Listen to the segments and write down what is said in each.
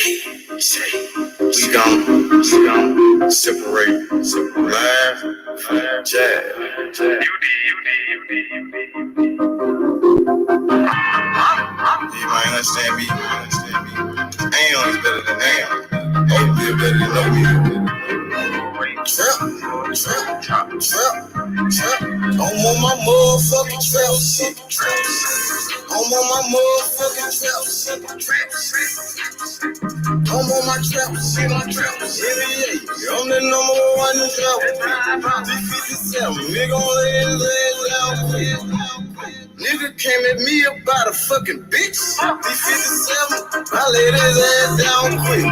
We gon' separate live from jazz. You might understand me. Am is better than am. Hope is better than no. Trap. I'm on my motherfucking trap shit. I'm on my motherfucking trap shit. I'm on my trap shit. NBA, I'm the number one in trap. D57, we gon' lay his ass down. Nigga came at me about a fucking bitch. D57, I laid his ass down quick.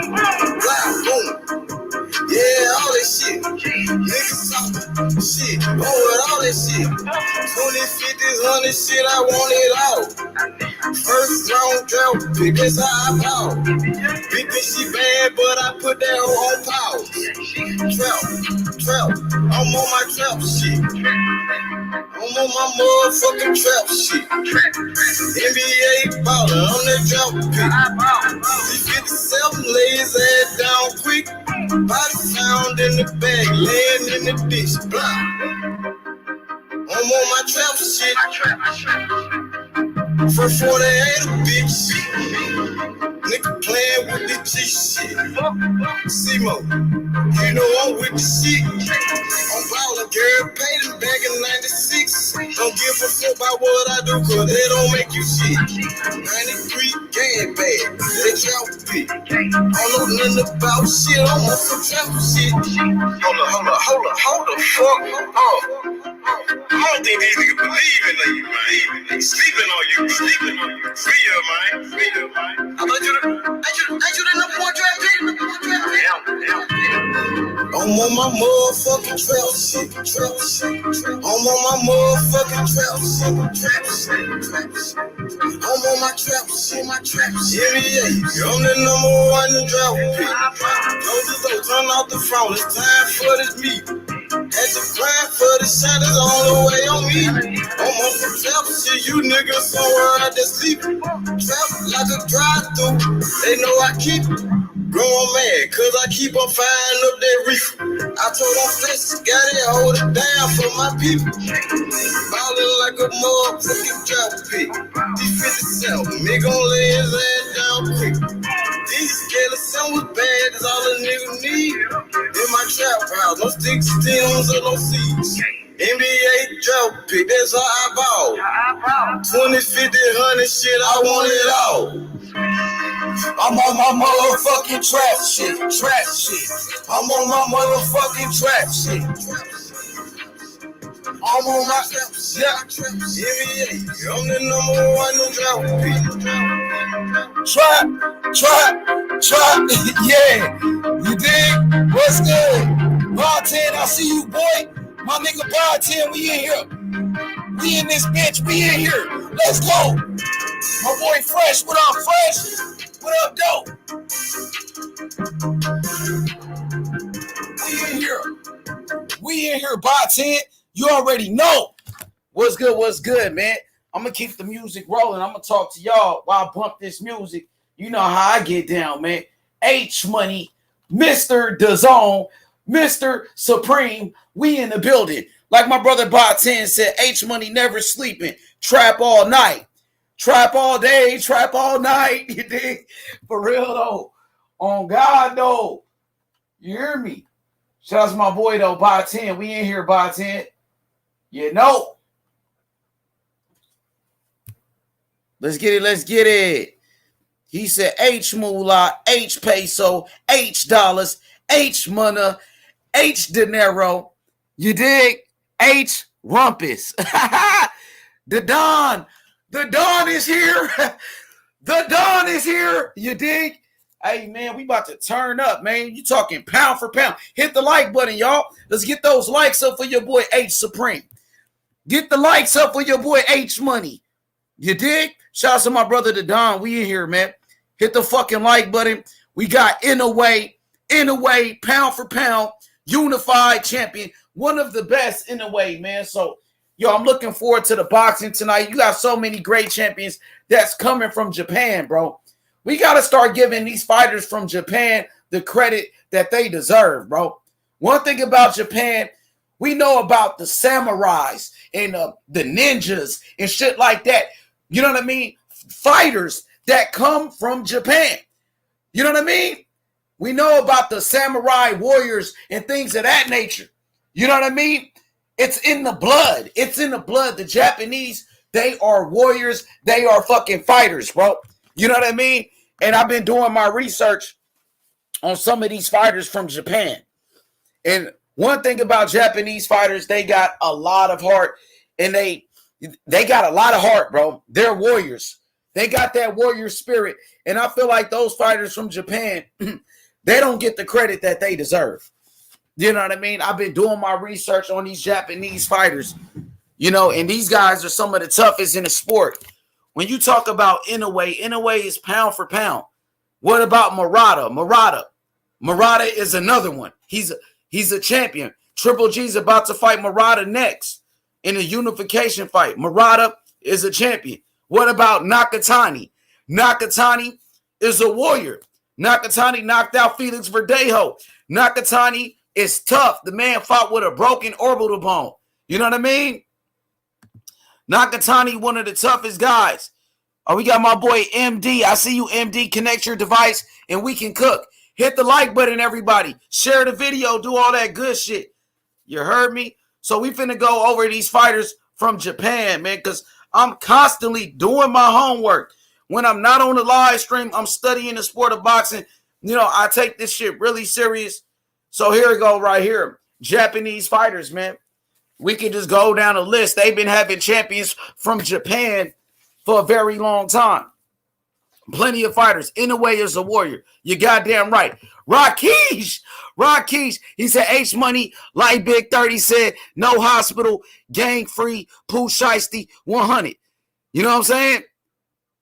Blah, boom. Yeah, all that shit. Niggas talking shit. Oh, with all that shit. 20, 50s, 100 shit, I want it all. First round draft pick, that's how I ball. Big bitch, she bad, but I put that hoe on pause. Trap. I'm on my trap shit. I'm on my motherfucking trap shit. NBA baller, I'm that drop pick. D57 lay his ass down quick. Body found in the bag, laying in the ditch. I'm on my trap shit. For 48 a bitch. Nigga playing with the G shit. C-Mo, you know I'm with the shit. I'm ballin', girl, paid him back in 96. Don't give a fuck about what I do, cause they don't make you shit. 93 gang bag, they trap pick. I don't know nothing about shit, I'm on some trap shit. Hold the fuck up. I don't think these niggas believe in you, man. They sleeping on you. Free your mind. I thought you the number one draft pick. Yeah. I'm on my motherfucking trap shit. I'm on my motherfucking trap shit. I'm on my trap shit. NBA, I'm the number one in draft pick. Close the door, turn off the phone. It's time for this meet. Had to grind for the shot, is all the way on me. I'm on some trap shit, you niggas somewhere out there sleeping. Trap like a drive-through, they know I keep growing mad, cause I keep on firing up that reefer. I told them flex, got it, hold it down for my people. Ballin' like a motherfucking trap pick. D57, me gon' lay his ass down quick. These skeletons was bad, that's all a nigga need. In my trap house, no sticks, stems, or no seeds. NBA drop pick, that's how I ball. 20, 50, 100 shit, I want it all. I'm on my motherfucking trap shit. I'm on my motherfucking trap shit. I'm on my NBA, I'm the number one trap, yeah, you dig? What's good? Bartend, I see you, boy. My nigga Bartend, we in here. We in this bitch, we in here. Let's go. My boy Fresh, what up, Fresh? What up, dope? We in here, Bartend. You already know. What's good, man? I'm going to keep the music rolling. I'm going to talk to y'all while I bump this music. You know how I get down, man. H-Money, Mr. DAZN, Mr. Supreme, we in the building. Like my brother Bartend said, H-Money never sleeping. Trap all night. Trap all day, trap all night. You dig? For real, though. On God, though. You hear me? Shout out to my boy, though, Bartend. We in here, Bartend. You know. Let's get it. He said H moolah, H peso, H dollars, H money, H dinero. You dig? H rumpus. The Don is here. The Don is here. You dig? Hey, man, we about to turn up, man. You talking pound for pound. Hit the like button, y'all. Let's get those likes up for your boy H Supreme. Get the likes up for your boy H Money. You dig? Shout out to my brother, the Don. We in here, man. Hit the fucking like button. We got Inoue, pound for pound, unified champion. One of the best Inoue, man. So, yo, I'm looking forward to the boxing tonight. You got so many great champions that's coming from Japan, bro. We got to start giving these fighters from Japan the credit that they deserve, bro. One thing about Japan, we know about the samurais and the ninjas and shit like that. You know what I mean? Fighters that come from Japan. You know what I mean? We know about the samurai warriors and things of that nature. You know what I mean? It's in the blood. It's in the blood. The Japanese, they are warriors. They are fucking fighters, bro. You know what I mean? And I've been doing my research on some of these fighters from Japan. And one thing about Japanese fighters, they got a lot of heart. And they got a lot of heart, bro. They're warriors. They got that warrior spirit. And I feel like those fighters from Japan, they don't get the credit that they deserve. You know what I mean? I've been doing my research on these Japanese fighters, you know, and these guys are some of the toughest in the sport. When you talk about Inoue, Inoue is pound for pound. What about Murata? Murata is another one. He's a champion. Triple G's about to fight Murata next in a unification fight. Murata is a champion. What about Nakatani? Nakatani is a warrior. Nakatani knocked out Felix Verdejo. Nakatani is tough. The man fought with a broken orbital bone. You know what I mean? Nakatani, one of the toughest guys. Oh, we got my boy MD. I see you, MD. Connect your device and we can cook. Hit the like button, everybody. Share the video. Do all that good shit. You heard me? So we finna go over these fighters from Japan, man, because I'm constantly doing my homework. When I'm not on the live stream, I'm studying the sport of boxing. You know, I take this shit really serious. So here we go right here. Japanese fighters, man. We can just go down a list. They've been having champions from Japan for a very long time. Plenty of fighters. Inoue is a warrior. You goddamn right. Rakish. He said H Money, like Big 30 said, no hospital, gang free, Pooh Shiesty 100. You know what I'm saying?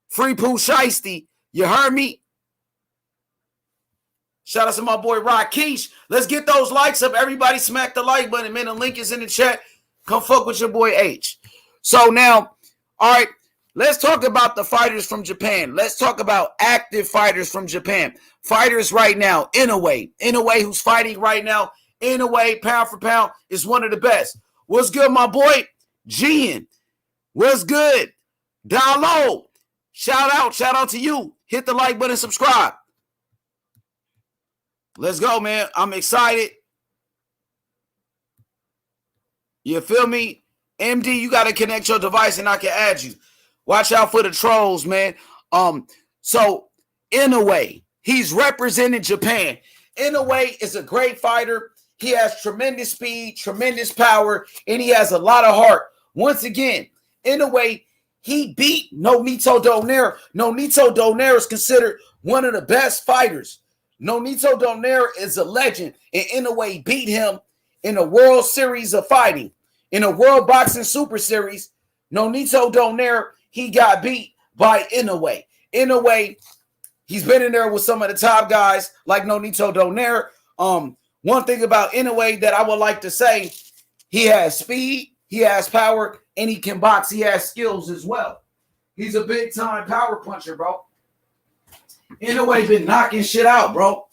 Free Pooh Shiesty. You heard me? Shout out to my boy Rakish. Let's get those likes up. Everybody smack the like button, man. The link is in the chat. Come fuck with your boy H. So now, all right, let's talk about the fighters from Japan. Let's talk about active fighters from Japan. Fighters right now, Inoue, who's fighting right now. Inoue, pound for pound, is one of the best. What's good, my boy? Gian. What's good? Download. Shout out to you. Hit the like button, subscribe. Let's go, man. I'm excited. You feel me? MD, you got to connect your device and I can add you. Watch out for the trolls, man. So Inoue, he's representing Japan. Inoue is a great fighter. He has tremendous speed, tremendous power, and he has a lot of heart. Once again, Inoue, he beat Nonito Donaire. Nonito Donaire is considered one of the best fighters. Nonito Donaire is a legend, and Inoue beat him in a World Series of Fighting. In a World Boxing Super Series, Nonito Donaire, he got beat by Inoue. Inoue, he's been in there with some of the top guys like Nonito Donaire. One thing about Inoue that I would like to say, he has speed, he has power, and he can box. He has skills as well. He's a big-time power puncher, bro. Inoue been knocking shit out, bro.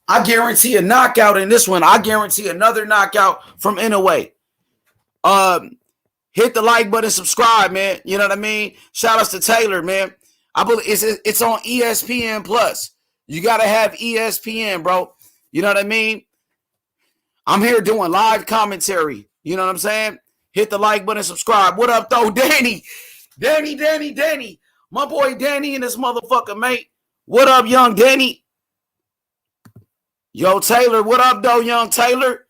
I guarantee a knockout in this one. I guarantee another knockout from Inoue. Hit the like button, subscribe, man. You know what I mean? Shout outs to Taylor, man. I believe it's on ESPN Plus. You gotta have ESPN, bro. You know what I mean? I'm here doing live commentary. You know what I'm saying? Hit the like button, subscribe. What up, though, Danny? Danny. My boy Danny and this motherfucker, mate. What up, young Danny? Yo, Taylor, what up, though, young Taylor?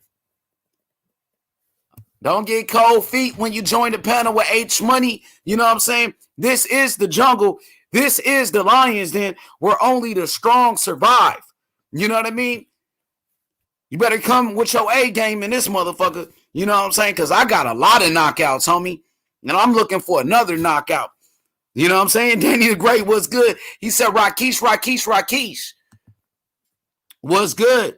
Don't get cold feet when you join the panel with H Money. You know what I'm saying? This is the jungle. This is the Lions Den where only the strong survive. You know what I mean? You better come with your A game in this motherfucker. You know what I'm saying? Because I got a lot of knockouts, homie. And I'm looking for another knockout. You know what I'm saying? Danny the Great was good. He said, Rakish. What's good?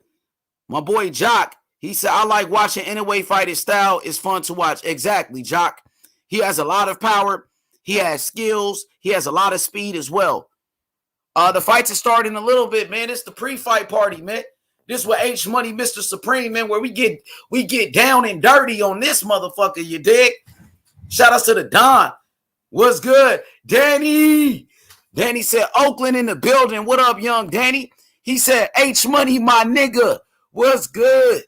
My boy Jock. He said, I like watching Inoue fight. His style is fun to watch. Exactly, Jock. He has a lot of power. He has skills. He has a lot of speed as well. The fights are starting a little bit, man. It's the pre-fight party, man. This is what H Money, Mr. Supreme, man, where we get down and dirty on this motherfucker, you dig? Shout out to the Don. What's good? Danny said, Oakland in the building. What up, young Danny? He said, H Money, my nigga. What's good?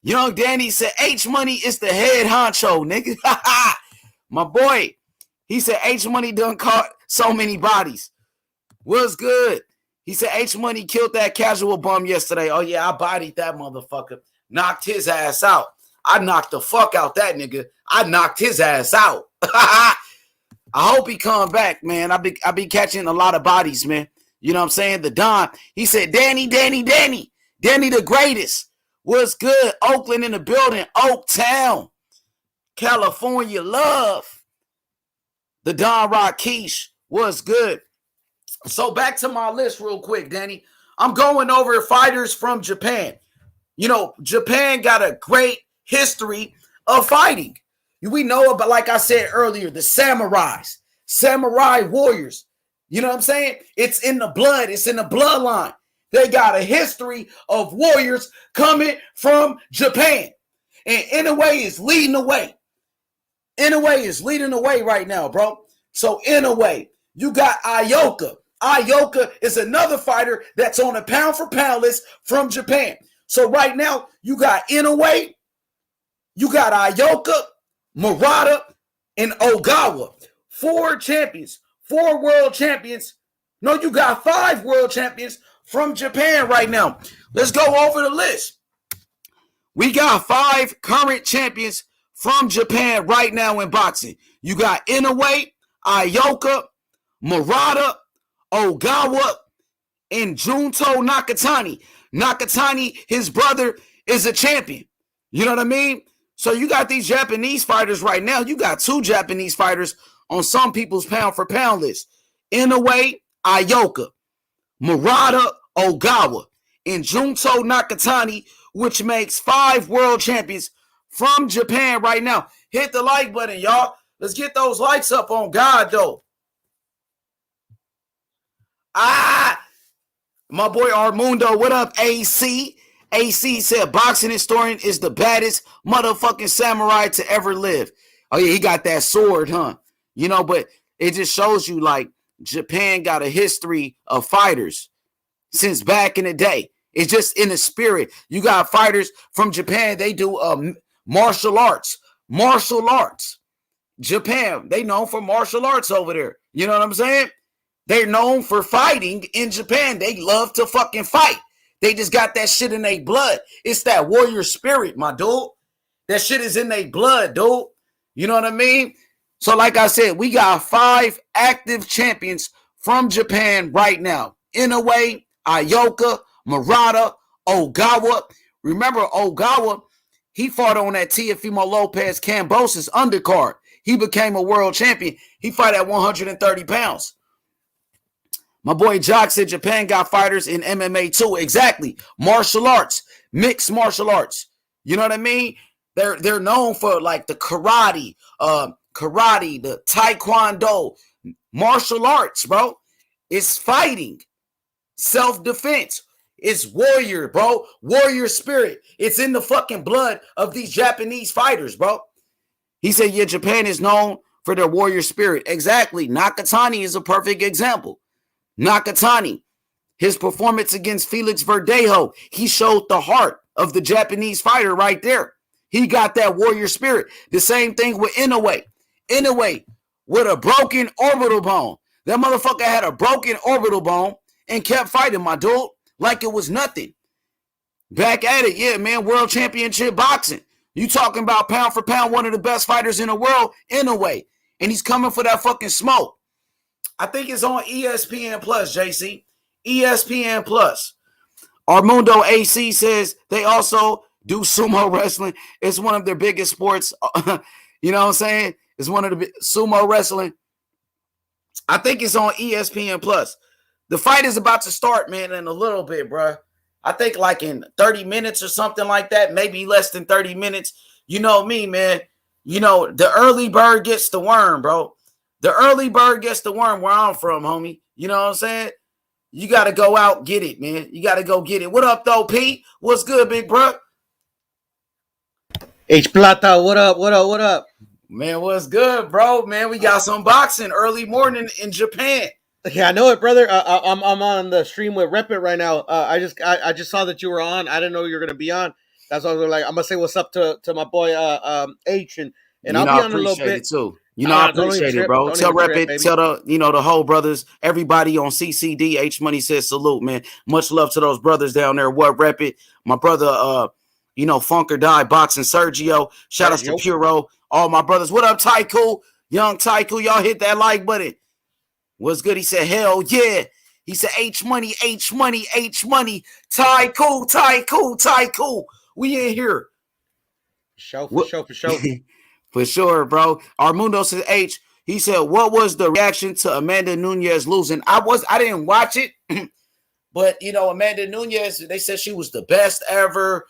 Young Danny said, H Money is the head honcho, nigga. My boy. He said, H Money done caught so many bodies. What's good? He said, H Money killed that casual bum yesterday. Oh, yeah, I bodied that motherfucker. Knocked his ass out. I knocked the fuck out that nigga. I knocked his ass out. I hope he come back, man. I be catching a lot of bodies, man. You know what I'm saying? The Don. He said, Danny the greatest. What's good? Oakland in the building. Oaktown. California love. The Don Rockish. What's good? So back to my list real quick, Danny. I'm going over fighters from Japan. You know, Japan got a great history of fighting. We know about, like I said earlier, the samurais, samurai warriors. You know what I'm saying? It's in the blood. It's in the bloodline. They got a history of warriors coming from Japan. And Inoue is leading the way. Inoue is leading the way right now, bro. So Inoue, you got Ioka. Ioka is another fighter that's on a pound-for-pound list from Japan. So right now, you got Inoue, you got Ioka, Murata, and Ogawa. 4 champions, 4 world champions. No, you got 5 world champions from Japan right now. Let's go over the list. We got 5 current champions from Japan right now in boxing. You got Inoue, Ioka, Murata, Ogawa, and Junto Nakatani. Nakatani, his brother, is a champion. You know what I mean? So you got these Japanese fighters right now. You got 2 Japanese fighters on some people's pound-for-pound list. Inoue, Ioka, Murata, Ogawa, and Junto Nakatani, which makes 5 world champions from Japan right now. Hit the like button, y'all. Let's get those likes up on God, though. My boy Armundo, what up, AC? AC said boxing historian is the baddest motherfucking samurai to ever live. Oh, yeah, he got that sword, huh? You know, but it just shows you, like, Japan got a history of fighters since back in the day. It's just in the spirit. You got fighters from Japan. They do martial arts. Martial arts. Japan, they known for martial arts over there. You know what I'm saying? They're known for fighting in Japan. They love to fucking fight. They just got that shit in their blood. It's that warrior spirit, my dude. That shit is in their blood, dude. You know what I mean? So like I said, we got 5 active champions from Japan right now. Inoue, Ioka, Murata, Ogawa. Remember Ogawa, he fought on that Teofimo Lopez Cambosis undercard. He became a world champion. He fought at 130 pounds. My boy Jock said Japan got fighters in MMA too. Exactly. Martial arts. Mixed martial arts. You know what I mean? They're known for like the karate, the taekwondo, martial arts, bro. It's fighting, self-defense. It's warrior, bro. Warrior spirit. It's in the fucking blood of these Japanese fighters, bro. He said, yeah, Japan is known for their warrior spirit. Exactly. Nakatani is a perfect example. Nakatani, his performance against Felix Verdejo, he showed the heart of the Japanese fighter right there. He got that warrior spirit. The same thing with Inoue. Inoue with a broken orbital bone. That motherfucker had a broken orbital bone and kept fighting, my dude, like it was nothing. Back at it, yeah, man, world championship boxing. You talking about pound for pound, one of the best fighters in the world, Inoue. And he's coming for that fucking smoke. I think it's on ESPN Plus, JC. ESPN Plus. Armundo AC says they also do sumo wrestling. It's one of their biggest sports. You know what I'm saying? It's one of the sumo wrestling. I think it's on ESPN Plus. The fight is about to start, man, in a little bit, bro. I think like in 30 minutes or something like that, maybe less than 30 minutes. You know me, man. You know, the early bird gets the worm, bro. The early bird gets the worm where I'm from, homie. You know what I'm saying? You got to go out, get it, man. You got to go get it. What up, though, Pete? What's good, big bro? H Plata, what up? What up? What up? Man, what's good, bro? Man, we got some boxing early morning in Japan. Yeah, I know it, brother. I'm on the stream with Rep It right now. I just saw that you were on. I didn't know you were gonna be on. That's why I was like, I'm gonna say what's up to my boy H and I'll be on a little bit It too. I appreciate it, bro. Tell Rep It, tell the whole brothers, everybody on CCD. H Money says salute, man. Much love to those brothers down there. What Rep It, my brother, Funk or Die Boxing Sergio. Shout out to Puro. All my brothers. What up, Taiku? Young Taiku, y'all hit that like button. What's good? He said, hell yeah. He said, H Money, H Money, H Money. Taiku, Taiku, Taiku. We in here. For sure. For sure, bro. Armundo says, H, he said, what was the reaction to Amanda Nunes losing? I didn't watch it, but, Amanda Nunes, they said she was the best ever.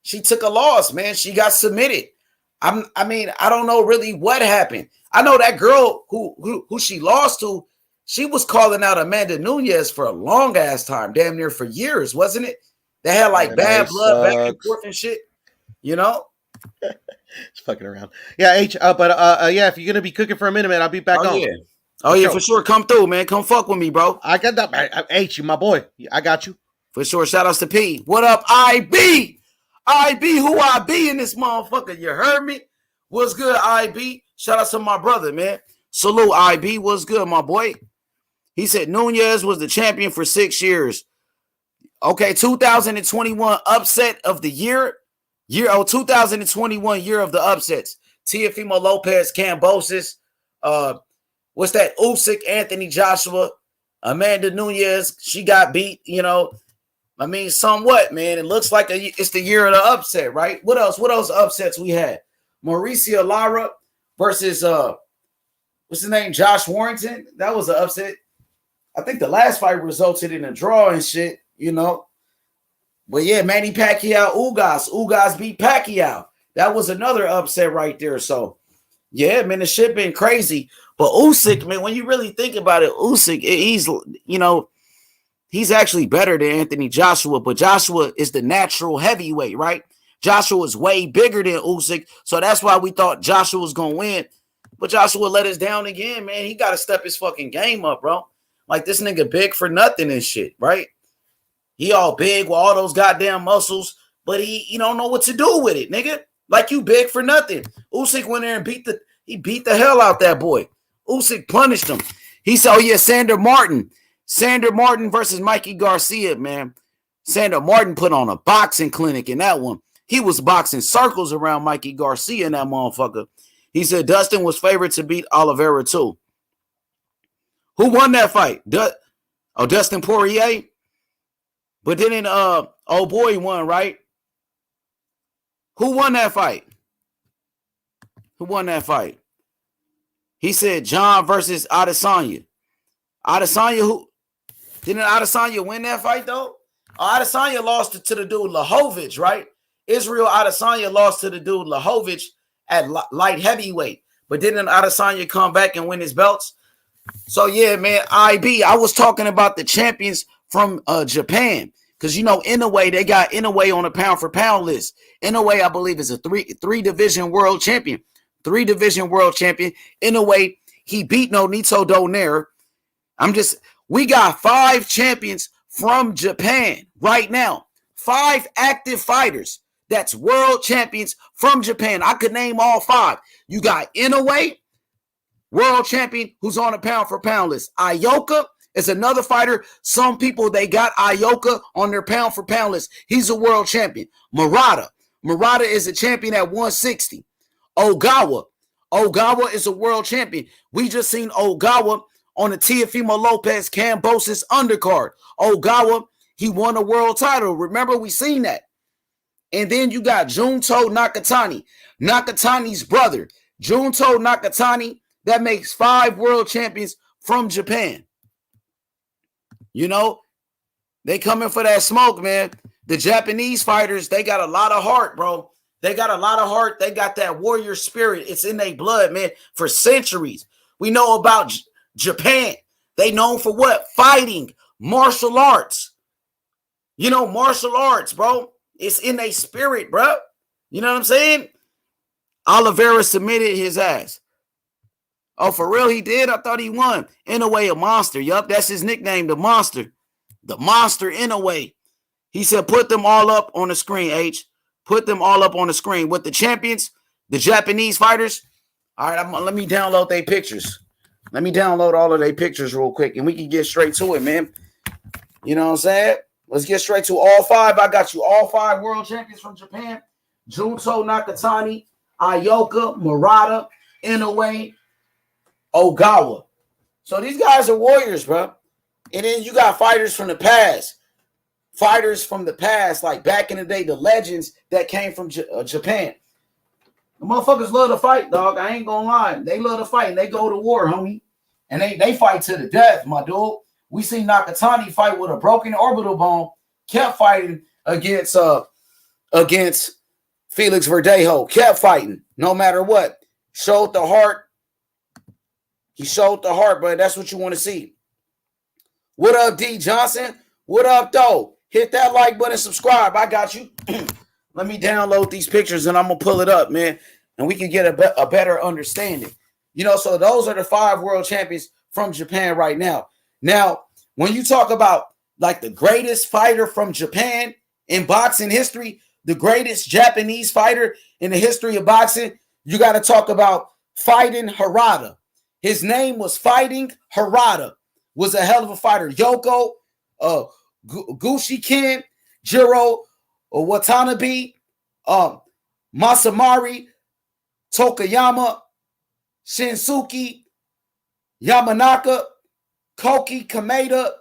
She took a loss, man. She got submitted. I don't know really what happened. I know that girl who she lost to, she was calling out Amanda Nunes for a long ass time, damn near for years, wasn't it? They had like bad blood back and forth and shit, It's fucking around. Yeah, H. Yeah, if you're gonna be cooking for a minute, man, I'll be back on. Yeah. For sure. Come through, man. Come fuck with me, bro. I got that. H, you my boy. I got you. For sure. Shout outs to P. What up, IB? IB, who I be in this motherfucker? You heard me? What's good, IB? Shout out to my brother, man. Salute, IB. What's good, my boy? He said Nunes was the champion for 6 years. Okay, 2021 upset of the year. 2021 year of the upsets. Teofimo Lopez, Kambosos. What's that? Usyk, Anthony Joshua, Amanda Nunes. She got beat, somewhat, man. It looks like it's the year of the upset, right? What else? What else upsets we had? Mauricio Lara versus what's his name? Josh Warrington. That was an upset. I think the last fight resulted in a draw and shit, But yeah, Manny Pacquiao, Ugas beat Pacquiao. That was another upset right there. So yeah, man, the shit been crazy. But Usyk, man, when you really think about it, Usyk, he's actually better than Anthony Joshua, but Joshua is the natural heavyweight, right? Joshua is way bigger than Usyk, so that's why we thought Joshua was gonna win. But Joshua let us down again, man. He got to step his fucking game up, bro. Like this nigga big for nothing and shit, right? He all big with all those goddamn muscles, but he don't know what to do with it, nigga. Like you big for nothing. Usyk went there and beat the hell out that boy. Usyk punished him. He said, oh yeah, Sander Martin versus Mikey Garcia, man. Sander Martin put on a boxing clinic in that one. He was boxing circles around Mikey Garcia and that motherfucker. He said Dustin was favored to beat Oliveira too. Who won that fight? Dustin Poirier? But then old boy won, right? Who won that fight? He said John versus Adesanya. Who? Didn't Adesanya win that fight, though? Adesanya lost to the dude Lahovich, right? Israel Adesanya lost to the dude Lahovich at light heavyweight. But didn't Adesanya come back and win his belts? So, yeah, man, I was talking about the champions from Japan. Because, Inoue, they got Inoue on a pound-for-pound list. Inoue, I believe, is a three-division world champion. Inoue, he beat Nonito Donaire. We got 5 champions from Japan right now. 5 active fighters. That's world champions from Japan. I could name all 5. You got Inoue, world champion, who's on a pound-for-pound list. Ioka is another fighter. Some people, they got Ioka on their pound-for-pound list. He's a world champion. Murata is a champion at 160. Ogawa is a world champion. We just seen Ogawa on the Teofimo Lopez Kambosos undercard. Ogawa, he won a world title. Remember, we seen that. And then you got Junto Nakatani's brother. Junto Nakatani, that makes 5 world champions from Japan. They coming for that smoke, man. The Japanese fighters, they got a lot of heart, bro. They got a lot of heart. They got that warrior spirit. It's in their blood, man, for centuries. We know about Japan. They known for what? Fighting, martial arts. You know, martial arts, bro. It's in their spirit, bro. You know what I'm saying? Oliveira submitted his ass. Oh, for real, he did? I thought he won. Inoue, a monster. Yup, that's his nickname, the monster. The monster Inoue. He said, put them all up on the screen, H. Put them all up on the screen. With the champions, the Japanese fighters. All right, let me download their pictures. Let me download all of their pictures real quick, and we can get straight to it, man. You know what I'm saying? Let's get straight to all five. I got you all five world champions from Japan. Junto Nakatani, Ayoka, Murata, Inoue, Ogawa. So these guys are warriors, bro. And then you got fighters from the past. Fighters from the past, like back in the day, the legends that came from Japan. The motherfuckers love to fight, dog. I ain't gonna lie. They love to fight, and they go to war, homie. And they fight to the death, my dude. We seen Nakatani fight with a broken orbital bone, kept fighting against Felix Verdejo, kept fighting no matter what. Showed the heart. He showed the heart, but that's what you want to see. What up, D Johnson? What up, though? Hit that like button, subscribe. I got you. Let me download these pictures, and I'm going to pull it up, man, and we can get a better understanding. You know, so those are the five world champions from Japan right now. Now, when you talk about, like, the greatest fighter from Japan in boxing history, the greatest Japanese fighter in the history of boxing, you got to talk about Fighting Harada. His name was Fighting Harada. Was a hell of a fighter. Yoko, Gushiken, Jiro Watanabe, Masamari, Tokayama, Shinsuke, Yamanaka, Koki Kameda,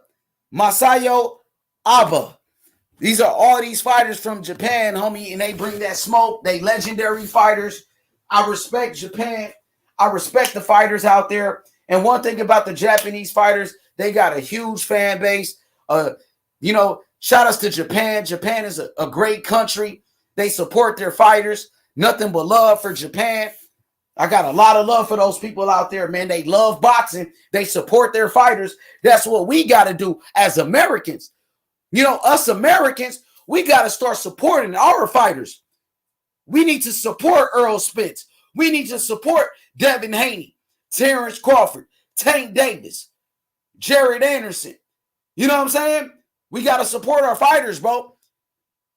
Masayo Aba. These are all these fighters from Japan, homie, and they bring that smoke. They legendary fighters. I respect Japan. I respect the fighters out there. And one thing about the Japanese fighters, they got a huge fan base. You know, shout outs to Japan. Japan is a great country. They support their fighters. Nothing but love for Japan. I got a lot of love for those people out there, man. They love boxing. They support their fighters. That's what we got to do as Americans. You know, us Americans, we got to start supporting our fighters. We need to support Earl Spence. We need to support Devin Haney, Terrence Crawford, Tank Davis, Jared Anderson. You know what I'm saying? We got to support our fighters, bro.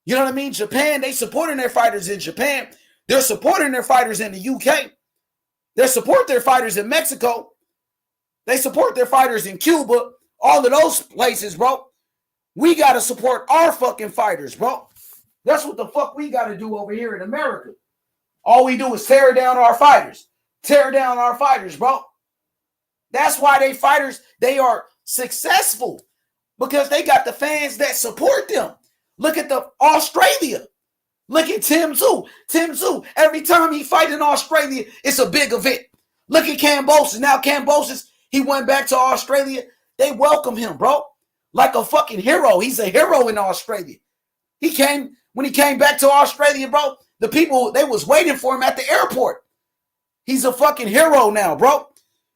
You know what I mean? Japan, they supporting their fighters in Japan. They're supporting their fighters in the UK. They support their fighters in Mexico. They support their fighters in Cuba. All of those places, bro. We got to support our fucking fighters, bro. That's what the fuck we got to do over here in America. All we do is tear down our fighters. Tear down our fighters, bro. That's why they fighters, they are successful. Because they got the fans that support them. Look at the Australia. Look at Tim Tszyu. Tim Tszyu, every time he fight in Australia, it's a big event. Look at Kambosos. Now Kambosos, he went back to Australia. They welcome him, bro. Like a fucking hero. He's a hero in Australia. When he came back to Australia, bro, the people, they was waiting for him at the airport. He's a fucking hero now, bro.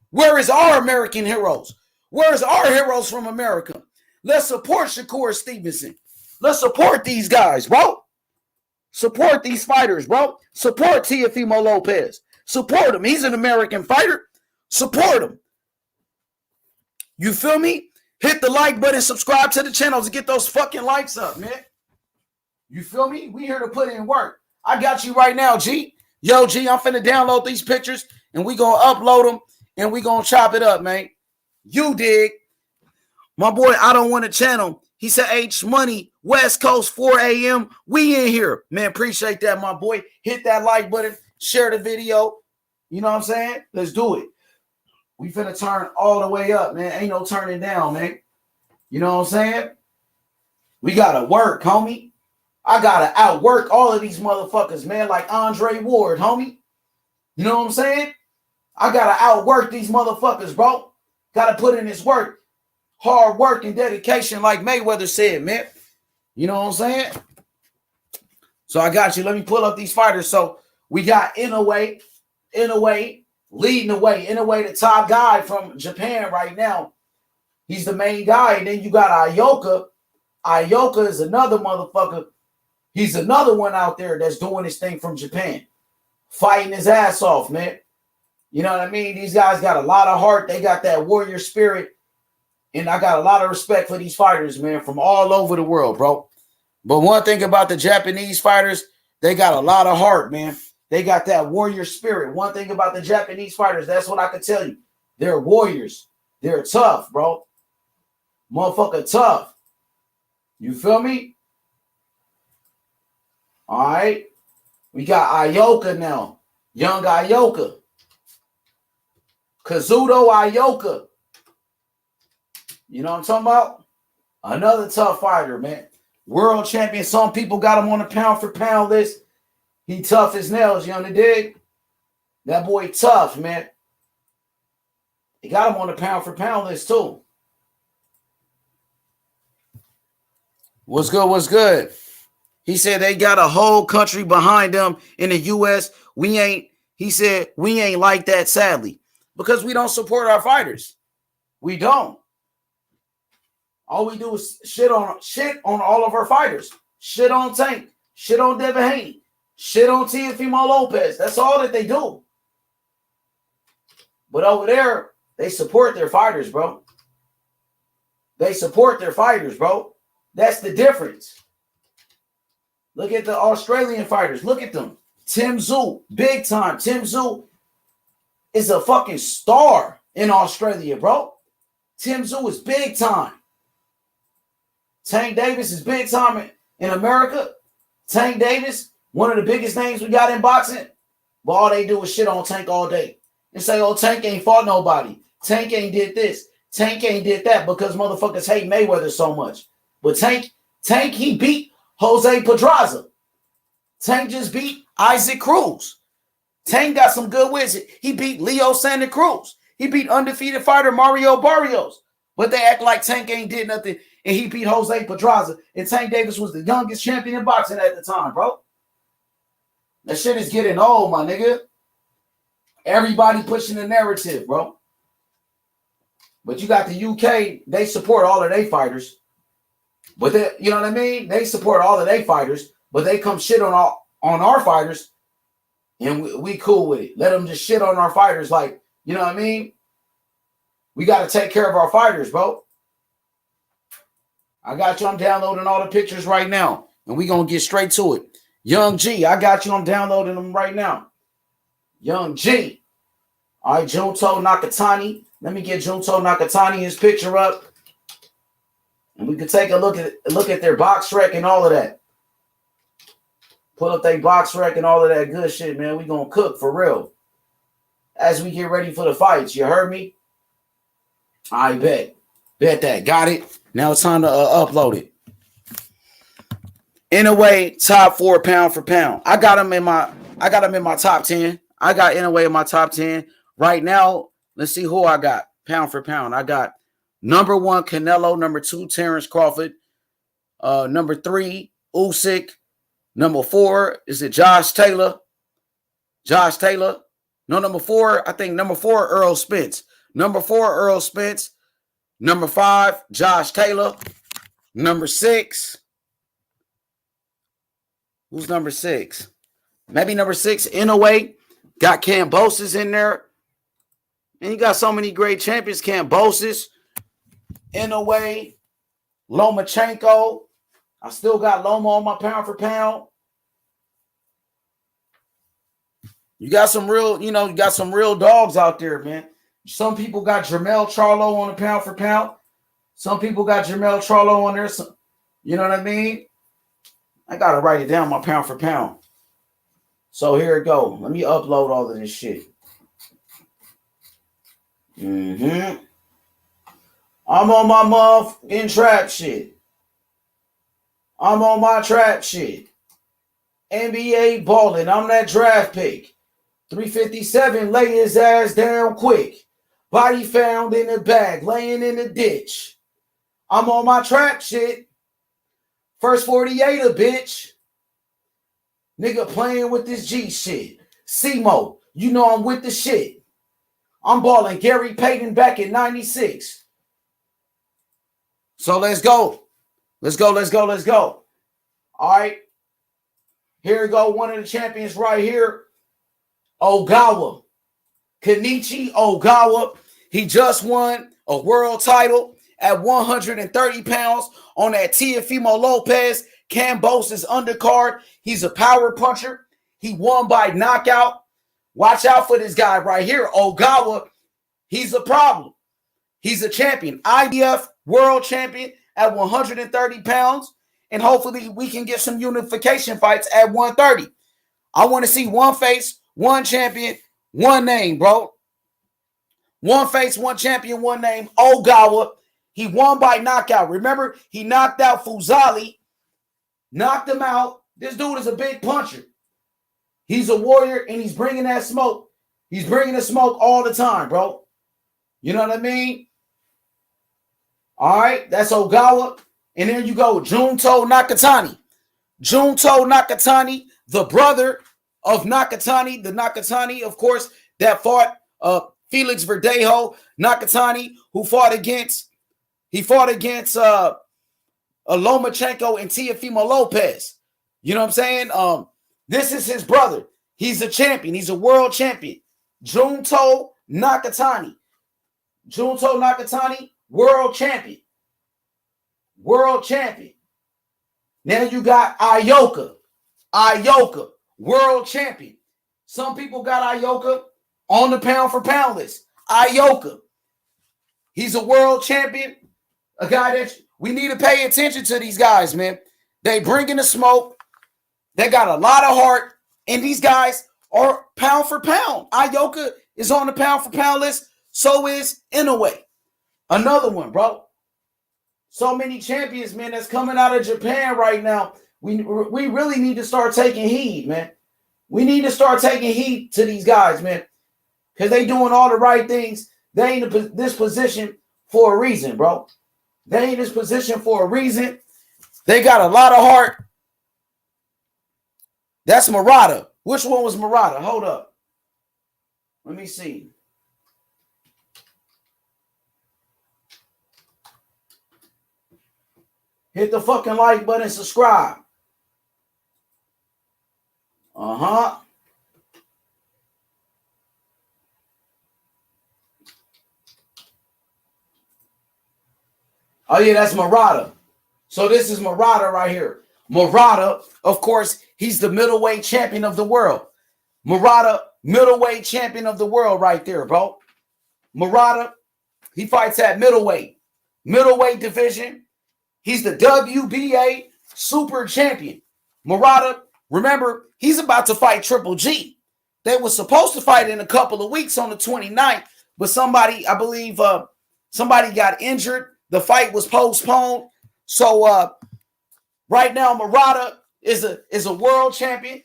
Where is our American heroes? Where is our heroes from America? Let's support Shakur Stevenson. Let's support these guys, bro. Support these fighters, bro. Support Teofimo Lopez. Support him. He's an American fighter. Support him. You feel me? Hit the like button, subscribe to the channel to get those fucking likes up, man. You feel me? We here to put in work. I got you right now, G. Yo, G, I'm finna download these pictures, and we gonna upload them, and we gonna chop it up, man. You dig? My boy, I don't want a channel. He said, H Money, West Coast, 4 a.m. We in here. Man, appreciate that, my boy. Hit that like button. Share the video. You know what I'm saying? Let's do it. We finna turn all the way up, man. Ain't no turning down, man. You know what I'm saying? We gotta work, homie. I gotta outwork all of these motherfuckers, man, like Andre Ward, homie. You know what I'm saying? I gotta outwork these motherfuckers, bro. Gotta put in this work. Hard work and dedication, like Mayweather said, man. You know what I'm saying? So I got you. Let me pull up these fighters. So we got Inoue leading the way. Inoue, the top guy from Japan right now. He's the main guy. And then you got Ioka. Ioka is another motherfucker. He's another one out there that's doing his thing from Japan. Fighting his ass off, man. You know what I mean? These guys got a lot of heart. They got that warrior spirit. And I got a lot of respect for these fighters, man, from all over the world, bro. But one thing about the Japanese fighters, they got a lot of heart, man. They got that warrior spirit. One thing about the Japanese fighters, that's what I can tell you. They're warriors. They're tough, bro. Motherfucker tough. You feel me? All right. We got Ioka now. Young Ioka. Kazuto Ioka. You know what I'm talking about? Another tough fighter, man. World champion. Some people got him on the pound for pound list. He tough as nails, you know what I dig? That boy tough, man. He got him on the pound for pound list too. What's good? What's good? He said they got a whole country behind them in the U.S. He said, we ain't like that, sadly, because we don't support our fighters. We don't. All we do is shit on all of our fighters. Shit on Tank. Shit on Devin Haney. Shit on Teofimo Lopez. That's all that they do. But over there, they support their fighters, bro. They support their fighters, bro. That's the difference. Look at the Australian fighters. Look at them. Tim Tszyu, big time. Tim Tszyu is a fucking star in Australia, bro. Tim Tszyu is big time. Tank Davis is big time in America. Tank Davis, one of the biggest names we got in boxing. But all they do is shit on Tank all day. And say, oh, Tank ain't fought nobody. Tank ain't did this. Tank ain't did that because motherfuckers hate Mayweather so much. But Tank, he beat Jose Pedraza. Tank just beat Isaac Cruz. Tank got some good wins. He beat Leo Santa Cruz. He beat undefeated fighter Mario Barrios. But they act like Tank ain't did nothing. And he beat Jose Pedraza. And Tank Davis was the youngest champion in boxing at the time, bro. That shit is getting old, my nigga. Everybody pushing the narrative, bro. But you got the UK, they support all of their fighters. But they, you know what I mean? They support all of their fighters, but they come shit on our fighters, and we cool with it. Let them just shit on our fighters, like, you know what I mean? We got to take care of our fighters, bro. I got you. I'm downloading all the pictures right now, and we gonna get straight to it. Young G, I got you. I'm downloading them right now. Young G. All right, Junto Nakatani. Let me get Junto Nakatani his picture up. And we can take a look at their box rec and all of that. Pull up their box rec and all of that good shit, man. We gonna cook for real. As we get ready for the fights. You heard me? I bet. Bet that. Got it. Now it's time to upload it. Inoue, top 4 pound for pound. I got him in my top 10. I got Inoue in my top 10. Right now, let's see who I got. Pound for pound. I got number 1, Canelo. Number 2, Terrence Crawford. Number 3, Usyk. Number 4, is it Josh Taylor? Josh Taylor. No, number 4, I think number 4, Earl Spence. Number 4, Earl Spence. Number 5, Josh Taylor. Number 6. Who's number 6? Maybe number 6, Inoue. Got Kambosos in there. And you got so many great champions. Kambosos, Inoue, Lomachenko. I still got Loma on my pound for pound. You got some real, you got some real dogs out there, man. Some people got Jermell Charlo on the pound for pound. Some people got Jermell Charlo on there. You know what I mean? I got to write it down, my pound for pound. So here it go. Let me upload all of this shit. I'm on my motherfucking trap shit. I'm on my trap shit. NBA balling. I'm that draft pick. 357, lay his ass down quick. Body found in the bag, laying in the ditch. I'm on my trap shit. First 48 a bitch. Nigga playing with this G shit. Simo, you know I'm with the shit. I'm balling Gary Payton back in 96. So let's go. Let's go. All right. Here we go. One of the champions right here. Ogawa. Kenichi Ogawa. He just won a world title at 130 pounds on that Teofimo Lopez Cambosis undercard. He's a power puncher. He won by knockout. Watch out for this guy right here. Ogawa, he's a problem. He's a champion. IBF world champion at 130 pounds. And hopefully we can get some unification fights at 130. I want to see one face, one champion, one name, bro. One face, one champion, one name. Ogawa. He won by knockout. Remember, he knocked out Fuzali. Knocked him out. This dude is a big puncher. He's a warrior, and he's bringing that smoke. He's bringing the smoke all the time, bro. You know what I mean? All right, that's Ogawa. And then you go Junto Nakatani. Junto Nakatani, the brother of Nakatani. The Nakatani, of course, that fought Felix Verdejo. Nakatani, who fought against Lomachenko and Teofimo Lopez. You know what I'm saying? This is his brother. He's a champion. He's a world champion. Junto Nakatani. Junto Nakatani, world champion. World champion. Now you got Ioka. Ioka, world champion. Some people got Ioka on the pound for pound list. Ioka. He's a world champion. A guy that we need to pay attention to these guys, man. They bring in the smoke. They got a lot of heart. And these guys are pound for pound. Ioka is on the pound for pound list. So is Inoue. Another one, bro. So many champions, man, that's coming out of Japan right now. We really need to start taking heed, man. We need to start taking heed to these guys, man. Because they doing all the right things. They ain't in this position for a reason, bro. They ain't in this position for a reason. They got a lot of heart. That's Murata. Which one was Murata? Hold up. Let me see. Hit the fucking like button and subscribe. Uh-huh. Oh, yeah, that's Murata. So this is Murata right here. Murata, of course, he's the middleweight champion of the world. Murata, middleweight champion of the world right there, bro. Murata, he fights at middleweight. Middleweight division. He's the WBA super champion. Murata, remember, he's about to fight Triple G. They were supposed to fight in a couple of weeks on the 29th, but somebody, I believe, somebody got injured. The fight was postponed. So right now, Murata is a world champion.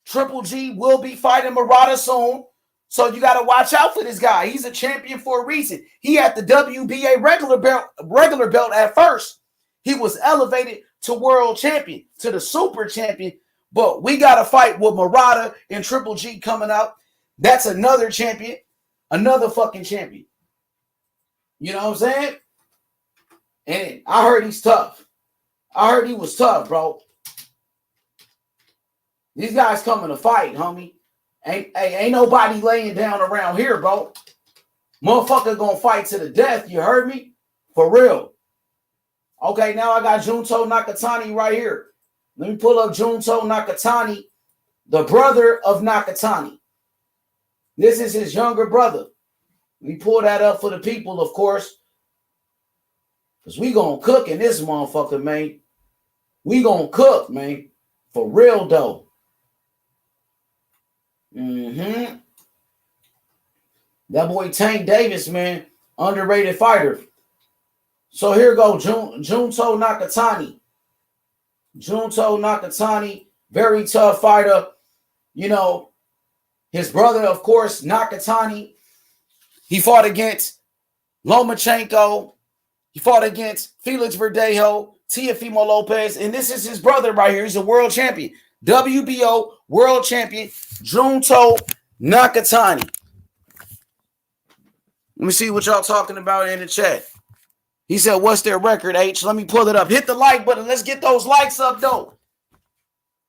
Triple G will be fighting Murata soon. So you got to watch out for this guy. He's a champion for a reason. He had the WBA regular belt at first. He was elevated to world champion, to the super champion. But we got to fight with Murata and Triple G coming out. That's another champion. Another fucking champion. You know what I'm saying? And I heard he's tough. I heard he was tough, bro. These guys coming to fight, homie. Ain't nobody laying down around here, bro. Motherfucker gonna fight to the death. You heard me? For real. Okay, now I got Junto Nakatani right here. Let me pull up Junto Nakatani, the brother of Nakatani. This is his younger brother. Let me pull that up for the people, of course. Because we gonna cook in this motherfucker, man. We gonna cook, man. For real, though. Mm-hmm. That boy Tank Davis, man. Underrated fighter. So here go Junto Nakatani. Junto Nakatani, very tough fighter. You know, his brother, of course, Nakatani. He fought against Lomachenko. He fought against Felix Verdejo, Teofimo Lopez, and this is his brother right here. He's a world champion. WBO world champion, Junto Nakatani. Let me see what y'all talking about in the chat. He said, what's their record, H? Let me pull it up. Hit the like button. Let's get those likes up, though.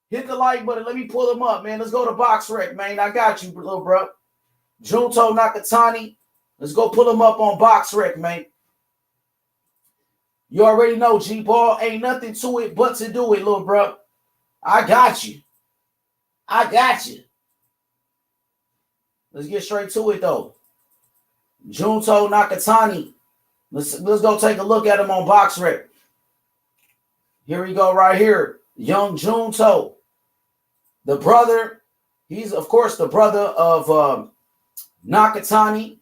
Hit the like button. Let me pull them up, man. Let's go to Box Rec, man. I got you, little bro. Junto Nakatani. Let's go pull them up on Box Rec, man. You already know, G-Ball. Ain't nothing to it but to do it, little bro. I got you. I got you. Let's get straight to it, though. Junto Nakatani. Let's go take a look at him on Box Rec. Here we go right here. Young Junto. The brother. He's, of course, the brother of Nakatani.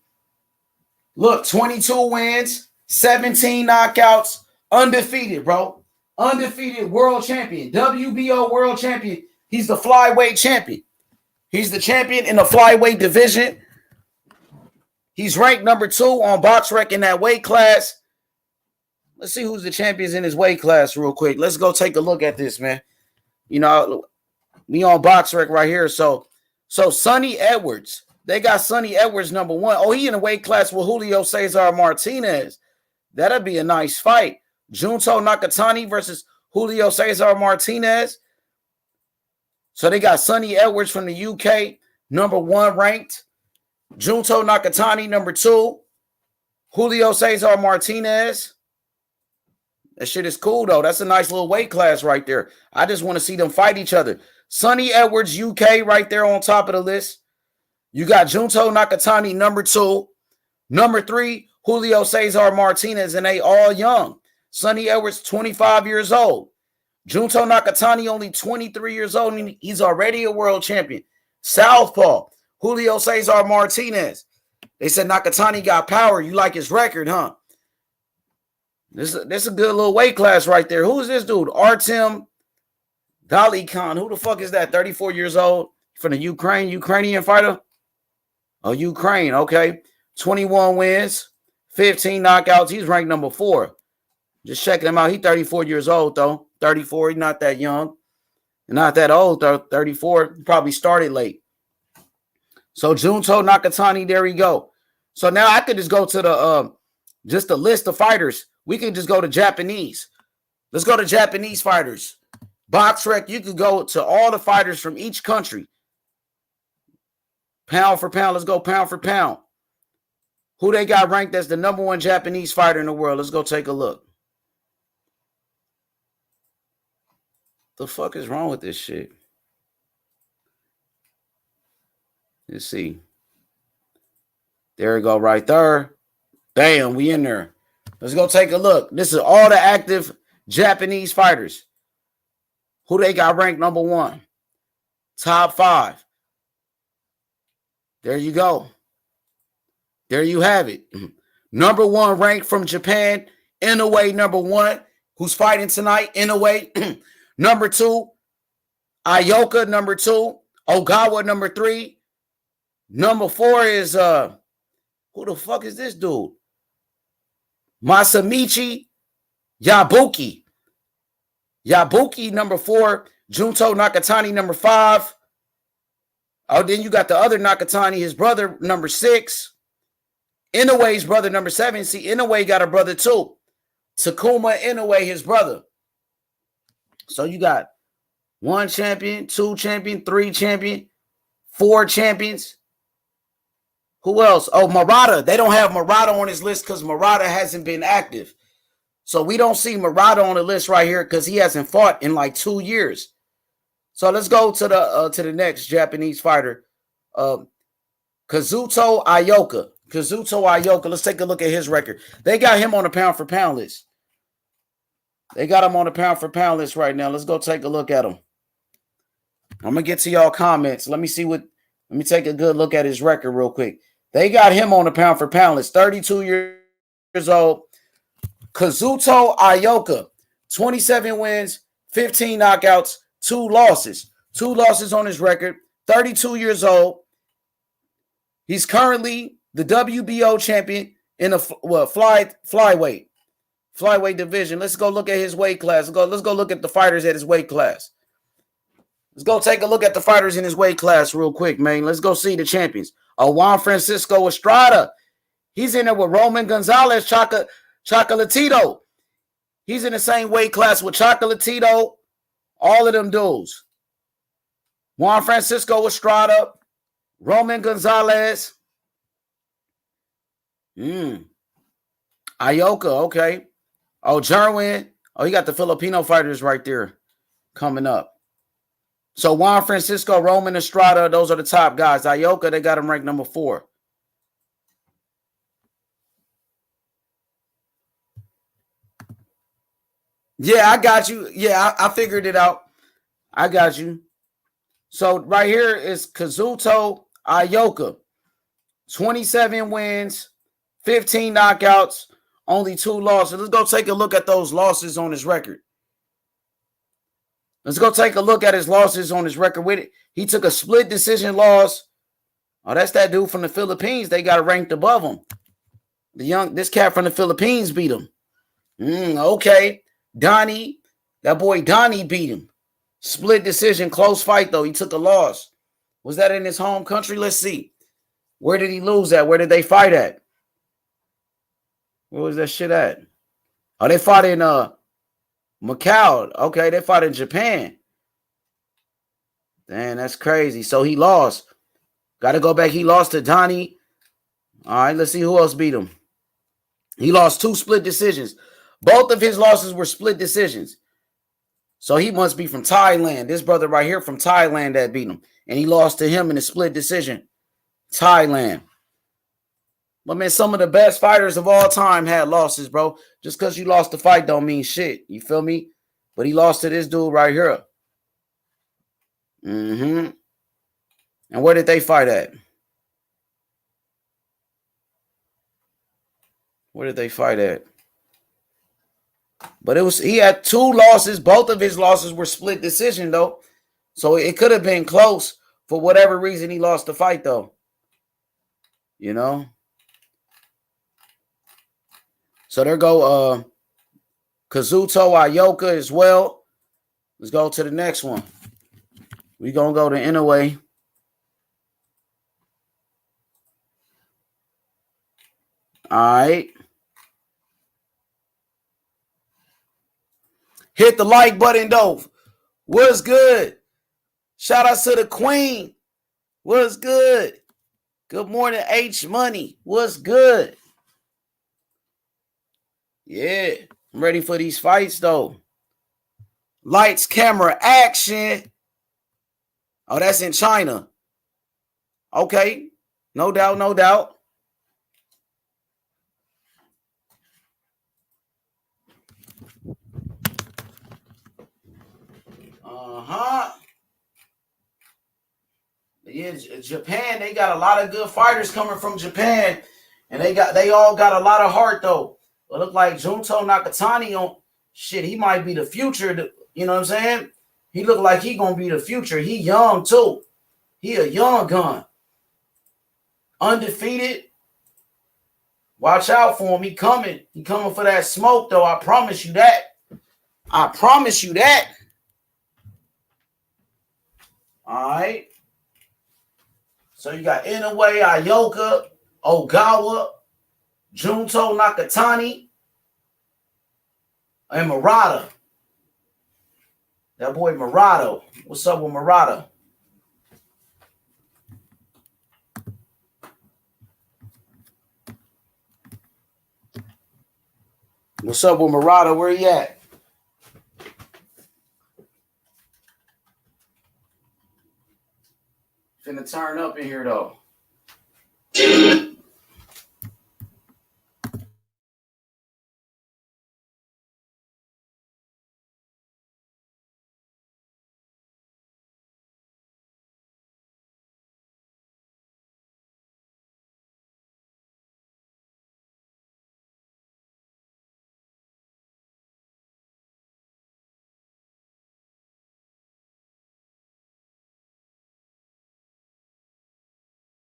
Look, 22 wins, 17 knockouts, undefeated, bro. Undefeated world champion, WBO world champion. He's the flyweight champion. He's the champion in the flyweight division. He's ranked number 2 on Box Rec in that weight class. Let's see who's the champions in his weight class real quick. Let's go take a look at this, man. You know, we on Box Rec right here. So Sonny Edwards. They got Sonny Edwards number 1. Oh, he in a weight class with Julio Cesar Martinez. That'd be a nice fight. Junto Nakatani versus Julio Cesar Martinez. So they got Sonny Edwards from the UK, number 1 ranked. Junto Nakatani, number 2. Julio Cesar Martinez. That shit is cool, though. That's a nice little weight class right there. I just want to see them fight each other. Sonny Edwards, UK, right there on top of the list. You got Junto Nakatani, number 2. Number 3, Julio Cesar Martinez, and they all young. Sonny Edwards, 25 years old. Junto Nakatani, only 23 years old, and he's already a world champion. Southpaw, Julio Cesar Martinez. They said Nakatani got power. You like his record, huh? This is a good little weight class right there. Who is this dude? Artem Dalikhan. Who the fuck is that? 34 years old. From the Ukrainian fighter? Oh, Ukraine. Okay. 21 wins, 15 knockouts. He's ranked number 4. Just checking him out. He's 34 years old, though. 34. He's not that young. Not that old, though. 34. Probably started late. So Junto Nakatani, there we go. So now I could just go to the just a list of fighters. We can just go to Japanese. Let's go to Japanese fighters. Box Rec, you could go to all the fighters from each country. Pound for pound. Let's go pound for pound. Who they got ranked as the number 1 Japanese fighter in the world? Let's go take a look. The fuck is wrong with this shit? Let's see. There we go right there. Bam, we in there. Let's go take a look. This is all the active Japanese fighters. Who they got ranked number 1? Top 5. There you go. There you have it. Number 1 ranked from Japan, Inoue, number 1, who's fighting tonight. Inoue. Number 2, Ioka, number 2. Ogawa, number 3. Number 4 is who the fuck is this dude? Masamichi Yabuki. Yabuki, number 4. Junto Nakatani, number 5. Oh, then you got the other Nakatani, his brother, number 6. Inoue's brother, number 7. See, Inoue got a brother too. Takuma Inoue, his brother. So you got 1 champion, 2 champion, 3 champion, 4 champions. Who else? Oh, Murata. They don't have Murata on his list because Murata hasn't been active. So we don't see Murata on the list right here because he hasn't fought in like 2 years. So let's go to the next Japanese fighter. Kazuto Ioka. Kazuto Ioka. Let's take a look at his record. They got him on the pound for pound list. They got him on the pound for pound list right now. Let's go take a look at him. I'm gonna get to y'all comments. Let me take a good look at his record real quick. They got him on the pound for pound list. 32 years old. Kazuto Ioka. 27 wins, 15 knockouts, 2 losses. 2 losses on his record. 32 years old. He's currently the WBO champion in the flyweight division. Let's go look at his weight class. Let's go look at the fighters at his weight class. Let's go take a look at the fighters in his weight class real quick, man. Let's go see the champions. Juan Francisco Estrada. He's in there with Roman Gonzalez, Chaka Chocolatito. He's in the same weight class with Chocolatito. All of them dudes. Juan Francisco Estrada. Roman Gonzalez. Ioka, okay. Oh, Jerwin. Oh, you got the Filipino fighters right there coming up. So Juan Francisco, Roman Estrada, those are the top guys. Ioka, they got him ranked number 4. Yeah, I got you. Yeah, I figured it out. I got you. So right here is Kazuto Ioka. 27 wins, 15 knockouts, only 2 losses. Let's go take a look at those losses on his record. Let's go take a look at his losses on his record with it. He took a split decision loss. Oh, that's that dude from the Philippines. They got ranked above him. This cat from the Philippines beat him. Okay. Donnie, that boy Donnie beat him. Split decision, close fight though. He took a loss. Was that in his home country? Let's see. Where did he lose at? Where did they fight at? Where was that shit at? Oh, they fought in Macau. Okay, they fought in Japan. Damn, that's crazy. So he lost. Got to go back. He lost to Donnie. All right, let's see who else beat him. He lost 2 split decisions. Both of his losses were split decisions. So he must be from Thailand. This brother right here from Thailand that beat him. And he lost to him in a split decision. Thailand. But man, some of the best fighters of all time had losses, bro. Just because you lost the fight don't mean shit. You feel me? But he lost to this dude right here. And where did they fight at? Where did they fight at? But he had 2 losses. Both of his losses were split decision, though. So it could have been close. For whatever reason, he lost the fight, though. You know? So there go Kazuto Ioka as well. Let's go to the next one. We're going to go to Inoue. All right. Hit the like button, though. What's good? Shout out to the queen. What's good? Good morning, H Money. What's good? Yeah, I'm ready for these fights, though. Lights, camera, action. Oh, that's in China. Okay. No doubt, no doubt. Yeah, Japan, they got a lot of good fighters coming from Japan. And they all got a lot of heart, though. It look like Junto Nakatani on shit. He might be the future. You know what I'm saying? He look like he gonna be the future. He young too. He a young gun. Undefeated. Watch out for him. He coming. He coming for that smoke, though. I promise you that. I promise you that. All right. So you got Inoue, Ioka, Ogawa, Junto Nakatani, and Murata. That boy Murata. What's up with Murata? What's up with Murata? Where he at? Finna turn up in here, though.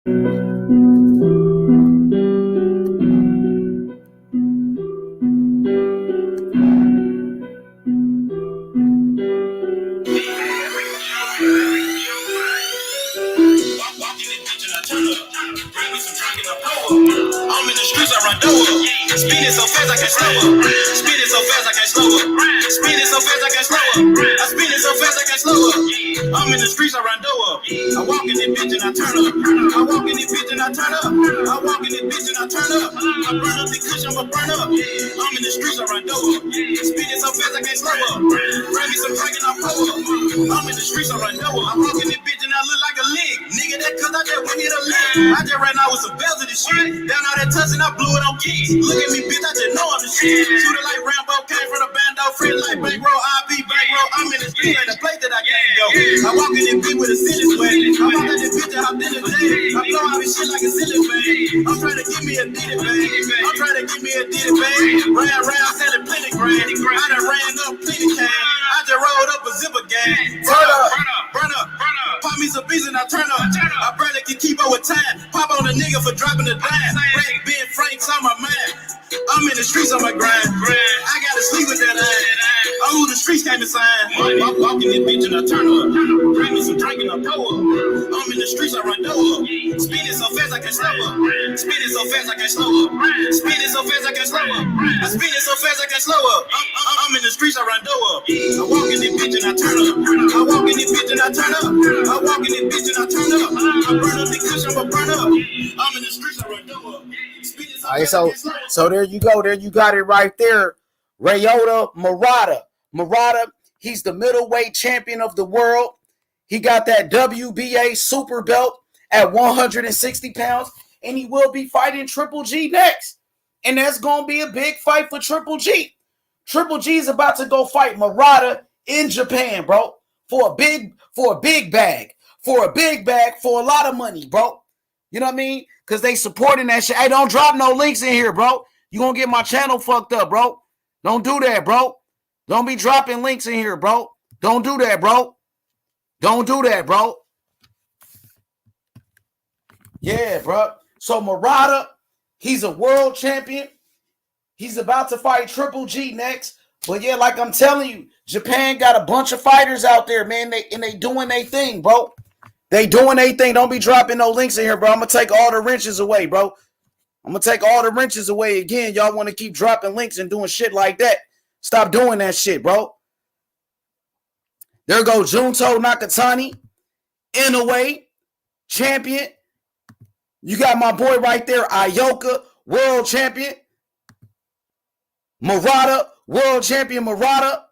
I'm in the streets, I run door. Spinning so fast I can't slow up. Spinning so fast I can't slow up. Spinning so fast I can't slow up. I spin it so fast I can't slow up. I'm in the streets, I run door up. I walk in this bitch and I turn up. I walk in this bitch and I turn up. I walk in this bitch and I turn up. I burn up the cushion, I'ma burn up. I'm in the streets, I run door up. Spin it so fast I can't slow up. Bring me some drink and I pull up. I'm in the streets, I run door up. I walk in this bitch and I look like a lick. Nigga, that cause I just went hit a lick. I just ran out with some bells of this shit. Down all that touch and I blew it on keys. Look at me, bitch, I just know I'm the shit. Shoot it like Rambo, came from the bando, free like bankroll, IP bankroll. I'm in the street like the place that I can't go. I walk in this bitch with a silly sweat. I walk in this bitch and hop in the day. I blow out this shit like a silly bag. I'm trying to give me a ditty bag. I'm trying to give me a ditty bag. Ran around selling plenty grand. I done ran up plenty cash. I just rolled up a zipper gang. Burn up. Pop me some beats and I turn up. I barely can keep up with time. Pop on a nigga for dropping the dime. Red Ben Franks on my mind. I'm in the streets on my grind. I gotta sleep with that eye. I'm who the streets came to sign. I'm walking this bitch and I turn up. Bring me some drink and I pour up. I'm in the streets, I run door up. Spinning so fast I can't slow up. Spinning so fast I can't slow up. Spinning so fast I can't slow up. I spin it so fast I can't slow up. I'm in the streets, I run door up. I walk in this bitch and I turn up. I walk in this bitch and I turn up. I walk in this bitch and I turn up. I burn up the cushion, I'ma burn up. I'm in the streets, I run door up. All right, so there you go. There you got it right there. Ryota Murata, he's the middleweight champion of the world. He got that WBA super belt at 160 pounds, and he will be fighting Triple G next. And that's going to be a big fight for Triple G. Triple G is about to go fight Murata in Japan, bro, for a big bag, for a lot of money, bro. You know what I mean? Because they supporting that shit. Hey, don't drop no links in here, bro. You going to get my channel fucked up, bro. Don't do that, bro. Don't be dropping links in here, bro. Don't do that, bro. Don't do that, bro. Yeah, bro. So Murata, he's a world champion. He's about to fight Triple G next. But yeah, like I'm telling you, Japan got a bunch of fighters out there, man. They doing their thing, bro. They doing their thing. Don't be dropping no links in here, bro. I'm going to take all the wrenches away, bro. I'm going to take all the wrenches away again. Y'all want to keep dropping links and doing shit like that. Stop doing that shit, bro. There go Junto Nakatani, Inoue, champion. You got my boy right there, Ioka, world champion. Murata, world champion Murata.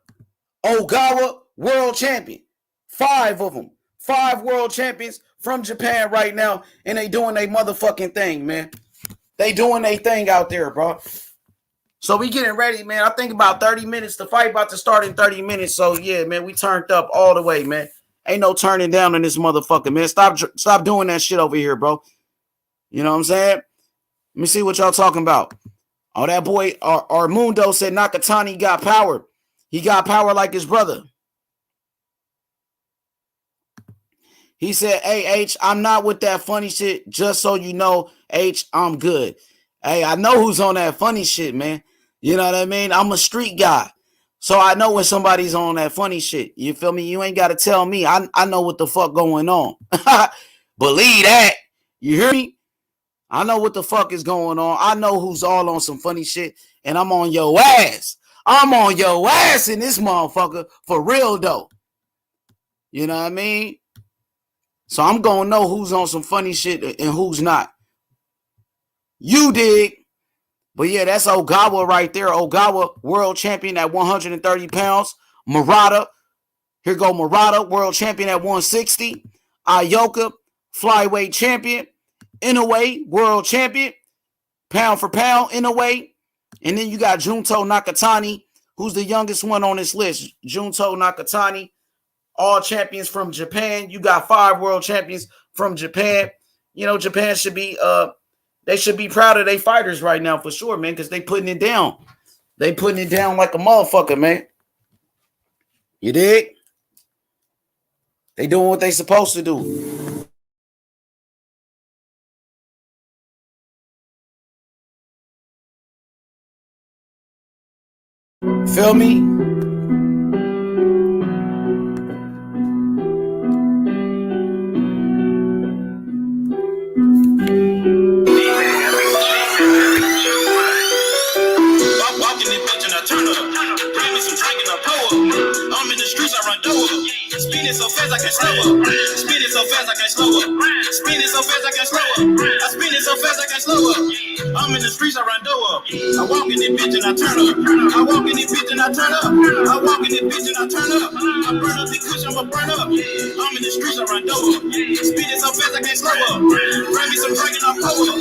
Ogawa, world champion. 5 of them. 5 world champions from Japan right now, and they doing their motherfucking thing, man. They doing their thing out there, bro. So we getting ready, man. I think about 30 minutes. The fight about to start in 30 minutes. So, yeah, man, we turned up all the way, man. Ain't no turning down in this motherfucker, man. Stop doing that shit over here, bro. You know what I'm saying? Let me see what y'all talking about. Oh, that boy, Armundo said Nakatani got power. He got power like his brother. He said, hey, H, I'm not with that funny shit. Just so you know, H, I'm good. Hey, I know who's on that funny shit, man. You know what I mean? I'm a street guy. So I know when somebody's on that funny shit. You feel me? You ain't got to tell me. I know what the fuck going on. Believe that. You hear me? I know what the fuck is going on. I know who's all on some funny shit. And I'm on your ass. I'm on your ass in this motherfucker for real, though. You know what I mean? So I'm going to know who's on some funny shit and who's not. You dig? But yeah, that's Ogawa right there. Ogawa, world champion at 130 pounds. Murata. Here go Murata, world champion at 160. Ioka, flyweight champion. Inoue, world champion. Pound for pound, Inoue. And then you got Junto Nakatani, who's the youngest one on this list. Junto Nakatani. All champions from Japan. You got 5 world champions from Japan. You know, Japan should be they should be proud of their fighters right now for sure, man, because they putting it down. They putting it down like a motherfucker, man. You dig? They doing what they supposed to do. Feel me? Spin it so fast I can't slow up. Spin it so fast I can't slow up. Spin it so fast I can't slow up. I spin it so fast I can't slow up. I'm in the streets, I run door up. I walk in this bitch and I turn up. I walk in this bitch and I turn up. I walk in this bitch and I turn up. I burn up the cushion, I'ma burn up. I'm in the streets, I run door up. Spin it so fast I can't slow up. Grab me some drink and I pull up.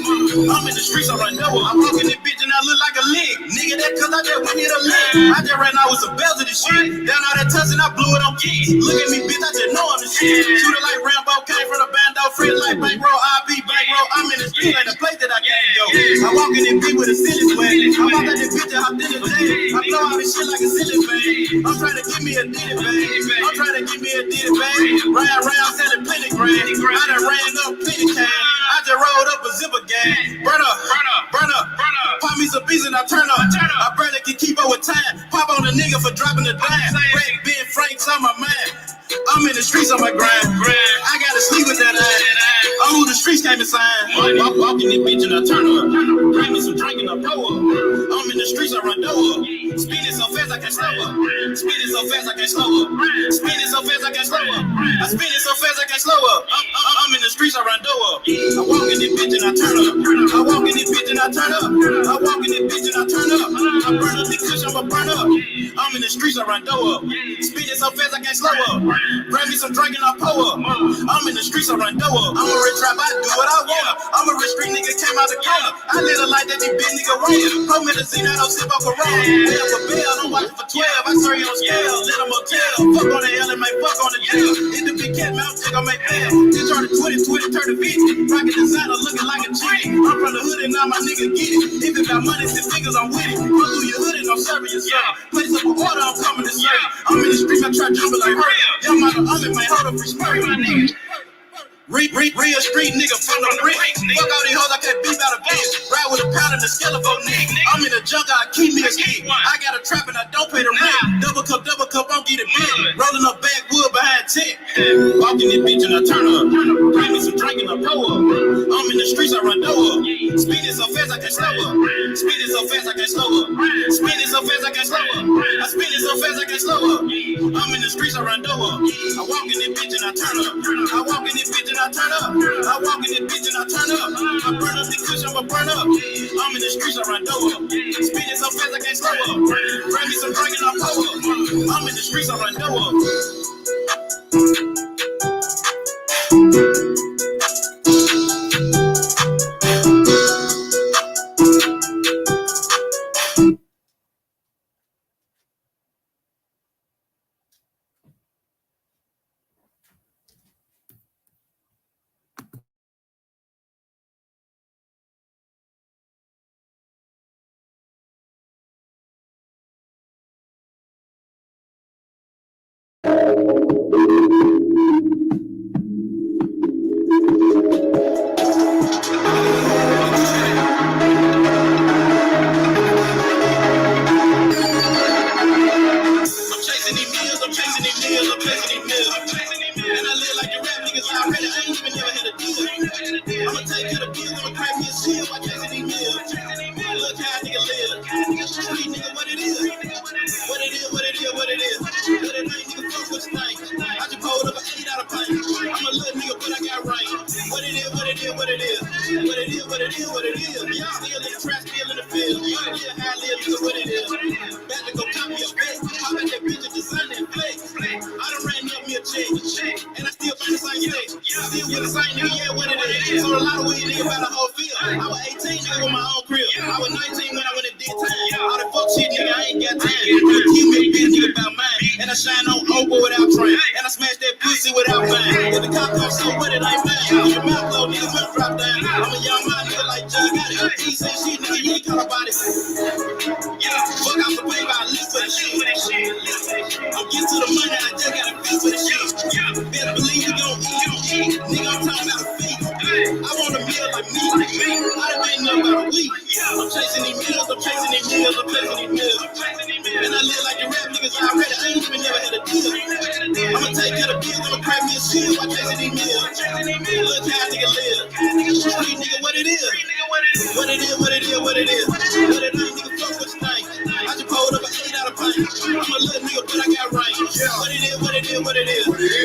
I'm in the streets, I run door up. I walk in this bitch and I look like a lick. Nigga, that cause I just went hit a lick. I just ran out with some bells of this shit. Down all that tussing, I blew it on keys. Look at me, bitch, I just know I'm the shit. Shoot it like Rambo, came from the bando, free like bankroll, IB, bankroll. I'm in the street, like the place that I can't go. I walk in this bitch with a silly sweat. I walk out this bitch and hop in the day. I blow out this shit like a silly bang. I'm trying to give me a ditty bang. I'm trying to give me a ditty bang. Round, selling plenty grand. I done ran up plenty can. I just rolled up a zipper gang. Burn up. Pop me some beats and I turn up. I barely can keep up with time. Pop on a nigga for dropping the dime. Red Ben Frank's on my mind. I'm in the streets on my grind. I gotta sleep with that ass. I'm who the streets came and signed. Walk in this bitch and I turn up. Bring me some drink and I blow up. I'm in the streets, I run door up. Spin it so fast I can't slow up. Spin it so fast I can't slow up. Spin it so fast I can't slow up. I spin it so fast I can't slow up. I'm in the streets, I run door up. I walk in this bitch and I turn up. I walk in this bitch and I turn up. I walk in this bitch and I turn up. I burn up the cushion, I'ma burn up. I'm in the streets, I run door up. Spin it so fast I can't slow up. Grab me some drink and I pull up. I'm in the streets, I run door up. I'm a rich trap, I do what I want. I'm a rich street nigga, came out the corner. I live a life that these big nigga roll. Home in the scene, I don't sip off a roll. Hell for bail, don't watch it for 12. I serve you on scale, lit a motel. Fuck on the L and make fuck on the jail. In the big cat mouth, check on my bail. Just turn to 20, turn to 50. Rockin' designer, looking like a chick. I'm from the hood and now my nigga get it. If it got money, 6 figures, I'm with it. Come through your hood and I'm serving you, sir. Place up a order, I'm coming to serve. I'm in the streets, I try jumping like her. Young mother, I'm in my hold up for spurt. Real street nigga from the brick. Fuck all these hoes, I can't beat out a bitch. Ride with a pound and a skeleton nigga. I'm in the jungle, I keep me a ski. I got a trap and I don't pay the rent. Double cup, I'm get it big. Rolling up backwood behind tent. Walking this bitch and I turn up. Bring me some drink and I blow up. I'm in the streets, I run door up. Spin it so fast I can't slow up. Spin it so fast I can't slow up. Spin it so fast I can't slow up. I spin it so fast I can't slow up. I'm in the streets, I run door up. I walk in this bitch and I turn up. I walk in this bitch and I turn up. I walk in this bitch and I turn up. I burn up the cushion, I'ma burn up. I'm in the streets, I run door up. Spin it so fast I can't slow up. Grab me some drink and I pull up. I'm in the streets, I run door up.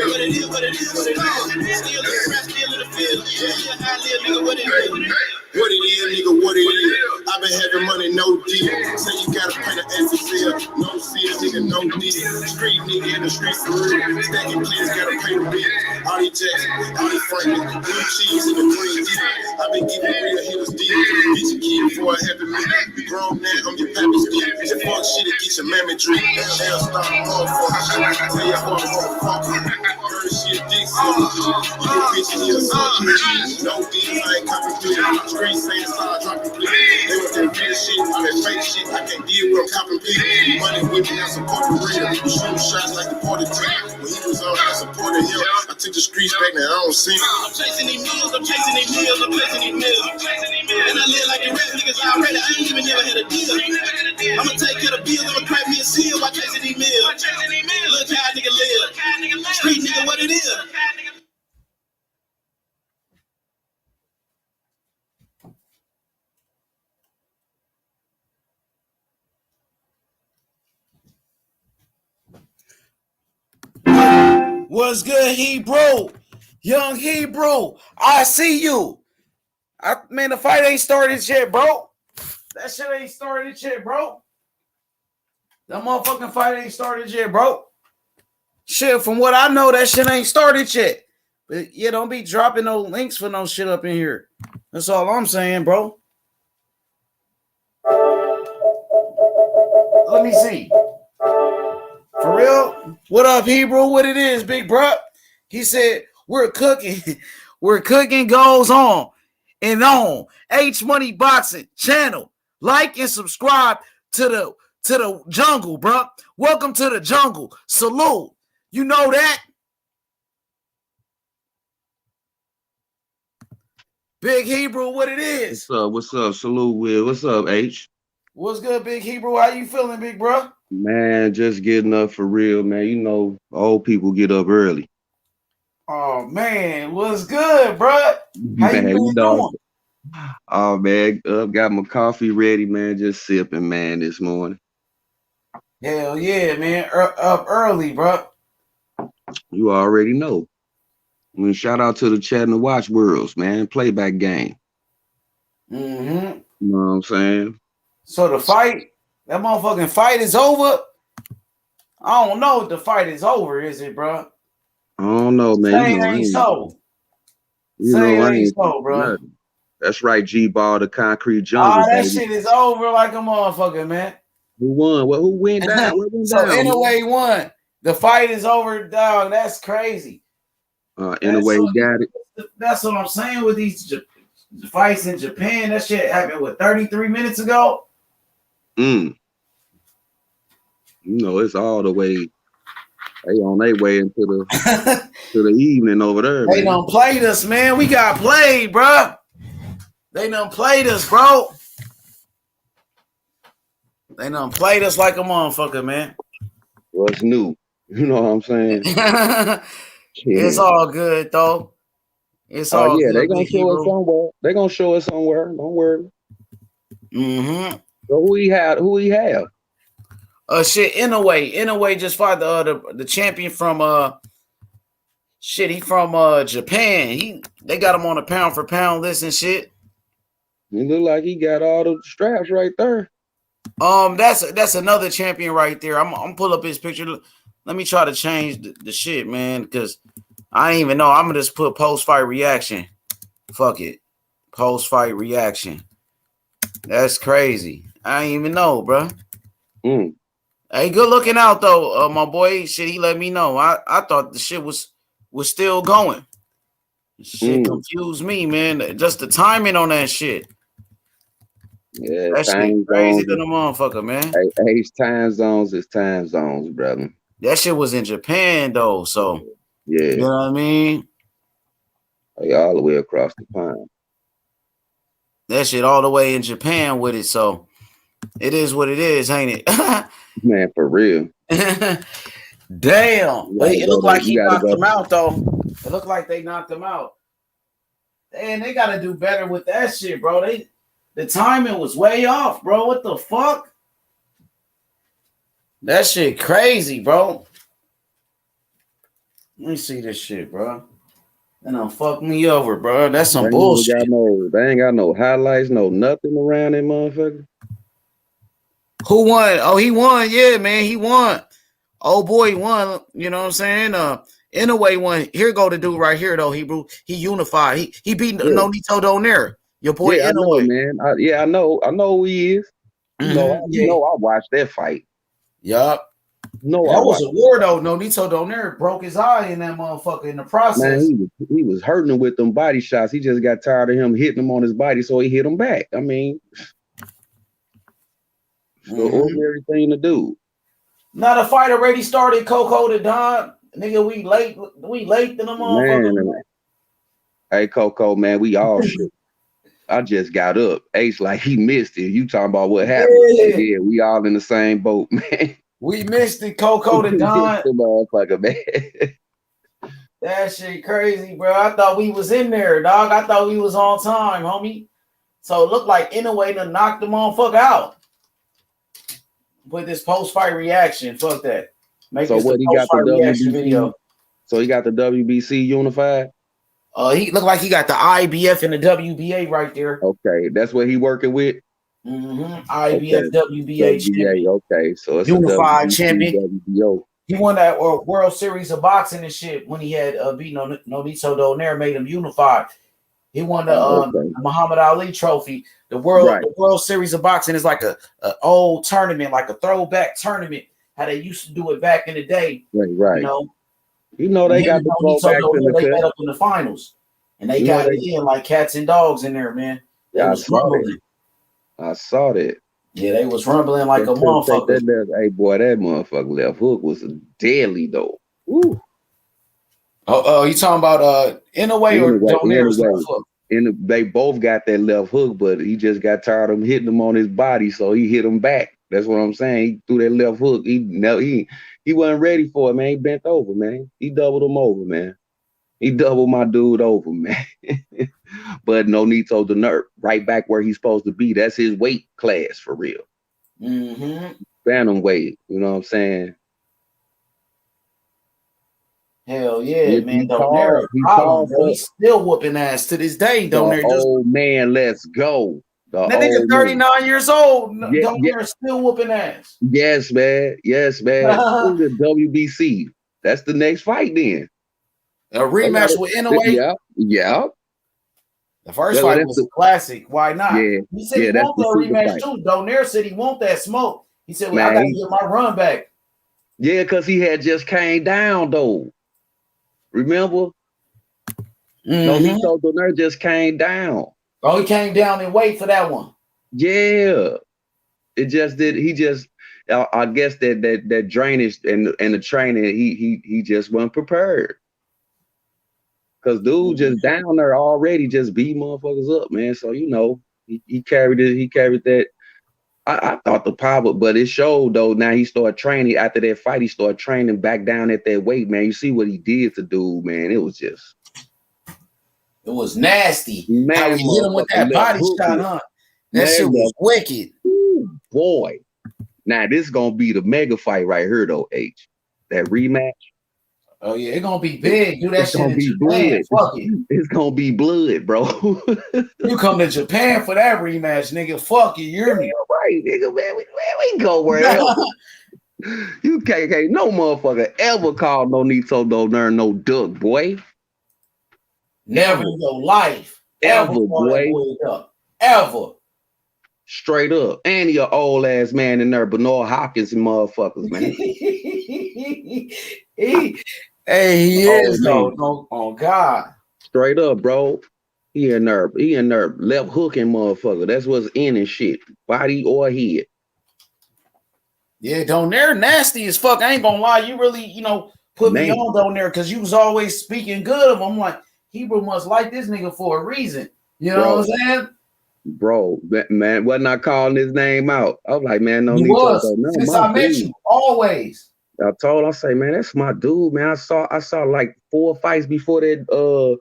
what it is, what it is, what it is. Still in the rap, still in the field. Yeah, I live, nigga, what it is. What it is, nigga, what it is. I've been having money, no deal. Say you gotta pay the FCL, no seal, nigga, no deal. Street nigga in the street for real. Stacking clears, gotta pay the bills. All these Jackson, all these Franklin, blue cheese in the green deal. I've been giving real hitters deals. Get your kid before I have a minute. You grown now, I'm your pappy's kid. That fuck shit to get your mammy drink. Hell stop, motherfucker. Tell your heart, motherfucker. Girl, shit, dick sucker. You a bitch in here, sucker. No deals, I ain't coming through. Street say the side dropping, please. They want that real shit, all that fake shit. I can't deal with them copping, please. Money with me, I support the real. You shoot shots like the party team. When he was on, I supported him. I took the streets back, now I don't see him. I'm chasing these meals, I'm chasing these meals, I'm chasing these meals. And I live like the rap niggas already. I ain't even never had a deal. I'ma take care of bills, I'ma crack me a seal while chasing these meals. Look how a nigga live. Street nigga, what it is. What's good, Hebrew? Young Hebrew, I see you. Man, the fight ain't started yet, bro. That shit ain't started yet, bro. That motherfucking fight ain't started yet, bro. Shit, from what I know, that shit ain't started yet. But yeah, don't be dropping no links for no shit up in here. That's all I'm saying, bro. Let me see. For real? What up, Hebrew? What it is, big bro? He said, we're cooking. We're cooking goes on and on. H Money Boxing channel. Like and subscribe to the jungle, bro. Welcome to the jungle. Salute. You know that? Big Hebrew, what it is? What's up? What's up? Salute, Will. What's up, H? What's good, Big Hebrew? How you feeling, big bro? Man, just getting up for real, man. You know, old people get up early. Oh, man. What's good, bro? How Man, you doing? Oh, man. Got my coffee ready, man. Just sipping, man, this morning. Hell yeah, man. Up early, bro. You already know. I mean, shout out to the Chat and the Watch Worlds, man. Playback game. Mm-hmm. You know what I'm saying? So the fight, that motherfucking fight is over? I don't know if the fight is over, is it, bro? I don't know, man. Say it ain't so. Say it ain't so, bro. That's right, G-Ball, the concrete jungle, that baby. shit is over like a motherfucker, man. Who won? Well, who went down? What went down? Inoue won. The fight is over, dog. That's crazy. Inoue got it. That's what I'm saying with these fights in Japan. That shit happened, 33 minutes ago? You know, it's all the way. They on their way into the to the evening over there. They done played us, man. We got played, bro. They done played us, bro. They done played us like a motherfucker, man. What's new? You know what I'm saying? It's all good, though. It's all good. They gonna show us somewhere. They gonna show us somewhere. Don't worry. Mm-hmm. So who he have? Shit, Inoue just fought the champion from he from Japan. They got him on a pound for pound list and shit. He look like he got all the straps right there. That's another champion right there. I'm pull up his picture. Let me try to change the shit, man, because I ain't even know. I'm gonna just put post-fight reaction. Fuck it. Post-fight reaction. That's crazy. I ain't even know, bro. Hey, good looking out though, my boy. Shit, he let me know. I thought the shit was still going. Shit confused me, man. Just the timing on that shit. Yeah, that shit crazy than a motherfucker, man. Hey, time zones is time zones, brother. That shit was in Japan though, so yeah, you know what I mean. Hey, all the way across the pond. That shit all the way in Japan with it, so it is what it is, ain't it? Man, for real. Damn. But it looked like he knocked him out, though. It looked like they knocked him out. And they got to do better with that shit, bro. The timing was way off, bro. What the fuck? That shit crazy, bro. Let me see this shit, bro. They done fuck me over, bro. That's some They bullshit. ain't got no highlights, no nothing around that motherfucker. Who won? Oh, he won. Yeah, man, he won. Oh boy, he won. You know what I'm saying? Inoue won. Here go the dude right here though. Hebrew. He unified. He beat Nonito Donaire. Your boy Yeah, I know, Inoue. man. I know who he is. You know, I watched that fight. Yup. No, that was a war though. Nonito Donaire broke his eye in that motherfucker in the process. Man, he was hurting him with them body shots. He just got tired of him hitting him on his body, so he hit him back. I mean, it's the ordinary thing to do. Now the fight already started. Coco to Don. Nigga, we late than the motherfucker. Man. Hey, Coco, man, we all shit. I just got up. Ace like he missed it. You talking about what happened? Yeah, we all in the same boat, man. We missed it, Coco to Don. The motherfucker, man. That shit crazy, bro. I thought we was in there, dog. I thought we was on time, homie. So it looked like Inoue to knock the motherfucker out. Put this post-fight reaction. Fuck that. Make so this what the he got the reaction WBC video. So he got the WBC unified? He looked like he got the IBF and the WBA right there. Okay, that's what he working with. IBF, WBA champion. Okay, so it's unified a champion. WBO. He won that World Series of Boxing and shit when he had beaten Nonito Donaire, made him unified. He won the Muhammad Ali trophy. The World Series of Boxing is like a old tournament, like a throwback tournament, how they used to do it back in the day. Right. You know they got the throwbacks in the they got up in the finals, and they got it in like cats and dogs in there, man. Yeah, I saw that. Yeah, they was rumbling like a motherfucker. Hey, boy, that motherfucker left hook was deadly though. Woo. Oh, you talking about Inoue or Donaire's left hook? They both got that left hook, but he just got tired of hitting him on his body, so he hit him back. That's what I'm saying. He threw that left hook. He wasn't ready for it, man. He bent over, man. He doubled him over, man. He doubled my dude over, man. But Nonito Donaire right back where he's supposed to be. That's his weight class for real. Phantom weight. You know what I'm saying? Hell yeah, man. Donaire, he's still whooping ass to this day. Donaire, old man, let's go. That nigga 39 years old. Donaire still whooping ass. Yes, man. The WBC. That's the next fight then. A rematch with Inoue. Yeah. The first fight was a classic. Why not? Yeah. He said he want that rematch too. Donaire said he want that smoke. He said, well, I gotta get my run back. Yeah, because he had just came down though. Remember? Nonito Donaire just came down. Oh, he came down and wait for that one. Yeah. It just did. He just I guess that drainage and the training, he just wasn't prepared. Cause dude just down there already just beat motherfuckers up, man. So he carried it. He carried that. I thought the power, but it showed though. Now he started training after that fight. He started training back down at that weight, man. You see what he did to dude, man. It was nasty. Man, how he hit him with that body shot, huh? That shit was wicked. Ooh, boy. Now this is gonna be the mega fight right here, though. H. That rematch. Oh yeah, it's gonna be big. Do that shit in Japan. Blood. Fuck it. It's gonna be blood, bro. You come to Japan for that rematch, nigga. Fuck you, you hear me? Right, nigga, man. We go where else. You can't no motherfucker ever call Nonito Donaire no duck, boy. Never in your life. Ever, boy. Ever. Straight up. And your old ass man in there, Bernard Hopkins and motherfuckers, man. He is though. Oh God. Straight up, bro. He in there left hooking motherfucker. That's what's in and shit. Body or head. Yeah, Donaire nasty as fuck. I ain't gonna lie. You really, put me on Donaire because you was always speaking good of him. I'm like, Hebrew must like this nigga for a reason. You know what I'm saying? Bro, man, wasn't I calling his name out? I was like, man, no he need was. to go. Since I met you, always. I say, man, that's my dude, man. I saw like 4 fights before that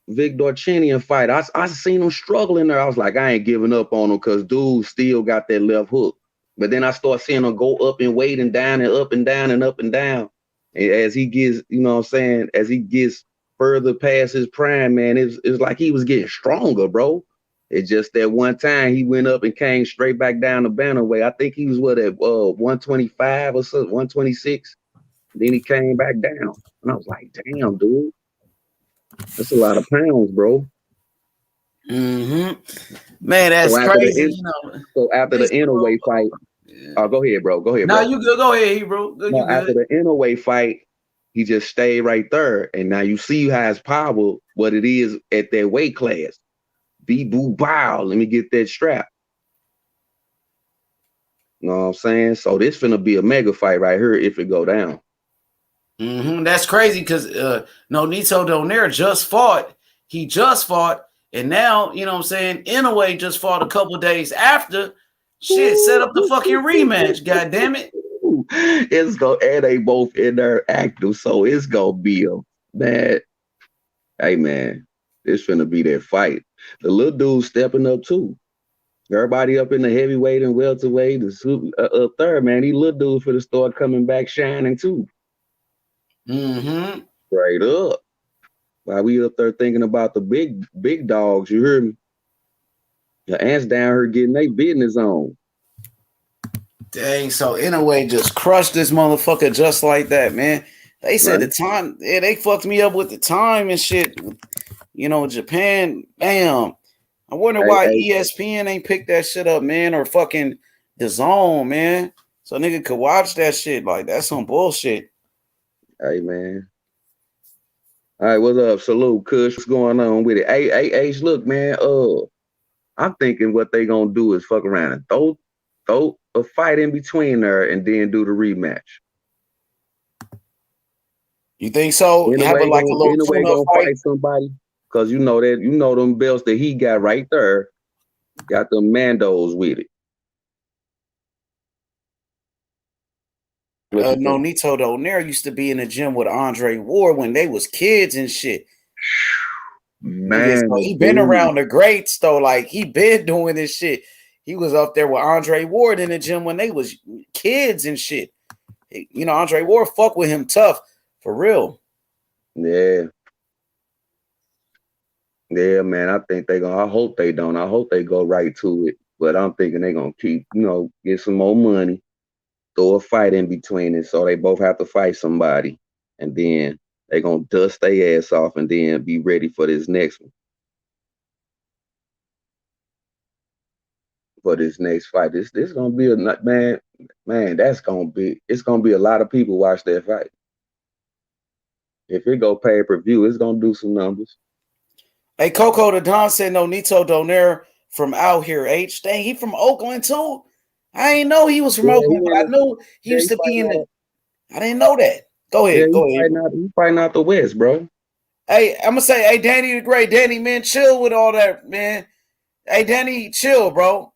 Victor Chinian fight. I seen him struggling there. I was like, I ain't giving up on him because dude still got that left hook. But then I start seeing him go up and weight and down and up and down and up and down. And as he gets, you know what I'm saying, as he gets further past his prime, man, it's like he was getting stronger, bro. It's just that one time he went up and came straight back down the bantamweight. I think he was at 125 or so, 126. Then he came back down. And I was like, damn, dude. That's a lot of pounds, bro. Mm-hmm. Man, that's crazy. So after the Inoue fight, go ahead, bro. Go ahead, bro. No, you good. Go ahead, bro. You good. After the Inoue fight, he just stayed right there. And now you see how his power, what it is at that weight class. Be boo bow. Let me get that strap. You know what I'm saying? So this finna be a mega fight right here if it go down. Mm-hmm. That's crazy because Nonito Donaire just fought. He just fought. And now, you know what I'm saying, Inoue just fought a couple days after. Shit, set up the fucking rematch, god damn it. It's go and they both in there active, so it's gonna be a man. Hey man, it's finna be that fight. The little dude stepping up too. Everybody up in the heavyweight and welterweight, the super third man. These little dudes finna start coming back shining too. Mm-hmm. Straight up. While we up there thinking about the big dogs, you hear me? The ants down here getting their business on. Dang, so Inoue just crushed this motherfucker just like that, man. They said the time, yeah, they fucked me up with the time and shit. You know, Japan, damn. I wonder why ESPN ain't picked that shit up, man, or fucking DAZN, man. So nigga could watch that shit. Like, that's some bullshit. Hey, man. All right, what's up? Salute, Kush. What's going on with it? Hey, H, look, man. I'm thinking what they gonna do is fuck around and throw a fight in between there and then do the rematch. You think so? Have a little gonna fight somebody because you know them belts that he got right there, got the Mandos with it. Nonito Donaire used to be in the gym with Andre Ward when they was kids and shit. Man, so he been around the greats though. Like he been doing this shit. He was up there with Andre Ward in the gym when they was kids and shit. You know, Andre Ward fuck with him tough for real. Yeah. Yeah, man. I think I hope they don't. I hope they go right to it. But I'm thinking they're gonna keep, get some more money, throw a fight in between it, so they both have to fight somebody, and then they're gonna dust their ass off and then be ready for this next one. For this next fight. This gonna be a man, it's gonna be a lot of people watch that fight. If it go pay-per-view, it's gonna do some numbers. Hey, Coco the Don said Nonito Donaire from out here. H. Dang, he from Oakland too? I didn't know he was from Oakland, but I knew he used to be in the. I didn't know that. Go ahead. Go ahead. He's fighting out the West, bro. Hey, I'm gonna say, hey, Danny the Great. Danny, man, chill with all that, man. Hey, Danny, chill, bro.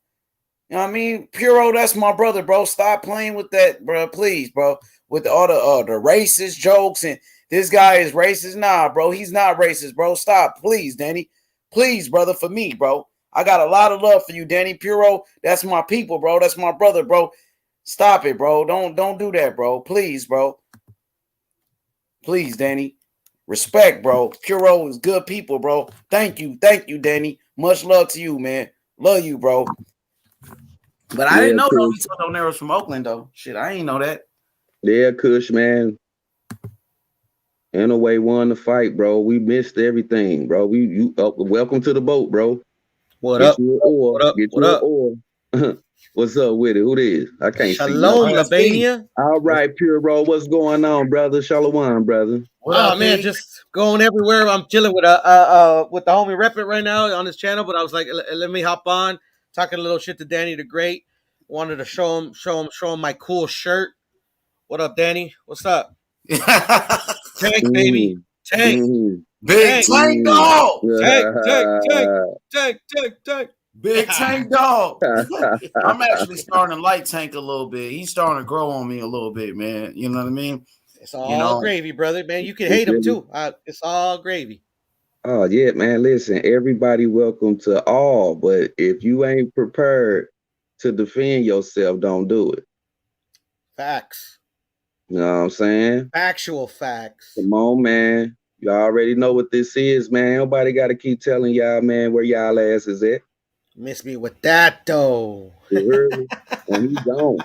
You know what I mean? Puro, that's my brother, bro. Stop playing with that, bro. Please, bro. With all the racist jokes and this guy is racist. Nah, bro. He's not racist, bro. Stop, please, Danny. Please, brother, for me, bro. I got a lot of love for you, Danny. Puro, that's my people, bro. That's my brother, bro. Stop it, bro. Don't do that, bro. Please, bro. Please, Danny. Respect, bro. Puro is good people, bro. Thank you, Danny. Much love to you, man. Love you, bro. But I didn't know Nonito Donaire was from Oakland, though. Shit, I ain't know that. Yeah, Kush, man. Inoue won the fight, bro. We missed everything, bro. Welcome to the boat, bro. What up? What up? What's up with it? Who it is? I can't Shalom, see. Labania. All right, Pure Bro. What's going on, brother? Shalom, brother. Man, just going everywhere. I'm chilling with the homie Rep It right now on his channel, but I was like, let me hop on, talking a little shit to Danny the Great. Wanted to show him my cool shirt. What up, Danny? What's up? Tank, baby. Tank. Big Tank dog. Tank. Big Tank dog. I'm actually starting to like Tank a little bit. He's starting to grow on me a little bit, man. You know what I mean? It's all gravy, brother. Man, you can hate him too. It's all gravy. Oh, yeah, man. Listen, everybody welcome to all, but if you ain't prepared to defend yourself, don't do it. Facts. You know what I'm saying? Actual facts. Come on, man. You already know what this is, man. Nobody got to keep telling y'all, man, where y'all ass is at. Miss me with that, though. You heard me? And he gone.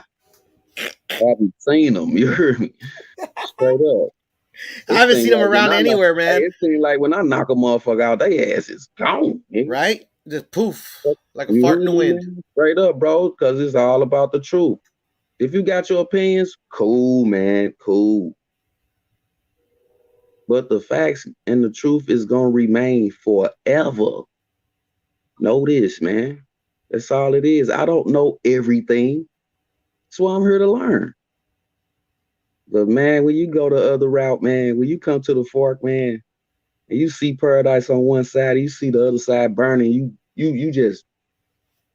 I haven't seen him. You heard me? Straight up. I haven't seen him around anywhere, man. It seems like when I knock a motherfucker out, they ass is gone. Man. Right? Just poof. Like a fart in the wind. Man? Straight up, bro, because it's all about the truth. If you got your opinions, cool, man. Cool. But the facts and the truth is going to remain forever. Know this, man. That's all it is. I don't know everything. That's why I'm here to learn. But, man, when you go the other route, man, when you come to the fork, man, and you see paradise on one side, you see the other side burning, you just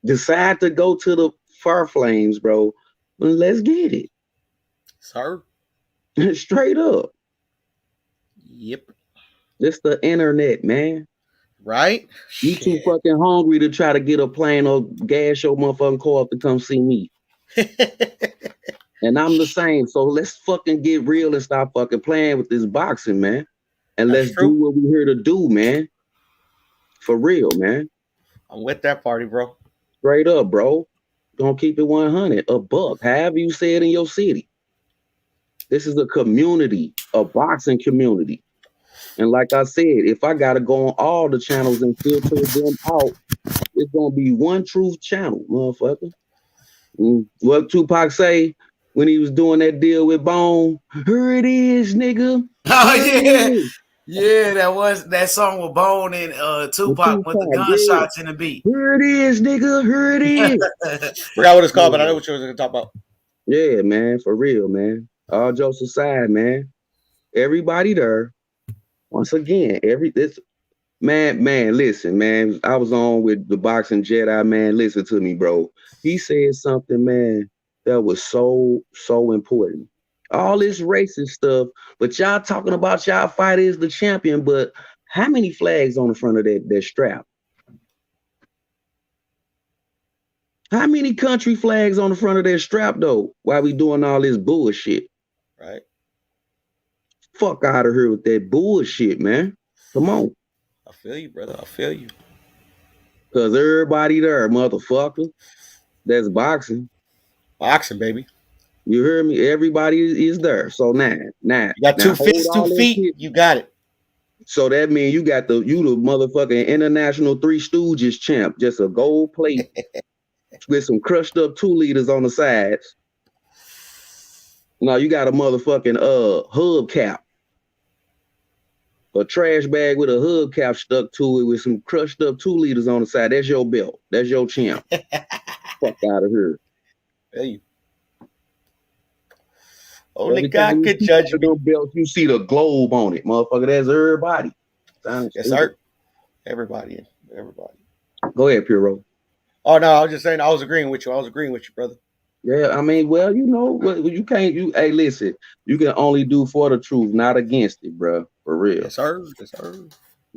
decide to go to the far flames, bro. Well, let's get it. Sir? Straight up. Yep. It's the internet, man. Right? You too fucking hungry to try to get a plane or gas your motherfucking car up to come see me. And I'm the same. So let's fucking get real and stop fucking playing with this boxing, man. And let's do what we're here to do, man. For real, man. I'm with that party, bro. Straight up, bro. Gonna keep it 100, a buck, however you say it in your city. This is a community, a boxing community. And like I said, if I gotta go on all the channels and filter them out, it's gonna be one truth channel, motherfucker. What Tupac say when he was doing that deal with Bone? Here it is, nigga. Oh yeah, yeah. That song with Bone and Tupac with the gunshots in the beat. Here it is, nigga. Here it is. Forgot what it's called, but I know what you were going to talk about. Yeah, man, for real, man. All jokes aside, man. Everybody there. Once again, man, listen, man. I was on with the boxing Jedi, man. Listen to me, bro. He said something, man, that was so important. All this racist stuff, but y'all talking about y'all fight is the champion, but how many flags on the front of that strap? How many country flags on the front of that strap, though, while we doing all this bullshit? Right. Fuck out of here with that bullshit, man. Come on. I feel you, brother. I feel you. Because everybody there, motherfucker, that's boxing. Boxing, baby. You hear me? Everybody is there. So now. You got 2 fists, 2 feet. You got it. So that means you the motherfucking international Three Stooges champ. Just a gold plate with some crushed up 2 liters on the sides. Now you got a motherfucking hubcap. A trash bag with a hubcap stuck to it with some crushed up 2 liters on the side. That's your belt. That's your champ. Fuck out of here. Hey. Only God could judge me. Belts, you see the globe on it, motherfucker. That's everybody. Yes, sir. Everybody. Go ahead, Piro. Oh no, I was just saying I was agreeing with you, brother. Yeah, I mean, well, you know, you can't. Hey, listen, you can only do for the truth, not against it, bro. For real. Yes, sir.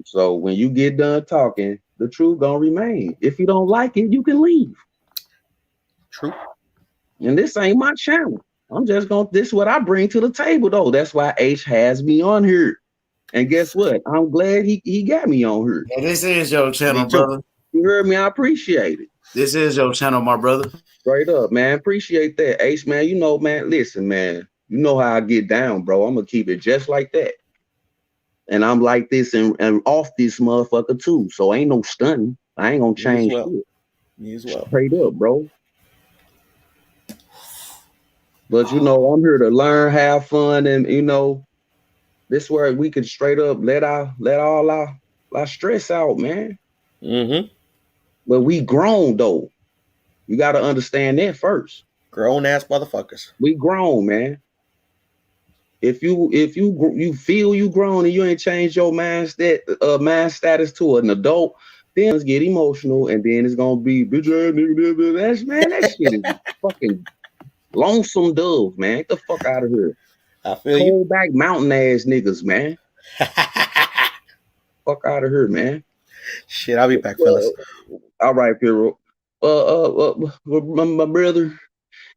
So when you get done talking, the truth gonna remain. If you don't like it, you can leave. True. And this ain't my channel. I'm just this is what I bring to the table, though. That's why H has me on here. And guess what? I'm glad he got me on here. Yeah, this is your channel, brother. You heard me? I appreciate it. This is your channel, my brother. Straight up, man. Appreciate that. H, man, you know, man, listen, man. You know how I get down, bro. I'm going to keep it just like that. And I'm like this and off this motherfucker, too. So ain't no stunting. I ain't going to change shit. Me as well. Straight up, bro. But, you know, I'm here to learn, have fun, and, you know, this where we can straight up let all our stress out, man. Mm-hmm. But we grown, though. You got to understand that first. Grown-ass motherfuckers. We grown, man. If you feel you grown and you ain't changed your mind status to an adult, then it's get emotional, and then it's going to be, bitch, that shit is fucking... Lonesome Dove, man. Get the fuck out of here. I feel you. Cold back mountain ass niggas, man. Fuck out of here, man. Shit, I'll be back, fellas. All right, Piro. My brother,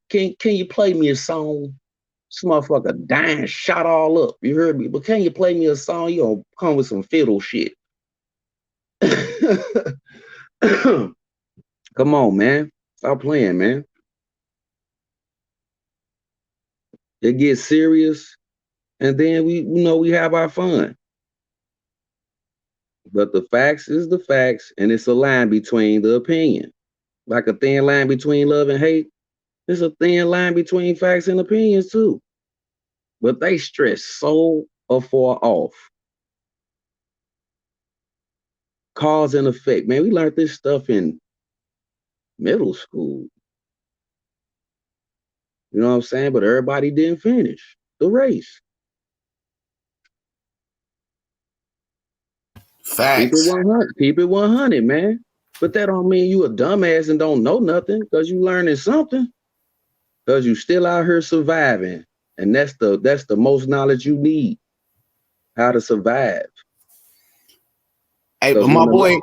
can you play me a song? This motherfucker dying, shot all up. You heard me? But can you play me a song? You gonna come with some fiddle shit. Come on, man. Stop playing, man. It gets serious, and then we have our fun. But the facts is the facts, and it's a line between the opinion. Like a thin line between love and hate. There's a thin line between facts and opinions too. But they stress so far off. Cause and effect. Man, we learned this stuff in middle school. You know what I'm saying? But everybody didn't finish the race. Facts. Keep it 100. Keep it 100, man. But that don't mean you a dumbass and don't know nothing, because you learning something. Because you still out here surviving. And that's the most knowledge you need. How to survive. Hey, but my boy,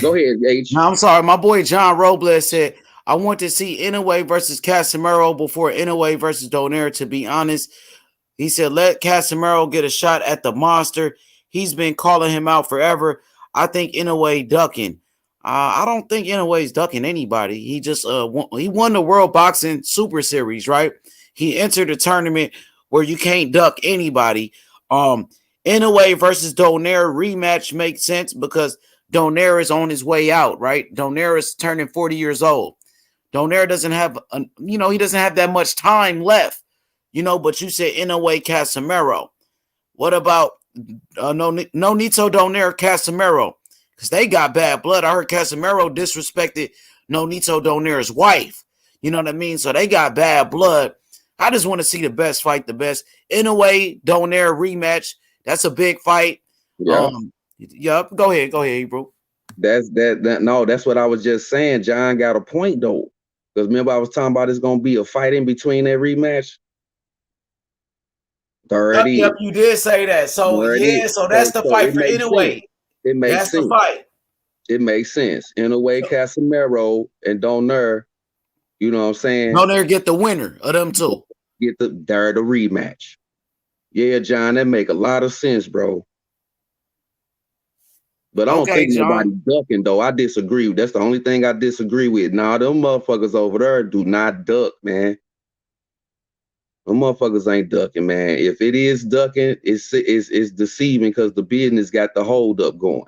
go ahead, H. No, I'm sorry. My boy John Robles said, I want to see Inoue versus Casemiro before Inoue versus Donaire, to be honest. He said, let Casemiro get a shot at the monster. He's been calling him out forever. I think Inoue ducking. I don't think Inoue's ducking anybody. He just he won the World Boxing Super Series, right? He entered a tournament where you can't duck anybody. Inoue versus Donaire rematch makes sense because Donaire is on his way out, right? Donaire is turning 40 years old. Donaire doesn't have, he doesn't have that much time left, but you said Inoue Casemiro. What about Nonito Donaire Casemiro? Because they got bad blood. I heard Casemiro disrespected Nonito Donaire's wife. You know what I mean? So they got bad blood. I just want to see the best fight the best. Inoue Donaire rematch. That's a big fight. Yeah. Yep. Go ahead, bro. That's what I was just saying. John got a point though. Because remember I was talking about it's gonna be a fight in between that rematch. Yep, you did say that. So so that's the fight for Inoue. It makes sense. The fight. It makes sense. Inoue, Casemiro, and Donaire. You know what I'm saying? Donaire get the winner of them two. Get the rematch. Yeah, John, that make a lot of sense, bro. But I don't think nobody ducking, though. I disagree. That's the only thing I disagree with. Nah, them motherfuckers over there do not duck, man. Them motherfuckers ain't ducking, man. If it is ducking, it's deceiving because the business got the hold up going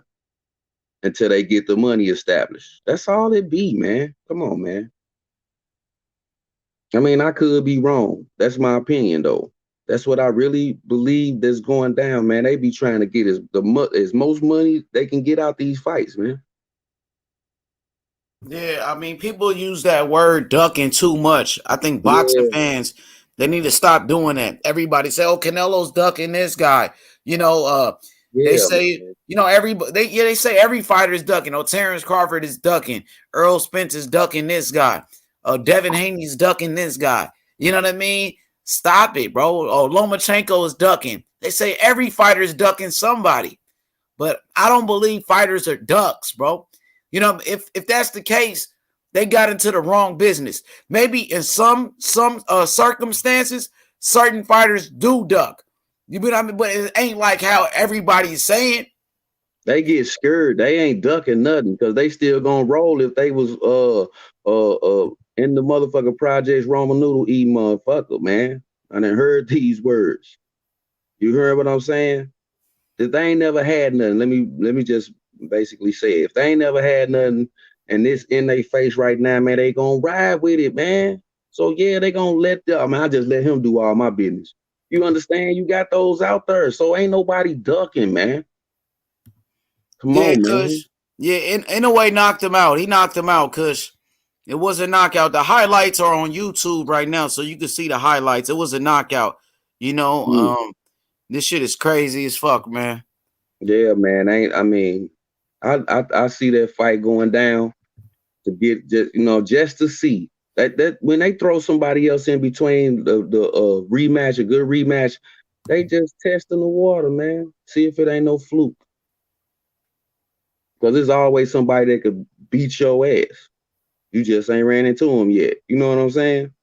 until they get the money established. That's all it be, man. Come on, man. I mean, I could be wrong. That's my opinion, though. That's what I really believe that's going down, man. They be trying to get as most money they can get out these fights, man. Yeah, I mean, people use that word ducking too much. I think boxing fans, they need to stop doing that. Everybody say, "Oh, Canelo's ducking this guy." They say, everybody. They say every fighter is ducking. Oh, Terrence Crawford is ducking. Earl Spence is ducking this guy. Devin Haney's ducking this guy. You know what I mean? Stop it, bro. Oh, Lomachenko is ducking. They say every fighter is ducking somebody, but I don't believe fighters are ducks, bro. If that's the case, they got into the wrong business. Maybe in some circumstances, certain fighters do duck. You know what I mean? But it ain't like how everybody's saying. They get scared. They ain't ducking nothing because they still gonna roll if they was in the motherfucking projects Roman noodle eating motherfucker, man. I done heard these words. You heard what I'm saying? If they ain't never had nothing, let me just basically say it. If they ain't never had nothing and this in their face right now, man, they gonna ride with it, man. So yeah, they gonna I just let him do all my business. You understand? You got those out there, so ain't nobody ducking, man. Come on, man. Yeah, in a way, knocked him out. He knocked him out, Kush. It was a knockout. The highlights are on YouTube right now, so you can see the highlights. It was a knockout. This shit is crazy as fuck, man. Yeah, man. I see that fight going down to get just to see that when they throw somebody else in between the rematch, a good rematch, they just testing the water, man. See if it ain't no fluke. Because there's always somebody that could beat your ass. You just ain't ran into him yet. You know what I'm saying?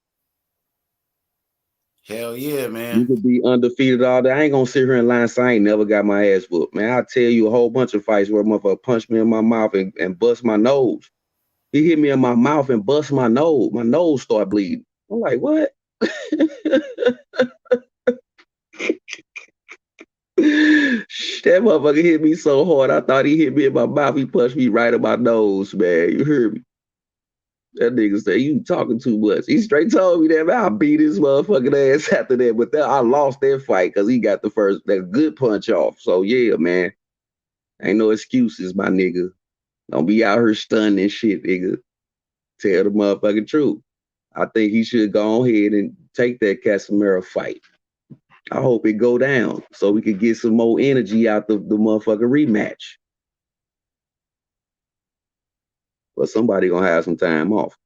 Hell yeah, You man. could be undefeated all day. I ain't gonna sit here and lie and say I ain't never got my ass whooped, man. I'll tell you a whole bunch of fights where a motherfucker punched me in my mouth and bust my nose. He hit me in my mouth and bust my nose. My nose started bleeding. I'm like, what? That motherfucker hit me so hard. I thought he hit me in my mouth. He punched me right in my nose, man. You heard me? That nigga said, you talking too much. He straight told me that, man. I beat his motherfucking ass after that. But I lost that fight because he got that good punch off. So, yeah, man. Ain't no excuses, my nigga. Don't be out here stunning and shit, nigga. Tell the motherfucking truth. I think he should go ahead and take that Casemiro fight. I hope it go down so we could get some more energy out the motherfucking rematch. But somebody gonna have some time off.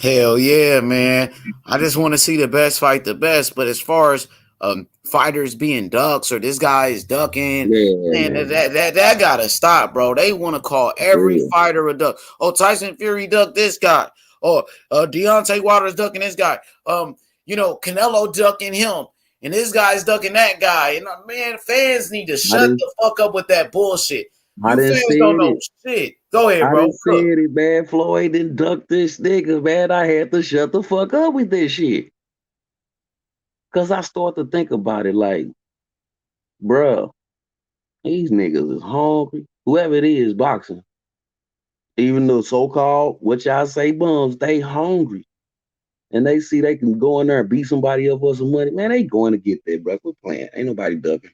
Hell yeah, man. I just want to see the best fight the best. But as far as fighters being ducks or this guy is ducking, man, that gotta stop, bro. They want to call every fighter a duck. Oh, Tyson Fury ducked this guy. Or Deontay Wilder's ducking this guy. Canelo ducking him. And this guy's ducking that guy. And man, fans need to shut the fuck up with that bullshit. You fans don't know shit. Go ahead, bro. I done said it, man. Floyd didn't duck this nigga, man. I had to shut the fuck up with this shit. Because I start to think about it like, bruh, these niggas is hungry. Whoever it is boxing. Even the so-called, what y'all say, bums, they hungry. And they see they can go in there and beat somebody up for some money. Man, they going to get there, bro. Quit playing. Ain't nobody ducking.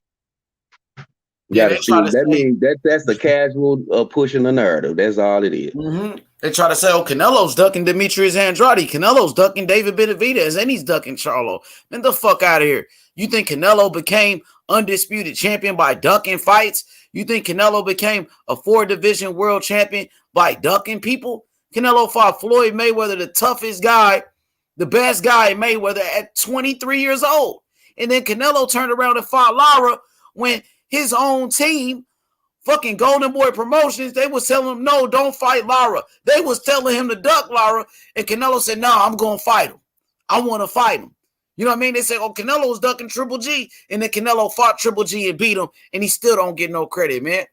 You gotta see. That means that's the casual pushing the narrative. That's all it is. Mm-hmm. They try to say, oh, Canelo's ducking Demetrius Andrade. Canelo's ducking David Benavidez, and he's ducking Charlo. Man, the fuck out of here. You think Canelo became undisputed champion by ducking fights? You think Canelo became a 4-division world champion by ducking people? Canelo fought Floyd Mayweather, the toughest guy, the best guy in Mayweather at 23 years old. And then Canelo turned around and fought Lara when his own team, fucking Golden Boy Promotions, they was telling him, no, don't fight Lara. They was telling him to duck Lara, and Canelo said, no, I'm going to fight him. I want to fight him. You know what I mean? They said, oh, Canelo was ducking Triple G, and then Canelo fought Triple G and beat him, and he still don't get no credit, man.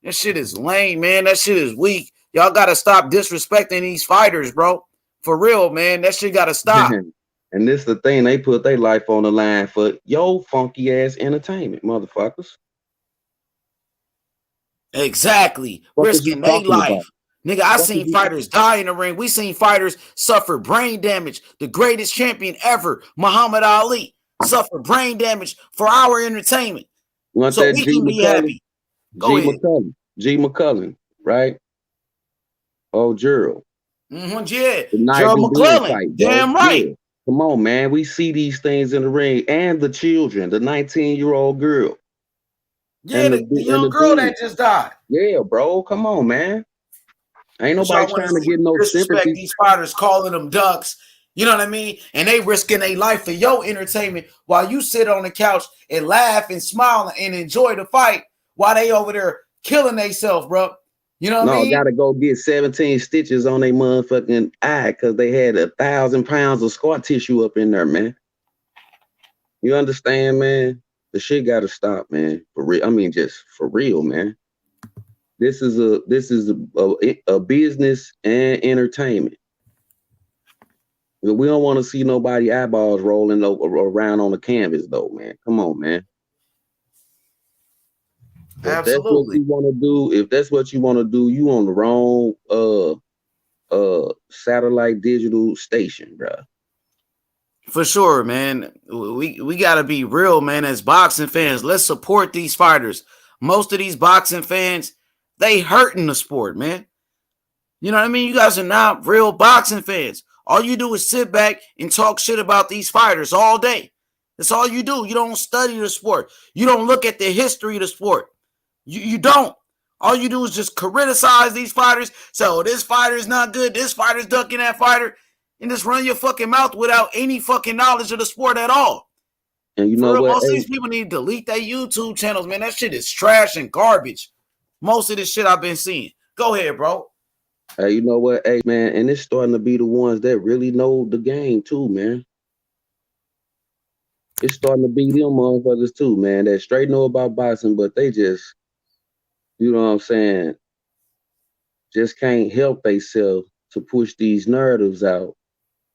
That shit is lame, man. That shit is weak. Y'all got to stop disrespecting these fighters, bro. For real, man. That shit got to stop. And this the thing, they put their life on the line for your funky ass entertainment, motherfuckers. Exactly. Risking their life. Nigga, I seen fighters die in the ring. We seen fighters suffer brain damage. The greatest champion ever, Muhammad Ali, suffered brain damage for our entertainment. So we can be happy. Go ahead. G. McCullen, right? Oh, Gerald. Yeah. Gerald McClellan. Damn right. Yeah. Come on, man. We see these things in the ring. And the children, the 19-year-old girl. Yeah, the young girl that just died. Yeah, bro. Come on, man. Ain't nobody trying to get no sympathy. These fighters calling them ducks. You know what I mean? And they risking their life for your entertainment while you sit on the couch and laugh and smile and enjoy the fight while they over there killing themselves, bro. You know what I mean? No, gotta go get 17 stitches on their motherfucking eye because they had 1,000 pounds of scar tissue up in there, man. You understand, man? The shit gotta stop, man. For real. I mean, just for real, man. This is a business and entertainment. We don't want to see nobody eyeballs rolling around on the canvas, though, man. Come on, man. Absolutely. If that's what you want to do, you on the wrong satellite digital station, bro. For sure, man. We gotta be real, man. As boxing fans, let's support these fighters. Most of these boxing fans, they hurting the sport, man. You know what I mean? You guys are not real boxing fans. All you do is sit back and talk shit about these fighters all day. That's all you do. You don't study the sport. You don't look at the history of the sport. You don't. All you do is just criticize these fighters. So this fighter's not good. This fighter's ducking that fighter. And just run your fucking mouth without any fucking knowledge of the sport at all. And you know what? Most of these people need to delete their YouTube channels, man. That shit is trash and garbage. Most of this shit I've been seeing. Go ahead, bro. Hey, you know what? Hey, man, and it's starting to be the ones that really know the game too, man. It's starting to be them motherfuckers too, man, that straight know about boxing, but they just, you know what I'm saying, just can't help themselves to push these narratives out.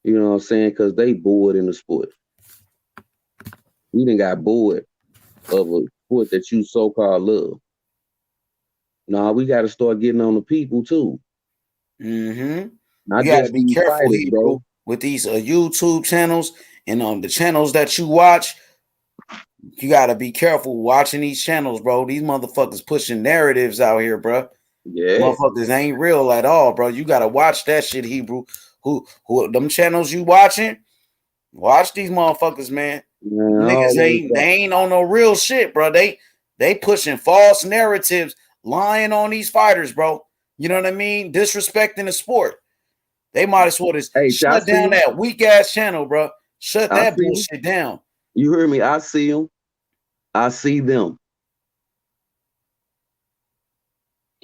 You know what I'm saying? Because they bored in the sport. You done got bored of a sport that you so-called love. Nah, we got to start getting on the people too. Mm-hmm. Not You got to just be these careful, fighters, Hebrew, bro. with these YouTube channels and on the channels that you watch. You got to be careful watching these channels, bro. These motherfuckers pushing narratives out here, bro. Yeah. Motherfuckers ain't real at all, bro. You got to watch that shit, Hebrew. Who them channels you watching? Watch these motherfuckers, man. Man, I Niggas always ain't, they ain't on no real shit, bro. They pushing false narratives, lying on these fighters, bro. You know what I mean? Disrespecting the sport. They might as well just hey, I shut see down them. that weak ass channel, bro. Shut I that see them. bullshit down. You heard me? I see them. I see them.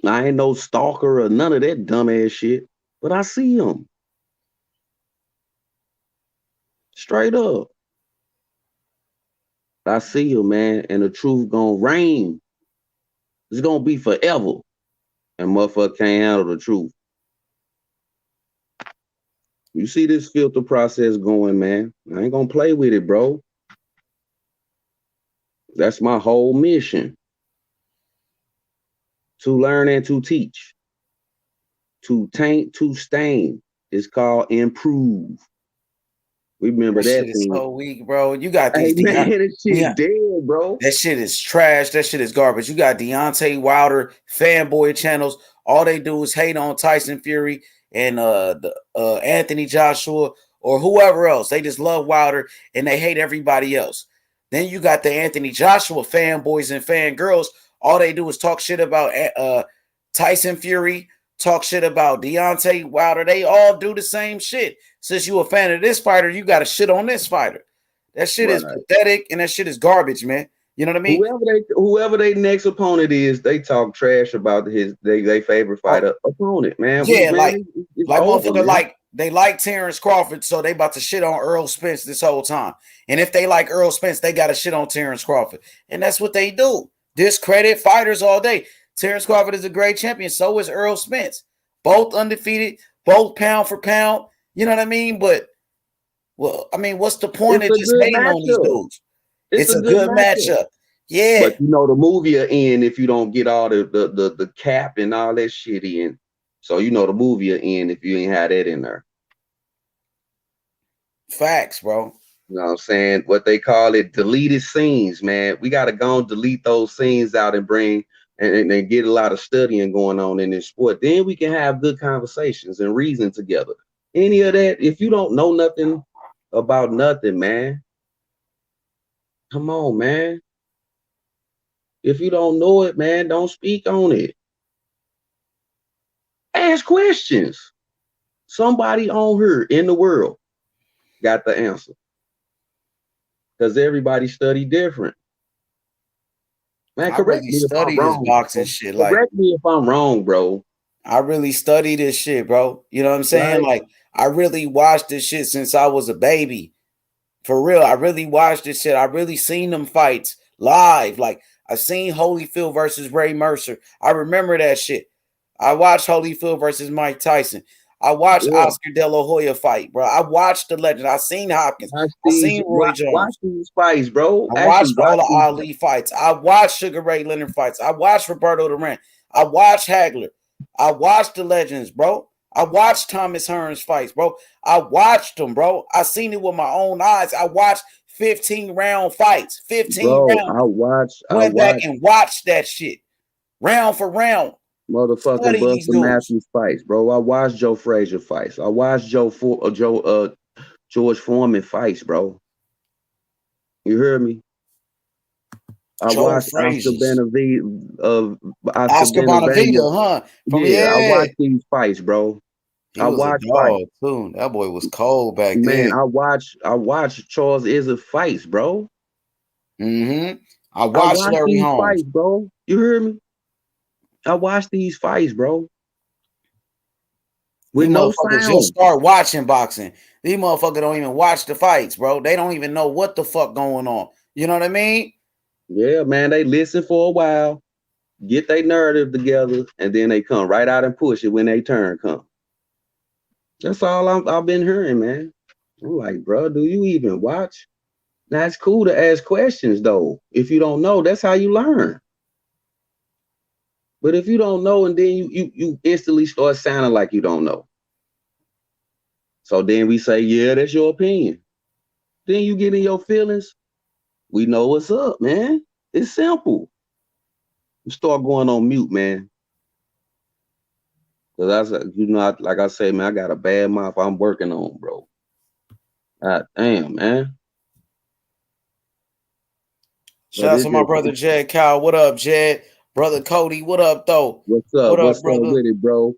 I ain't no stalker or none of that dumbass shit, but I see them. Straight up. I see you, man, and the truth gonna reign. It's gonna be forever. And motherfucker can't handle the truth. You see this filter process going, man. I ain't gonna play with it, bro. That's my whole mission. To learn and to teach. To taint, to stain. It's called improve. Remember That that shit is thing. so weak, bro. You got Hey these man, this shit dead, bro. that shit is trash. That shit is garbage. You got Deontay Wilder fanboy channels. All they do is hate on Tyson Fury and Anthony Joshua or whoever else. They just love Wilder and they hate everybody else. Then you got the Anthony Joshua fanboys and fangirls. All they do is talk shit about Tyson Fury, talk shit about Deontay Wilder. They all do the same shit. Since you a fan of this fighter, you got to shit on this fighter. That shit is Right. pathetic and that shit is garbage, man. You know what I mean? Whoever they next opponent is, they talk trash about they favorite fighter opponent, man. Yeah, It's like over, motherfucker, man. like they like Terrence Crawford, so they about to shit on Earl Spence this whole time. And if they like Earl Spence, they got to shit on Terrence Crawford, and that's what they do. Discredit fighters all day. Terrence Crawford is a great champion. So is Earl Spence. Both undefeated, both pound for pound. You know what I mean? But well, I mean, what's the point It's of a just good hating on these matchup. dudes? It's It's a a good good matchup. matchup. Yeah. But you know the movie will end if you don't get all the cap and all that shit in. So you know the movie will end if you ain't had that in there. Facts, bro. You know what I'm saying? What they call it, deleted scenes, man. We gotta go and delete those scenes out and bring and get a lot of studying going on in this sport. Then we can have good conversations and reason together. Any of that, if you don't know nothing about nothing, man, come on, man. If you don't know it, man, don't speak on it. Ask questions. Somebody on here in the world got the answer. Because everybody study different. Man, I correct really me if I'm study this wrong, boxing bro. shit. Like, Correct me if I'm wrong, bro. I really study this shit, bro. You know what I'm saying? Right? Like, I really watched this shit since I was a baby. For real. I really watched this shit. I really seen them fights live. Like, I seen Holyfield versus Ray Mercer. I remember that shit. I watched Holyfield versus Mike Tyson. I watched Yeah. Oscar De La Hoya fight, bro. I watched the legend. I seen Hopkins. I seen Roy Watch Jones. these fights, bro. I Actually, watched all watch the these. Ali fights. I watched Sugar Ray Leonard fights. I watched Roberto Duran. I watched Hagler. I watched the legends, bro. I watched Thomas Hearns fights, bro. I watched them, bro. I seen it with my own eyes. I watched 15 round fights. 15 Bro, rounds. I Went back watched and watched that shit. Round for round. motherfucking Study Buster these dudes. Matthews fights, bro. I watched Joe Frazier fights. I watched George Foreman fights, bro. You hear me? I Joe watched Frazier's. Oscar Oscar Benavidez. Bonavita, huh? From Yeah, I yeah. watched these fights, bro. He I was a watched fights. dog, too. That boy was cold back Man, then. I watched Charles Izzo fights, bro. Mm-hmm. I I watched watched Larry these Holmes. fights, bro. You hear me? I watched these fights, bro. with These no motherfuckers just sound. start watching boxing. These motherfuckers don't even watch the fights, bro. They don't even know what the fuck going on. You know what I mean? Yeah, man, they listen for a while, get their narrative together, and then they come right out and push it when they turn come. That's all I've been hearing, man. I'm like, bro, do you even watch? Now it's cool to ask questions though. If you don't know, that's how you learn. But if you don't know, and then you instantly start sounding like you don't know. So then we say, yeah, that's your opinion. Then you get in your feelings. We know what's up, man. It's simple. You start going on mute, man. Cause like I say, man, I got a bad mouth I'm working on, bro. God damn, man. Shout out to my brother Jed Kyle. What up, Jed? Brother Cody, what up, though? What's up? What up, What's up brother? with it, bro?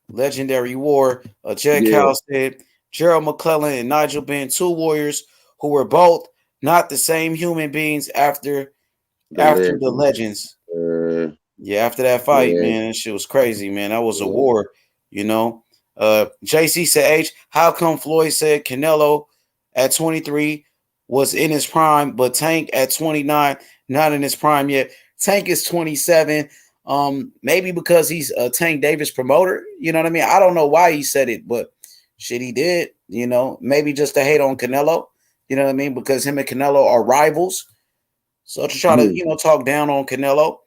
Legendary War. Jed Kyle said Gerald McClellan and Nigel Benn, two warriors who were both not the same human beings after the legends. Yeah, after that fight, man, that shit was crazy, man. That was a war, you know. JC said, H, how come Floyd said Canelo at 23 was in his prime, but Tank at 29 not in his prime yet? Tank is 27. Maybe because he's a Tank Davis promoter. You know what I mean? I don't know why he said it, but shit, he did. You know, maybe just to hate on Canelo. You know what I mean? Because him and Canelo are rivals. So to try to talk down on Canelo.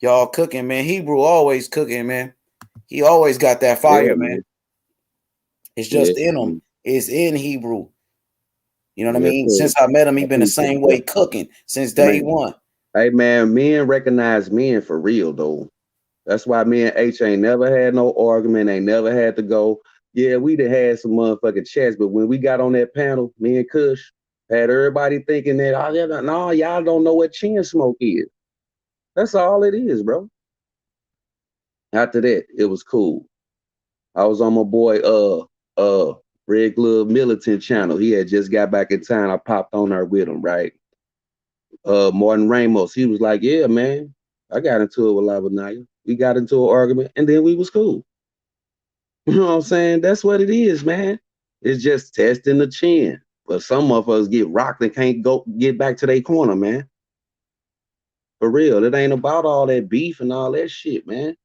Y'all cooking, man. Hebrew always cooking, man. He always got that fire, man. It's just in him. It's in Hebrew. You know what I mean? Since I met him, he been the same way cooking since day one. Hey, man, men recognize men for real, though. That's why me and H ain't never had no argument. Ain't never had to go. Yeah, we done had some motherfucking chats, but when we got on that panel, me and Kush had everybody thinking that, no, y'all don't know what chin smoke is. That's all it is, bro. After that, it was cool. I was on my boy Red Glove Militant channel. He had just got back in town. I popped on there with him, right? Martin Ramos. He was like, yeah, man. I got into it with Labanaya. We got into an argument and then we was cool. You know what I'm saying? That's what it is, man. It's just testing the chin. But some of us get rocked and can't get back to their corner, man. For real. It ain't about all that beef and all that shit, man.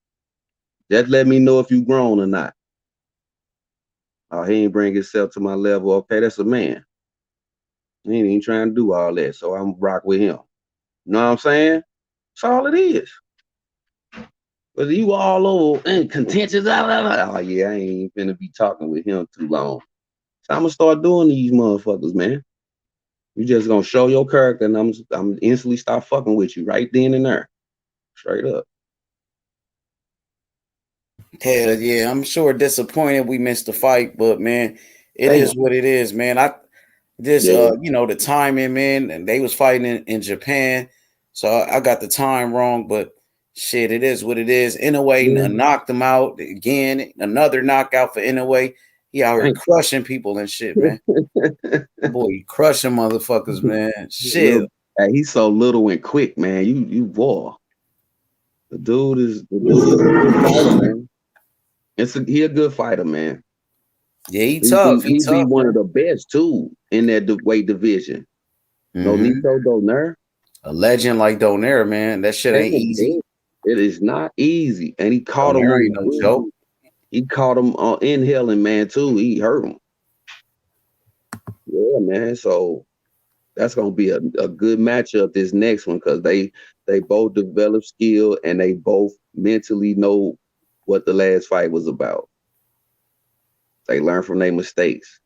Just let me know if you grown or not. Oh, he ain't bring himself to my level. Okay, that's a man. He ain't even trying to do all that. So I'm rock with him. You know what I'm saying? That's all it is. But you all over and contentious. Oh yeah, I ain't finna be talking with him too long. So I'm gonna start doing these motherfuckers, man. You just gonna show your character, and I'm instantly start fucking with you right then and there, straight up. Hell yeah, I'm sure disappointed we missed the fight, but man, it is what it is, man. The timing, man, and they was fighting in Japan, so I got the time wrong, but shit, it is what it is. Inoue knocked him out again, another knockout for Inoue. He out here crushing people and shit, man. Boy, crushing motherfuckers, man. Shit. He's so little and quick, man. You boy. The dude is a good fighter, man. He a good fighter, man. Yeah, he tough. He be one of the best too in that weight division. No Nito Donaire. A legend like Donaire, man. That shit ain't easy. It is not easy. And he caught him. Ain't no joke. He caught him inhaling, man, too. He hurt him. Yeah, man. So that's gonna be a good matchup this next one because they both develop skill and they both mentally know what the last fight was about. They learn from their mistakes.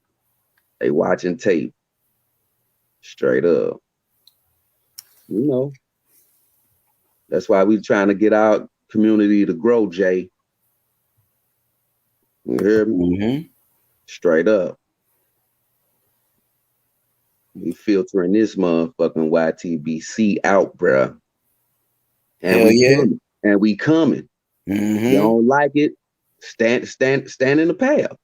They watching tape. Straight up. You know. That's why we trying to get our community to grow, Jay. You hear me? Straight up. We filtering this motherfucking YTBC out, bruh. And we coming. You don't like it? Stand in the path.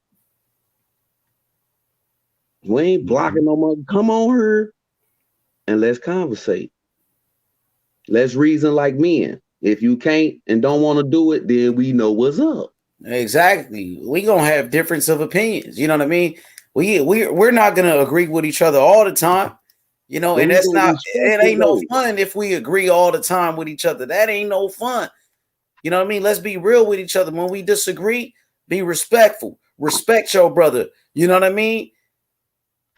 We ain't blocking no more. Come on here and let's conversate. Let's reason like men. If you can't and don't want to do it, then we know what's up. Exactly. We gonna have difference of opinions. You know what I mean? We're not gonna agree with each other all the time. You know, But and we that's gonna not. respect It it ain't no though. fun if we agree all the time with each other. That ain't no fun. You know what I mean? Let's be real with each other. When we disagree, be respectful. Respect your brother. You know what I mean?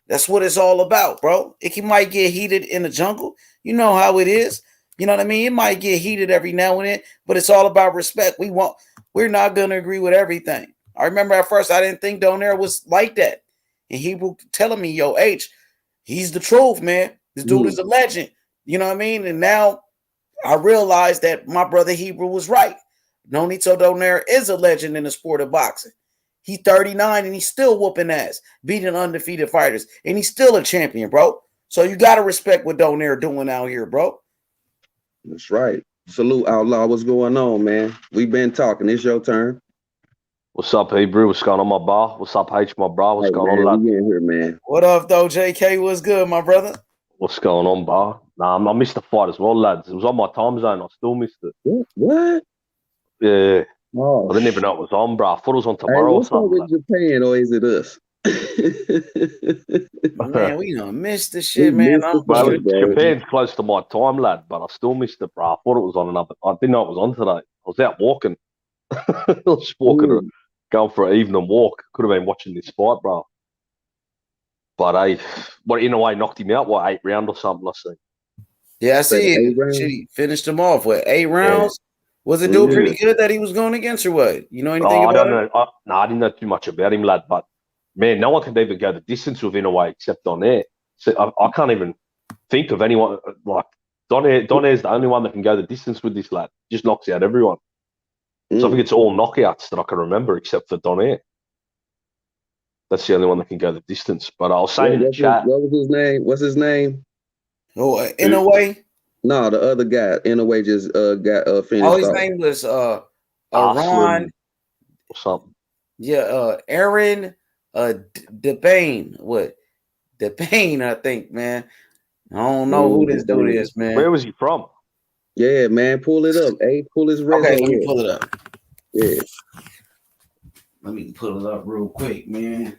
That's what it's all about, bro. Might get heated in the jungle. You know how it is. You know what I mean? It might get heated every now and then, but it's all about respect. We're not gonna agree with everything. I remember at first I didn't think Donaire was like that. And he was telling me, yo, H, he's the truth, man. This dude is a legend. You know what I mean? And now I realized that my brother Hebrew was right. Nonito Donaire is a legend in the sport of boxing. He's 39 and he's still whooping ass, beating undefeated fighters, and he's still a champion, bro. So you gotta respect what Donaire doing out here, bro. That's right. Salute, Outlaw. What's going on, man? We've been talking. It's your turn. What's up, Hebrew? What's going on, my bar? What's up, H, my bro? What's Hey, going man, on, lad? we in here, man. What up, though, JK? What's good, my brother? What's going on, bar? Nah, I missed the fight as well, lads. It was on my time zone. I still missed it. What? Yeah. Oh, I didn't even know it was on, bro. I thought it was on hey, tomorrow or what's up something. with Japan, or is it us? Man, we done missed the We shit, man. missed the Well, fight, bro. Japan's close to my time, lad, but I still missed it, bro. I thought it was on another. I didn't know it was on today. I was out walking. I was just walking, going for an evening walk. Could have been watching this fight, bro. But in a way, knocked him out. What, 8 round or something? I see. Yeah, I see it. Shit, he finished him off with 8 rounds. Yeah. Was it doing pretty good that he was going against, or what? You know anything about it? No, I didn't know too much about him, lad. But man, no one can even go the distance with Inoue except Donaire. So I can't even think of anyone like Donaire's the only one that can go the distance with this lad. Just knocks out everyone. So I think it's all knockouts that I can remember except for Donaire. That's the only one that can go the distance. But I was saying in the chat. What was his name? What's his name? Oh, Inoue? No, the other guy. Inoue just got finished. Oh, his name was Aran or something. Yeah, Aran Dipaen. What? Dipaen, I think, man. I don't know who this dude is, man. Where was he from? Yeah, man. Pull it up. Hey, pull his resume. Okay, let me pull it up. Yeah. Let me pull it up real quick, man.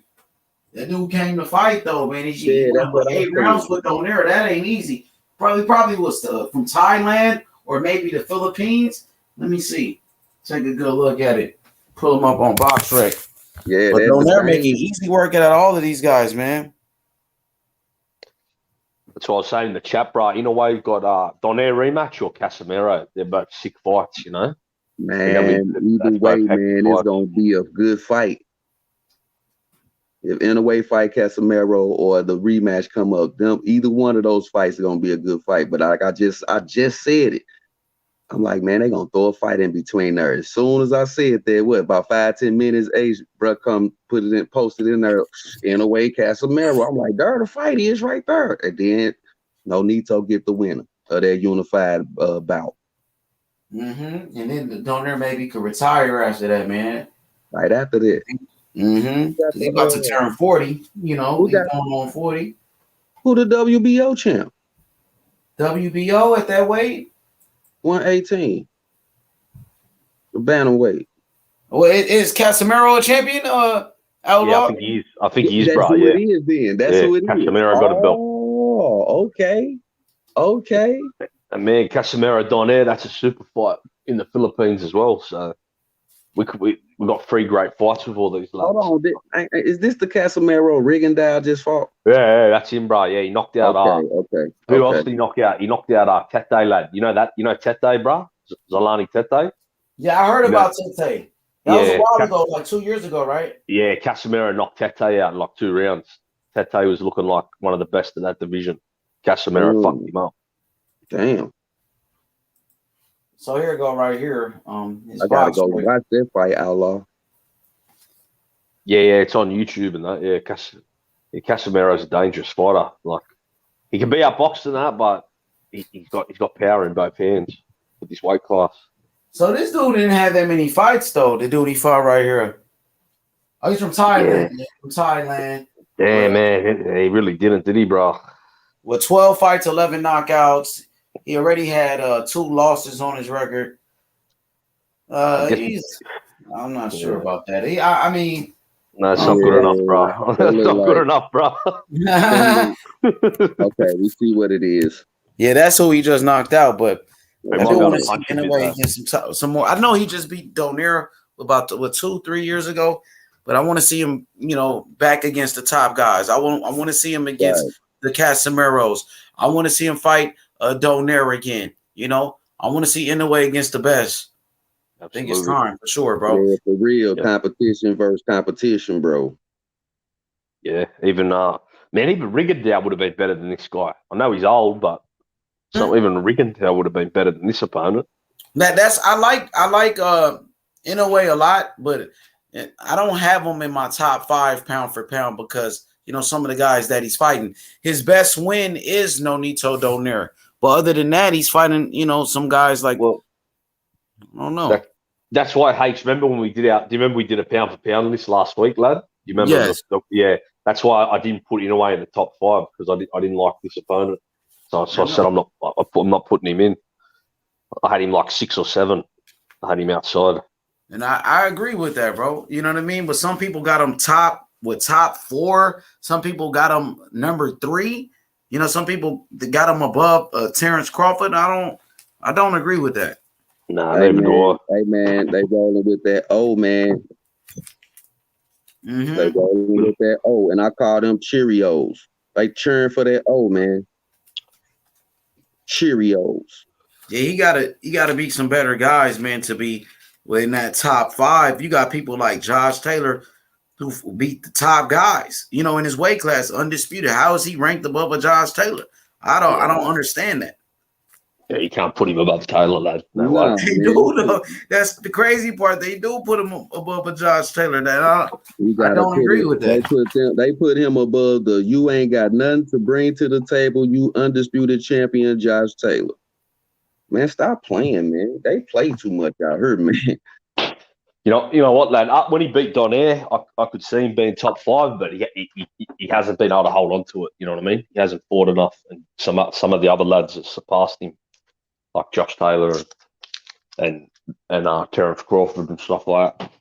That dude came to fight though, man. He won 8 rounds with Donaire. That ain't easy. Probably was from Thailand or maybe the Philippines. Let me see. Take a good look at it. Pull them up on BoxRec. Yeah, but Donaire making easy work out of all of these guys, man. That's what I was saying in the chat, bro. In a way, you've got Donaire rematch or Casemiro. They're both sick fights, you know. Man, either way, man, it's gonna be a good fight. If Inoue fight Casemiro or the rematch come up, either one of those fights is gonna be a good fight. But like I just said it. I'm like, man, they gonna throw a fight in between there. As soon as I said that, about 5-10 minutes, bro, come posted in there, Inoue Casemiro. I'm like, there the fight is right there. And then Nonito get the winner of that unified bout. Mm-hmm. And then the Donaire maybe could retire after that, man. Right after that. Mm-hmm. He about to turn 40. You know, he's going on 40. Who the WBO champ? WBO at that weight? 118. The bantamweight. Well, is Casemiro a champion? Outlaw? Yeah, I think he is. I think he is, bro. That's who it is then. That's who it is. Casemiro got a belt. Oh, okay. Okay. And man, Casemiro Donaire, that's a super fight in the Philippines as well. So we got 3 great fights with all these lads. Hold on, is this the Casemiro Rigondeaux just fought? Yeah, that's him, bro. Yeah, he knocked out. Okay. Who else did he knock out? He knocked out Tete, lad. You know that? You know Tete, bro? Zolani Tete. Yeah, I heard about Tete. That was a while ago, like 2 years ago, right? Yeah, Casemiro knocked Tete out in like 2 rounds. Tete was looking like one of the best in that division. Casemiro fucked him up. Damn. So here we go right here. I gotta go watch that fight, Outlaw. Yeah, it's on YouTube and that. Yeah, Casemiro's a dangerous fighter. Like he can be outboxed and that, but he's got power in both hands with this weight class. So this dude didn't have that many fights though. The dude he fought right here. Oh, he's from Thailand. Yeah. From Thailand. Yeah, man, he really didn't, did he, bro? With 12 fights, 11 knockouts. He already had 2 losses on his record. He's I'm not sure Yeah. about that. I mean, No, it's not good enough, bro. That That's look not good like- enough, bro. Okay, we see what it is. yeah, that's who he just knocked out. But They I might do be want able to to see punch him in a with way that. against some more. I know he just beat Donaire about 2-3 years ago, but I want to see him, back against the top guys. I want to see him against the Casimiros. I want to see him fight Donaire again. I want to see Inoue against the best. I think it's time for sure, bro. Yeah, for real. Yeah. Competition versus competition, bro. Yeah, even Rigondeaux would have been better than this guy. I know he's old, but even Rigondeaux would have been better than this opponent. I like Inoue a lot, but I don't have him in my top 5 pound for pound because some of the guys that he's fighting. His best win is Nonito Donaire, but other than that, he's fighting some guys like I don't know. That's why H. Remember when do you remember we did a pound for pound list last week, lad? Do you remember? Yes. Yeah. That's why I didn't put Inoue in the top 5 because I didn't like this opponent. So I said I'm not putting him in. I had him like 6 or 7. I had him outside. And I agree with that, bro. You know what I mean? But some people got him top 4. Some people got him number 3. Some people got him above Terrence Crawford. I don't agree with that. Nah, never do. Hey man, they rolling with that old man. Mm-hmm. They rolling with that old, and I call them Cheerios. They cheering for that old man. Cheerios. Yeah, he gotta beat some better guys, man, to be in that top 5. You got people like Josh Taylor who beat the top guys, in his weight class, undisputed. How is he ranked above a Josh Taylor? I don't understand that. Yeah, you can't put him above Taylor, lad. No way. They do, though. That's the crazy part. They do put him above a Josh Taylor. That I don't agree with that. They put him above the you ain't got nothing to bring to the table, you undisputed champion Josh Taylor. Man, stop playing, man. They play too much out here, man. You know what, lad? When he beat Donaire, I could see him being top 5, but he hasn't been able to hold on to it. You know what I mean? He hasn't fought enough, and some of the other lads have surpassed him, like Josh Taylor and Terrence Crawford and stuff like that.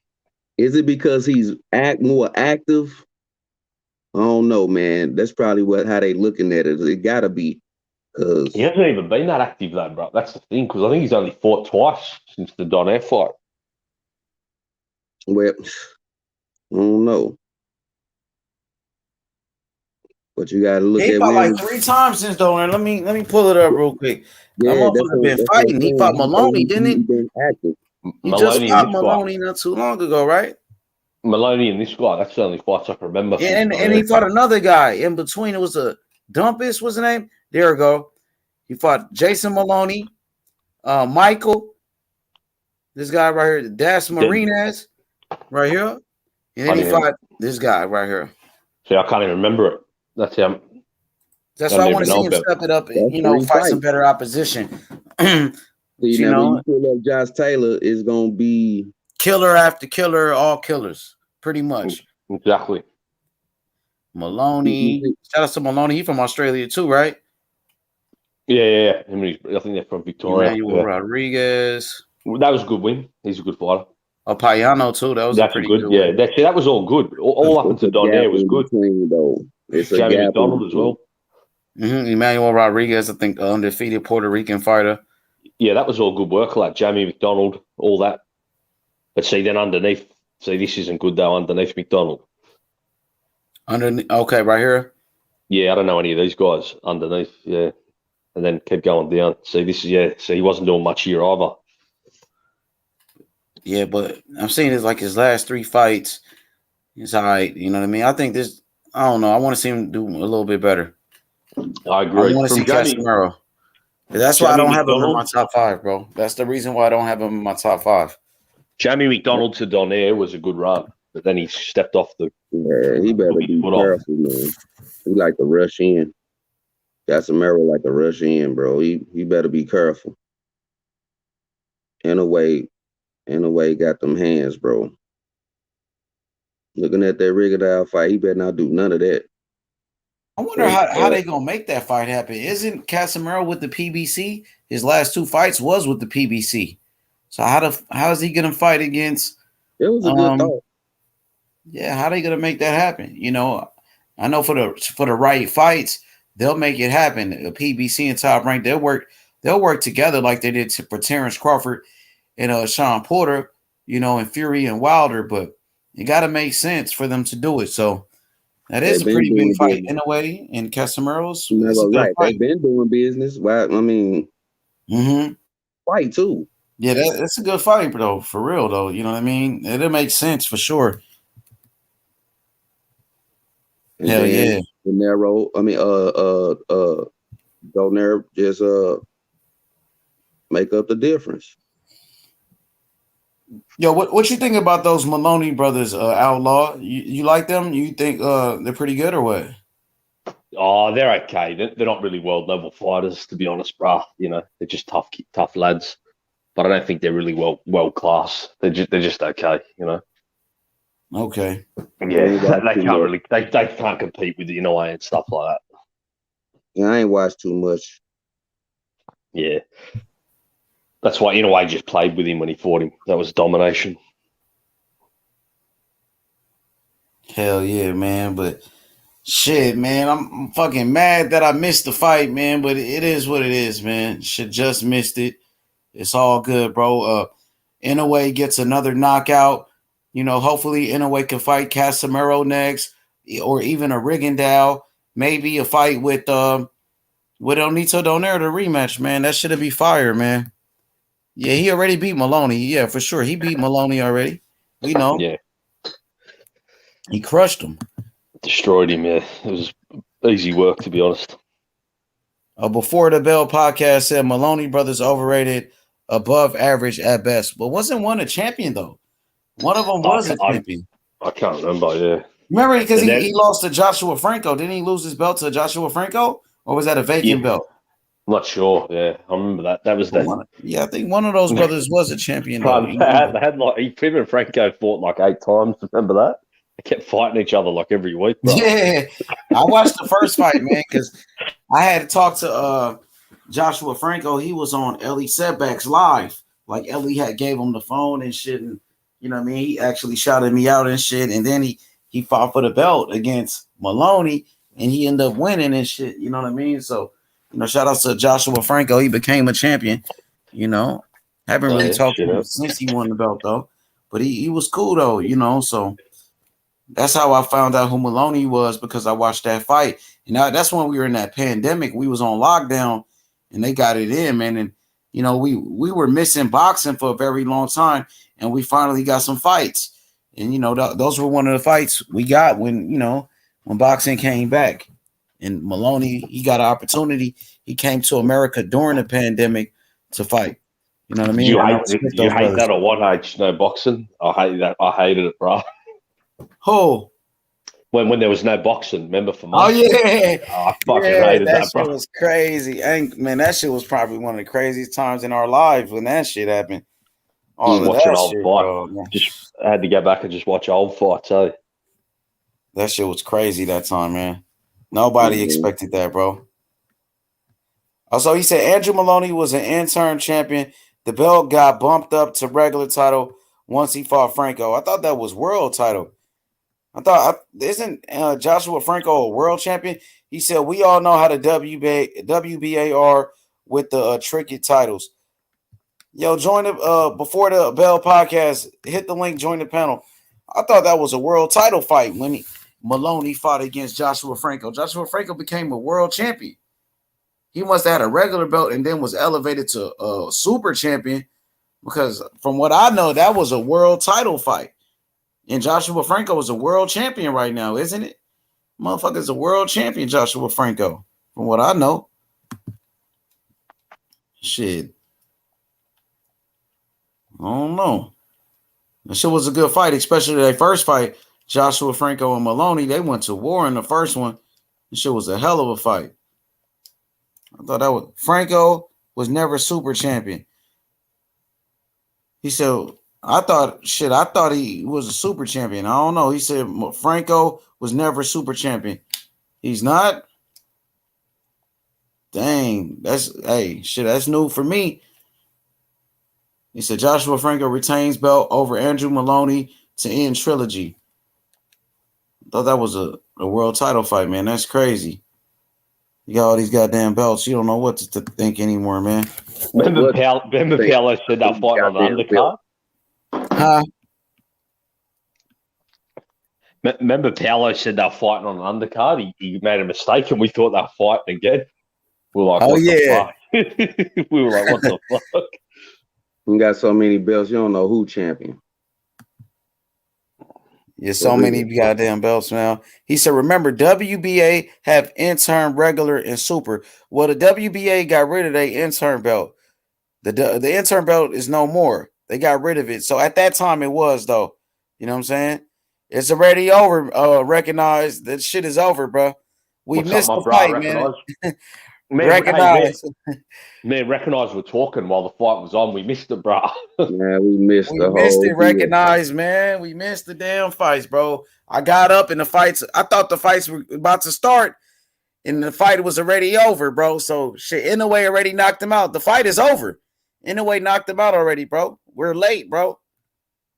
Is it because he's more active? I don't know, man. That's probably how they looking at it. It gotta be. He hasn't even been that active, lad, bro. That's the thing, because I think he's only fought twice since the Donaire fight. Well, I don't know. But you gotta look at he fought like 3 times since Donaire. Let me pull it up real quick. Yeah, that motherfucker been fighting. He fought Maloney, didn't he? Been active. He just fought Maloney not too long ago, right? Maloney and this guy. That's the only fights I can remember. Yeah, and he fought another guy in between. It was a Dumpus, what's the name? There we go. He fought Jason Maloney, Michael, this guy right here, Das Marinez, right here. And then he fought this guy right here. See, I can't even remember it. That's him. That's why I want to see him step it up and, fight some better opposition. See, now when you pull up Josh Taylor, it's going to be killer after killer, all killers, pretty much. Exactly. Maloney. Shout out to Maloney. He's from Australia too, right? Yeah. I think they're from Victoria. Emmanuel Rodriguez. That was a good win. He's a good fighter. Payano too. That was a pretty good win. Yeah, that was all good. All up until Donaire was good. It's Jamie McDonald as well. Mm-hmm. Emmanuel Rodriguez, I think, undefeated Puerto Rican fighter. Yeah, that was all good work. Like Jamie McDonald, all that. But see, then underneath, this isn't good though. Underneath McDonald. Okay, right here. Yeah, I don't know any of these guys underneath. Yeah, and then kept going down. See, this is So he wasn't doing much here either. Yeah, but I'm saying it's like his last 3 fights. It's all right. You know what I mean? I think this. I don't know. I want to see him do a little bit better. I agree. I want to see Casemiro. That's why I don't have him in my top 5, bro. That's the reason why I don't have him in my top 5. Jamie McDonald to Donaire was a good run, but then he stepped off the. Yeah, he better be careful, man. He like to rush in. Casemiro like to rush in, bro. He better be careful. Inoue got them hands, bro. Looking at that Rigondeaux fight, he better not do none of that. I wonder how they gonna make that fight happen. Isn't Casemiro with the PBC? His last 2 fights was with the PBC. So how is he gonna fight against It was a good thought. Yeah, how they gonna make that happen? You know, I know for the right fights, they'll make it happen. The PBC and Top Rank, they'll work together like they did for Terrence Crawford and Sean Porter, you know, and Fury and Wilder, but it got to make sense for them to do it. So that is a pretty big fight in a way. And Casamaro's, that's a good fight. They've been doing business. Well, I mean, fight too. Yeah, that's a good fight, though. For real, though. You know what I mean? It'll make sense for sure. And hell yeah. Donero, I mean, Donero just make up the difference. Yo, what you think about those Maloney brothers, Outlaw? You like them? You think they're pretty good or what? Oh, they're okay. They're not really world level fighters, to be honest, bruh. You know, they're just tough lads. But I don't think they're really world class. They're just okay. You know. Okay. Yeah, they can't compete with Inoue and stuff like that. Yeah, I ain't watched too much. Yeah. That's why Inoue just played with him when he fought him. That was domination. Hell yeah, man. But shit, man, I'm fucking mad that I missed the fight, man. But it is what it is, man. Shit, just missed it. It's all good, bro. Inoue gets another knockout. You know, hopefully Inoue can fight Casemiro next, or even a Rigondeaux. Maybe a fight with Onito Donaire, the rematch, man. That should be fire, man. Yeah, he already beat Maloney. Yeah, for sure. He beat Maloney already. We know. Yeah. He crushed him. Destroyed him, yeah. It was easy work, to be honest. Before the Bell podcast said Maloney brothers overrated, above average at best. But wasn't one a champion, though? One of them was a champion. I can't remember, yeah. Remember, because he lost to Joshua Franco. Didn't he lose his belt to Joshua Franco? Or was that a vacant belt? I'm not sure, yeah. I remember that. That was that. Yeah, I think one of those brothers was a champion. They had like, him and Franco fought like 8 times. Remember that? They kept fighting each other like every week, bro. Yeah. I watched the first fight, man, because I had to talk to Joshua Franco. He was on Ellie Setbacks live. Like, Ellie gave him the phone and shit. And, you know what I mean? He actually shouted me out and shit. And then he fought for the belt against Maloney. And he ended up winning and shit. You know what I mean? So, you know, shout out to Joshua Franco. He became a champion. You know, haven't really talked to him since he won the belt, though. But he was cool, though, you know. So that's how I found out who Maloney was, because I watched that fight. And that's when we were in that pandemic. We was on lockdown, and they got it in, man. And, you know, we were missing boxing for a very long time, and we finally got some fights. And, you know, those were one of the fights we got when boxing came back. And Maloney, he got an opportunity. He came to America during the pandemic to fight. You know what I mean? You hate that or what, H? No boxing? I hate that. I hated it, bro. Who? When there was no boxing, remember for months? Oh, yeah. I fucking hated that, bro. That shit was crazy. Man, that shit was probably one of the craziest times in our lives when that shit happened. Just watching old fights. Just had to go back and just watch old fights, eh? That shit was crazy that time, man. Nobody expected that, bro. Also, he said Andrew Maloney was an intern champion. The belt got bumped up to regular title once he fought Franco. I thought that was world title. Isn't Joshua Franco a world champion? He said, we all know how the WBA are with the tricky titles. Yo, join the before the Bell podcast. Hit the link, join the panel. I thought that was a world title fight when Maloney fought against Joshua Franco. Joshua Franco became a world champion. He must have had a regular belt and then was elevated to a super champion, because from what I know, that was a world title fight. And Joshua Franco is a world champion right now, isn't it? Motherfucker's a world champion, Joshua Franco, from what I know. Shit. I don't know. That shit was a good fight, especially their first fight. Joshua Franco and Maloney, they went to war in the first one. This shit was a hell of a fight. I thought that was Franco was never super champion. He said, I thought he was a super champion. I don't know. He said Franco was never super champion. He's not? Dang, that's new for me. He said Joshua Franco retains belt over Andrew Maloney to end trilogy. Thought that was a world title fight, man. That's crazy. You got all these goddamn belts. You don't know what to think anymore, man. Remember Paolo said they're fighting on the undercard? Huh? Remember Paolo said they're fighting on an undercard? He made a mistake and we thought they were fighting again. We were like, what the fuck? We were like, what the fuck? You got so many belts, you don't know who champion. Yeah, so many goddamn belts, man. He said, remember, WBA have intern, regular, and super. Well, the WBA got rid of their intern belt. The intern belt is no more. They got rid of it. So at that time it was, though. You know what I'm saying? It's already over. Recognize that shit is over, bro. We missed the fight, man. Recognize. Man, recognize we're talking while the fight was on. We missed it, bro. Yeah, we missed it. Recognize, man. We missed the damn fights, bro. I got up in the fights. I thought the fights were about to start, and the fight was already over, bro. So shit, Inoue already knocked him out. The fight is over. Inoue knocked him out already, bro. We're late, bro.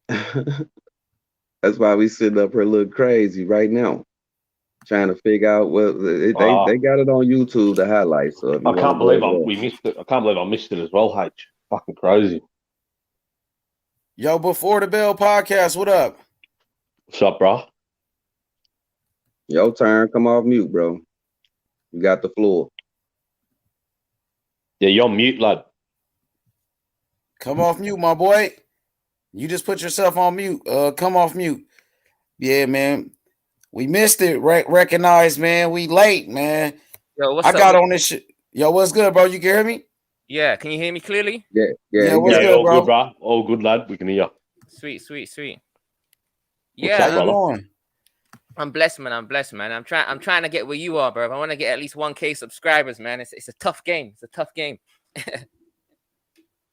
That's why we sitting up here looking crazy right now, trying to figure out what they got it on YouTube, the highlights. So I can't believe we missed it. I can't believe I missed it as well, H. Fucking crazy. Yo, Before the Bell podcast, what up? What's up, bro? Your turn. Come off mute, bro. You got the floor. Yeah, you're on mute, lad. Come off mute, my boy. You just put yourself on mute. Come off mute. Yeah, man. We missed it. Recognize, man. We late, man. Yo, what's up? I got on this shit. Yo, what's good, bro? You can hear me? Yeah, can you hear me clearly? Yeah. What's good, all bro? good, bro. All good, lad. We can hear you. Sweet. Yeah, how you doing? I'm blessed, man. I'm trying to get where you are, bro. I want to get at least 1K subscribers, man. It's a tough game.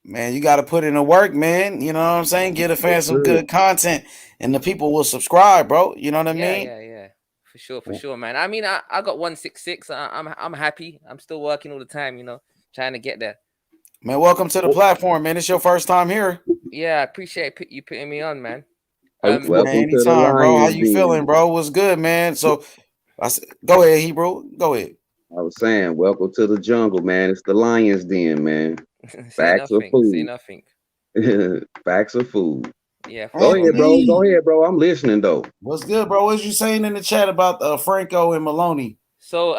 Man, you got to put in the work, man. You know what I'm saying? Get a fan some good content, and the people will subscribe, bro. You know what I mean? Yeah. For sure, man. I mean, I got 166. I'm happy. I'm still working all the time, you know, trying to get there. Man, welcome to the platform, man. It's your first time here. Yeah, I appreciate you putting me on, man. Welcome man, anytime, bro. How you Den. feeling, bro? What's good, man? So, go ahead, Hebrew. Go ahead. I was saying, welcome to the jungle, man. It's the Lion's Den, man. Facts of food. Say nothing. Facts of food. Yeah. Go ahead, bro. Go ahead, bro. I'm listening, though. What's good, bro? What you saying in the chat about Franco and Maloney? So,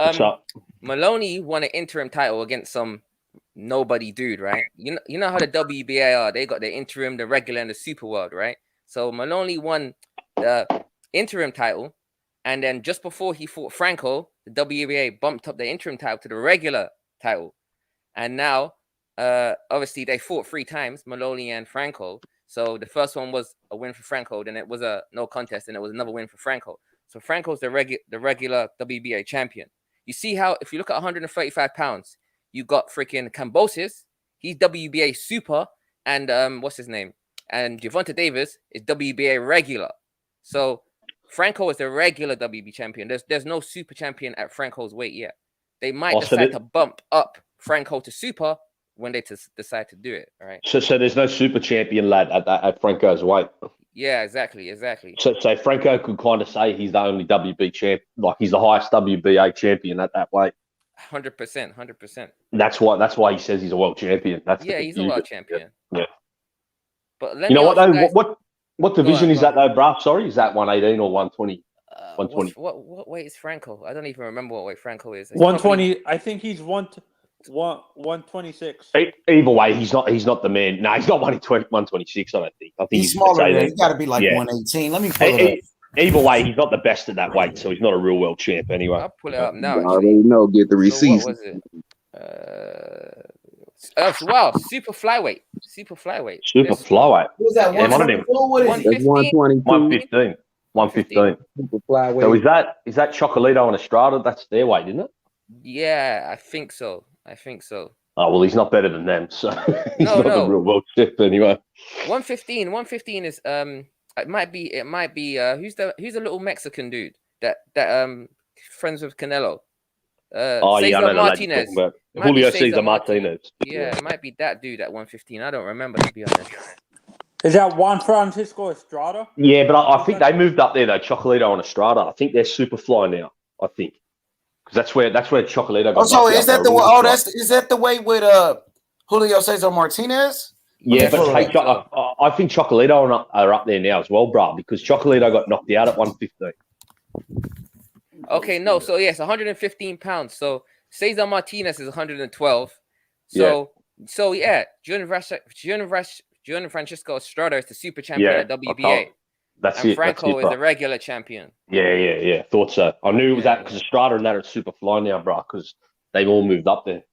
Maloney won an interim title against some nobody dude, right? You know how the WBA are. They got the interim, the regular, and the super world, right? So Maloney won the interim title, and then just before he fought Franco, the WBA bumped up the interim title to the regular title, and now obviously they fought 3 times, Maloney and Franco. So the first one was a win for Franco, then it was a no contest, and it was another win for Franco. So Franco's the regular WBA champion. You see how if you look at 135 pounds, you got freaking Kambosos, he's WBA super, and what's his name? And Gervonta Davis is WBA regular. So Franco is the regular WBA champion. There's no super champion at Franco's weight yet. They might decide to bump up Franco to super when they decide to do it. All right. So there's no super champion lad at Franco's weight. Yeah, exactly. So Franco could kind of say he's the only WB champ, like he's the highest WBA champion at that weight. 100%. That's why he says he's a world champion. He's a world champion. Yeah. But you know what though? What division is that though, bruh? Sorry, is that 118 or 120? 120. What weight is Franco? I don't even remember what weight Franco is. 120. I think he's 126. Either way, he's not the man. No, he's not 126. I don't think. I think he's smaller. He's got to be like 118. Let me pull it up. Either way, he's not the best at that weight, so he's not a real world champ anyway. I'll pull it up now. I already know. Get the receipts. So what was it? Wow, super flyweight. Super flyweight. Who's that? 115. 115. 115. Super flyweight. So is that Chocolito and Estrada? That's their weight, isn't it? Yeah, I think so. Oh well, he's not better than them, so he's not the real world champ anyway. 115 is it might be who's the little Mexican dude that friends with Canelo? Oh, yeah, I Cesar know the lad you're Martinez. talking about. Might be Julio Cesar Cesar Martinez. Martinez. Yeah, it might be that dude at 115. I don't remember, to be honest. Is that Juan Francisco Estrada? Yeah, but I think they moved up there though. Chocolito and Estrada. I think they're Superfly now. I think because that's where Chocolito got. Oh, so knocked is out that the by way? a Oh, ring strike. is that the way with Julio Cesar Martinez? Yeah, Yes, but I hey, think so. I think Chocolito are up there now as well, bro, because Chocolito got knocked out at 115. Okay, no, so yes, 115 pounds. So Cesar Martinez is 112. So yeah, Junior Francisco Estrada is the super champion at WBA. That's and it. Franco That's it, is bro. the regular champion. Yeah. Thought so. I knew it was that because Estrada and that are Superfly now, bro, because they've all moved up there.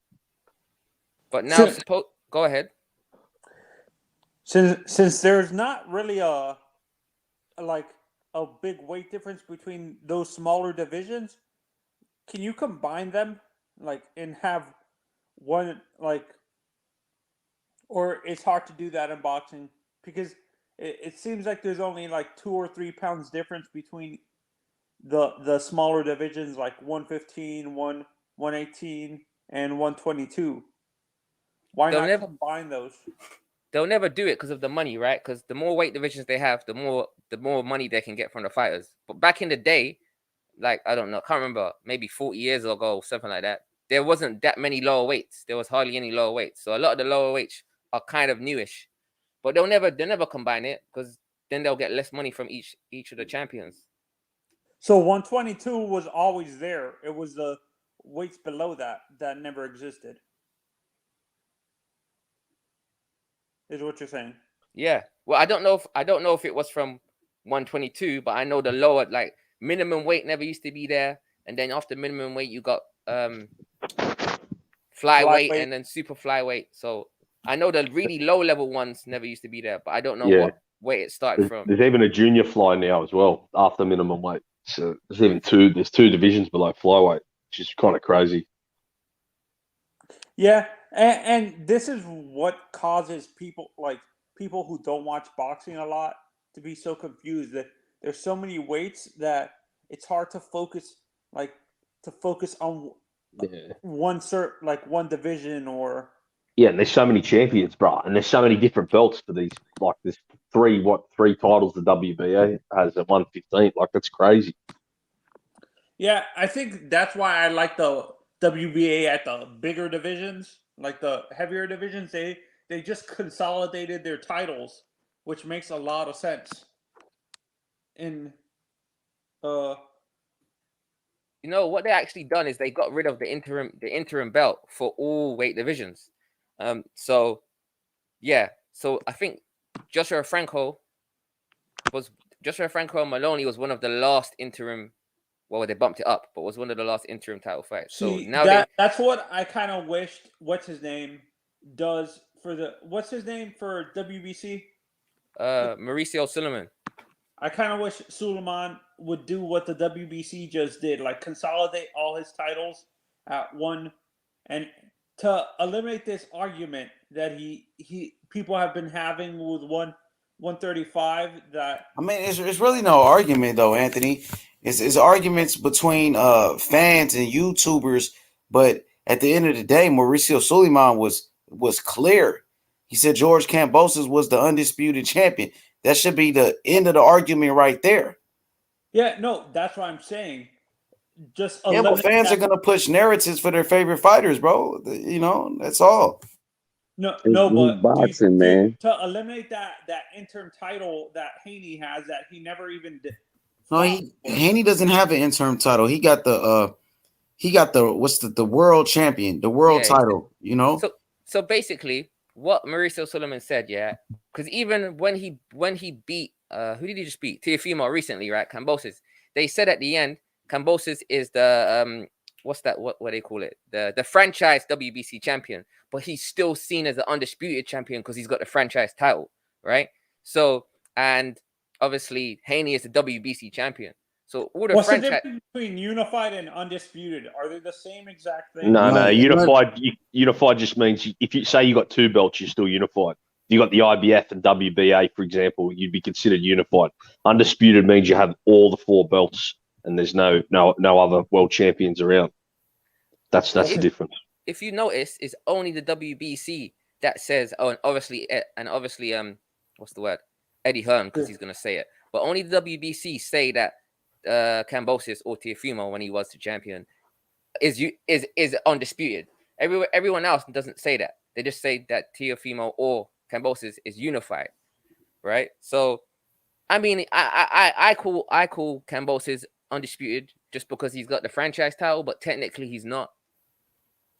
But now, go ahead. Since there's not really a big weight difference between those smaller divisions, can you combine them and have one or it's hard to do that in boxing because it seems like there's only 2 or 3 pounds difference between the smaller divisions like 115, 118 and 122. Why not combine those? They'll never do it because of the money, right? Because the more weight divisions they have, the more money they can get from the fighters. But back in the day, I don't know, I can't remember, maybe 40 years ago or something like that, there wasn't that many lower weights. There was hardly any lower weights. So a lot of the lower weights are kind of newish. But they'll never combine it because then they'll get less money from each of the champions. So 122 was always there. It was the weights below that never existed. Is what you're saying? Yeah. Well, I don't know if it was from 122, but I know the lower minimum weight never used to be there, and then after minimum weight you got flyweight and then super flyweight. So I know the really low level ones never used to be there, but I don't know what weight it started from. There's even a junior fly now as well after minimum weight. So there's two divisions below flyweight, which is kind of crazy. Yeah, and this is what causes people who don't watch boxing a lot to be so confused that there's so many weights that it's hard to focus on one division or. Yeah, and there's so many champions, bro, and there's so many different belts for these. There's three titles the WBA has at 115. That's crazy. Yeah, I think that's why I like the WBA at the bigger divisions, the heavier divisions. They just consolidated their titles, which makes a lot of sense. What they actually done is they got rid of the interim belt for all weight divisions. So I think Joshua Franco and Maloney was one of the last interim. Well, they bumped it up, but was one of the last interim title fights. So now that's what I kind of wished. What's his name for WBC? Mauricio Suleiman. I kind of wish Suleiman would do what the WBC just did, consolidate all his titles at one, and to eliminate this argument that people have been having with 135. That it's really no argument though, Anthony. It's arguments between fans and YouTubers, but at the end of the day, Mauricio Suleiman was clear. He said George Kambosos was the undisputed champion. That should be the end of the argument right there. Yeah, no, that's what I'm saying. Just but fans are gonna push narratives for their favorite fighters, bro. That's all. No, but boxing, man. To eliminate that interim title that Haney has, that he never even did. No, Haney doesn't have an interim title. He got the the world champion, the world title. So basically, what Mauricio Suleiman said, because even when he beat who did he just beat? Teofimo recently, right? Kambosos. They said at the end, Kambosos is the what's that? What do they call it? The franchise WBC champion, but he's still seen as the undisputed champion because he's got the franchise title, right? So, and obviously Haney is the WBC champion. So all the What's the difference between unified and undisputed? Are they the same exact thing? No. Unified just means if you say you got two belts, you're still unified. You got the IBF and WBA, for example, you'd be considered unified. Undisputed means you have all the four belts and there's no other world champions around. That's the difference. If you notice, it's only the WBC that says, oh, and obviously, what's the word? Eddie Hearn, because he's gonna say it. But only the WBC say that Kambosos or Teofimo, when he was the champion, is undisputed. Everyone else doesn't say that. They just say that Teofimo or Kambosos is unified, right? So, I mean, I call Kambosos undisputed just because he's got the franchise title, but technically he's not.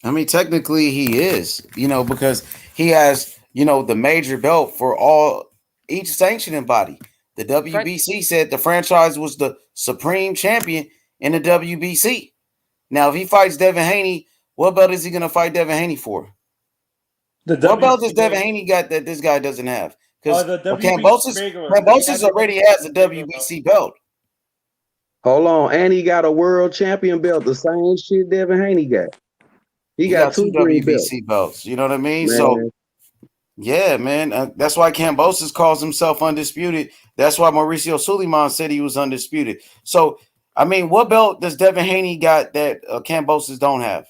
I mean, technically he is, because he has, the major belt for each sanctioning body. The WBC said the franchise was the supreme champion in the WBC. Now, if he fights Devin Haney, what belt is he going to fight Devin Haney for? What belt does Devin Haney got that this guy doesn't have? Because Kambosos already has a WBC belt. Hold on, and he got a world champion belt, the same shit Devin Haney got. He got two WBC belts. You know what I mean? Man. So, yeah, man. That's why Kambosos calls himself undisputed. That's why Mauricio Suleiman said he was undisputed. So, I mean, what belt does Devin Haney got that Kambosos don't have?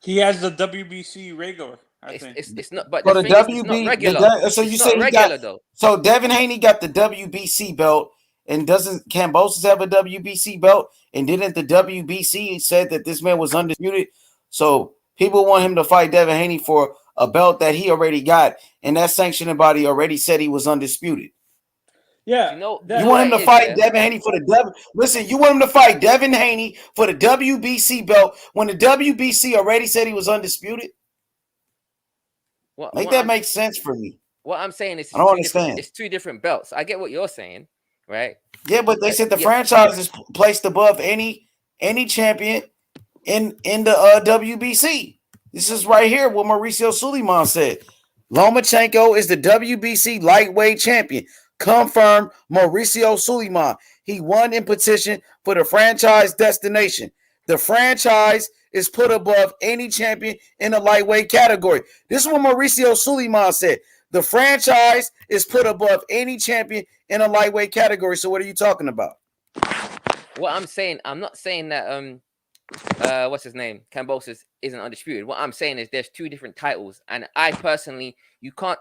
He has the WBC regular. I think it's not, but the WBC, it's not regular. So you say he got though. So Devin Haney got the WBC belt, and doesn't Kambosos have a WBC belt? And didn't the WBC said that this man was undisputed? So people want him to fight Devin Haney for a belt that he already got, and that sanctioning body already said he was undisputed. Yeah, you want him to fight Devin Haney for the Listen, you want him to fight Devin Haney for the WBC belt when the WBC already said he was undisputed? Make that make sense for me. What I'm saying is, I don't understand. It's two different belts. I get what you're saying, right? Yeah, but they said the franchise is placed above any champion in the WBC. This is right here what Mauricio Suleiman said. Lomachenko is the WBC lightweight champion. Confirmed Mauricio Suleiman. He won in petition for the franchise destination. The franchise is put above any champion in the lightweight category. This is what Mauricio Suleiman said. The franchise is put above any champion in a lightweight category. So what are you talking about? What I'm saying, I'm not saying that what's his name? Kambosos isn't undisputed. What I'm saying is there's two different titles, and I personally, you can't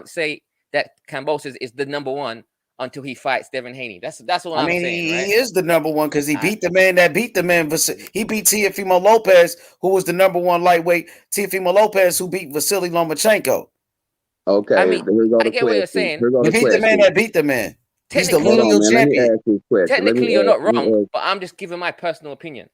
say that Kambosos is the number one until he fights Devin Haney. That's what I'm saying. Right? He is the number one because he beat the man that beat the man. He beat Teofimo Lopez, who was the number one lightweight. Teofimo Lopez, who beat Vasily Lomachenko. Okay, I mean, I get what you're saying. He beat the man that beat the man. He's the lineal champion. Technically, you're not wrong, but I'm just giving my personal opinion.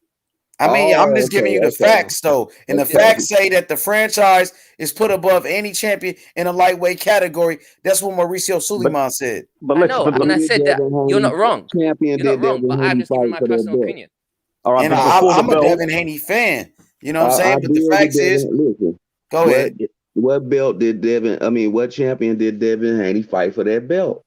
I mean, I'm just giving you the facts, though. And the facts say that the franchise is put above any champion in a lightweight category. That's what Mauricio Suleiman said. But I know, and I said that you're not wrong. You're not wrong, but I'm just giving my personal opinion. All right, and I'm a Devin Haney fan. You know what I'm saying? But the facts is, go ahead. What belt did what champion did Devin Haney fight for that belt?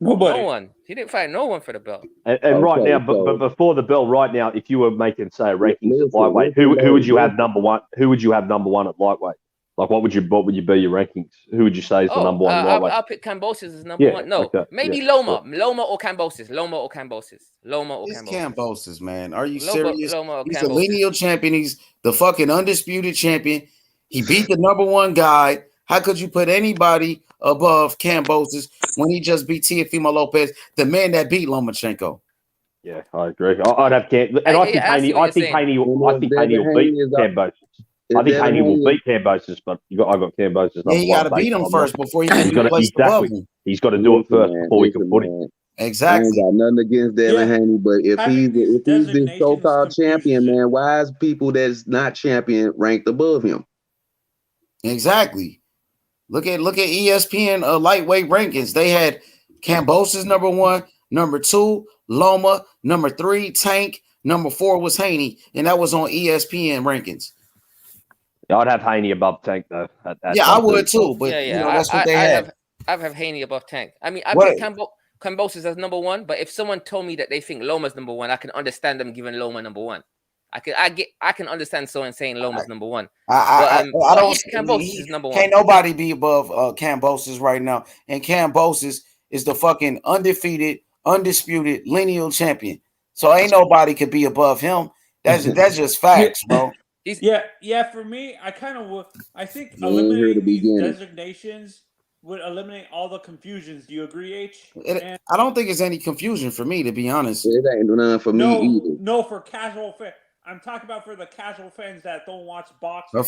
Nobody. No one. He didn't fight no one for the belt. And right now, but before the belt, right now, if you were making rankings at lightweight, who would you have number one? Who would you have number one at lightweight? Like what would you be your rankings? Who would you say is the number one lightweight? I'll pick Kambosos as number one. No, maybe Loma or Kambosos. It's Kambosos, man. Are you serious? He's the lineal champion. He's the fucking undisputed champion. He beat the number one guy. How could you put anybody above Kambosos when he just beat Teofimo Lopez, the man that beat Lomachenko? Yeah, I agree. I'd have I think Haney will beat Kambosos. I think Haney will beat Kambosos, but I got Kambosos. Yeah, you got to beat him first before you can place above him. He's got to do it first before we can put him. Exactly. I ain't got nothing against Devin Haney, but if he's this so-called champion, man, why is people that's not champion ranked above him? Exactly. Look at ESPN lightweight rankings. They had Kambosos number one, number two, Loma, number three, Tank, number four was Haney, and that was on ESPN rankings. Yeah, I'd have Haney above Tank though. I would too, but that's what they had. I'd have Haney above Tank. I mean, I put Kambosos as number one, but if someone told me that they think Loma's number one, I can understand them giving Loma number one. I can understand someone saying Loma's number one. I don't. Kambosos is number one. Can't nobody be above Kambosos right now, and Kambosos is the fucking undefeated, undisputed lineal champion. So ain't nobody could be above him. That's just facts, bro. Yeah. For me, I kind of would. I think You ain't heard the eliminating these beginning. designations would eliminate all the confusions. Do you agree, H? I don't think it's any confusion for me, to be honest. It ain't none for me either. No, for casual fans. I'm talking about for the casual fans that don't watch boxing.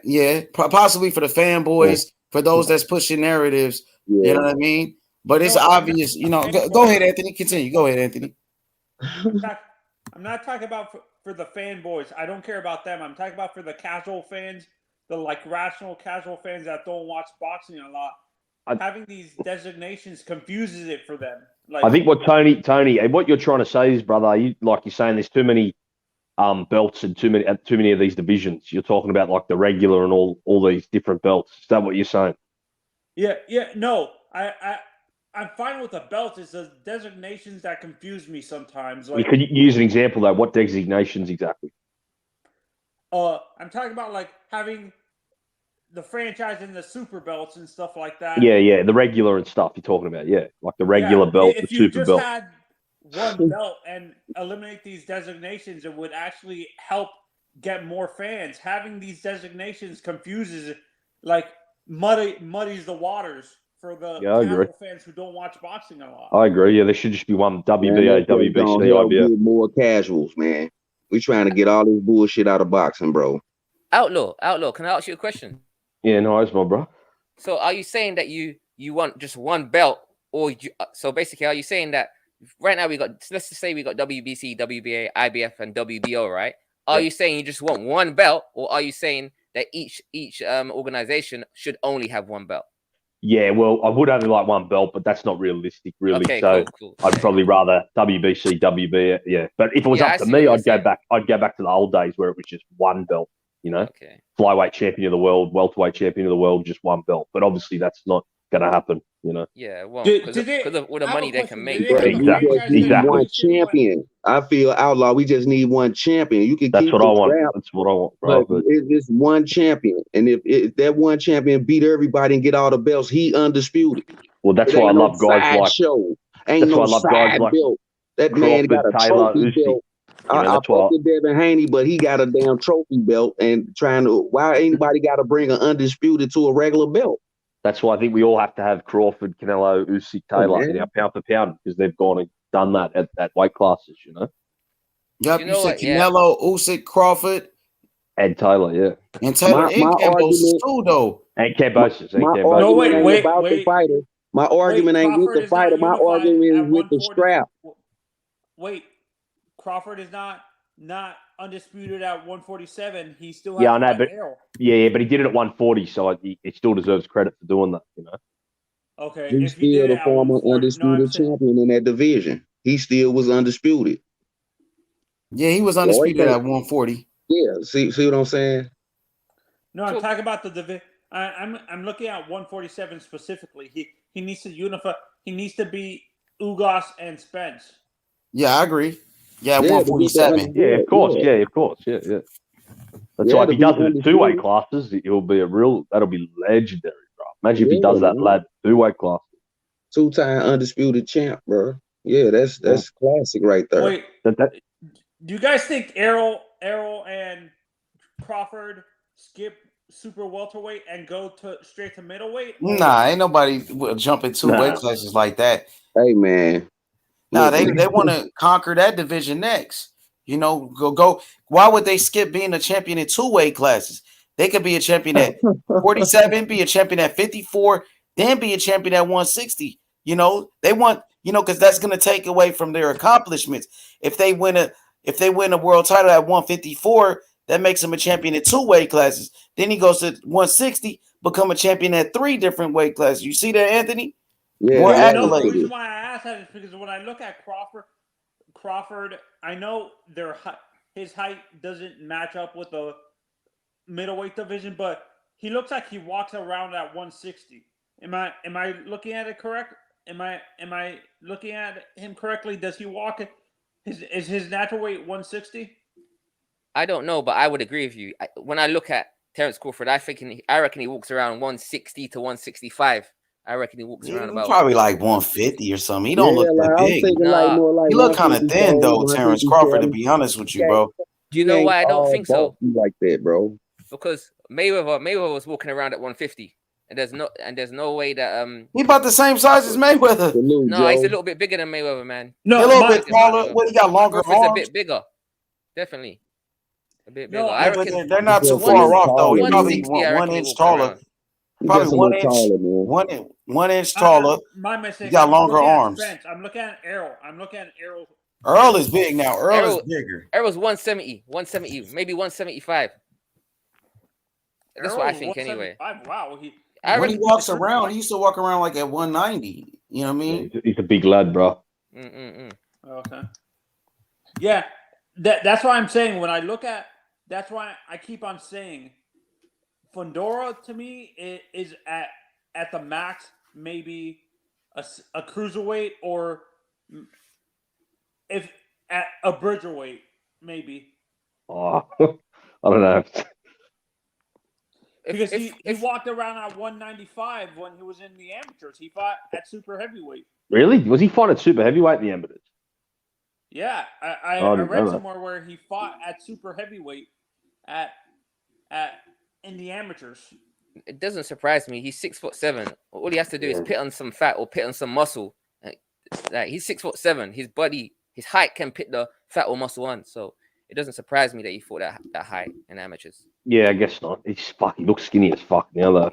Yeah, possibly for the fanboys, for those that's pushing narratives. Yeah. You know what I mean? But it's obvious. You know, go ahead, Anthony. Continue. Go ahead, Anthony. I'm not talking about for the fanboys. I don't care about them. I'm talking about for the casual fans, the like rational casual fans that don't watch boxing a lot. Having these designations confuses it for them. Like, I think what Tony, and what you're trying to say is, brother, you're saying there's too many belts and too many of these divisions. You're talking about like the regular and all these different belts. Is that what you're saying? Yeah. No, I'm fine with the belts. It's the designations that confuse me sometimes. Like, You could use an example though. What designations exactly? I'm talking about like having the franchise and the super belts and stuff like that. Yeah, the regular and stuff you're talking about. Yeah, like the regular belt, the super belt. If you just had one belt and eliminate these designations, it would actually help get more fans. Having these designations confuses, like muddies the waters for the casual fans who don't watch boxing a lot. I agree. Yeah, there should just be one WBA, WBC, IBF. More casuals, man. We trying to get all this bullshit out of boxing, bro. Outlaw, can I ask you a question? Yeah, nice, my bro. So, are you saying that you want just one belt, or so basically, are you saying that right now let's just say we got WBC, WBA, IBF, and WBO, right? Are you saying you just want one belt, or are you saying that each organization should only have one belt? Yeah, well, I would only like one belt, but that's not realistic, really. Okay, so cool. I'd probably rather WBC, WBA. Yeah, but if it was up to me, I'd go back to the old days where it was just one belt. You know, flyweight champion of the world, welterweight champion of the world, just one belt. But obviously, that's not going to happen. You know. Yeah, well, because of all the money they can make. Exactly. One champion. I feel Outlaw. We just need one champion. You can. That's what I want. That's what I want, bro. But it's just one champion, and if that one champion beat everybody and get all the belts, he undisputed. Well, that's why I love guys like. Show. Ain't no side belt. That man got a trophy belt. I fuck with Devin Haney, but he got a damn trophy belt and why anybody got to bring an undisputed to a regular belt? That's why I think we all have to have Crawford, Canelo, Usyk, Taylor in our pound for pound because they've gone and done that at weight classes, you know? Yep, you said Canelo, Usyk, Crawford. And Taylor, yeah. And Taylor and Kambosos too, though. And Kambosos. No, wait. The fighter. My argument ain't with the fighter. My argument is with the strap. Wait. Crawford is not undisputed at 147. He still has but he did it at 140, so he still deserves credit for doing that. You know. Okay, he's still the former undisputed champion in that division. He still was undisputed. Yeah, he was undisputed at 140. Yeah, see what I'm saying? No, I'm talking about the division. I'm looking at 147 specifically. He needs to unify. He needs to beat Ugas and Spence. Yeah, I agree. Yeah, 147. Yeah, of course. Yeah, of course. Yeah. That's why if he does it in two-weight classes, that'll be legendary, bro. Imagine if he does that lad two-weight class. Two-time undisputed champ, bro. Yeah, that's classic right there. Wait, do you guys think Errol and Crawford skip super welterweight and go straight to middleweight? Nah, ain't nobody jumping two weight classes like that. Hey, man. No, they want to conquer that division next. You know, go. Why would they skip being a champion in two weight classes? They could be a champion at 47, be a champion at 54, then be a champion at 160. You know, they want, because that's going to take away from their accomplishments. If they win a world title at 154, that makes him a champion in two weight classes. Then he goes to 160, become a champion at three different weight classes. You see that, Anthony? Yeah, the reason why I asked that is because when I look at Crawford, I know his height doesn't match up with the middleweight division, but he looks like he walks around at 160. Am I looking at it correct? Am I looking at him correctly? Does he walk? Is his natural weight 160? I don't know, but I would agree with you. When I look at Terence Crawford, I reckon he walks around 160 to 165. I reckon he walks around about probably like 150 or something. He don't look that big. He look kind of thin though, Terence Crawford. To be honest with you, bro. Do you know why I don't think so? Like that, bro. Because Mayweather was walking around at 150, and there's no way that he about the same size as Mayweather. No, he's a little bit bigger than Mayweather, man. No, a little bit taller. What, he got longer arms? A bit bigger, definitely. A bit bigger. No, I reckon they're not too far off though. He's probably 1 1 inch taller. Probably 1 inch, 1 inch taller. My mistake. He got longer arms. I'm looking at Errol. Earl is big now. Earl is bigger. Errol's 170, maybe 175. That's what I think anyway. Wow. When he walks around, he used to walk around like at 190. You know what I mean? He's a big lad, bro. Okay. Yeah, that's why I'm saying when I look at. That's why I keep on saying, Fundora to me is at the max maybe a cruiserweight, or if at a bridgerweight maybe. Oh, I don't know. Because he walked around at 195 when he was in the amateurs. He fought at super heavyweight. Really? Was he fighting at super heavyweight in the amateurs? Yeah, I read somewhere where he fought at super heavyweight at in the amateurs. It doesn't surprise me. He's 6'7". All he has to do is pit on some fat or pit on some muscle. Like he's 6'7". His body, his height can pit the fat or muscle on. So it doesn't surprise me that he fought that height in amateurs. Yeah, I guess not. He looks skinny as fuck now though.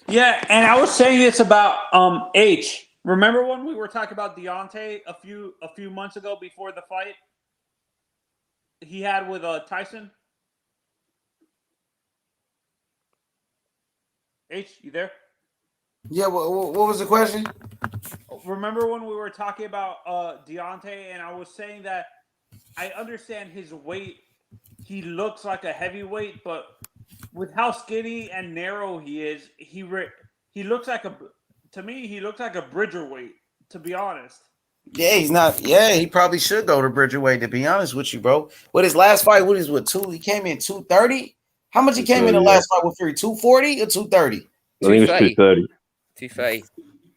Yeah, and I was saying this about H. Remember when we were talking about Deontay a few months ago before the fight he had with Tyson? H, you there? Yeah, what was the question? Remember when we were talking about Deontay, and I was saying that I understand his weight. He looks like a heavyweight, but with how skinny and narrow he is, he looks like to me, he looks like a bridgerweight, to be honest. Yeah, he's not. Yeah, he probably should go to bridgerweight, to be honest with you, bro. What his last fight, he came in 230? How much he came in the last fight with Fury? 240 or 230? I think it was 230. 230.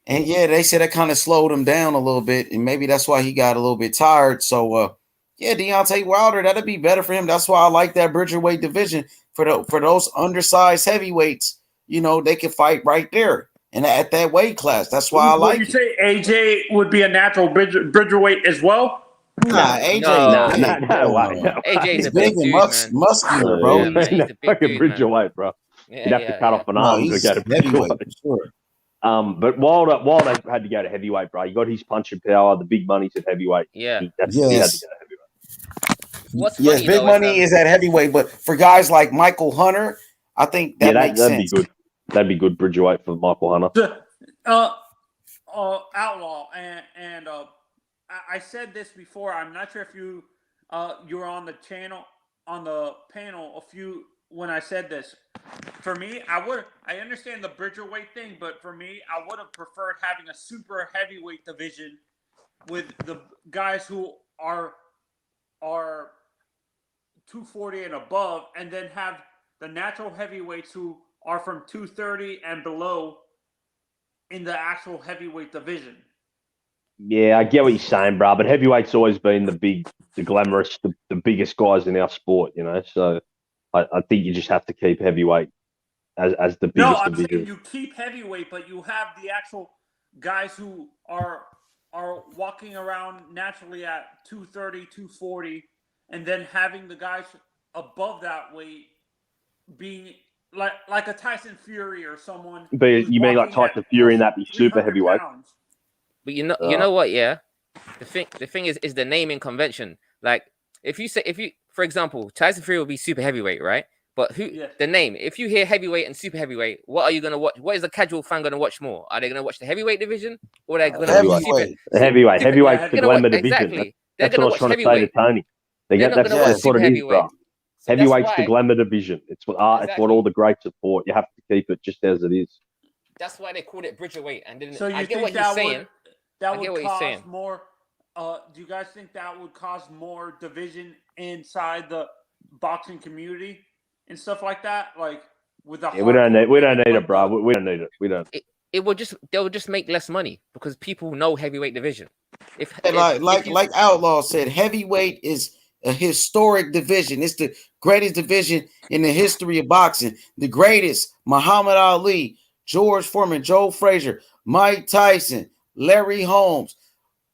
And yeah, they said that kind of slowed him down a little bit, and maybe that's why he got a little bit tired. So, yeah, Deontay Wilder, that'd be better for him. That's why I like that bridgerweight division for those undersized heavyweights. You know, they can fight right there and at that weight class. That's why I like it. You say AJ would be a natural bridgerweight as well? Nah, AJ. No. AJ's a big big and dude, muscular, bro. Yeah, he's a big like a dude, bridgerweight, bro. Yeah, You'd have to cut off an arm to go to bridgerweight. Sure. But Wilder had to go to heavyweight, bro. He got his punching power. The big money's at heavyweight. Yeah. He had to go to heavyweight. Yes, big money is at heavyweight, but for guys like Michael Hunter, I think that'd sense. Be good. That'd be good bridgerweight for Michael Hunter. Outlaw and I said this before. I'm not sure if you were on the panel when I said this. For me, I understand the bridgerweight thing, but for me, I would have preferred having a super heavyweight division with the guys who are 240 and above, and then have the natural heavyweights who are from 230 and below in the actual heavyweight division. Yeah, I get what you're saying, bro. But heavyweight's always been the glamorous, the biggest guys in our sport, you know. So I think you just have to keep heavyweight as the biggest No, I'm division. saying you keep heavyweight, but you have the actual guys who are walking around naturally at 230, 240, and then having the guys above that weight being like a Tyson Fury or someone. But you mean like Tyson Fury and that be super heavyweight? Pounds. But you know what? Yeah, the thing is the naming convention. Like if you, for example, Tyson Fury will be super heavyweight, right? But the name? If you hear heavyweight and super heavyweight, what are you gonna watch? What is the casual fan gonna watch more? Are they gonna watch the heavyweight division, or are they gonna watch heaviweight's the glamour division. Exactly. That's what I was trying to say to Tony. That's what it is, bro. Heavyweight's the glamour division. It's what it's what all the greats support. You have to keep it just as it is. That's why they called it bridgerweight. And then so I get what he's saying. That would cause more. Do you guys think that would cause more division inside the boxing community and stuff like that? Like with the we don't need it, bro. We don't need it. We don't. They'll just make less money because people know heavyweight division. Like Outlaw said, heavyweight is a historic division. It's the greatest division in the history of boxing. The greatest: Muhammad Ali, George Foreman, Joe Frazier, Mike Tyson, Larry Holmes,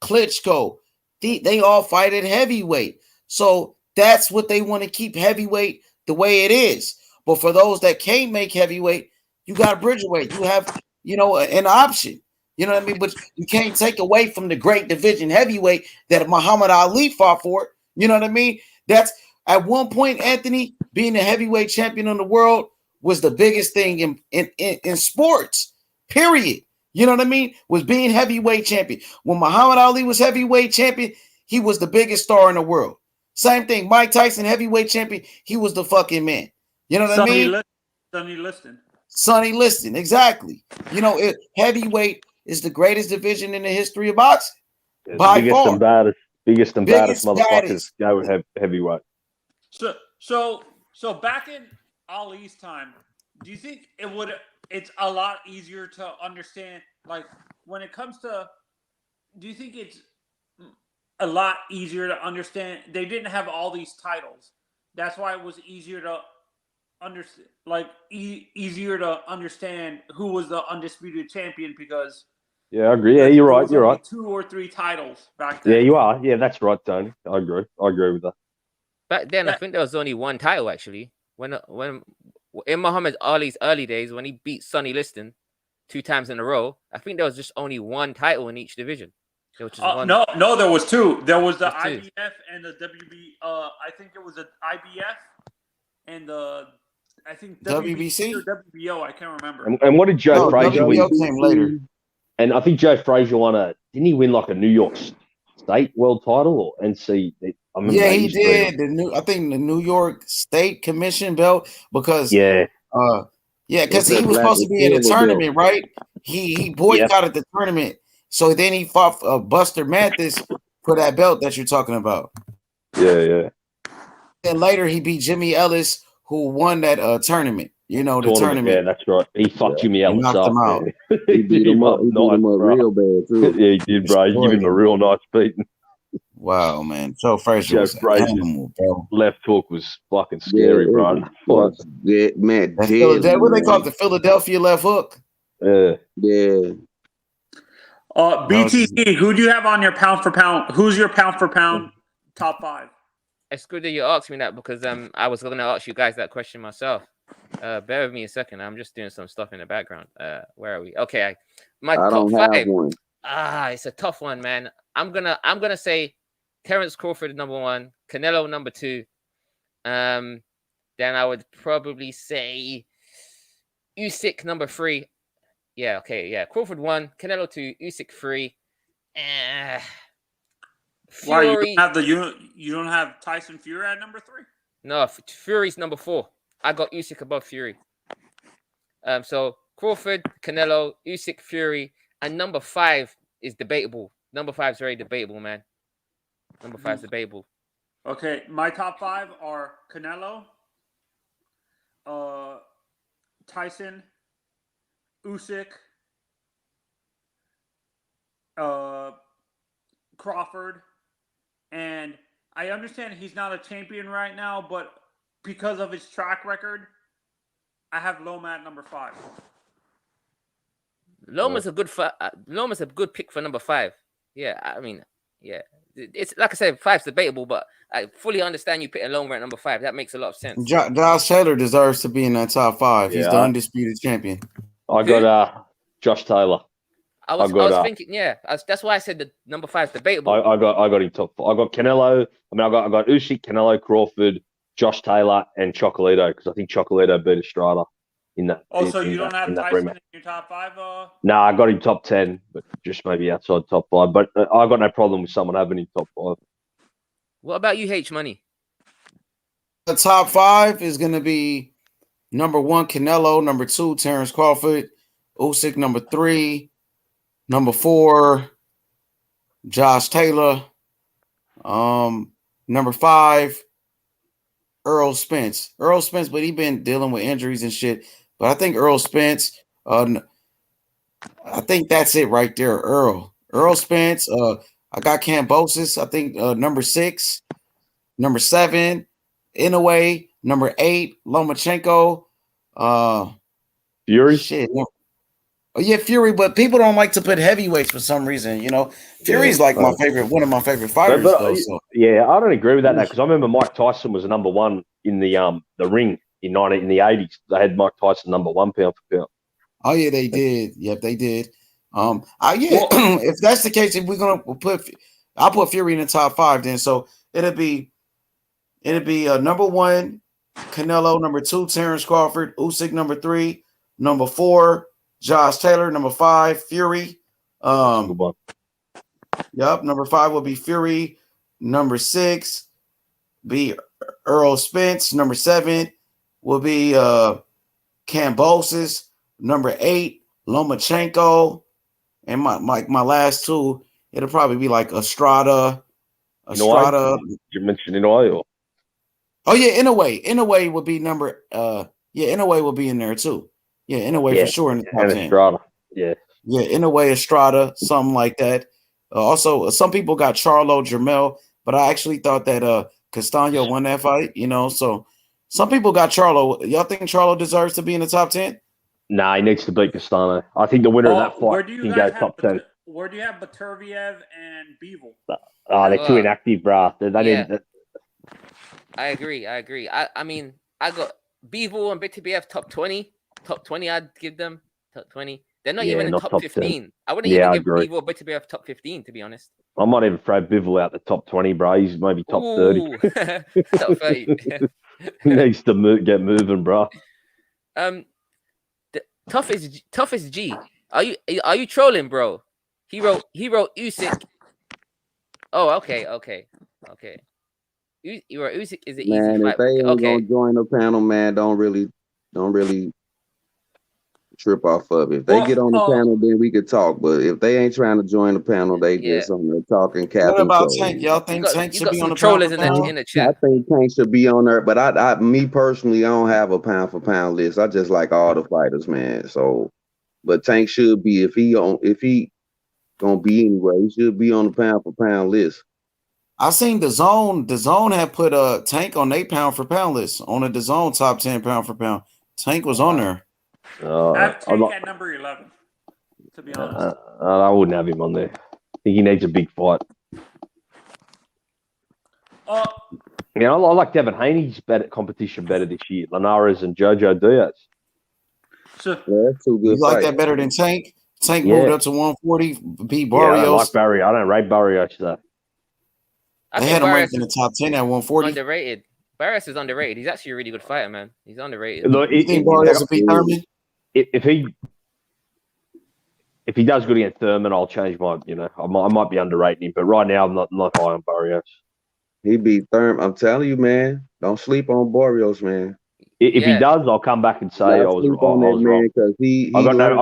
Klitschko. They all fight at heavyweight. So that's what they want to keep heavyweight the way it is. But for those that can't make heavyweight, you got bridgerweight. You have, an option. You know what I mean? But you can't take away from the great division heavyweight that Muhammad Ali fought for. You know what I mean? That's at one point, Anthony, being the heavyweight champion in the world was the biggest thing in sports, period. You know what I mean? Was being heavyweight champion. When Muhammad Ali was heavyweight champion, he was the biggest star in the world. Same thing. Mike Tyson, heavyweight champion, he was the fucking man. You know what I mean? Sonny Liston, exactly. Heavyweight is the greatest division in the history of boxing. Yeah, by biggest far. and baddest, biggest and Biggest, baddest motherfuckers baddest. go with heavyweight. So back in Ali's time, do you think it's a lot easier to understand, like, when it comes to, do you think it's a lot easier to understand? They didn't have all these titles. That's why it was easier to understand, easier to understand who was the undisputed champion, because I agree. Yeah, you're right. You're right. 2 or 3 titles back then. Yeah, you are. Yeah, that's right, Tony. I agree with that. Back then, I think there was only one title actually. When in Muhammad Ali's early days, when he beat Sonny Liston 2 times in a row, I think there was just only one title in each division. There was just one. No, there was 2. There was the IBF and the WB. I think it was the IBF and the WBC or WBO. I can't remember. And what did Joe Frazier win? WBO came later. And I think Joe Frazier didn't he win like a New York State world title or NC? Yeah, he did. I think the New York State Commission belt, because because he was supposed to be in the tournament, right? He boycotted the tournament, so then he fought Buster Mathis for that belt that you're talking about. Yeah. Then later he beat Jimmy Ellis, who won that tournament. The tournament. Yeah, that's right. He fucked Jimmy Ellis knocked up. him out. He beat him up real bad too. Yeah, he did, bro. He gave him a real nice beating. Wow, man. Joe Frazier was animal, bro. Left hook was fucking scary, bro. Yeah, man. What they call it, the Philadelphia left hook? Yeah. BTE, who do you have on your pound for pound? Who's your pound for pound top 5? It's good that you asked me that, because I was going to ask you guys that question myself. Bear with me a second. I'm just doing some stuff in the background. Where are we? Okay, my top 5. One. It's a tough one, man. I'm gonna say Terence Crawford number 1, Canelo number 2. Then I would probably say Usyk number 3. Yeah, okay, yeah. Crawford 1, Canelo 2, Usyk 3. Why you don't have Tyson Fury at number 3? No, Fury's number 4. I got Usyk above Fury. So Crawford, Canelo, Usyk, Fury, and number 5 is debatable. Number 5 is very debatable, man. Number 5 is debatable. Okay, my top 5 are Canelo, Tyson, Usyk, Crawford, and I understand he's not a champion right now, but because of his track record, I have Loma at number 5. Loma's a good pick for number 5. Yeah, I mean, yeah. It's like I said, 5's debatable, but I fully understand you putting Loma at number 5. That makes a lot of sense. Josh Taylor deserves to be in that top 5. He's the undisputed champion. I got Josh Taylor. I was thinking, that's why I said the number 5 is debatable. I got him top 5. I got Canelo. I mean, I got Usyk, Canelo, Crawford, Josh Taylor, and Chocolito, because I think Chocolito beat Estrada in that. So you don't have Tyson in your top 5? No, I got him top 10, but just maybe outside top 5. But I got no problem with someone having him top 5. What about you, H Money? The top 5 is going to be number 1, Canelo. Number 2, Terence Crawford. Usyk, number 3. Number 4, Josh Taylor. Number 5, Earl Spence. But he been dealing with injuries and shit. But I think Earl Spence. I think that's it right there. Earl Spence. I got Cambosis. I think number 6. Number 7, Inoue. Number 8, Lomachenko. Fury. Shit. No. Oh yeah, Fury, but people don't like to put heavyweights for some reason. Fury's like my favorite, one of my favorite fighters, though. So. Yeah, I don't agree with that because I remember Mike Tyson was number 1 in the ring in the 80s. They had Mike Tyson number 1 pound for pound. Oh yeah, they did. Yep, they did. If that's the case, if I'll put Fury in the top 5 then. So it'll be number 1, Canelo, number 2, Terrence Crawford, Usyk number 3, number 4, Josh Taylor, number 5, Fury. Yep, number 5 will be Fury. Number 6 be Earl Spence. Number 7 will be Kambosos. Number 8, Lomachenko. And my last 2, it'll probably be like Estrada. You mentioned Inoue. Oh yeah, Inoue would be number Inoue will be in there too. Yeah, Inoue for sure in the top 10. Estrada. Yeah, Inoue, Estrada, something like that. Also, some people got Charlo, Jermell, but I actually thought that Castano won that fight. So some people got Charlo. Y'all think Charlo deserves to be in the top 10? Nah, he needs to beat Castano. I think the winner of that fight can go top 10. Where do you have Baturviev and Bivol? They're too inactive, bro. I agree. I mean, I got Bivol and Baturviev top 20. Top 20, I'd give them top 20. They're not even in top 15. 10. I wouldn't even give Bivol Baturviev top 15, to be honest. I might even throw Bivol out the top 20, bro. He's maybe top 30. Top 30. He needs to get moving, bro. Toughest G. Are you trolling, bro? He wrote Usyk. Oh, okay. You wrote Usyk is an easy fight. Man, if they ain't gonna join the panel, man, don't really trip off of it. If they get on the panel, then we could talk. But if they ain't trying to join the panel, they just on there talking cap. What about Tank? Y'all think Tank should be on the trollers panel? in the chat? I think Tank should be on there, but I me personally, I don't have a pound for pound list. I just like all the fighters, man. So, but Tank should be if he gonna be anywhere, he should be on the pound for pound list. I seen the zone. The zone had put a Tank on their pound for pound list on the zone top 10 pound for pound. Tank was on there. I have Tank at number 11. To be honest, I wouldn't have him on there. I think he needs a big fight. I like Devin Haney's competition better this year. Linares and Jojo Diaz. So, that's too good. You like that better than Tank? Tank moved up to 140, beat Barrios. I don't like Barrios. I don't rate Barrios though. They had him ranked in the top 10 at 140. Underrated. Barrios is underrated. He's actually a really good fighter, man. He's underrated. Look, you think Barrios will beat Thurman? If he does good against Thurman, I'll change my. I might be underrating him, but right now I'm not high on Barrios. He beat Thurman. I'm telling you, man. Don't sleep on Barrios, man. If he does, I'll come back and say I was wrong. Because I got no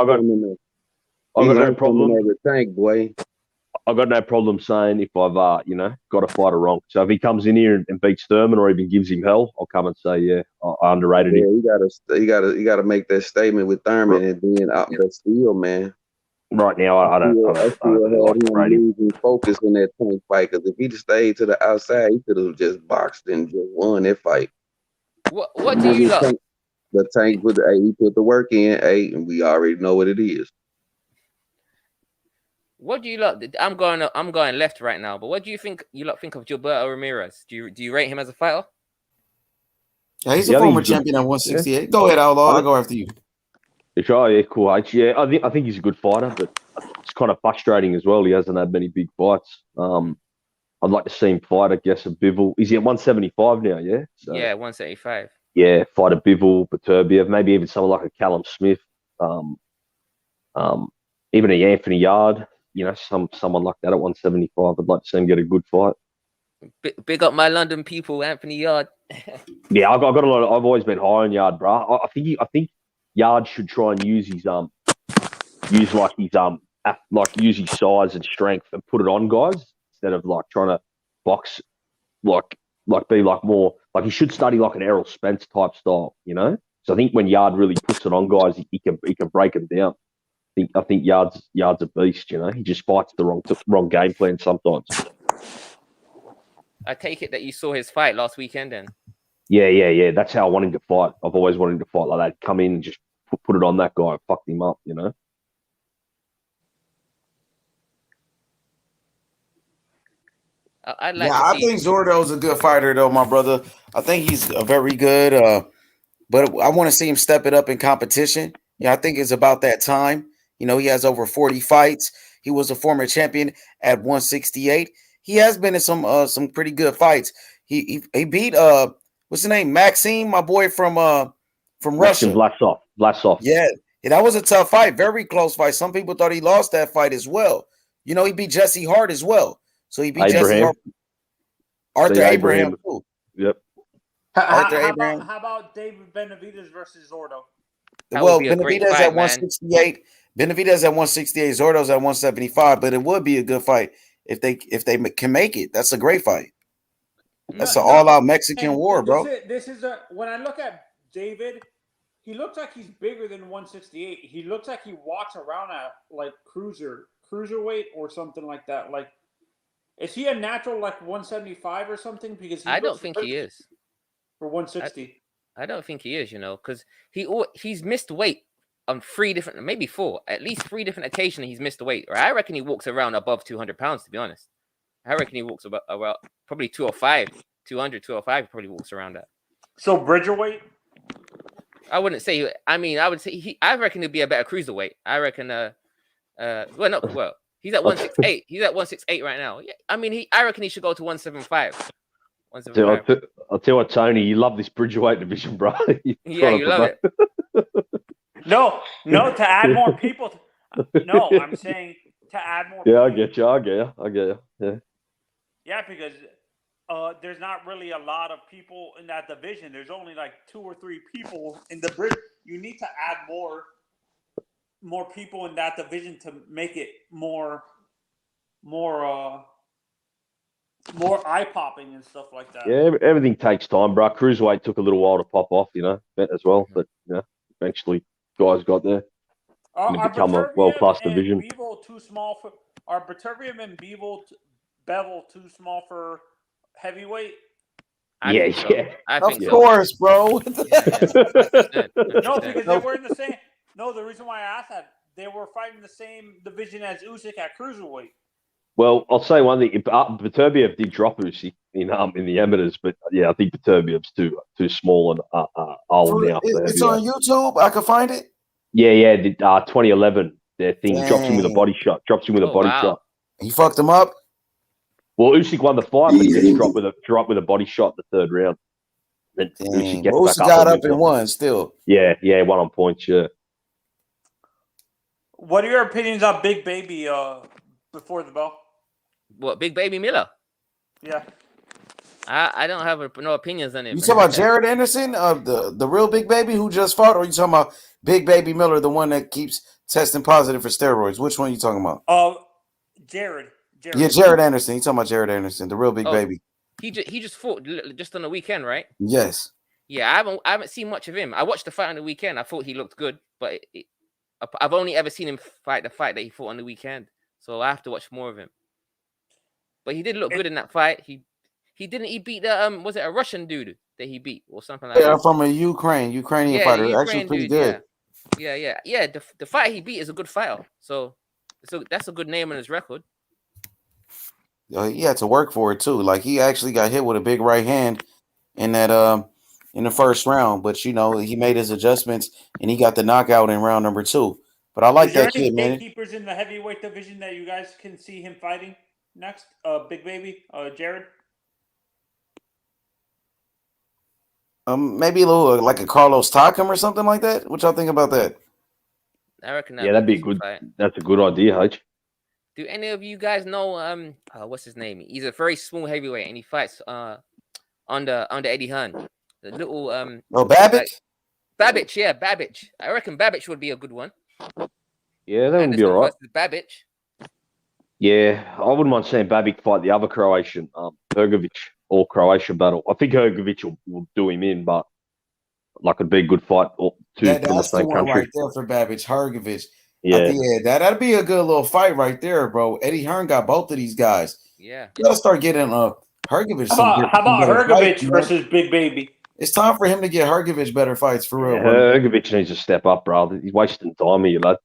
problem with Tank, boy. I've got no problem saying if I've got a fighter wrong. So if he comes in here and beats Thurman or even gives him hell, I'll come and say I underrated him. You gotta make that statement with Thurman and then the steel, man. Right now, I don't like losing focus in that Tank fight because if he stayed to the outside, he could have just boxed and just won that fight. What do you love? The Tank he put the work in, and we already know what it is. What do you lot? I'm going left right now. But what do you think? You lot think of Gilberto Ramirez? Do you rate him as a fighter? Yeah, he's a former champion at 168. Yeah. Go ahead, Outlaw. I'll go after you. Oh yeah, cool. Yeah, I think he's a good fighter, but it's kind of frustrating as well. He hasn't had many big fights. I'd like to see him fight, I guess, a Bivol. Is he at 175 now? Yeah. So, yeah, 175. Yeah, fight a Bivol, Baturviev, maybe even someone like a Callum Smith, even a Anthony Yard. Someone like that at 175. I'd like to see him get a good fight. Big up my London people, Anthony Yard. Yeah, I've got a lot. I've always been high on Yard, bro. I think Yard should try and use his use his size and strength and put it on guys instead of like trying to box be more he should study like an Errol Spence type style, So I think when Yard really puts it on guys, he can break them down. I think Yard's a beast, He just fights the wrong game plan sometimes. I take it that you saw his fight last weekend, then. Yeah. That's how I want him to fight. I've always wanted him to fight like that. Come in and just put it on that guy and fuck him up, you know? I'd like I to see. think Zordo's a good fighter, though, my brother. I think he's a very good, but I want to see him step it up in competition. Yeah, I think it's about that time. You know, he has over 40 fights. He was a former champion at 168. He has been in some pretty good fights. He beat what's the name? Maxime, my boy from Maxim Russia. Vlasov. Yeah, that was a tough fight, very close fight. Some people thought he lost that fight as well. You know, he beat Jesse Hart as well. So he beat Jesse Hart. Arthur Abraham too. Yep. How about David Benavidez versus Zordo? Well, Benavidez at 168. Benavidez at 168. Zordo's at 175. But it would be a good fight if they can make it. That's a great fight. That's an all-out Mexican war, bro. This is when I look at David, he looks like he's bigger than 168. He looks like he walks around at like cruiserweight or something like that. Like, is he a natural like 175 or something? Because I don't think he is for 160. I don't think he is, you know, because he's missed weight on maybe at least three different occasions. He's missed weight. Or I reckon he walks around above 200 pounds. To be honest, I reckon he walks about probably 205, 200, 205. He probably walks around that. So Bridgerweight. I wouldn't say. I mean, I would say I reckon he'd be a better cruiserweight. I reckon. He's at 168. He's at 168 right now. Yeah, I mean, I reckon he should go to 175. I'll tell you what, Tony, you love this Bridgerweight division, bro. You love it. No, to add more people. No, I'm saying to add more. Yeah, people. I get you. Yeah. Yeah, because there's not really a lot of people in that division. There's only like 2 or 3 people in the bridge. You need to add more people in that division to make it more eye-popping and stuff like that. Yeah, everything takes time, bro. Cruiserweight took a little while to pop off, you know, as well. But, you know, eventually guys got there. And it become a world-class division. Are Beterbiev and Bevel too small for heavyweight? I think of course, bro. No, because they were in the same. No, the reason why I asked that, they were fighting the same division as Usyk at cruiserweight. Well, I'll say one thing. Beterbiev did drop Usyk in the amateurs, but yeah, I think Beterbiev's too small and old now. It's on YouTube. I can find it. Yeah. 2011, their thing drops him with a body shot. Shot. He fucked him up. Well, Usyk won the fight, but he gets dropped with a body shot in the third round. Then Usyk got up and won still. Yeah, won on points. Yeah. What are your opinions on Big Baby before the bell? What, Big Baby Miller? Yeah. I don't have no opinions on it. You talking about Jared Anderson, the real Big Baby who just fought, or you talking about Big Baby Miller, the one that keeps testing positive for steroids? Which one are you talking about? Jared. Yeah, Jared Anderson. You talking about Jared Anderson, the real Big Baby? He just fought just on the weekend, right? Yes. Yeah, I haven't seen much of him. I watched the fight on the weekend. I thought he looked good, but I've only ever seen him fight the fight that he fought on the weekend, so I have to watch more of him. But he did look good in that fight. He beat the was it a Russian dude that he beat or something like that? Yeah, from a Ukrainian fighter. Actually pretty good. Yeah. The fight he beat is a good fighter. So that's a good name on his record. He had to work for it too. Like he actually got hit with a big right hand in that in the first round, but you know he made his adjustments and he got the knockout in round number 2. But I like that kid, man. Gatekeepers in the heavyweight division that you guys can see him fighting next? Big Baby, Jared. Maybe a little like a Carlos Takam or something like that. What y'all think about that? I reckon that'd be good. Fight. That's a good idea, H. Do any of you guys know what's his name? He's a very small heavyweight and he fights under Eddie Hearn. The little Babbage? Babbage, yeah, Babbage. I reckon Babbage would be a good one. Yeah, that would be all right. Babbage. Yeah, I wouldn't mind seeing Babic fight the other Croatian, Hrgovic, or Croatia battle. I think Hrgovic will do him in, but like it'd be a good fight from the same country. Right there for Babbage, Hrgovic. Yeah, that'd be a good little fight right there, bro. Eddie Hearn got both of these guys. Yeah, you gotta start getting Hergovich. How about Hergovich versus Big Baby? It's time for him to get Hergovich better fights for real. Hergovich needs to step up, bro. He's wasting time here, lad.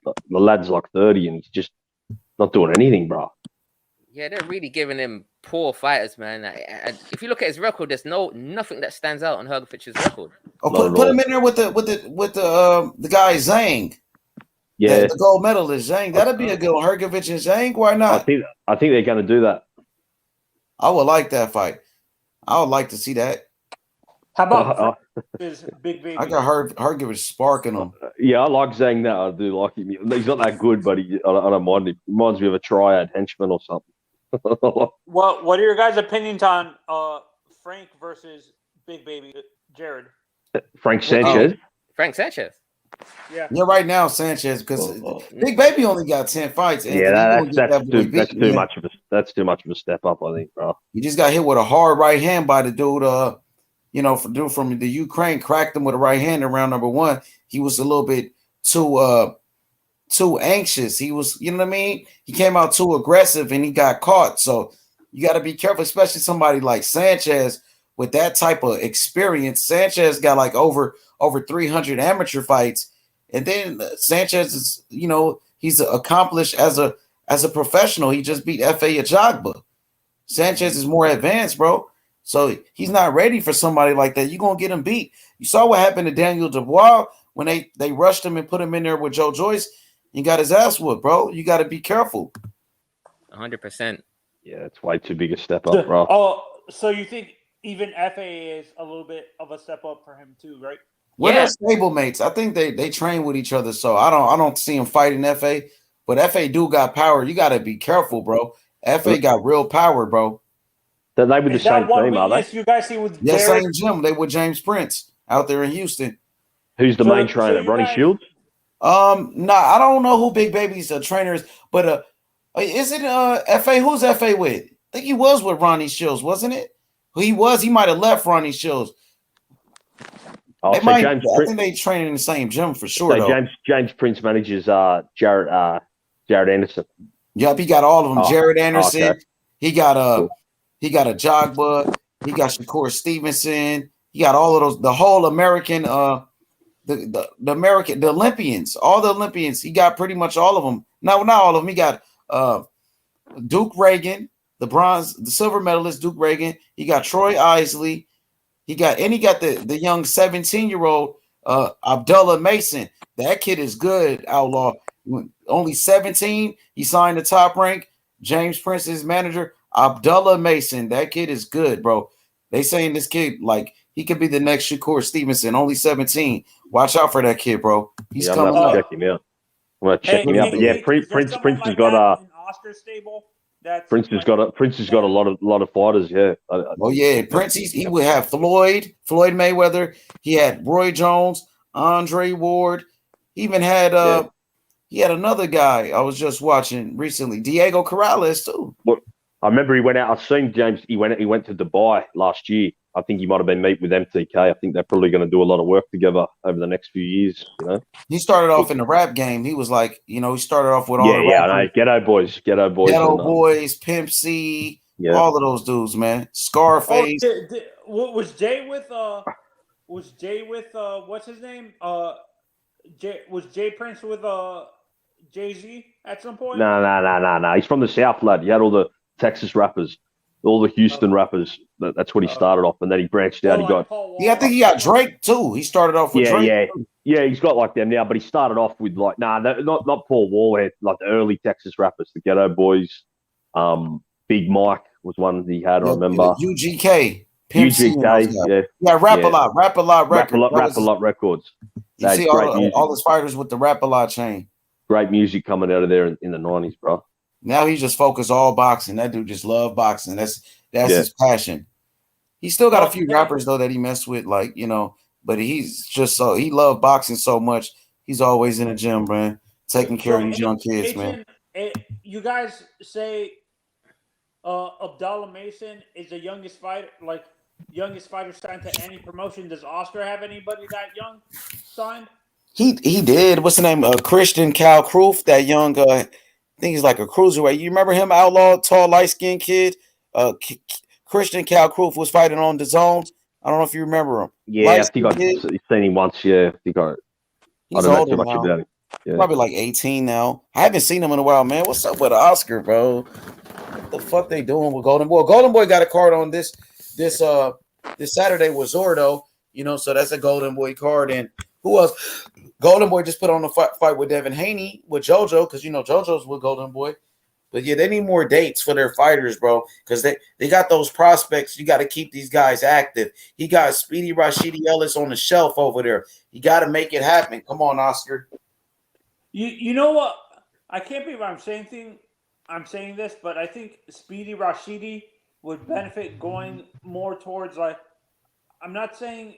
The lad's like 30 and he's just not doing anything, bro. Yeah, they're really giving him poor fighters, man. If you look at his record, there's nothing that stands out on Hergovich's record. Oh, put him in there with the guy Zhang. Yeah, the gold medalist Zhang. That'd be a good one. Hergovich and Zhang. Why not? I think they're going to do that. I would like that fight. I would like to see that. How about Big Baby? I got Hergovich sparking him. Yeah, I like Zhang now. I do like him. He's not that good, but I don't mind him. He reminds me of a triad henchman or something. What are your guys' opinions on Frank versus Big Baby, Jared? Frank Sanchez? Frank Sanchez. Yeah. Right now Sanchez, because Big Baby only got 10 fights. Yeah, that's too much of a step up, I think, bro. He just got hit with a hard right hand by the dude. Dude from the Ukraine, cracked him with a right hand in round number 1. He was a little bit too anxious. He was, you know what I mean? He came out too aggressive and he got caught. So you got to be careful, especially somebody like Sanchez with that type of experience. Sanchez got like over 300 amateur fights. And then Sanchez is, he's accomplished as a professional. He just beat F.A. Ajagba. Sanchez is more advanced, bro. So he's not ready for somebody like that. You're going to get him beat. You saw what happened to Daniel Dubois when they rushed him and put him in there with Joe Joyce. He got his ass whooped, bro. You got to be careful. 100%. Yeah, it's way too big a step up, bro. Oh, so you think even FA is a little bit of a step up for him too, right? Well, they're stablemates. I think they train with each other, so I don't see him fighting FA. But FA do got power. You got to be careful, bro. FA got real power, bro. They were the same team, are they? You guys see with same gym. They with James Prince out there in Houston. Who's the main trainer? Ronnie Shields? I don't know who Big Baby's trainer is, but is it FA? Who's FA with? I think he was with Ronnie Shields, wasn't it? He was. He might have left Ronnie Shields. I think they train in the same gym for sure. So James Prince manages Jared Anderson. Yep, he got all of them. Jared Anderson. Okay. He got a Jogba. He got Shakur Stevenson. He got all of those. The whole American, the Olympians, all the Olympians. He got pretty much all of them. No, not all of them. He got Duke Reagan, the silver medalist Duke Reagan. He got Troy Isley. He got the young 17-year-old Abdullah Mason. That kid is good, Outlaw. Only 17. He signed the top rank. James Prince's manager, Abdullah Mason. That kid is good, bro. They saying this kid, like, he could be the next Shakur Stevenson. Only 17. Watch out for that kid, bro. He's coming up. Check him out. I'm gonna check him out. But yeah, Prince has got Oscar stable. Prince has got a lot of fighters. Yeah. Prince. He would have Floyd Mayweather. He had Roy Jones, Andre Ward. He even had he had another guy I was just watching recently, Diego Corrales too. Well, I remember he went out. I've seen James. He went to Dubai last year. I think he might have been meeting with MTK. I think they're probably going to do a lot of work together over the next few years. He started off in the rap game. He was like, he started off with all the rap. I know. Ghetto Boys, Pimp C, all of those dudes, man. Scarface. Was Jay with what's his name? Was Jay Prince with Jay-Z at some point? No. He's from the South, lad. He had all the Texas rappers. All the Houston rappers. That's what he started off, and then he branched out. I think he got Drake too. He started off with Drake. Yeah. He's got like them now, but he started off with like not Paul Wall. Like the early Texas rappers, the Ghetto Boys. Big Mike was one he had. I remember UGK. UGK. Rap a lot records. You see all his fighters with the Rap a lot chain. Great music coming out of there in the 90s, bro. Now he just focused all boxing. That dude just love boxing. That's his passion. He still got a few rappers though that he messed with, like, but he's just he loved boxing so much. He's always in the gym, man, taking care of these young kids, man. You guys say Abdullah Mason is the youngest fighter signed to any promotion. Does Oscar have anybody that young signed? He did. What's the name? Christian Cal Kroof, that young I think he's like a cruiserweight. You remember him, Outlaw, tall, light-skinned kid? Christian Calcroof was fighting on the zones. I don't know if you remember him. Yeah, I think I've seen him once. Yeah, I think I He's don't know too older much now. about him. Yeah. Probably like 18 now. I haven't seen him in a while, man. What's up with Oscar, bro? What the fuck they doing with Golden Boy? Golden Boy got a card on this Saturday with Zordo, you know, so that's a Golden Boy card. And who else? Golden Boy just put on the fight with Devin Haney with JoJo, because you know JoJo's with Golden Boy. But yeah, they need more dates for their fighters, bro, because they got those prospects. You got to keep these guys active. He got Speedy Rashidi Ellis on the shelf over there. You got to make it happen. Come on, Oscar. You know what? I can't believe I'm saying this, but I think Speedy Rashidi would benefit going more towards, like, I'm not saying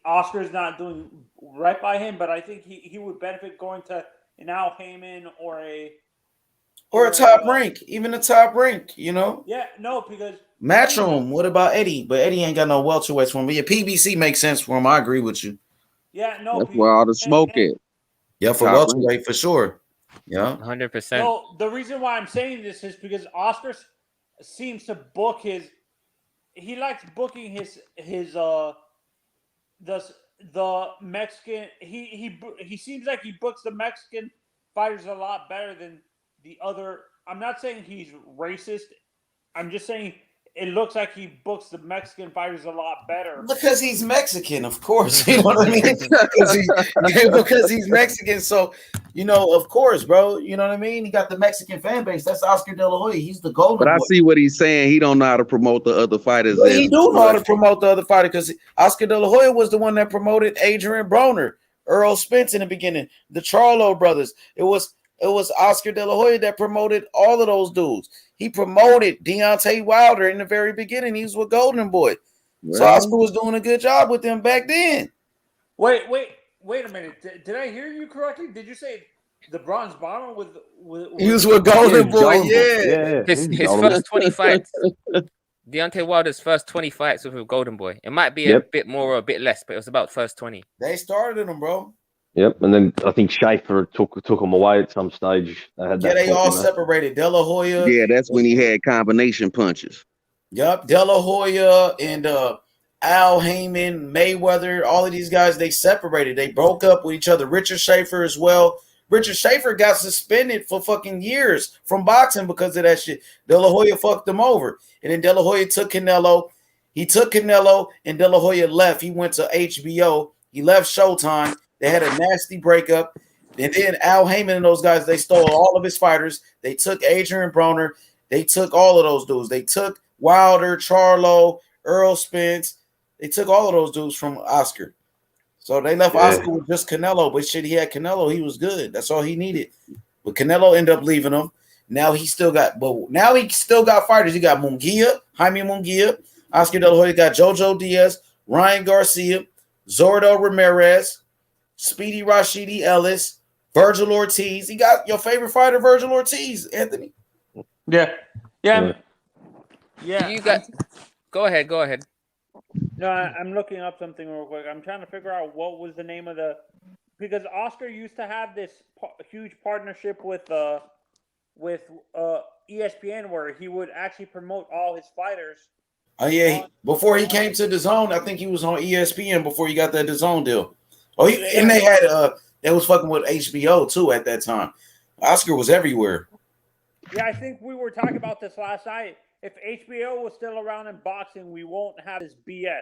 Oscar's not doing right by him, but I think he would benefit going to an Al Heyman or a top rank, even a top rank, you know? Yeah, no, because Matchroom. What about Eddie? But Eddie ain't got no welterweights for him. But yeah, PBC makes sense for him. I agree with you. Yeah, no, that's where all the smoke is. Yeah, for welterweight for sure. Yeah, 100%. No, the reason why I'm saying this is because Oscar seems to book his. He likes booking the Mexican. He seems like he books the Mexican fighters a lot better than the other. I'm not saying he's racist. I'm just saying it looks like he books the Mexican fighters a lot better. Because he's Mexican, of course. You know what I mean? because he's Mexican. So, you know, of course, bro. You know what I mean? He got the Mexican fan base. That's Oscar De La Hoya. He's the golden But I boy. see what he's saying. He don't know how to promote the other fighters. Well, he do know how to promote the other fighter, because Oscar De La Hoya was the one that promoted Adrian Broner, Earl Spence in the beginning, the Charlo brothers. It was Oscar De La Hoya that promoted all of those dudes. He promoted Deontay Wilder in the very beginning. He was with Golden Boy. Well, so Oscar was doing a good job with them back then. Wait a minute. Did I hear you correctly? Did you say the Bronze Bomber with he was with Golden Boy? Yeah. His first 20 fights. Deontay Wilder's first 20 fights with Golden Boy. It might be a bit more or a bit less, but it was about first 20. They started him, bro. Yep, and then I think Schaefer took him away at some stage. They all separated. De La Hoya. Yeah, that's when he had combination punches. Yep, De La Hoya and Al Heyman, Mayweather, all of these guys, they separated. They broke up with each other. Richard Schaefer as well. Richard Schaefer got suspended for fucking years from boxing because of that shit. De La Hoya fucked him over. And then De La Hoya took Canelo. He took Canelo, and De La Hoya left. He went to HBO. He left Showtime. They had a nasty breakup. And then Al Heyman and those guys, they stole all of his fighters. They took Adrian Broner. They took all of those dudes. They took Wilder, Charlo, Earl Spence. They took all of those dudes from Oscar. So they left Oscar with just Canelo. But shit, he had Canelo. He was good. That's all he needed. But Canelo ended up leaving him. Now he still got fighters. He got Munguia, Jaime Munguia. Oscar De La Hoya got Jojo Diaz, Ryan Garcia, Zordo Ramirez, Speedy Rashidi Ellis, Virgil Ortiz. He got your favorite fighter, Virgil Ortiz, Anthony. Yeah. You got. Go ahead. No, I'm looking up something real quick. I'm trying to figure out what was the name of because Oscar used to have this huge partnership with ESPN where he would actually promote all his fighters. Oh yeah, before he came to DAZN, I think he was on ESPN before he got that DAZN deal. And they had they was fucking with HBO too at that time. Oscar was everywhere. Yeah, I think we were talking about this last night. If HBO was still around in boxing, we won't have this BS.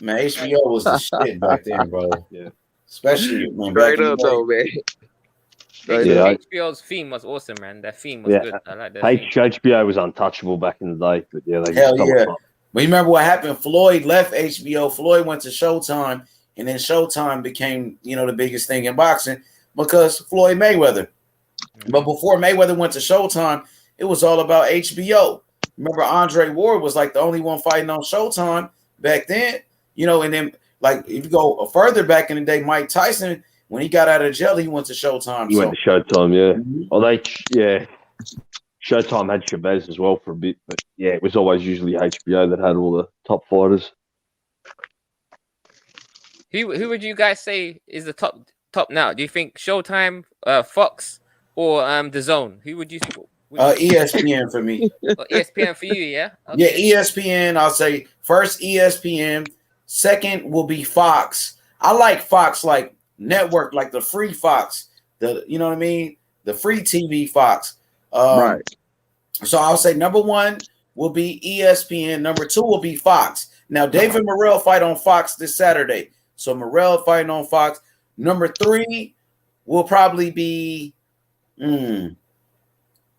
Man, HBO was the shit back then, bro. Yeah, especially straight up though, man. HBO's theme was awesome, man. That theme was good. I like that. HBO was untouchable back in the day, but yeah, hell yeah. But you remember what happened? Floyd left HBO. Floyd went to Showtime, and then Showtime became, the biggest thing in boxing because Floyd Mayweather. Mm-hmm. But before Mayweather went to Showtime, it was all about HBO. Remember, Andre Ward was like the only one fighting on Showtime back then. And then like if you go further back in the day, Mike Tyson, when he got out of jail, he went to Showtime. He went to Showtime, yeah. Mm-hmm. Showtime had Chavez as well for a bit, but yeah, it was always usually HBO that had all the top fighters. Who would you guys say is the top now? Do you think Showtime, Fox, or DAZN? Who would you think? ESPN for me. Well, ESPN for you, yeah? Yeah, Okay. ESPN. I'll say first ESPN. Second will be Fox. I like Fox, like network, like the free Fox. You know what I mean? The free TV Fox. Right. So I'll say number one will be ESPN. Number two will be Fox. Now David Morrell fight on Fox this Saturday. So Morrell fighting on Fox. Number three will probably be.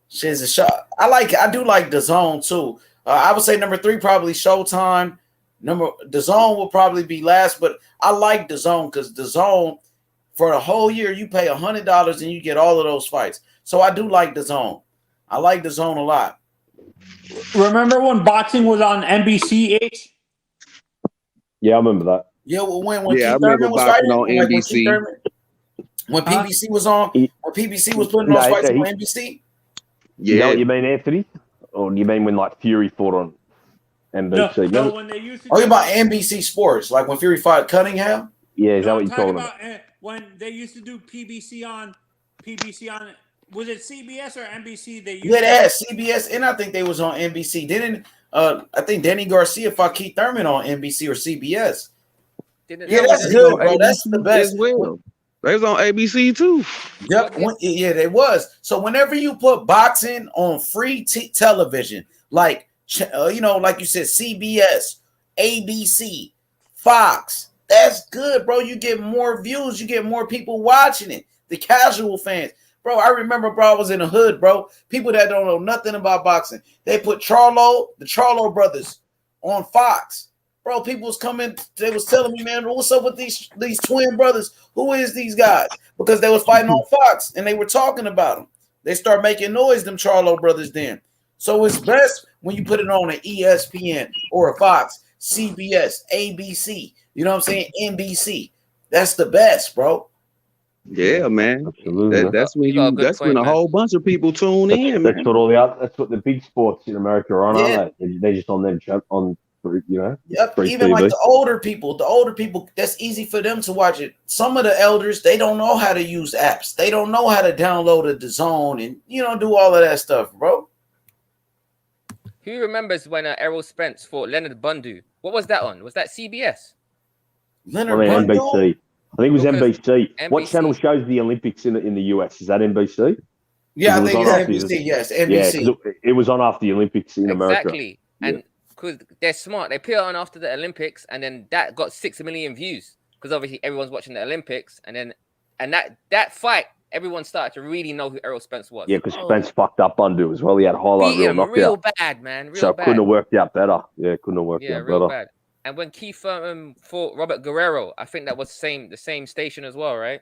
She's a shot. I do like DAZN too. I would say number three probably Showtime. DAZN will probably be last, but I like DAZN because DAZN for the whole year you pay $100 and you get all of those fights. So I do like DAZN. I like DAZN a lot. Remember when boxing was on NBC? Yeah, I remember that. Yeah, when Yeah, I Keith remember Thurman was boxing fighting, on like NBC. when PBC was on, when PBC was putting those fights on NBC. You know Yeah. what you mean, Anthony? Or do you mean when like Fury fought on NBC? No, when they used to. Oh, you about NBC Sports, like when Fury fought Cunningham? Yeah, is that No, what I'm you're talking talking about? when they used to do PBC on was it CBS or NBC? They used Yeah, they had CBS, and I think they was on NBC. Didn't I think Danny Garcia fought Keith Thurman on NBC or CBS? Yeah, that's good, bro. That's the best. As well. They was on ABC too. Yep. Yeah, they was. So whenever you put boxing on free television, like like you said, CBS, ABC, Fox, that's good, bro. You get more views. You get more people watching it. The casual fans. Bro, I remember, bro, I was in the hood, bro. People that don't know nothing about boxing. They put the Charlo brothers on Fox. Bro, people was coming, they was telling me, man, what's up with these twin brothers? Who is these guys? Because they was fighting on Fox and they were talking about them. They start making noise, them Charlo brothers then. So it's best when you put it on an ESPN or a Fox, CBS, ABC, you know what I'm saying? NBC. That's the best, bro. Yeah, man. Absolutely. That's when a whole bunch of people tune in, man. That's what the big sports in America are on, aren't they? They're just on them Yep. free Even TV. like the older people, that's easy for them to watch it. Some of the elders, they don't know how to use apps. They don't know how to download a DAZN and do all of that stuff, bro. Who remembers when Errol Spence fought Leonard Bundu? What was that on? Was that CBS? Leonard Bundu? NBC. I think it was NBC. What channel shows the Olympics in the US? Is that NBC? Yeah, I think it's NBC. Yes, NBC. Yeah, it was on after the Olympics in America. Exactly. And because they're smart, they put it on after the Olympics, and then that got 6 million views because obviously everyone's watching the Olympics, and that fight, everyone started to really know who Errol Spence was. Yeah, because Spence fucked up Bundu as well. He had a highlight reel knockout. Real bad, man. Real so bad. Couldn't have worked out better. Yeah, couldn't have worked out real better. Bad. And when Keith Thurman fought Robert Guerrero, I think that was the same station as well, right?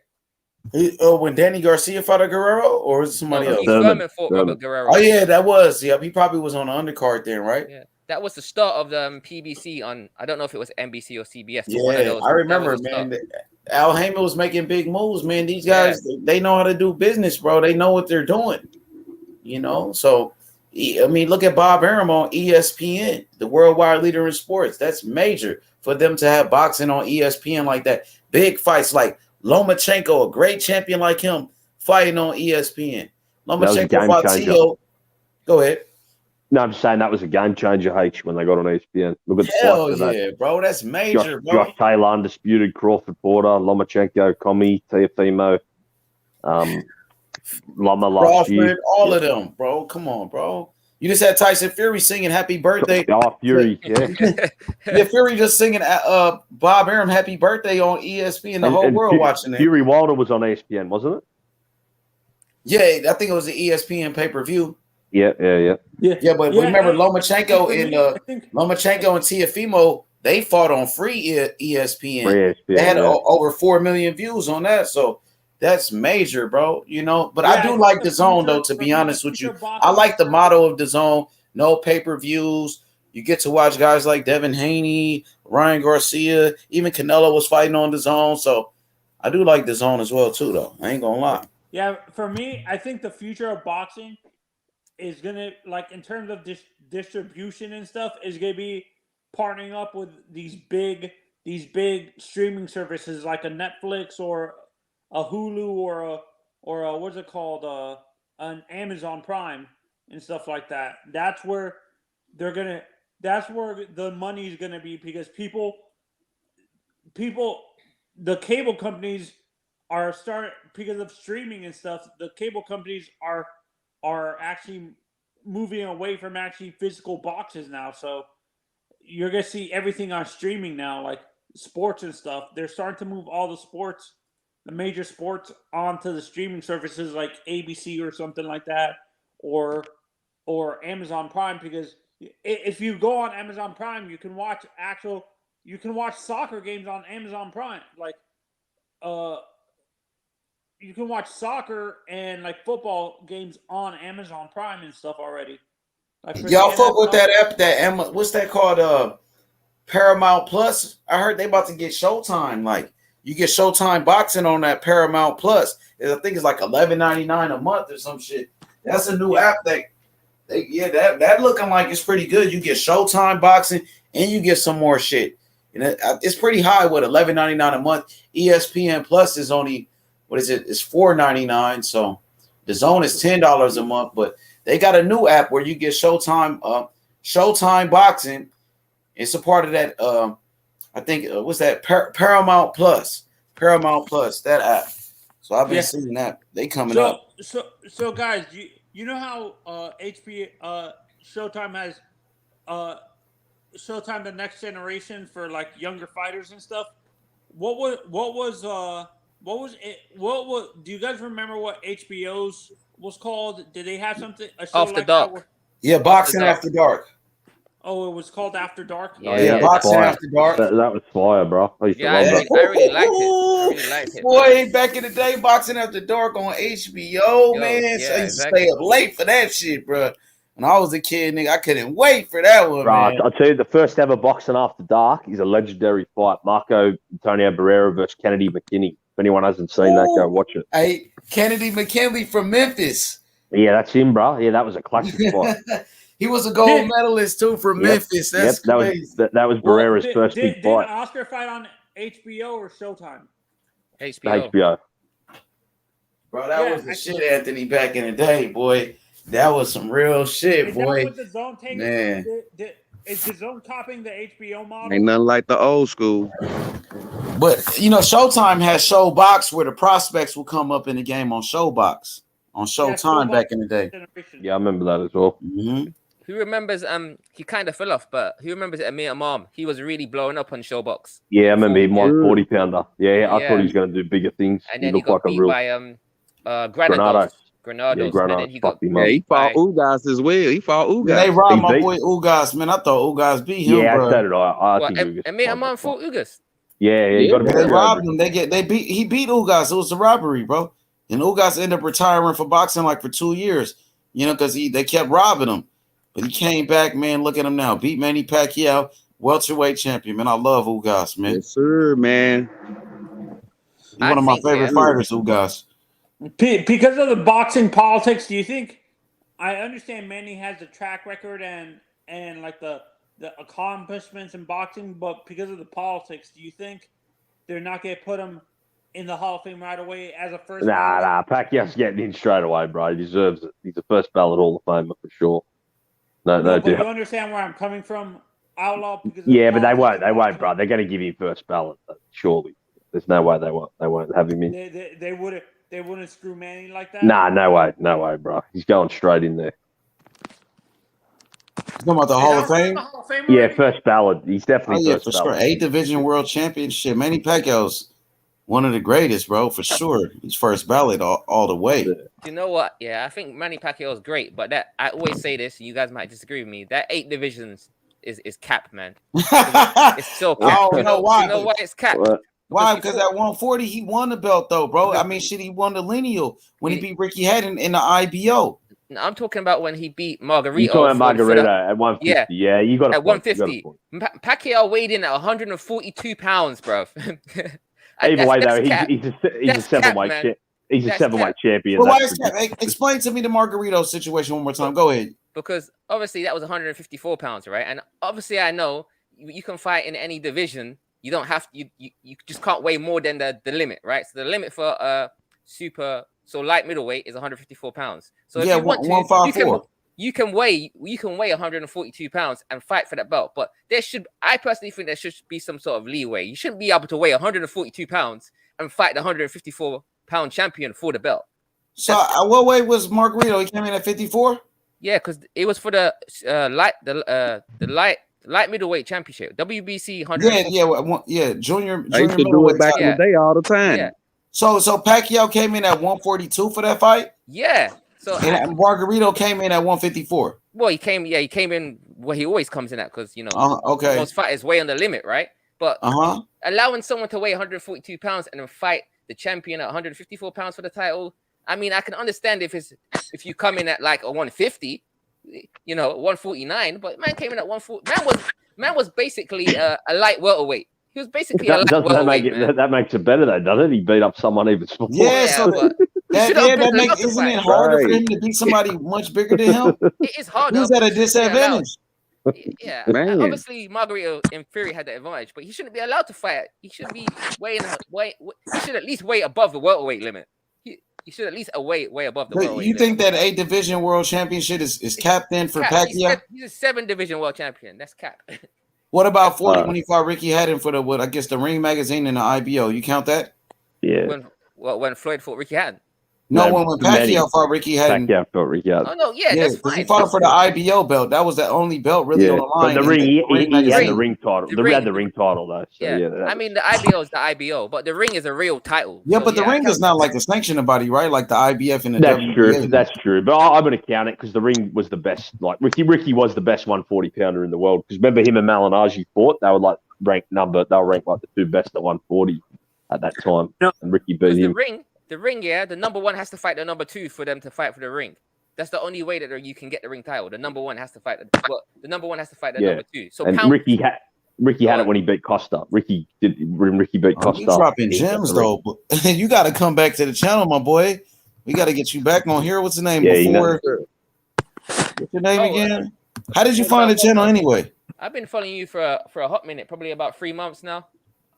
When Danny Garcia fought a Guerrero, or was it somebody else? Keith Thurman fought Robert Guerrero. Oh yeah, that was. Yeah, he probably was on the undercard then, right? Yeah, that was the start of the PBC on. I don't know if it was NBC or CBS. Yeah, one of those, I remember, man. Al Heyman was making big moves, man. These guys, they know how to do business, bro. They know what they're doing. So. I mean, look at Bob Arum on ESPN, the worldwide leader in sports. That's major for them to have boxing on ESPN like that. Big fights like Lomachenko, a great champion like him, fighting on ESPN. Lomachenko fought Tio. Go ahead. No, I'm just saying that was a game changer, H, when they got on ESPN. Look at the Hell yeah, bro. That's major, bro. Josh Taylor, undisputed, Crawford Porter, Lomachenko, Commey, Teofimo, Lama last year. All of them, bro. Come on, bro. You just had Tyson Fury singing "Happy Birthday." Oh, Fury, yeah. Yeah, Fury just singing Bob Arum "Happy Birthday" on ESPN. The whole world watching it. Fury Wilder was on ESPN, wasn't it? Yeah, I think it was the ESPN pay-per-view. Yeah. But remember Lomachenko and Teofimo, they fought on free ESPN. They had over 4 million views on that, so. That's major, bro. But I do like DAZN though. To be honest with you, I like the motto of DAZN: no pay-per-views. You get to watch guys like Devin Haney, Ryan Garcia, even Canelo was fighting on DAZN. So I do like DAZN as well too, though. I ain't gonna lie. Yeah, for me, I think the future of boxing is gonna, like, in terms of distribution and stuff, is gonna be partnering up with these big streaming services like a Netflix or a Hulu or a what's it called, an Amazon Prime, and stuff like that. That's where that's where the money is gonna be, because people, the cable companies are starting, because of streaming and stuff. The cable companies are actually moving away from actually physical boxes now. So you're gonna see everything on streaming now, like sports and stuff. They're starting to move all the sports, the major sports, onto the streaming services like ABC or something like that, or Amazon Prime. Because if you go on Amazon Prime, you can watch soccer games on Amazon Prime. Like, you can watch soccer and like football games on Amazon Prime and stuff already. Like Y'all fuck with that app, what's that called? Paramount Plus. I heard they about to get Showtime. Like, you get Showtime boxing on that Paramount Plus. I think it's like $11.99 a month or some shit. That's a new app that looking like it's pretty good. You get Showtime boxing and you get some more shit. And it's pretty high with $11.99 a month. ESPN Plus is only, what is it? It's $4.99. So the Zone is $10 a month, but they got a new app where you get Showtime boxing. It's a part of that. I think what's that? Paramount Plus, that app. So I've been seeing that they coming up. So guys, you know how Showtime has Showtime the Next Generation for like younger fighters and stuff. What was do you guys remember what HBO's was called? Did they have something, a show After Dark? Yeah, Boxing After Dark. Oh, it was called After Dark? Yeah, Boxing After Dark. That was fire, bro. I used to love that. I really liked it. Boy, back in the day, Boxing After Dark on HBO, man. Yeah, So I used to stay up late for that shit, bro. When I was a kid, nigga, I couldn't wait for that one, Right, man. I'll tell you, the first ever Boxing After Dark is a legendary fight. Marco Antonio Barrera versus Kennedy McKinney. If anyone hasn't seen that, go watch it. Hey, Kennedy McKinley from Memphis. Yeah, that's him, bro. Yeah, that was a classic fight. He was a gold medalist too from Memphis. That's crazy. That was Barrera's first big fight. Did Oscar fight on HBO or Showtime? HBO. Bro, that was the shit, Anthony, back in the day, boy. That was some real shit, boy. That the Zone taking, man. Is the Zone copying the HBO model? Ain't nothing like the old school. But, you know, Showtime has Showbox where the prospects will come up in the game on Showbox. On Showtime back in the day. Yeah, I remember that as well. Mm-hmm. Who remembers, he kind of fell off, but who remembers Amir Imam? He was really blowing up on Showbox. Yeah, I remember him, 140 pounder. Yeah, I thought he was going to do bigger things. And then he got beat by Granados. Yeah, and then he got he fought Ugas as well. He fought Ugas. They robbed my boy Ugas, man. I thought Ugas beat him, bro. So did I think Ugas. Amir Imam fought Ugas. Yeah, he got they robbed him. He beat Ugas. It was a robbery, bro. And Ugas ended up retiring for boxing like for 2 years, you know, because they kept robbing him. But he came back, man. Look at him now. Beat Manny Pacquiao, welterweight champion, man. I love Ugas, man. Yes, sir, man. He's one of my favorite fighters, Ugas. Because of the boxing politics, do you think? I understand Manny has the track record and like the accomplishments in boxing, but because of the politics, do you think they're not going to put him in the Hall of Fame right away as a first? Nah. Pacquiao's getting in straight away, bro. He deserves it. He's the first ballot Hall of Famer for sure. No, but you understand where I'm coming from, Outlaw? But they won't, bro. They're going to give him first ballot, surely. There's no way they won't have him in. They wouldn't screw Manny like that? Nah, no way, bro. He's going straight in there. You talking about the Hall of Fame? Yeah, first ballot. He's definitely first for ballot. Sure. 8 division world championship. Manny Pacquiao's one of the greatest, bro, for sure. He's first ballot all the way. You know what? Yeah, I think Manny Pacquiao is great, but I always say this, and you guys might disagree with me. That 8 divisions is cap, man. It's so cap. I don't know why. You know why it's cap? Why? Because at 140 he won the belt, though, bro. I mean, shit, he won the lineal when he beat Ricky Hatton in the IBO. No, I'm talking about when he beat Margarito. You're talking Margarito at 150. Yeah, you got at 150. Pacquiao weighed in at 142 pounds, bro. Either way, though, he's a 7-weight He's a 7-weight champion. Well, why is that? Explain to me the Margarito situation one more time. Go ahead. Because obviously that was 154 pounds, right? And obviously I know you can fight in any division. You don't have you just can't weigh more than the limit, right? So the limit for light middleweight is 154 pounds. So if you want to, you can weigh 142 pounds and fight for that belt, but I personally think there should be some sort of leeway. You shouldn't be able to weigh 142 pounds and fight the 154-pound champion for the belt. So what weight was Margarito? He came in at 54. Yeah, because it was for the light middleweight championship, WBC 100. Yeah, junior I used to do it back in the day all the time. Yeah. So Pacquiao came in at 142 for that fight. Yeah. So and Margarito came in at 154. Well, he came in where he always comes in at, because okay, most fighters weigh on the limit, right? But allowing someone to weigh 142 pounds and then fight the champion at 154 pounds for the title. I mean, I can understand if you come in at like a 150, 149, but man came in at 140. Man was basically a light welterweight. He was basically a light welterweight. That makes it better, though, doesn't it? He beat up someone even smaller. Yeah, so isn't it harder for him to beat somebody much bigger than him? It is harder. He's at a disadvantage. Yeah, man. Obviously Margarito in theory had the advantage, but he shouldn't be allowed to fight. He should be he should at least weigh above the welterweight limit. He should at least way above the welterweight. You think that 8 division world championship is capped in for Pacquiao? He's a 7 division world champion. That's capped. What about 40 when he fought Ricky Hatton for the Ring magazine and the IBO? You count that? Yeah. When Floyd fought Ricky Hatton? No, when Pacquiao fought Ricky Hatton. Pacquiao fought Ricky Hatton. Oh no, that's fine. He fought for the IBO belt. That was the only belt really on the line. But the ring, he had the ring title. He had the ring title though. So I mean, the IBO is the IBO, but the ring is a real title. Yeah, but the ring is not like a sanctioning body, right? Like the IBF and the WBA. True. That's true. But I'm going to count it because the ring was the best. Like Ricky was the best 140 pounder in the world. Because remember him and Malignaggi fought. They were like ranked like the 2 best at 140 at that time. No, and Ricky beat him. The ring, the number 1 has to fight the number 2 for them to fight for the ring. That's the only way that you can get the ring title. The number 1 has to fight the number 1 has to fight the number 2. So Ricky had it when he beat Costa. Ricky beat Costa. He's dropping gems though. You got to come back to the channel, my boy. We got to get you back on here. What's the name before? What's your name again? How did you find the channel anyway? I've been following you for a hot minute, probably about 3 months now.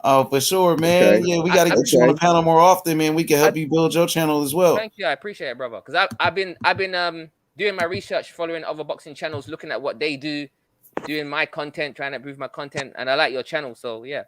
Oh, for sure, man. Okay. Yeah, we got to get you on the panel more often, man. We can help you build your channel as well. Thank you. I appreciate it, brother. Because I've been doing my research, following other boxing channels, looking at what they do, doing my content, trying to improve my content, and I like your channel. So yeah.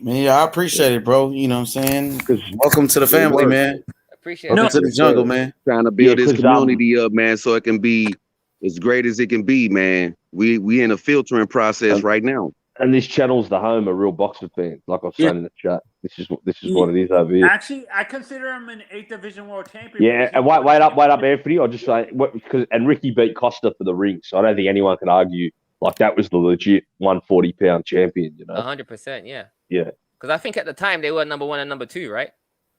Man, yeah, I appreciate it, bro. You know what I'm saying? Welcome to the family, man. Appreciate it. Welcome to the jungle, man. Trying to build this community up, man, so it can be as great as it can be, man. We in a filtering process right now. And this channel's the home of real boxer fans, like I was saying in the chat. This is what it is over here. Actually, I consider him an 8th division world champion. Yeah, and wait up, Anthony. I'll just say and Ricky beat Costa for the ring, so I don't think anyone can argue like that was the legit 140-pound champion. 100%, yeah. Yeah. Because I think at the time they were number 1 and number 2, right?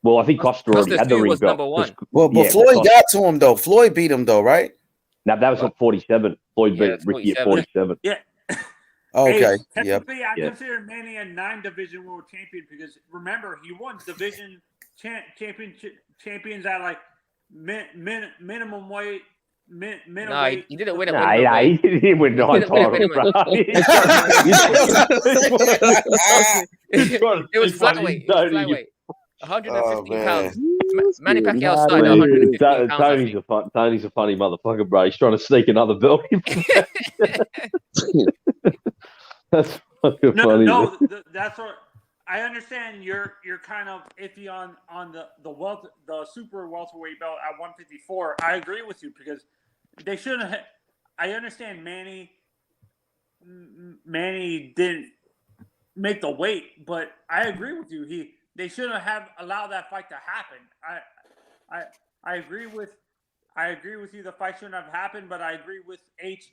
Well, I think Costa already had the ring belt. Number 1. Well, but Floyd got to him though. Floyd beat him though, right? Now that was at 47. Floyd beat Ricky at 47. Yeah. Okay. Technically, I consider Manny a 9 division world champion because remember he won division champions at like minimum weight. He didn't win it. He didn't win 9 titles, bro. It was flyweight. 150 pounds. Manny Pacquiao started 150 pounds. Tony's a funny motherfucker, bro. He's trying to sneak another belt. That's fucking funny. No, that's what I understand. You're kind of iffy on the super welterweight belt at 154. I agree with you because they shouldn't. I understand Manny didn't make the weight, but I agree with you. They shouldn't have allowed that fight to happen. I agree with you. The fight shouldn't have happened, but I agree with H.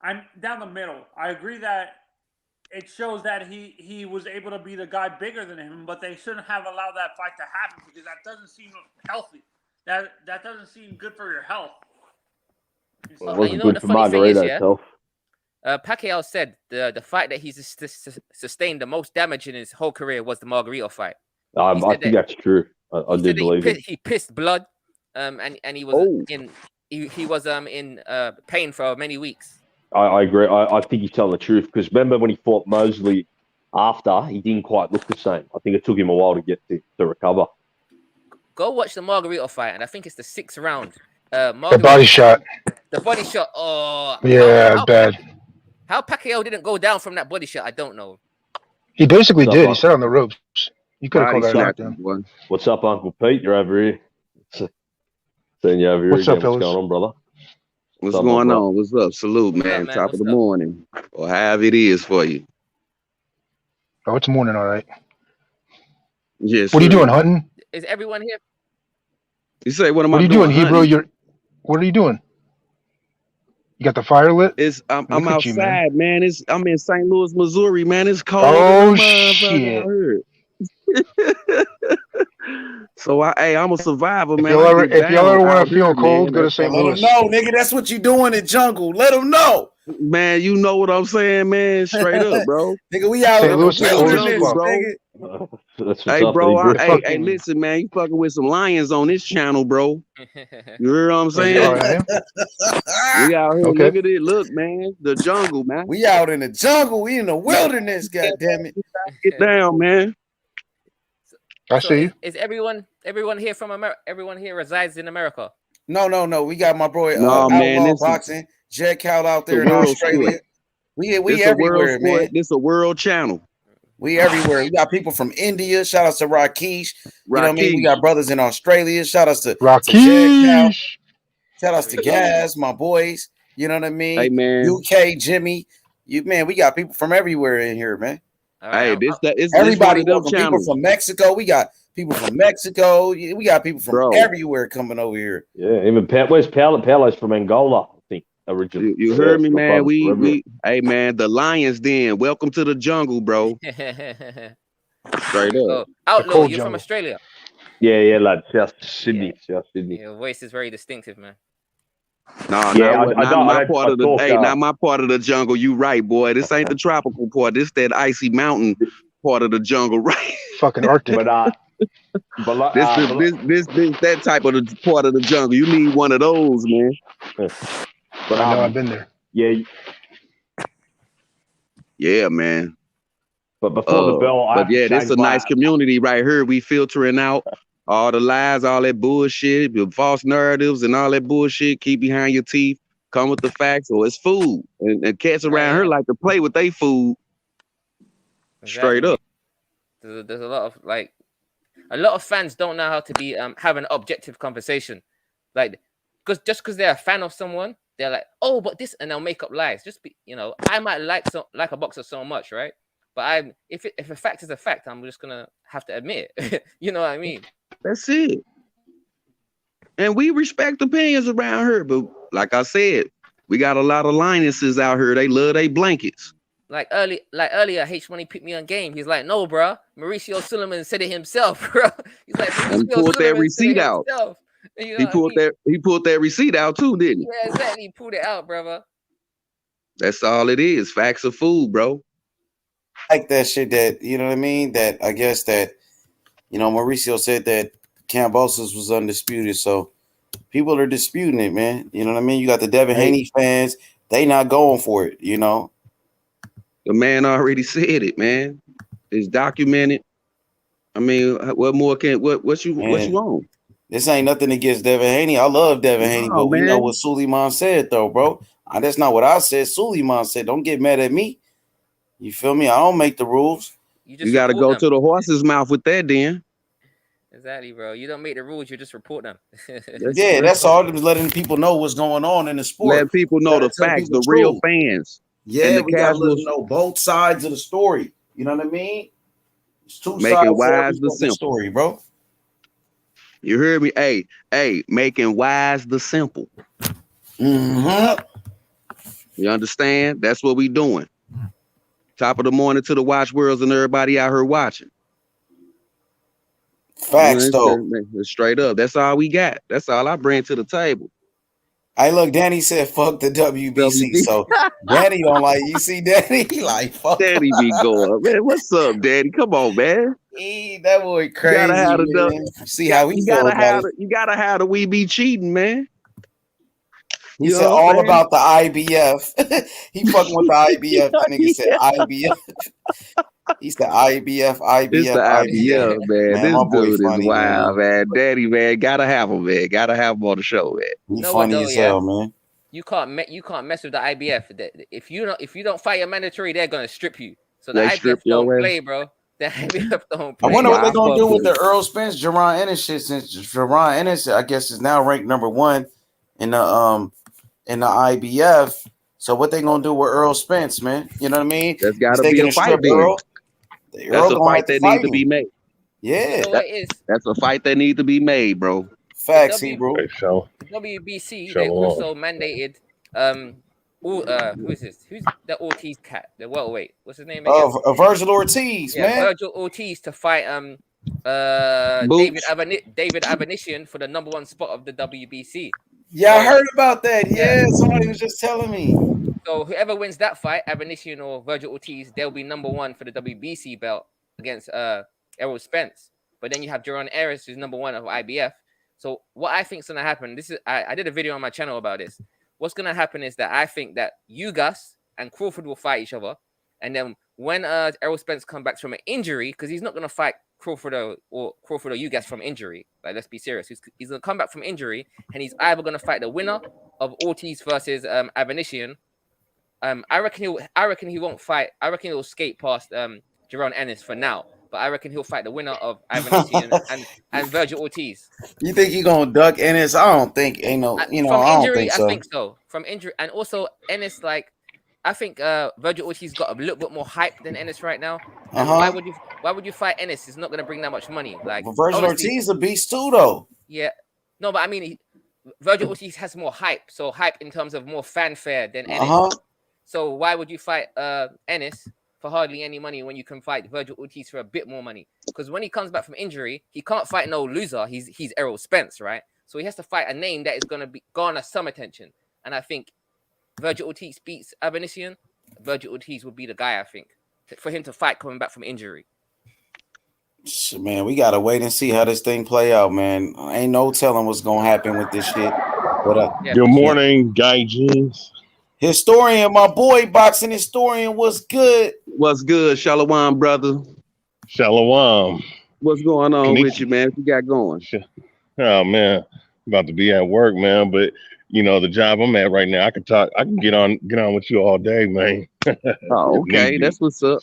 I'm down the middle. I agree that it shows that he was able to be the guy bigger than him, but they shouldn't have allowed that fight to happen because that doesn't seem healthy. That doesn't seem good for your health. Well, it wasn't good for Margarito. Pacquiao said the fight that he's sustained the most damage in his whole career was the Margarito fight. I think that's true. I do believe it. He pissed blood, and he was in pain for many weeks. I agree. I think he's telling the truth because remember when he fought Mosley after, he didn't quite look the same. I think it took him a while to get to recover. Go watch the Margarito fight, and I think it's the 6th round. The body shot. The body shot. Oh, Yeah, bad. How Pacquiao didn't go down from that body shot, I don't know. He basically What's did. up, He sat on the ropes. You could have Body called that a snatcher, knockdown. boy. What's up, Uncle Pete? You're over here. Seeing you over here What's again. up, What's fellas? going on, brother? What's up, going bro? on? What's up? Salute, What's man. up, man? Top What's of the up? morning, or however it is for you. Oh, it's morning, all right. Yes. What are you sir. doing, hunting? Is everyone here? You say, what am What I are you doing, Hebrew? hunting? What are you doing? You got the fire lit? I'm Look at you, man. outside, man. I'm in St. Louis, Missouri, man. It's cold Oh, in the motherfucker shit. out here. So I'm a survivor, If man. y'all I ever, get if y'all down ever want out to feel here, cold, man. go to St. Let them Louis. know, nigga. That's what you doing in jungle. Let them know. Man, you know what I'm saying, man. Straight up, bro. Nigga, we out St. in the Louis is cold as wilderness, fuck. nigga. That's what's Hey, up, bro. Hebrew. The Hey, fucking- listen, man. You fucking with some lions on this channel, bro. You hear what I'm Oh, saying? I am? We out here. Okay. Look at it. Look, man. The jungle, man. We out in the jungle. We in the wilderness, goddammit. Get down, man. I So see you. is everyone here from America? Everyone here resides in America. No. We got my boy No, man. Outlaw This Boxing, Jet Cal out is a there in world Australia. sport. We It's a world everywhere, sport. man. This a world channel. We everywhere. We got people from India. Shout out to Rakesh. You know what I mean? We Rakesh. got brothers in Australia. Shout out to Jet Cal. Rakesh. Shout out to Gaz, my boys. You know what I mean? Hey, man. UK, Jimmy. We got people from everywhere in here, man. All right, Hey, it's Everybody one of them welcome. People channels. from Mexico. We got people from Mexico. We got people from Bro. everywhere coming over here. Yeah, even where's Paolo? Paolo's from Angola, I think, originally. You Yeah, heard me, it's got man. brothers from everywhere. Hey, man, the Lions Den. Welcome to the jungle, bro. Straight up. So, Outlaw, cold you're from jungle. Australia. Yeah, lad. South Sydney. Your voice is very distinctive, man. No, Yeah, not my part of the talk, not my part of the jungle. You right, boy. This ain't the tropical part. This that icy mountain part of the jungle, right? Fucking Arctic. but This that type of the part of the jungle. You need one of those, man. But I know, I've been there. Yeah, man. But before the bell, but yeah, this is a nice community right here. We filtering out all the lies, all that bullshit, the false narratives, and all that bullshit. Keep behind your teeth. Come with the facts, or it's food. And cats around here like to play with their food. Straight up. There's a lot of fans don't know how to be have an objective conversation, like because they're a fan of someone, they're like, oh, but this, and they'll make up lies. Just be, I might like a boxer so much, right? But if a fact is a fact, I'm just gonna have to admit it. You know what I mean? That's it. And we respect opinions around here, but like I said, we got a lot of lionesses out here. They love their blankets. Like earlier, H Money picked me on game. He's like, no, bro. Mauricio Suleiman said it himself, bro. He's like, and he pulled that receipt out. He pulled that receipt out too, didn't he? Yeah, exactly. He pulled it out, brother. That's all it is. Facts of food, bro. Like that shit that, you know what I mean? That I guess that, Mauricio said that Kambosos was undisputed. So people are disputing it, man. You know what I mean? You got the Devin Haney fans. They not going for it, The man already said it, man. It's documented. I mean, what more what you want? This ain't nothing against Devin Haney. I love Devin Haney, but we know what Suleiman said, though, bro. That's not what I said. Suleiman said, don't get mad at me. You feel me? I don't make the rules. You got to go to the horse's mouth with that, then. Exactly, bro. You don't make the rules. You just report them. That's all. Just letting people know what's going on in the sport. Let people know the facts, the real fans. Yeah, we got to let them know both sides of the story. You know what I mean? It's two sides wise the simple story, bro. You heard me? Hey, making wise the simple. Mm-hmm. You understand? That's what we doing. Top of the morning to the watch worlds and everybody out here watching. Facts, though. Straight up. That's all we got. That's all I bring to the table. Hey, look, Danny said fuck the WBC. So Danny don't like, you see Danny? He like, fuck. Danny be going, man, what's up, Danny? Come on, man. That boy crazy, you gotta man. See how we feel about it. You gotta have the we be cheating, man. He said all about the IBF. He fucking with the IBF. That nigga said IBF. He's the IBF, It's the IBF, man. Man, This my boy dude is funny, wild, man. man. Daddy, man, gotta have him, man. Gotta have him on the show, man. He You know what funny though, as yeah? hell, man. You can't mess with the IBF. If you don't fight your mandatory, they're gonna strip you. So the They IBF strip don't your ass. play, bro. The IBF don't I play. wonder what Nah, they're I gonna fuck do with with the Earl Spence, Jaron Ennis shit, since Jaron Ennis, I guess, is now ranked number 1 in the IBF. So what they gonna do with Earl Spence, man? You know what I mean? That's Is gotta they be a gonna fight strip then. Earl? That's Earl a gonna fight have to that need fight to be him. made. Yeah, You know what it is? That's a fight that need to be made, bro. facts, The bro. Hey, show. The WBC, Show they on. also mandated who is this? Who's the Ortiz cat? The welterweight. What's his name again? Virgil Ortiz, Yeah, man. Virgil Ortiz to fight Boots. David Avanesyan for the number 1 spot of the WBC. Yeah, I So- heard about that. Yeah. Yeah, somebody was just telling me. So whoever wins that fight, Avanesyan or Virgil Ortiz, they'll be number 1 for the WBC belt against Errol Spence. But then you have Jaron Ennis, who's number 1 of IBF. So what I think is gonna happen, this is I did a video on my channel about this. What's gonna happen is that I think that Ugas and Crawford will fight each other, and then when Errol Spence comes back from an injury, because he's not gonna fight Crawford or Ugas from injury. Like, let's be serious. He's gonna come back from injury, and he's either gonna fight the winner of Ortiz versus Avanesyan. I reckon he won't fight. I reckon he'll skate past Jaron Ennis for now. But I reckon he'll fight the winner of Avanesyan and Virgil Ortiz. You think he gonna duck Ennis? I don't think. Ain't no. You know, From I don't injury, think so. I think so. From injury, and also Ennis, like, I think Virgil Ortiz got a little bit more hype than Ennis right now. And why would you fight Ennis? It's not gonna bring that much money. Like, But Virgil Ortiz a beast too, though. Yeah, no, but I mean, Virgil Ortiz has more hype. So hype in terms of more fanfare than Ennis. So why would you fight Ennis for hardly any money when you can fight Virgil Ortiz for a bit more money? Because when he comes back from injury, he can't fight no loser. He's Errol Spence, right? So he has to fight a name that is gonna garner some attention. And I think Virgil Ortiz beats Avanesyan, Virgil Ortiz would be the guy, I think, for him to fight coming back from injury. Shit, man, we gotta wait and see how this thing play out, man. Ain't no telling what's gonna happen with this shit. But good morning, Guy Jeans. Historian, my boy, boxing historian, what's good? What's good, Shalom, brother? Shalom. What's going on with you, man? What you got going? Oh man, about to be at work, man. But you know the job I'm at right now, I can talk. I can get on with you all day, man. Oh, okay, that's what's up.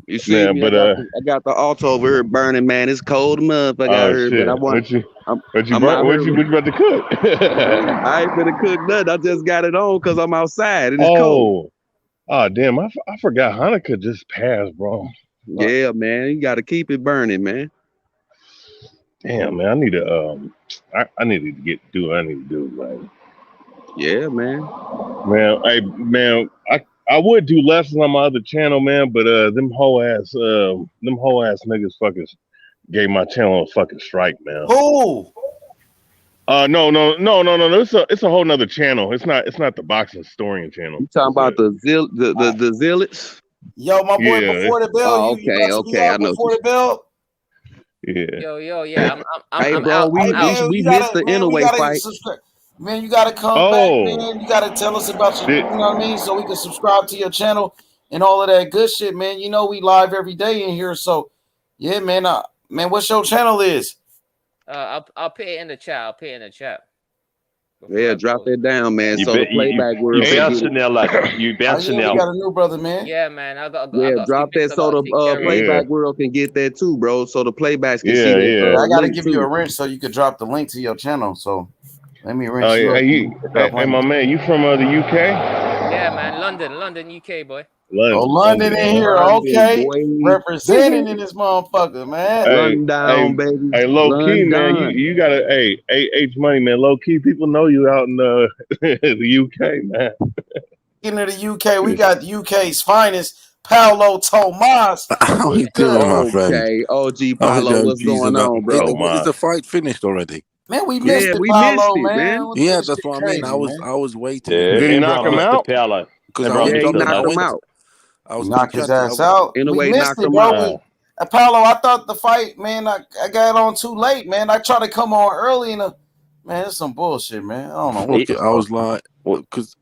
You see, yeah, me, but I got the auto over here burning, man. It's cold enough. I got her, but I want. What you about to cook? I ain't gonna cook nothing. I just got it on because I'm outside and it's cold. Oh, damn! I forgot Hanukkah just passed, bro. Yeah, man, you got to keep it burning, man. Damn, man, I need to I need to do what I need to do, man. Yeah, man. Man, I would do lessons on my other channel, man, but them whole ass niggas fucking gave my channel a fucking strike, man. Who? No. It's a whole nother channel. It's not the boxing historian channel. You talking about the zealots? Yo, my boy, before the bell. Oh, okay, I know. Before the bell. Yeah. Yo, yeah. I'm bro, out. we missed the Inoue fight. Man, you gotta come back, man. You gotta tell us about your, you know what I mean, so we can subscribe to your channel and all of that good shit, man. You know we live every day in here, so yeah, man. Man, what's your channel is? I'll put it in the chat. Yeah, drop that down, man. So the playback world. You bouncing now, like you bouncing now. We got a new brother, man. Yeah, man. I got drop that so the playback world can get that too, bro. So the playbacks can see that. I gotta give you a wrench so you could drop the link to your channel. So let me wrench you. Hey, my man, you from the UK? Yeah, man. London, UK, boy. London in here, okay. Representing in this motherfucker, man. Down, baby. Hey, low key, man. You gotta, H Money, man. Low key, people know you out in the UK, man. Into the UK, we got the UK's finest, Paulo Tomas. How you doing, my friend? Okay, OG Paulo, what's going on, bro? Is the fight finished already? Man, we missed it, Paulo, man. Yeah, that's what I mean. I was waiting. Did he knock him out? Because he knocked him out. I was knocked his ass out. In a way, knocked him out. Apollo, I thought the fight, man, I got on too late, man. I tried to come on early man, it's some bullshit, man. I don't know. Okay, I was like, because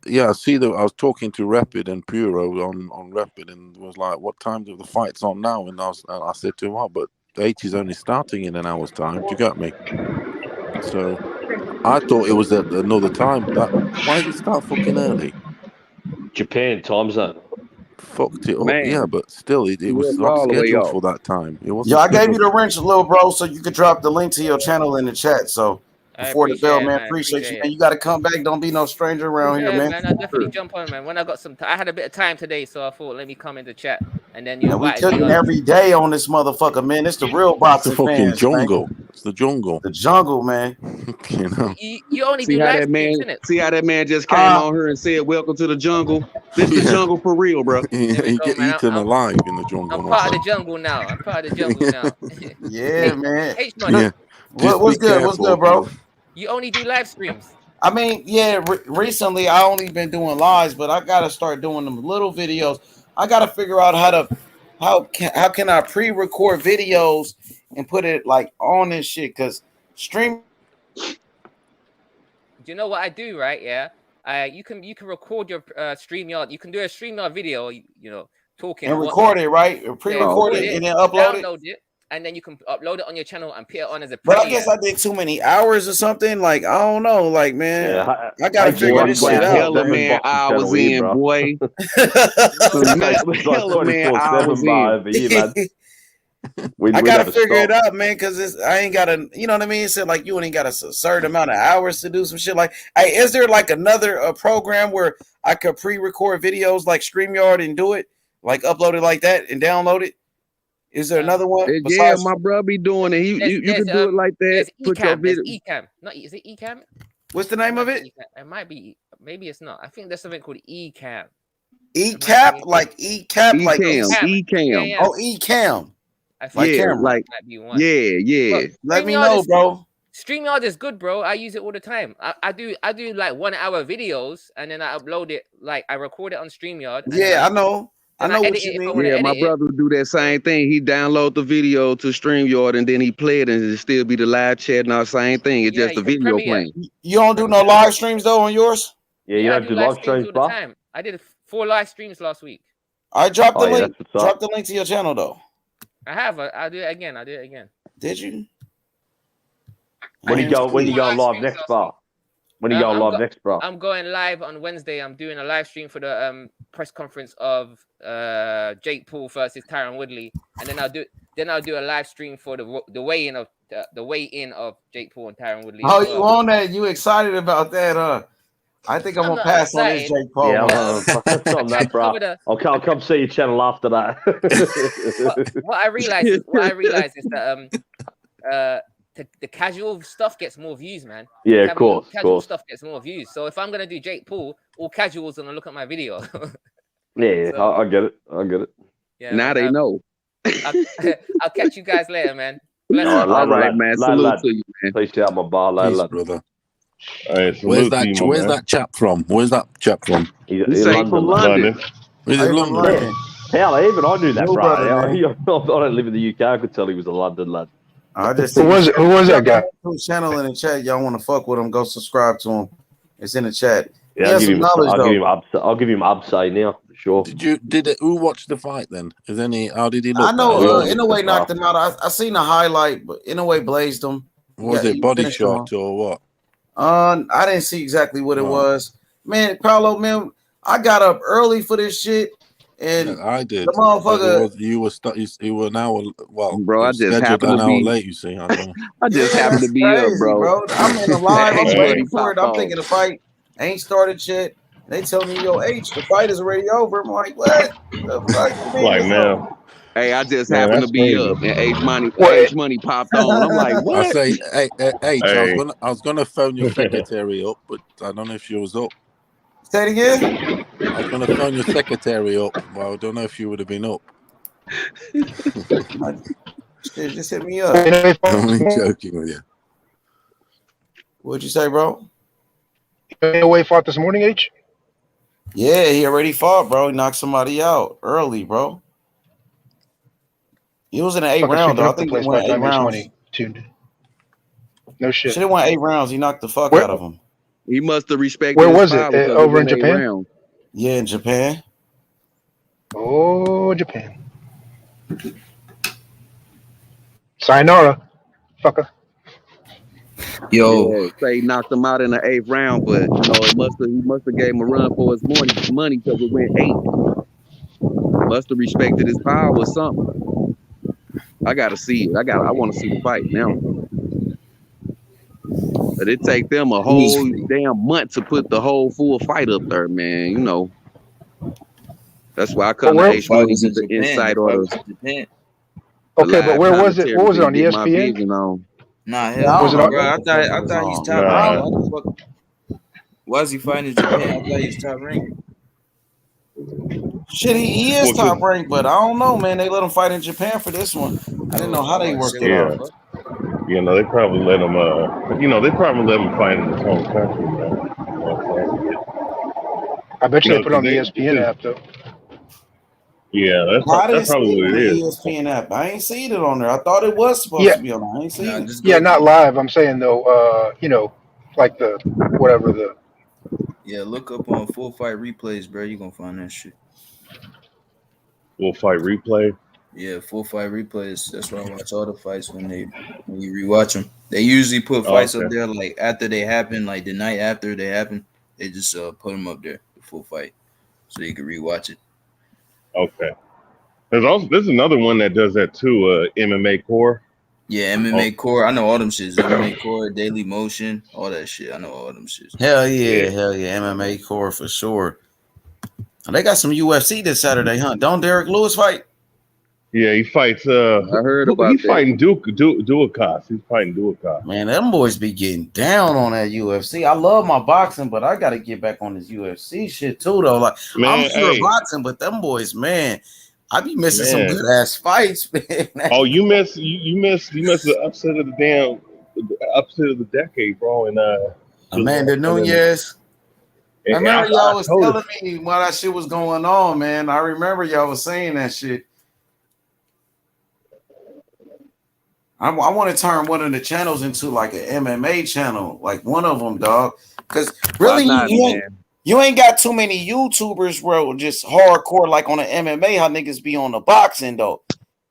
yeah, I see that. I was talking to Rapid and Puro on Rapid, and was like, "What time do the fight's on now?" And I said to him, "Oh, but H is only starting in an hour's time." Do you get me? So I thought it was at another time. Why did it start fucking early? Japan time zone. Fucked it up. Man, Yeah, but still, it you was went not all the way scheduled off. for that time. It Yo, wasn't I gave you scheduled. the wrench, little bro, so you could drop the link to your channel in the chat. So I before the bell, appreciate it, man, man. appreciate you, Appreciate man. it. You got to come back. Don't be no stranger around here, Yeah, man. man. I'll definitely jump on, man. When I got some I had a bit of time today, so I thought let me come in the chat. And then you And we invited me cooking on. every day on this motherfucker, man. It's the real It's the boxing fucking fans, man. jungle. It's the jungle. The jungle, man. You know. You only See do how live that streams, man? innit? See how that man just came on here and said, "Welcome to the jungle." This the Yeah. jungle for real, bro. There we You go, get man. eaten alive in the jungle. I'm my part of the friend. jungle now. I'm part of the jungle now. Yeah, man. H money. Yeah. Just What's be good? What's careful. good, bro? You only do live streams. I mean, yeah. Recently, I only been doing lives, but I gotta start doing them little videos. I gotta figure out how can I pre-record videos and put it like on this shit? Cause stream. Do you know what I do? Right? Yeah. You can record your StreamYard. You can do a StreamYard video. You know, talking And whatnot. record it, right? Or pre-record it and then upload it. Download it, and then you can upload it on your channel and put it on as a But premiere. I guess I did too many hours or something. Like I don't know. Like man, Yeah, I gotta figure this shit out. Hella man hours in, bro. boy. Hella man hours in. I gotta figure it out, man, because I ain't gotta, you know what I mean? So like you ain't got a certain amount of hours to do some shit. Like, hey, is there like another program where I could pre-record videos like StreamYard and do it, like upload it like that and download it? Is there another one? Yeah, my brother be doing it. You can do it like that. Put your video. Ecamm. Not is it Ecamm? What's the name of it? It might be. Maybe it's not. I think there's something called Ecamm. Ecap, like Ecap, like Ecamm. Oh, Ecamm. Like camera. Yeah. Let me know, bro. StreamYard is good, bro. I use it all the time. I do like 1 hour videos and then I upload it. Like I record it on StreamYard. Yeah, I know. I know what you mean. Yeah, my brother do that same thing. He download the video to StreamYard and then he play it and it still be the live chat and all same thing. It's just the video playing. You don't do no live streams though on yours? Yeah, you don't do live streams, bro. I did 4 live streams last week. I dropped the link. Drop the link to your channel though. I have. I'll do it again. Did you? When you go live next, bro? When you go live next, bro? I'm going live on Wednesday. I'm doing a live stream for the press conference of Jake Paul versus Tyron Woodley, and then I'll do a live stream for the weigh-in of Jake Paul and Tyron Woodley. Oh, you on that? You excited about that, huh? I think I'm gonna pass on this Jake Paul. Yeah, on that, bro. I'll come see your channel after that. what I realize is that the casual stuff gets more views, man. Yeah, of course. Casual stuff gets more views. So if I'm gonna do Jake Paul, all casuals gonna look at my video. Yeah, so, I get it. Yeah, now they know. I'll catch you guys later, man. All right, man. Salute to you, man. Please out my bar, lad. Brother. Where's that chap from? He's from London. He's in London. Hell, even I knew that, bro. I don't live in the UK. I could tell he was a London lad. I just who was that guy? Channel in the chat. Y'all want to fuck with him? Go subscribe to him. It's in the chat. Yeah, I'll give him upside now for sure. Who watched the fight then? How did he look? I know Inoue knocked him out. I seen the highlight, but Inoue blazed him. Was it body shot or what? I didn't see exactly what it was. Man, Paulo, man, I got up early for this shit. And I did. The motherfucker, you were now. Well, bro, I just happened to be late. You see, I just happened to be up, bro. I'm in the live. I'm waiting for it. I'm thinking the fight ain't started yet. They tell me, yo, H, the fight is already over. I'm like, what? Like, man. Hey, I just happened to be up, and H money popped on. I'm like, what? I say, hey, I was gonna phone your secretary up, but I don't know if she was up. Say it again. I was gonna phone your secretary up, but I don't know if you would have been up. Just hit me up. I'm only joking with you. What'd you say, bro? Inoue fought this morning, H? Yeah, he already fought, bro. He knocked somebody out early, bro. He was in an 8 round, though. I think he went 8 rounds. No shit. Should have won 8 rounds. He knocked the fuck out of him. He must have respected Where his was it? power because it Over in went 8 Japan? rounds. Yeah, in Japan. Oh, Japan. Sayonara, fucker. Yo, Yeah, say he knocked him out in the 8th round, but you know, he must have gave him a run for his money because it went 8. Must have respected his power or something. I gotta see it. I want to see the fight now. But it take them a whole damn month to put the whole full fight up there, man. You know. That's why I But come to the H fight Money was in get the Japan. The insight or fight was in Japan. the Okay, but live where was it? commentary What was it to on get my ESPN? vision on. Nah, Yeah, hell I Was don't it no, know on? bro. what I the thought fuck it I was thought he's on. top I rank. Nah, Why the fuck? Why is he fighting in Japan? I thought he was top rank. Shit, he is well, top 'cause- ranked, but I don't know, man. They let him fight in Japan for this one. I didn't Oh, know I how they about to worked say it what the yeah, out. fuck. you know, they probably let him. They probably let him fight in his home country, man. You know what I'm saying? I bet You you they know, put it on the because ESPN app though. yeah, I that's didn't see probably it what on the it is. ESPN app. I ain't seen it on there. I thought it was supposed Yeah, to be on there. I ain't Nah, seen it. just yeah, go not to live. I'm saying though, like the whatever the. look up on Full Fight Replays, bro. You gonna find that shit. We'll fight replay. Yeah, Full Fight Replays. That's why I watch all the fights when you rewatch them. They usually put Oh, fights up okay, there like after they happen, like the night after they happen. They just put them up there, the full fight, so you can rewatch it. okay. There's another one that does that too. MMA Core. Yeah, Oh, MMA Core. I know all them shits. MMA Core, Daily Motion, all that shit. I know all them shits. Hell yeah, yeah, hell yeah. MMA core for sure. They got some UFC this Saturday, huh? Don't Derek Lewis fight? yeah. He fights. I heard about He's that. fighting Duacas. He's fighting Duacas. Man, them boys be getting down on that UFC. I love my boxing, but I gotta get back on this UFC shit too, though. Like I'm Man, sure hey, boxing, but them boys, man, I be missing some man. good ass fights, man. Oh, you missed the upset of the upset of the decade, bro. And Amanda Nunes. I remember I y'all was told telling me while that shit was going on, man. I remember y'all was saying that shit. I want to turn one of the channels into like an MMA channel, like one of them, dog. Because Why really, not, man? you ain't got too many YouTubers, bro, just hardcore like on the MMA. How niggas be on the boxing though,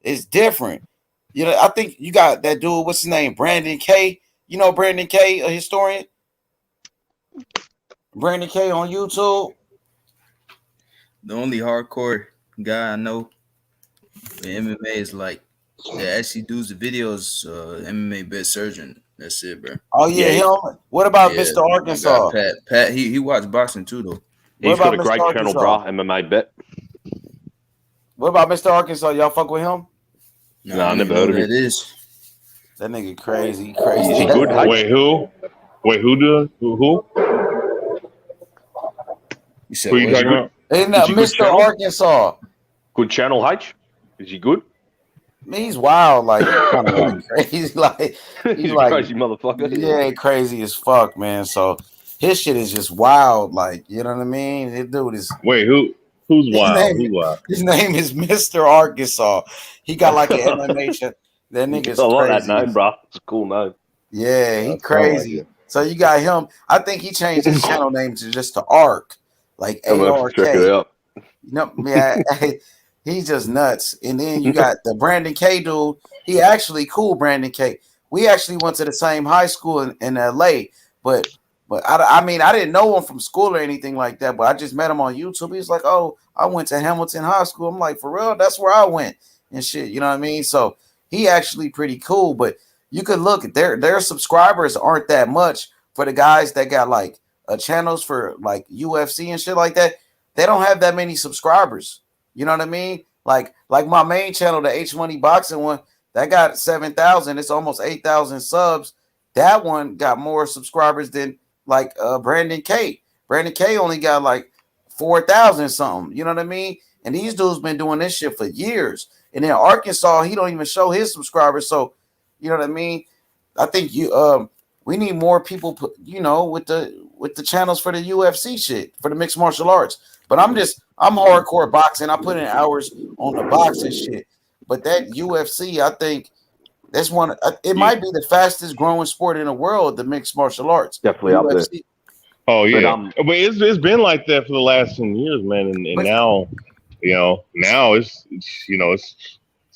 it's different. You know, I think you got that dude. What's his name? Brandon K. You know Brandon K, a historian. Brandon K on YouTube. The only hardcore guy I know in MMA is like that actually does the videos. MMA best surgeon. That's it, bro. Oh yeah, Yeah, him. What about Yeah, Mr. my guy Arkansas? Pat. Pat, he watched boxing too though. What he's got about a Mr. great channel, Arkansas? bro. MMA Bet. What about Mr. Arkansas? Y'all fuck with him? Nah, No, I I don't even never know heard who of him. that is. That nigga crazy, Is crazy. he good, H? wait, who? Wait, who does? Who? You said Who you what? Is he talking good? about? And Is he good Mr. channel? Arkansas, Good channel, H? Is he good? man, he's wild. Like he's kind of like crazy. Like he's He's a like, crazy motherfucker. yeah, crazy as fuck, man. So his shit is just wild. Like you know what I mean? This dude is Wait, who's his wild? name. Who's wild? His name is Mr. Arkansas. He got like an MMA shit. That I nigga's like that crazy. name, bro. It's a cool name. Yeah, he That sound like crazy. it. So you got him. I think he changed his channel name to just to Ark, like I'm gonna have to check it ARK. out. No, yeah, he's just nuts. And then you got the Brandon K dude. He actually cool, Brandon K. We actually went to the same high school in LA, but I mean I didn't know him from school or anything like that. But I just met him on YouTube. He's like, "Oh, I went to Hamilton High School." I'm like, "For real? That's where I went." And shit, you know what I mean? So he actually pretty cool. But you could look at their subscribers aren't that much for the guys that got like channels for like UFC and shit like that. They don't have that many subscribers. You know what I mean? Like my main channel, the H Money Boxing one, that got 7,000. It's almost 8,000 subs. That one got more subscribers than like Brandon K. Brandon K only got like 4,000 something. You know what I mean? And these dudes been doing this shit for years. And in Arkansas, he don't even show his subscribers. So, you know what I mean? I think we need more people with the channels for the UFC shit, for the mixed martial arts. But I'm hardcore boxing. I put in hours on the boxing shit. But that UFC, I think that's one. It might be the fastest growing sport in the world, the mixed martial arts. The Definitely up there. UFC. Oh yeah, But but it's been like that for the last 10 years, man, and But now, now it's it's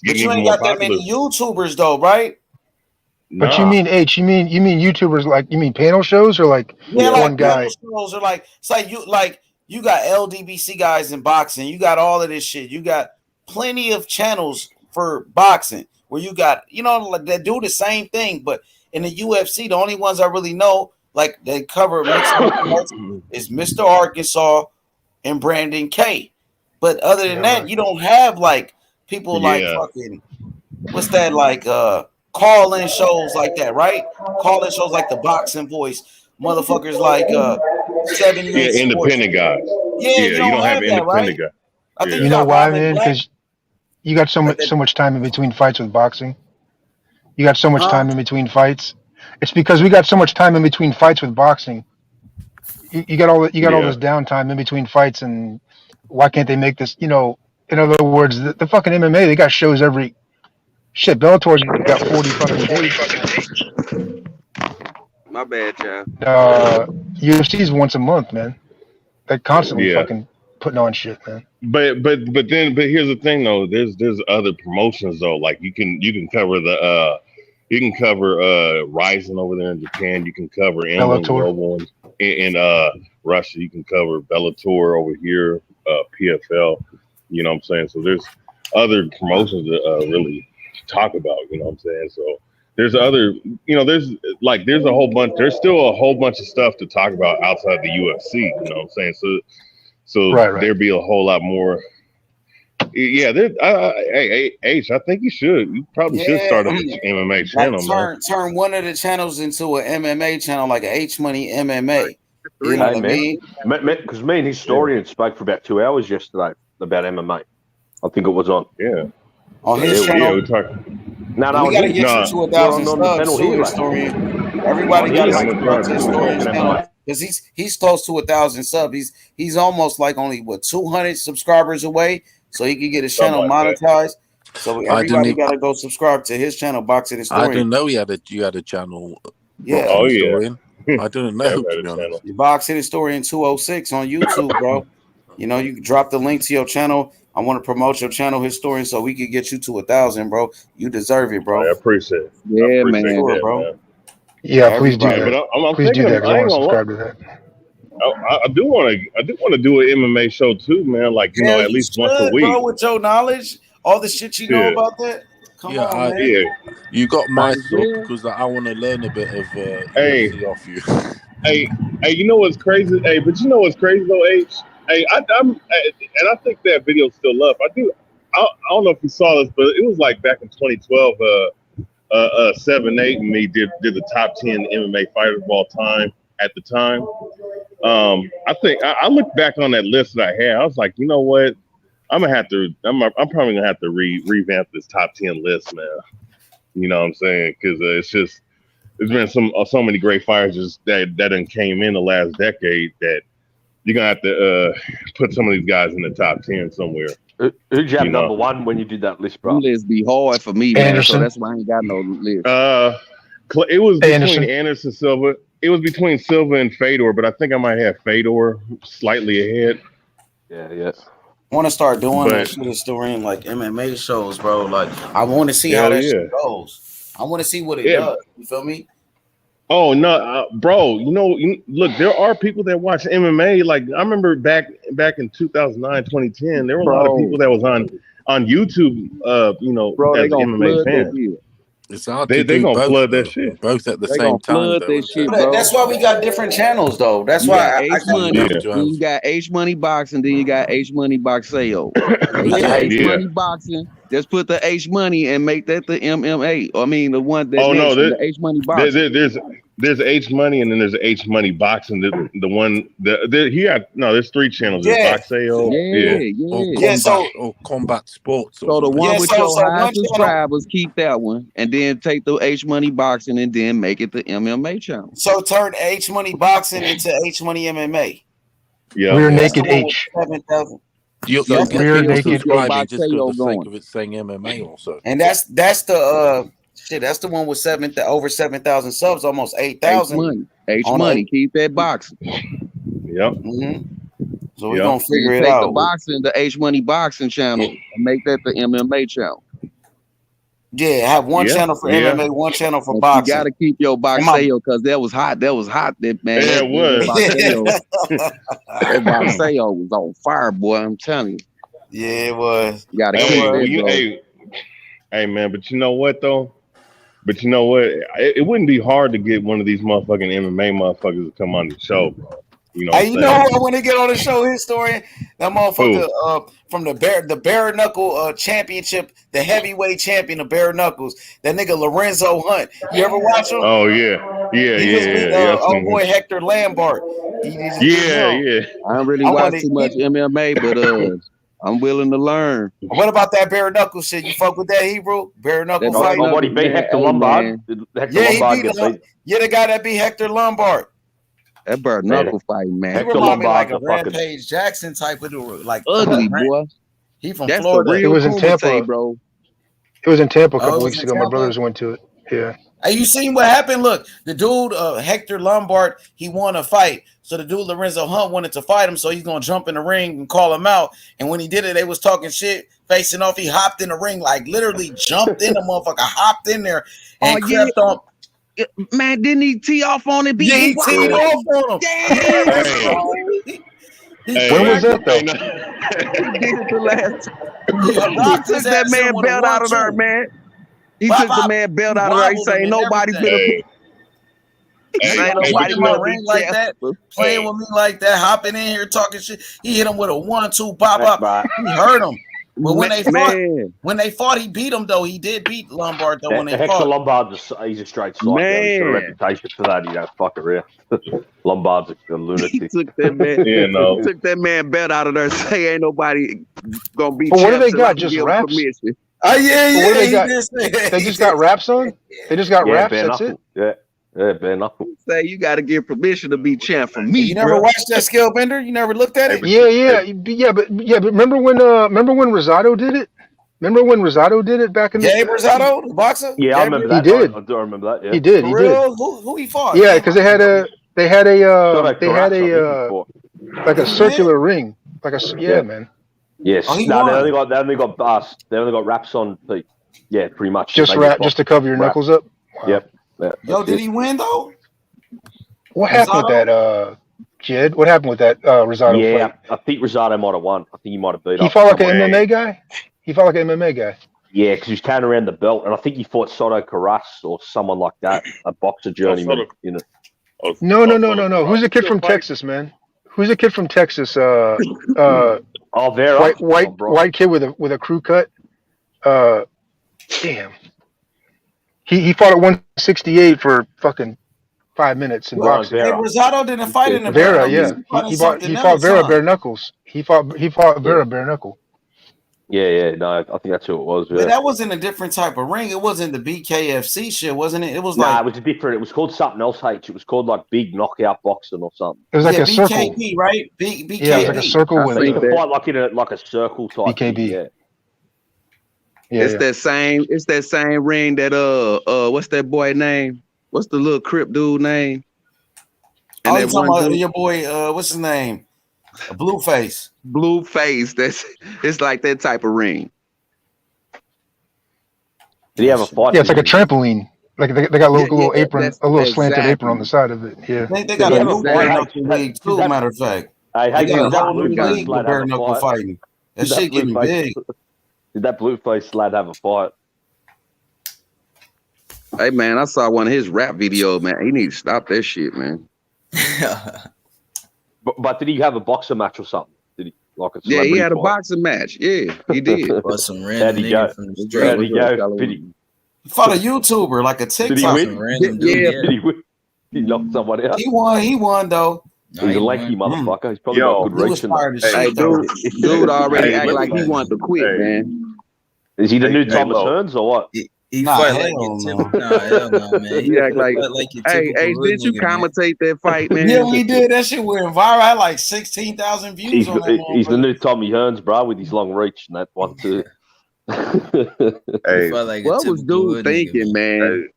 but getting you even ain't more got that popular. many YouTubers though, right? But you Nah, mean H? You mean YouTubers like you mean panel shows or like Yeah, yeah, one like yeah, panel guy? shows are it's like you got LDBC guys in boxing, you got all of this shit, you got plenty of channels for boxing where you got like that do the same thing, but in the UFC, the only ones I really know like they cover mixed martial arts is Mr. Arkansas and Brandon K. But other than Yeah, that, right. you don't have like people like yeah, fucking what's that like call in shows like that, right? Call in shows like the Boxing Voice, motherfuckers like 7 Minute yeah. Sports. Independent guys. Yeah, Yeah, you you don't don't have have that, independent right? guys. I think Yeah, you You know got why, Robin man? Black, Because you got like that, so much time in between fights with boxing. You got so much huh? time in between fights. It's because we got so much time in between fights with boxing. You got all yeah. this downtime in between fights, and why can't they make this? In other words, the fucking MMA, they got shows every shit. Bellator's got 40 fucking dates. My bad, child. UFC's once a month, man. They're constantly Yeah. fucking putting on shit, man. But here's the thing though. There's other promotions though. Like you can cover Ryzen over there in Japan. You can cover M1 Bellator. Global in Russia. You can cover Bellator over here, PFL. You know what I'm saying? So there's other promotions to really talk about. You know what I'm saying? So there's other, there's a whole bunch. There's still a whole bunch of stuff to talk about outside the UFC. You know what I'm saying? So Right. there'd be a whole lot more. Yeah, hey, H, I think you probably should Yeah, start up an MMA like channel, man. turn one of the channels into an MMA channel, like a H Money MMA. You know hey what I man, mean? because me and historian spoke for about 2 hours yesterday about MMA. I think it was on. Yeah, On his yeah, channel. we talked. No, We on got to his. get you Nah, to We're 1,000 on the subs panel too, here, like historian. Everybody on got to his. I'm gonna try subscribe to to do it. historian's Talking channel MMA. because he's close to 1,000 subs. He's almost like only 200 subscribers away, so he can get his Something channel like that. monetized. So I didn't. everybody got to go subscribe to his channel, Boxing I Historian. didn't know you had a channel, Yeah, Boxing Oh yeah, Historian. I didn't yeah, know, I've to had a be channel. honest. Boxing Historian 206 on YouTube, bro. You can drop the link to your channel. I want to promote your channel, Historian, so we can get you to 1,000, bro. You deserve it, bro. I appreciate it. I Yeah, appreciate man. Sure, that, bro. man. Yeah, please do Everybody. But that. I'm Please do thinking. that because I I ain't want to gonna lie. subscribe to that. I do want to do an MMA show too, man. Like Hell, at you least once a should, week. bro, with your knowledge, all the shit you know Shit. about that. Come Yeah, on, man. Yeah. you got my Right sub there. because I want to learn a bit of Hey, UFC off you. hey, you know what's crazy? Hey, but you know what's crazy though, H? Hey, and I think that video's still up. I don't know if you saw this, but it was like back in 2012. 7-8 and me did the top 10 MMA fighters of all time at the time. I think I looked back on that list that I had. I was like, you know what? I'm probably gonna have to revamp this top 10 list, man. You know what I'm saying? Because there's been so many great fighters that done came in the last decade that you're gonna have to put some of these guys in the top 10 somewhere. Who'd you have You know. number one when you did that list, Them bro? lists be hard for me, man. So Anderson. that's why I ain't got no list. It was between Anderson. Anderson Silva. It was between Silva and Fedor, but I think I might have Fedor slightly ahead. Yeah. I want to start doing that But shit, Historian, like MMA shows, bro. Like, I want to see how hell that yeah. shit goes. I want to see what it Yeah. does. You feel me? Oh no, bro! Look, there are people that watch MMA. Like I remember back in 2009, 2010, there were a lot of people that was on YouTube. Bro, they as gonna MMA flood that fans. shit. It's hard They to do gonna both, flood that though. shit. Both at the They same gonna time, flood though. that shit, But bro. that's why we got different channels, though. That's You why got I H got Money, have Yeah. to then have. you got H Money Boxing, then you got H Money Boxeo. yeah. H Yeah. Money Boxing. Just put the H Money and make that the MMA. I mean the one that Oh no, next one, the H Money Boxing. there's H Money and then there's H Money Boxing. The one there's 3 channels. There's Yeah. Boxeo. Yeah, Yeah. Or yeah. Yeah, so combat sports or So the something. one yeah, with so your high one channel. subscribers, keep that one, and then take the H Money Boxing and then make it the MMA channel. So turn H Money Boxing into H Money MMA. Yeah. Rear That's the naked one with H. 7,000. So You'll you get can Rear people still keep naked your subscribing just for Boxeo the sake going. of it saying MMA also. And that's the Shit, that's the one with over 7,000 subs, almost 8,000. H money, keep that boxing. Yep. Mm-hmm. So we're Yep. gonna figure it Take out. the boxing, the H Money boxing channel, and make that the MMA channel. Yeah, have one channel for MMA, one channel for boxing. You got to keep your boxeo because that was hot. That was hot, that man. Yeah, it was. That boxeo was on fire, boy. I'm telling you. Yeah, it was. You got to hey, man, but you know what though? But you know what? It wouldn't be hard to get one of these motherfucking MMA motherfuckers to come on the show. You know, hey, you know who I want to get on the show? Historian, that motherfucker from the bare knuckle championship, the heavyweight champion of bare knuckles. That nigga Lorenzo Hunt. You ever watch him? Oh yeah. He just beat old boy Hector Lombard. Yeah. I don't really watch too much MMA, but I'm willing to learn. What about that bare knuckle shit? You fuck with that, Hebrew? Bare knuckle fight? What, he beat Hector Lombard? Yeah, he beat the guy that beat Hector Lombard. That bare knuckle fight, man. He remind me like a Rampage Jackson type of dude, like ugly boy. He from Florida. It was in Tampa, bro. It was in Tampa a couple weeks ago. My brothers went to it. Yeah. Hey, you seen what happened? Look, the dude Hector Lombard, he won a fight. So the dude Lorenzo Hunt wanted to fight him, so he's gonna jump in the ring and call him out. And when he did it, they was talking shit, facing off. He hopped in the ring, like literally jumped in the motherfucker, hopped in there, and crept on. Man, didn't he tee off on it? Yeah, he teed off on him. When was that though? He did it the last. He took that man belt out of there, man. He took the man belt out of there. He saying nobody could have. Ain't nobody in my ring like that, playing with me like that, hopping in here talking shit. He hit him with a 1-2 pop up. He hurt him. But when they fought, he beat him though. He did beat Lombard though when they Hector fought. Lombard, he's a straight psycho. He's got a reputation for that. You don't fuck around. Lombard's a lunatic. He took that man. He took that man belt out of there. Say ain't nobody gonna beat. Well, what do they got? Just raps? They just got raps on. They just got raps. That's it. Yeah, bare knuckle. Say you got to get permission to be champ from me. You never watched that Scale Bender? You never looked at it? But remember when Rosado did it? Remember when Rosado did it back in the Rosado, the boxer? Yeah, I remember that. He did. I do remember that. Yeah. He did. Who he fought? Yeah, because they had a like a circular ring, like a man. Yes. They only got wraps on. Yeah, pretty much. Just to cover your knuckles up. Wow. Yep. Yo, did he win though? What happened with that, Jed? What happened with that Rosado fight? I think Rosado might have won. I think he might have beat. He fought like an MMA guy. Yeah, because he was carrying around the belt, and I think he fought Soto Carras or someone like that, a boxer journeyman. No. Who's the kid from Texas, man? Who's the kid from Texas? Vera. White kid with a crew cut. Damn. He fought at 168 for fucking 5 minutes in boxing. Hey, Rosado didn't fight in the Vera, yeah. He fought Vera bare knuckles. He fought Vera bare knuckle. Yeah. No, I think that's who it was. Yeah. But that wasn't a different type of ring. It wasn't the BKFC shit, wasn't it? It was it was different. It was called something else, H. It was called like Big Knockout Boxing or something. It was like a circle. BKB, right? BKB. Yeah, it was like a circle with it. Fight like in a circle type. BKB. Thing, yeah. That same. It's that same ring that what's that boy name? What's the little Crip dude name? And that talking about your boy. What's his name? Blueface. Blueface. It's like that type of ring. Did he have a fight? Yeah, it's like a trampoline. Like they got a little apron, a little slanted apron on the side of it. Yeah. They got a new league too. Matter of fact. Hey, they got a new league with bare knuckle fighting. That shit getting big. Did that Blueface lad have a fight? Hey man, I saw one of his rap videos, man. He needs to stop that shit, man. but did he have a boxing match or something? Did he he had a boxing match. Yeah, he did. But some random nigga from the street. There he go. He fought a YouTuber, like a TikTok. Did he win? Random Did he win? He knocked somebody out. He won though. He's a lanky motherfucker. He's probably got good reach. Hey, dude already act like he wanted to quit, man. Is he the new Thomas Hearns or what? He fight like hell no, man. He act like hey, didn't you commentate that fight, man? Yeah, we did. That shit went viral. I had like 16,000 views on that. He's the new Tommy Hearns, bro, with his long reach and that 1-2. Hey, Felt like a What was typical dude hood nigga, thinking, man?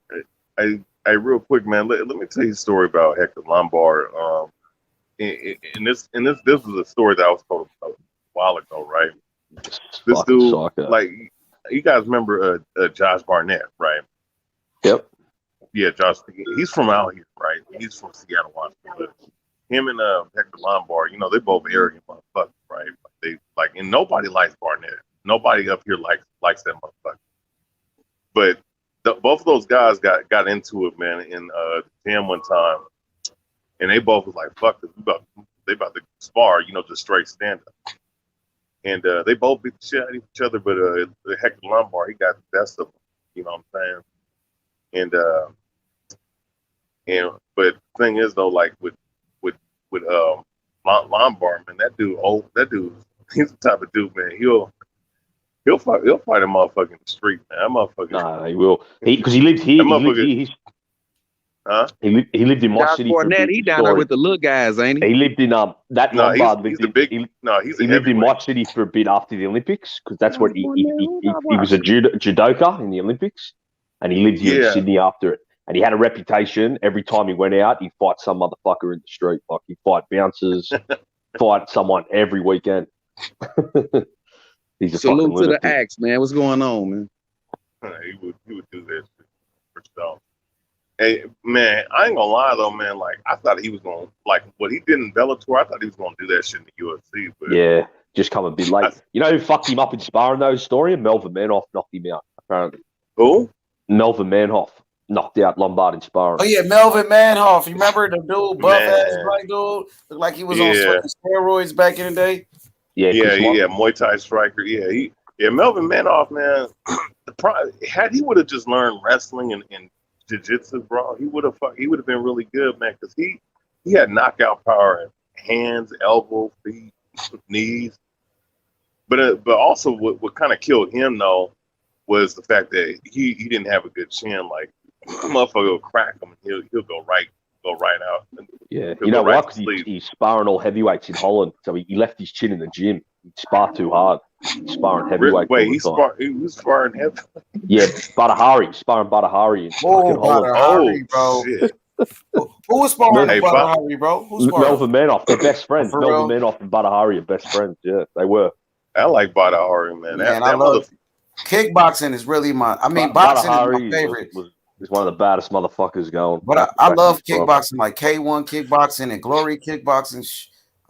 hey, real quick, man. Let me tell you a story about Hector Lombard. And this was a story that I was told a while ago, right? This Fucking dude, psycho. like, you guys remember Josh Barnett, right? Yep. Yeah, Josh. He's from out here, right? He's from Seattle, Washington. But him and Hector Lombard, they both arrogant motherfuckers, right? And nobody likes Barnett. Nobody up here likes that motherfucker. But both of those guys got into it, man, in the gym one time, and they both was like, "Fuck this, they about to spar, just straight stand up." And they both beat the shit out of each other, but Hector Lombard, he got the best of them. You know what I'm saying? But the thing is though, like with Lombard, man, that dude, he's the type of dude, man. He'll fight a motherfucker in the street, man. That motherfucker. Nah, he will. Because he lived here. He lived here. Huh? He lived in my Josh city for a Barnett, bit. he down there with the little guys, ain't he? He lived in that No, Lombard he's lived a in. big. He No, he's a lived in my heavyweight. city for a bit after the Olympics because that's where he was a judoka in the Olympics, and he lived here in Sydney after it. And he had a reputation. Every time he went out, he'd fight some motherfucker in the street. Like he'd fight bouncers, fight someone every weekend. He's a Salute fucking to the lunatic. axe, man. What's going on, man? He would do that shit for sure. Hey, man, I ain't gonna lie though, man. Like I thought he was gonna what he did in Bellator. I thought he was gonna do that shit in the UFC. But yeah, just come a bit late. You know who fucked him up in sparring though? Historia Melvin Manhoff knocked him out. Apparently, who? Melvin Manhoff knocked out Lombard in sparring. Oh yeah, Melvin Manhoff. You remember the dude, buff ass black dude, looked like he was on steroids back in the day. Yeah, Muay Thai striker. Yeah, Melvin Manhoff, man. Had he would have just learned wrestling and jiu-jitsu, bro, he would have been really good, man, because he had knockout power in hands, elbows, feet, knees. But also what kind of killed him though was the fact that he didn't have a good chin. Like motherfucker will crack him and he'll go right out. Yeah, you know why? Because he's sparring all heavyweights in Holland, so he left his chin in the gym. He'd spar too hard. He's sparring heavyweights. Wait, he was sparring heavyweight? Yeah, sparring Badahari in fucking Holland. Badahari, bro. Shit. Who was sparring Badahari, bro? Who's Melvin Manhoff, they're best friends. Melvin Manhoff and Badahari are best friends. Yeah, they were. I like Badahari, man. I love kickboxing is really boxing is my favorite. He's one of the baddest motherfuckers going. But I love kickboxing, like K1 kickboxing and Glory kickboxing.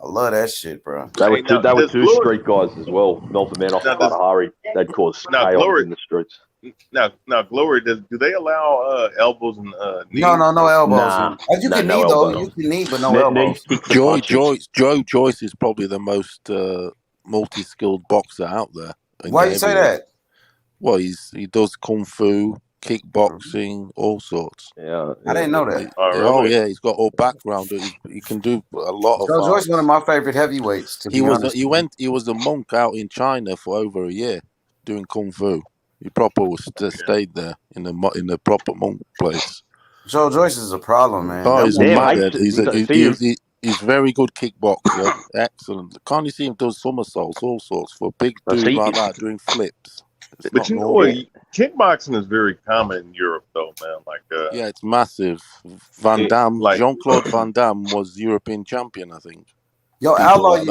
I love that shit, bro. They were two street guys as well. Melvin Manhoff and Badahari. They'd cause chaos in the streets. Now, Glory, do they allow elbows and knees? No elbows. Nah, you can knee though. You can knee, but no elbows. Joe Joyce is probably the most multi-skilled boxer out there. Why you say that? Well, he does kung fu, kickboxing, all sorts. Yeah, I didn't know that. Oh, yeah, he's got all background. He can do a lot of. Joe Joyce, one of my favorite heavyweights. He was a monk out in China for over a year doing kung fu. He stayed there in the proper monk place. Joe Joyce is a problem, man. Oh, he's mad. He's very good kickboxer. Excellent. Can't you see him do somersaults, all sorts, for a big dude like that doing flips? But you know what? Kickboxing is very common in Europe, though, man. Yeah, it's massive. Van Damme, Jean-Claude Van Damme was European champion, I think. Yo, Outlaw,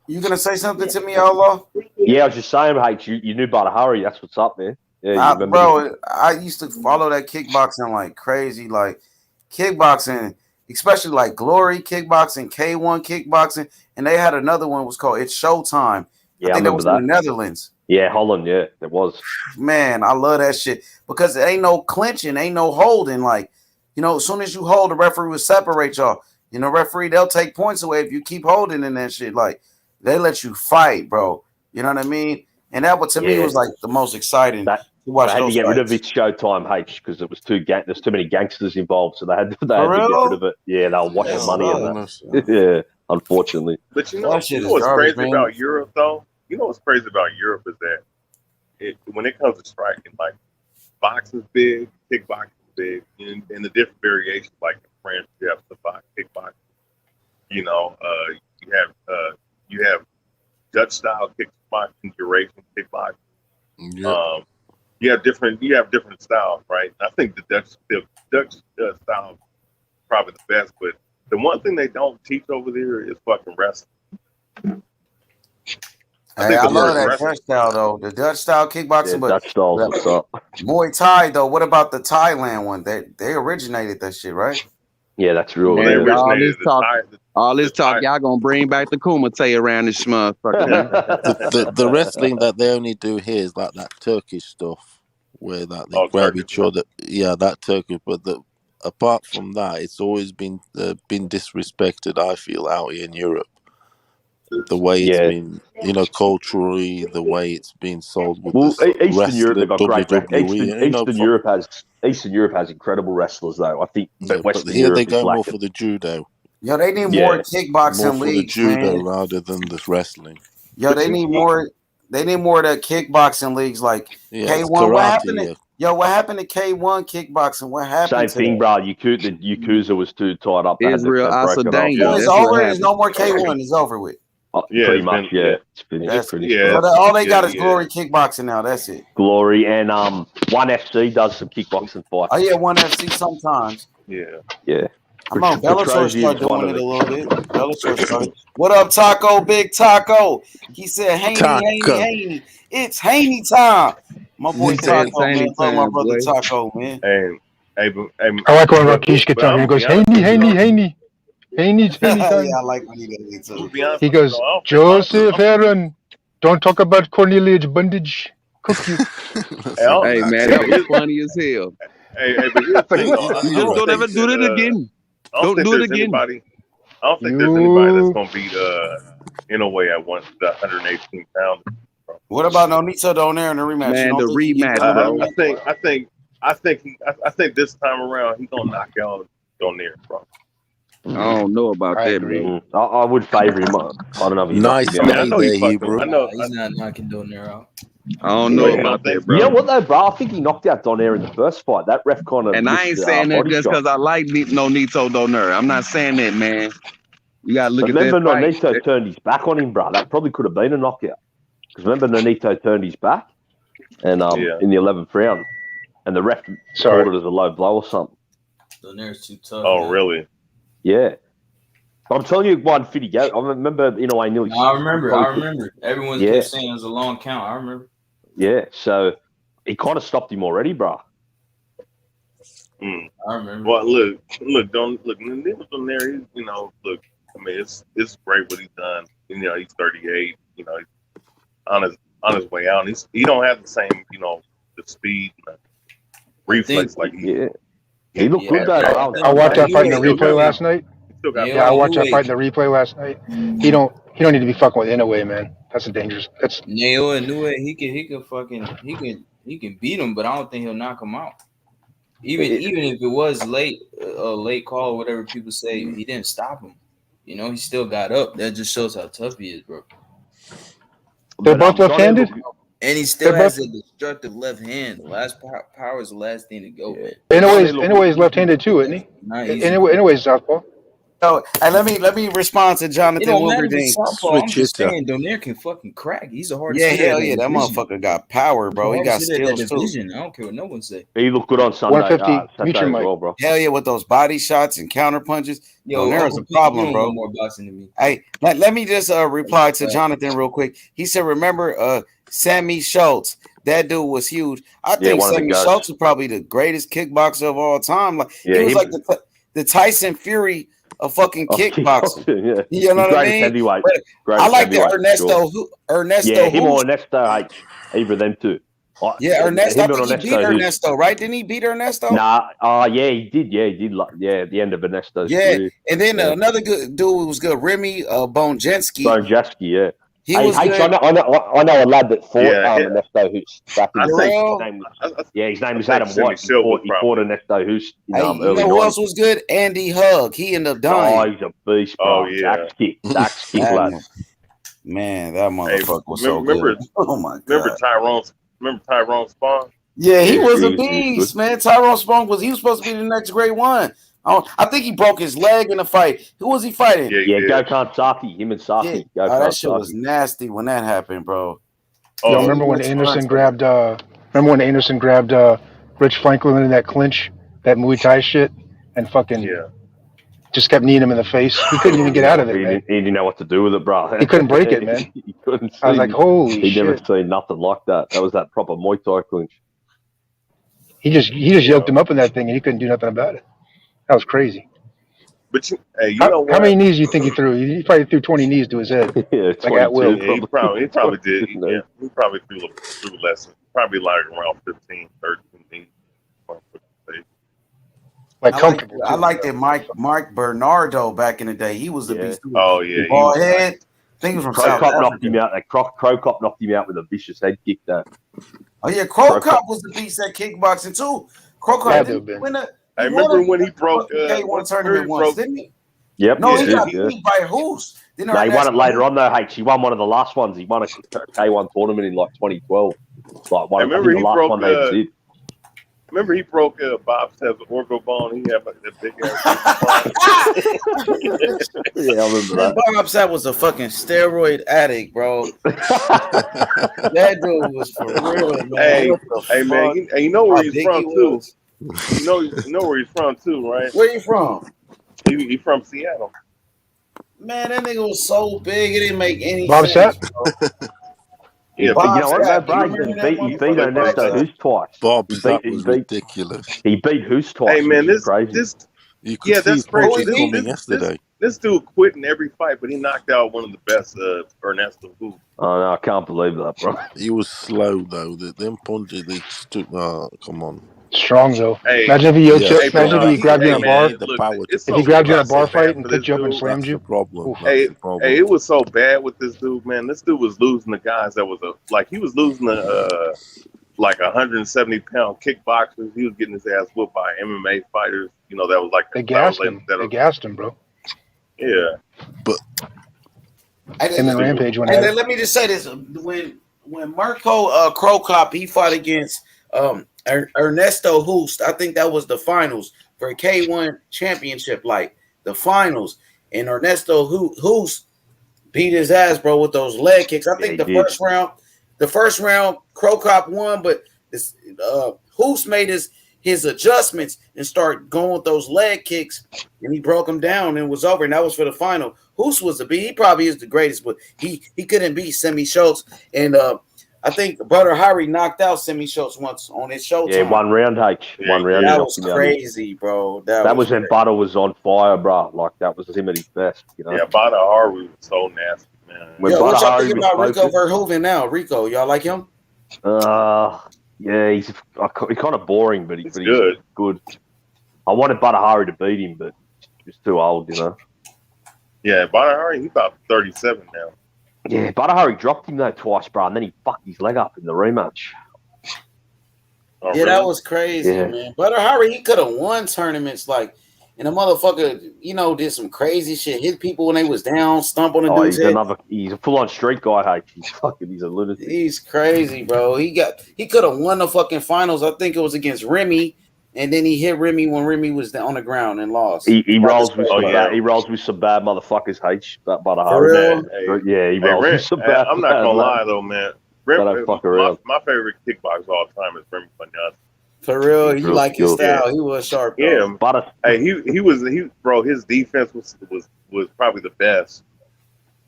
you gonna say something to me, Outlaw? Yeah, I was just saying, H, you knew Badahari. That's what's up, man. Yeah, bro, I used to follow that kickboxing like crazy. Like kickboxing, especially like Glory kickboxing, K1 kickboxing, and they had another one was called It's Showtime. Yeah, I think that was in the Netherlands. Yeah, Holland. Yeah, it was. Man, I love that shit because it ain't no clinching, ain't no holding. Like, as soon as you hold, the referee will separate y'all. Referee, they'll take points away if you keep holding in that shit. Like, they let you fight, bro. You know what I mean? And that, to me, was like the most exciting. They had to get rid of It's Showtime, H, because it was there's too many gangsters involved, so they had to get rid of it. Yeah, they were washing money in that. Yeah, unfortunately. But what's crazy about Europe, though? You know what's crazy about Europe is that when it comes to striking, like boxing's big, kickboxing's big, and the different variations, like in French, you have Savate kickboxing. You have Dutch style kickboxing, Eurasian kickboxing. Yeah. You have different styles, right? I think the Dutch style is probably the best, but the one thing they don't teach over there is fucking wrestling. Hey, I love that wrestling. Dutch style though. The Dutch style kickboxing, but Dutch styles what's up. Muay Thai though. What about the Thailand one? They originated that shit, right? Yeah, that's real. Well, they Man, originated all this talk, y'all gonna bring back the Kumite around this motherfucker. Man. The wrestling that they only do here is like that Turkish stuff where that they grab Turkish each other. Yeah, that Turkish. But apart from that, it's always been disrespected. I feel out here in Europe, the way it's been, culturally, the way it's been sold with Eastern Europe, they've got great WWE. Eastern Europe has incredible wrestlers though. I think but Western here Europe they is go more lacking. for the judo. Yo, they need more kickboxing More for leagues, the judo man. rather than this wrestling. Yo, they need more. They need more of the kickboxing leagues like K1. Karate, What happened? What happened to K1 kickboxing? What happened? Same thing, bro. The Yakuza was too tied up. Israel Asadanga. So it's over. There's no more K1. It's over with. Pretty much, it's finished. That's pretty So all they got is Glory Kickboxing now. That's it. Glory and One FC does some kickboxing fights. Oh yeah, One FC sometimes. Yeah. I'm on Bellator start doing it a little bit. Bellator started. What up, Taco? Big Taco. He said, Haney. It's Haney time. My boy Taco, man. Love my brother Taco, man. I like when Rakesh gets on here and goes, Haney. Haney time. Yeah, I like when he does it too. He goes, Joseph Aaron, don't talk about Cornelius Bondage. Cook you. Hey, man, that was funny as hell. Hey, but here's the thing, just don't ever do it again. Don't do it again. I don't think there's anybody that's gonna beat Inoue at 118 pounds. What about Nonito Donaire in the rematch? Man, the rematch, bro. I think this time around he's gonna knock out Donaire, bro. I don't know about that, man. I would favor him. I don't know if he's nice day, Hebrew. I know he's not knocking Donaire out. I don't know about that, bro. You know what though, bro? I think he knocked out Donaire in the first fight. That ref kind of. And I ain't saying that just because I like Nonito Donaire. I'm not saying that, man. You gotta look at that. Remember, Nonito turned his back on him, bro. That probably could have been a knockout. Because remember, Nonito turned his back, and in the 11th round, and the ref called it as a low blow or something. Donaire's too tough. Oh, really? Yeah. But I'm telling you, one fitty go. I remember, I nearly. I remember. Everyone kept saying it was a long count. I remember. Yeah, so he kind of stopped him already, bro. I remember. Well, look, Nonito there. Look. I mean, it's great what he's done. He's 38. He's on his way out. And he don't have the same, the speed, and the reflex like he. He looked good though. I watched that fight in the replay last night. I watched that fight in the replay last night. He don't need to be fucking with Inoue, man. That's a dangerous. That's Naoya Inoue. He can beat him, but I don't think he'll knock him out. Even if it was a late call, whatever people say, he didn't stop him. He still got up. That just shows how tough he is, bro. They're both left-handed, and he still has a destructive left hand. The last power is the last thing to go, man. Inoue's left-handed too, isn't he? Inoue's southpaw. So, and let me respond to Jonathan Wilberding. I'm just saying, Donaire can fucking crack. He's a hard. Hell yeah, that motherfucker got power, bro. He got skills too. I don't care what no one say. He looked good on Sunday. 150, mute your mic. Well, bro. Hell yeah, with those body shots and counter punches. Donaire's a problem, bro. More boxing than me. Hey, let me just reply to Jonathan real quick. He said, "Remember, Sammy Schultz? That dude was huge. I think Sammy Schultz is probably the greatest kickboxer of all time. Like he was like the Tyson Fury of fucking kickboxing. You know what I mean? Heavyweight. I like the Ernesto. Yeah, him or Ernesto H. Either of them two. Ernesto. I think he beat Ernesto, right? Didn't he beat Ernesto? Nah. Yeah, he did. Yeah, he did. At the end of Ernesto's career. And then another good dude was good. Remy Bonjensky. Yeah. He was good. I know a lad that fought Ernesto Hoost. His name was Adam White. He fought Ernesto Hoost. Who else was good? Andy Hug. He ended up dying. Oh, he's a beast, bro. Axe kick, lad. Man, that motherfucker was so good. Oh my god. Remember Tyrone Spong? Yeah, he was a beast, man. Tyrone Spong was supposed to be the next great one. I think he broke his leg in the fight. Who was he fighting? Gokhan Saki. Him and Saki. That shit was nasty when that happened, bro. Yo, Oh, remember when Anderson grabbed Rich Franklin in that clinch, that Muay Thai shit, and fucking yeah. just kept kneeing him in the face. He couldn't even get out of it, He man. didn't know what to do with it, bro. He couldn't break it, man. He couldn't see. I was like, holy He'd never shit. seen nothing like that. That was that proper Muay Thai clinch. He just yoked him up in that thing, and he couldn't do nothing about it. That was crazy. But you know what? How many knees do you think he threw? He probably threw 20 knees to his head. Yeah, Like at will. Yeah, he probably did. Yeah, he probably threw less. Probably like around 15, 13 knees. Like comfortable. I like that Mike Bernardo back in the day. He was the beast. Oh yeah, ball head. I think he was from South Crow Cop knocked Africa. him out. Crow Cop knocked him out with a vicious head kick. That. Oh yeah, Crow Cop was the beast at kickboxing too. Crow Cop didn't win the. I remember when he broke K1 tournament once, didn't he? Yep. No, he he got did, beat by Hoos. No, he won it later on though. H. He won one of the last ones. He won a K1 tournament in like 2012. Like one. I remember he broke. One they ever did. Remember he broke Bob Stebb's orgo bone. He had like that big ass. Yeah, I remember that. Bob Stepp was a fucking steroid addict, bro. That dude was for real, man. Hey man, you know where he's from too. You know where he's from too, right? Where you from? He from Seattle. Man, that nigga was so big, it didn't make any Bob sense. Yeah, but you know what, though, bro? He beat Ernesto Hoos twice. Bob, that was ridiculous. He beat Hoos twice. Hey man, this you could see that's his punches crazy. coming yesterday. This dude quit in every fight, but he knocked out one of the best Ernesto Hoos. Oh no, I can't believe that, bro. He was slow though. Them punches they stood. Come on. Strong though. Hey, imagine if he grabbed you in a bar. If he grabbed you in a bar fight and picked you up and slammed you. Problem. Hey, it was so bad with this dude, man. This dude was losing the guys that was he was losing the like 170-pound kickboxers. He was getting his ass whooped by MMA fighters. You know, that was like they gassed him. They gassed him, bro. Yeah. But and then Rampage went. And then let me just say this: when Mirko Crow Cop he fought against Ernesto Hoos, I think that was the finals for a K1 championship, like the finals. And Ernesto Hoos beat his ass, bro, with those leg kicks. I think the first round, Crow Cop won, but this Hoos made his adjustments and start going with those leg kicks, and he broke him down and it was over. And that was for the final. Hoos was the beat. He probably is the greatest, but he couldn't beat Semi Schultz. And I think Brother Harry knocked out Semi Schultz once on his show. Yeah, one round, H. One round. That was crazy, bro. That was when Butter was on fire, bro. Like, that was him at his best, you know? Yeah, Butter Harry was so nasty, man. When what y'all think about Rico Verhoeven now? Rico, y'all like him? Yeah, he's kind of boring, but he's good. I wanted Butter Hari to beat him, but he's too old, you know? Yeah, Butter Hari, he's about 37 now. Yeah, Butter Hari dropped him though twice, bro, and then he fucked his leg up in the rematch. Oh, yeah, really? That was crazy, man. Butter Hari, he could have won tournaments, like, and the motherfucker, you know, did some crazy shit, hit people when they was down, stomp on the dude's head. He's a full-on street guy, H. He's a lunatic. He's crazy, bro. He could have won the fucking finals. I think it was against Remy, and then he hit Remy when Remy was on the ground and lost. He rolls with some bad motherfuckers, H. Butter Hari. Yeah, he rolls with some bad. I'm not gonna lie though, man. My favorite kickboxer of all time is Remy Pagnas. For real, you like his style. He was sharp. Yeah, hey, his defense was probably the best.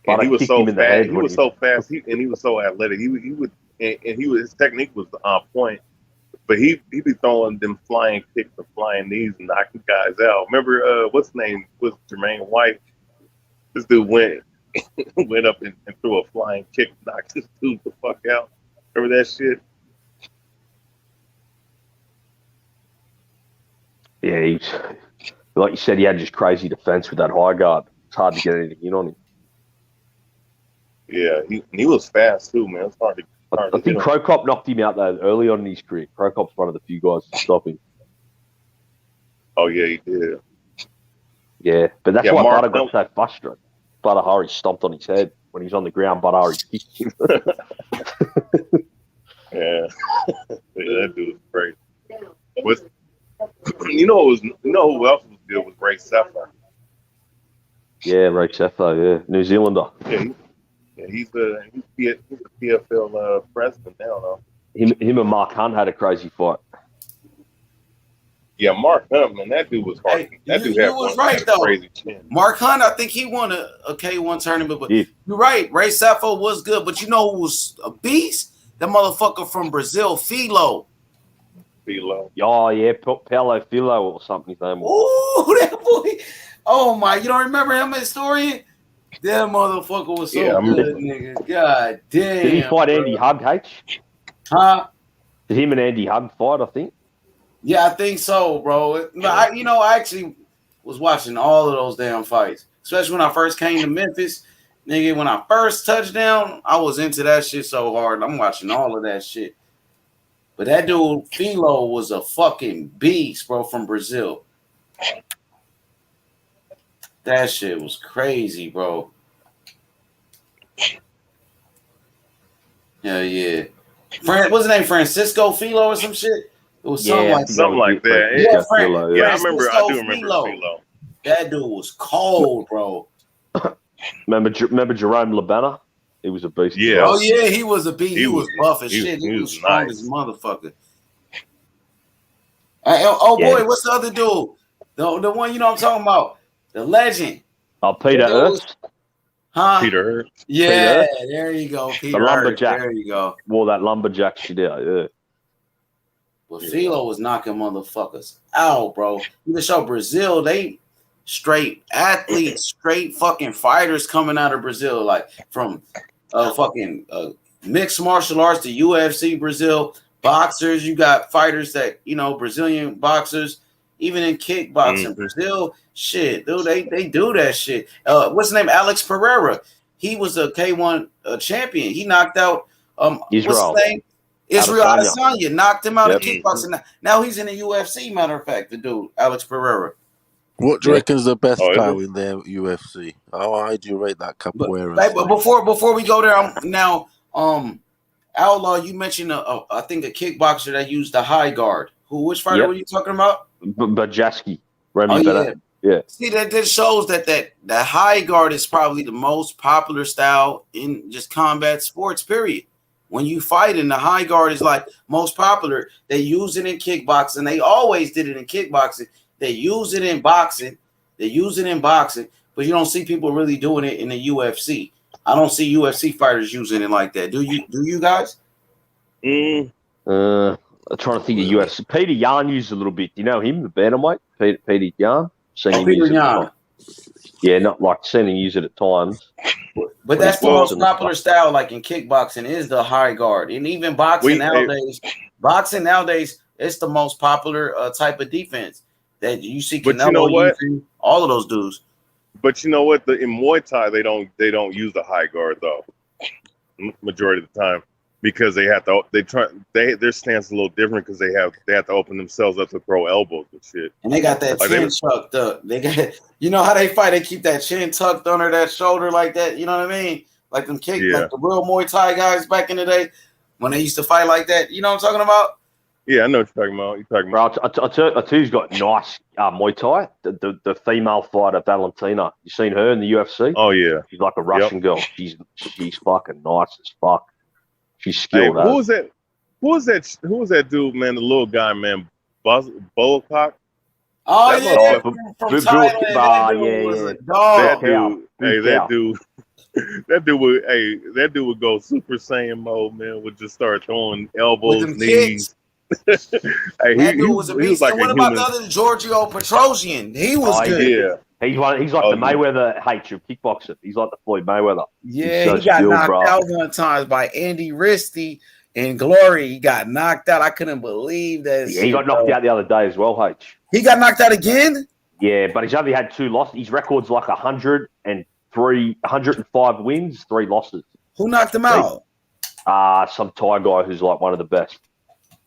And he was so fast. He was so fast. And he was so athletic. His technique was on point. But he be throwing them flying kicks and flying knees and knocking guys out. Remember what's his name was Jermaine White? This dude went up and threw a flying kick, knocked this dude the fuck out. Remember that shit? Yeah, he's like you said, he had just crazy defense with that high guard. It's hard to get anything in on him. Yeah, he was fast too, man. It's hard to. I think Crow Cop knocked him out though early on in his career. Crow Cop's one of the few guys to stop him. Oh yeah, he did. Yeah, but that's why Butter got so frustrated. Butter Hari stomped on his head when he's on the ground. Butter Hari kicked him. Yeah, that dude was crazy. You know who else was good was Ray Seffer. Yeah, Ray Seffer, yeah, New Zealander. Yeah, Yeah, he's a PFL president now, though. Him and Mark Hunt had a crazy fight. Yeah, Mark Hunt, man, that dude was hard. Hey, That dude you was right had a though. crazy chin. Mark Hunt, I think he won a K1 tournament, but Yeah. you're right. Ray Saffo was good, but you know who was a beast? That motherfucker from Brazil, Filo. Oh yeah, Paulo Filo or something. His name was. Ooh, that boy. Oh my, you don't remember him, historian? That motherfucker was so good, nigga. God damn. Did he fight Andy Hug, H? Huh? Did him and Andy Hug fight, I think? Yeah, I think so, bro. I actually was watching all of those damn fights, especially when I first came to Memphis. Nigga, when I first touched down, I was into that shit so hard. I'm watching all of that shit. But that dude, Filo, was a fucking beast, bro, from Brazil. That shit was crazy, bro. Yeah. What's his name? Francisco Filo or some shit? It was something like that. Yeah, I do remember Filo. That dude was cold, bro. Remember Jerome Labana? He was a beast. Yeah. Oh yeah, he was a beast. He was buff as shit. He was strong nice. as a motherfucker. Boy, what's the other dude? The one you know what I'm talking about? The legend. Oh, Peter Hurst. Huh? Peter Hurst. Yeah, there you go. Peter the lumberjack. There you go. Wore that lumberjack shit out, yeah. Well, Filo was knocking motherfuckers out, bro. You can show Brazil, they straight athletes, straight fucking fighters coming out of Brazil, like from fucking mixed martial arts to UFC Brazil, boxers. You got fighters that, Brazilian boxers, even in kickboxing. Brazil, shit, dude, they do that shit. What's his name? Alex Pereira. He was a K1 champion. He knocked out Israel. What's his name? Israel Adesanya. Adesanya knocked him out of kickboxing. Now he's in the UFC, matter of fact, the dude, Alex Pereira. What do you reckon is the best style in their UFC? How high do you rate that capoeira? But before we go there, Outlaw, you mentioned I think a kickboxer that used the high guard. Which fighter were you talking about? Bajaski. Remy Bennett. Yeah. See, that shows that the high guard is probably the most popular style in just combat sports, period. When you fight in the high guard is like most popular. They use it in kickboxing. They always did it in kickboxing. They use it in boxing. But you don't see people really doing it in the UFC. I don't see UFC fighters using it like that. Do you guys? I'm trying to think of UFC. Peter Yan used a little bit. You know him, the bantamweight? Peter Yan? Peter Yan. Yeah, not like seen him use it at times. But that's the most popular style, like in kickboxing, is the high guard. And even boxing nowadays, it's the most popular type of defense that you see. But you know what? Using, all of those dudes. But you know what? In Muay Thai, they don't use the high guard though. Majority of the time, because their stance is a little different because they have to open themselves up to throw elbows and shit. And they got that chin tucked up. They got, you know how they fight? They keep that chin tucked under that shoulder like that. You know what I mean? Like them like the real Muay Thai guys back in the day when they used to fight like that. You know what I'm talking about? Yeah, I know what you're talking about. Bro, I tell you who's got nice Muay Thai? The female fighter, Valentina. You seen her in the UFC? Oh, yeah. She's like a Russian girl. She's fucking nice as fuck. She's skilled. Hey, who was that dude, man? The little guy, man. Bolcock? Oh, yeah. From Thailand. That dude would go Super Saiyan mode, man. Would just start throwing elbows, knees. That dude was a beast. Like, and what about the other Giorgio Petrosian? He was good. Yeah. He's like the Mayweather of kickboxer. He's like the Floyd Mayweather. Yeah, he got knocked out one time by Andy Risty in Glory. He got knocked out. I couldn't believe that. Yeah, he got knocked out the other day as well, H. He got knocked out again? Yeah, but he's only had 2 losses. His record's like 105 wins, 3 losses. Who knocked him out? Some Thai guy who's like one of the best.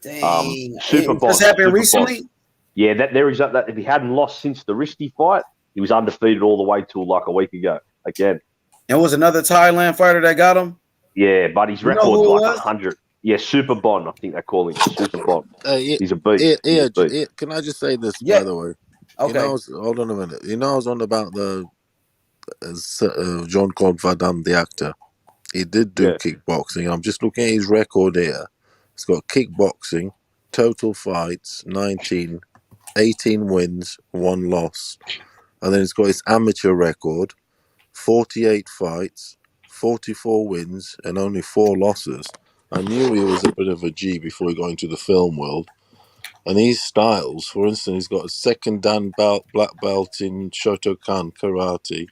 Dang. Super boss. This happened recently? Boss. Yeah, that if he hadn't lost since the Risty fight, he was undefeated all the way till like a week ago again. And was another Thailand fighter that got him? Yeah, but his record's like 100. Yeah, Super Bond, I think they call him Super Bond. He's a beast. Can I just say this, by the way? Okay. Hold on a minute. I was on about the Jean-Claude Van Damme, the actor. He did do kickboxing. I'm just looking at his record here. He's got kickboxing, total fights, 19, 18 wins, 1 loss. And then he's got his amateur record, 48 fights, 44 wins, and only 4 losses. I knew he was a bit of a G before he got into the film world. And his styles, for instance, he's got a second Dan belt, black belt in Shotokan karate.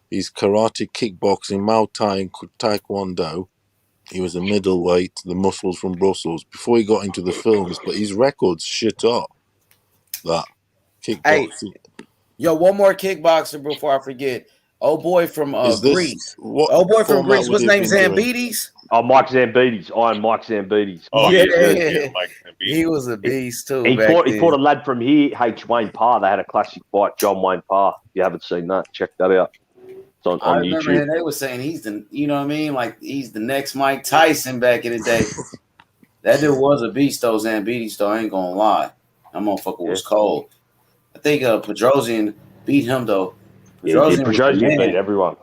He's karate, kickboxing, Muay Thai, and Taekwondo. He was a middleweight, the muscles from Brussels, before he got into the films. But his records shit up. That kickboxing. Hey, yo, one more kickboxer before I forget. Oh boy from Greece. Oh boy from Greece. What's his name? Zambides? Oh, Mike Zambides. Iron Mike Zambides. Oh, yeah. He was a beast too. He fought a lad from here, H. Wayne Parr. They had a classic fight, John Wayne Parr. If you haven't seen that, check that out. It's on I YouTube. remember they were saying he's the, you know what I mean? Like he's the next Mike Tyson back in the day. That dude was a beast though, Zambides though. I ain't gonna lie. That motherfucker was cold. I think Petrosian beat him though. Petrosian beat everyone.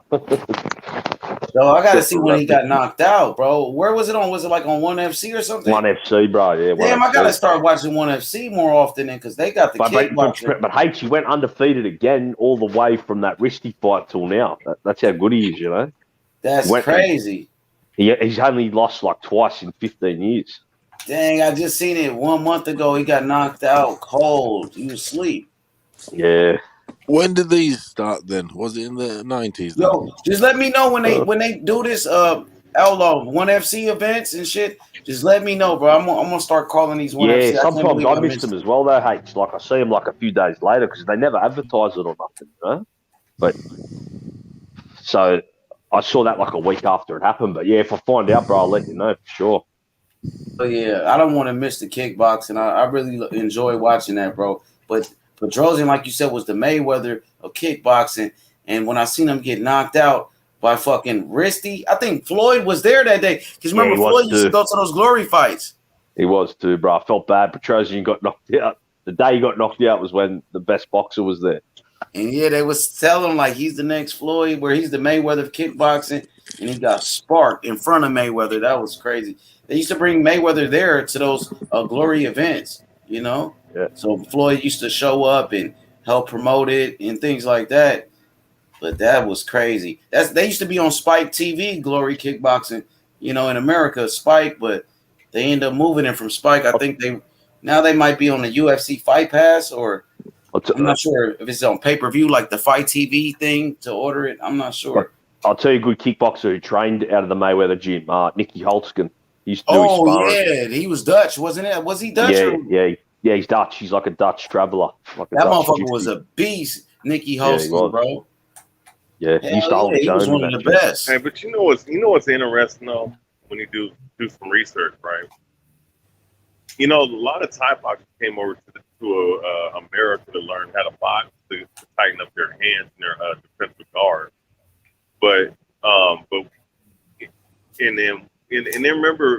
So I gotta see when he got knocked out, bro. Where was it on? Was it like on 1FC or something? 1FC, bro. Yeah. Damn, 1FC. I gotta start watching 1FC more often then, because they got the kickboxing. But H, he went undefeated again all the way from that wristy fight till now. That's how good he is, you know. That's crazy. He's only lost like twice in 15 years. Dang, I just seen it 1 month ago. He got knocked out cold. He was asleep. Yeah. When did these start then? Was it in the 90s? Yo, just let me know when they do this outlaw 1FC events and shit. Just let me know, bro. I'm gonna start calling these 1FC. Yeah, sometimes I miss them as well, though, H. Like I see them like a few days later because they never advertise it or nothing, you know. But so I saw that like a week after it happened. But yeah, if I find out, bro, I'll let you know for sure. So yeah, I don't want to miss the kickboxing. I really enjoy watching that, bro. But Petrosian, like you said, was the Mayweather of kickboxing. And when I seen him get knocked out by fucking Risty, I think Floyd was there that day. Because remember, Floyd used to go to those glory fights. He was too, bro. I felt bad. Petrosian got knocked out. The day he got knocked out was when the best boxer was there. And yeah, they was telling him like he's the next Floyd, where he's the Mayweather of kickboxing. And he got sparked in front of Mayweather. That was crazy. They used to bring Mayweather there to those glory events, you know? Yeah. So Floyd used to show up and help promote it and things like that. But that was crazy. They used to be on Spike TV, Glory Kickboxing, you know, in America, Spike, but they end up moving it from Spike. I think they might be on the UFC Fight Pass, or I'm not sure if it's on pay-per-view like the Fight TV thing to order it. I'm not sure. I'll tell you a good kickboxer who trained out of the Mayweather gym, Nicky Holtzken. He used to do his sparring. Yeah, he was Dutch, wasn't it? Was he Dutch? Yeah, he's Dutch. He's like a Dutch traveler. Like that motherfucker was a beast, Nicky Holtzken, bro. Yeah, he used to hold his own. He was one of the best. Hey, but you know what's interesting though, when you do some research, right? You know, a lot of Thai boxers came over to America to learn how to box, to tighten up their hands and their defensive guard. But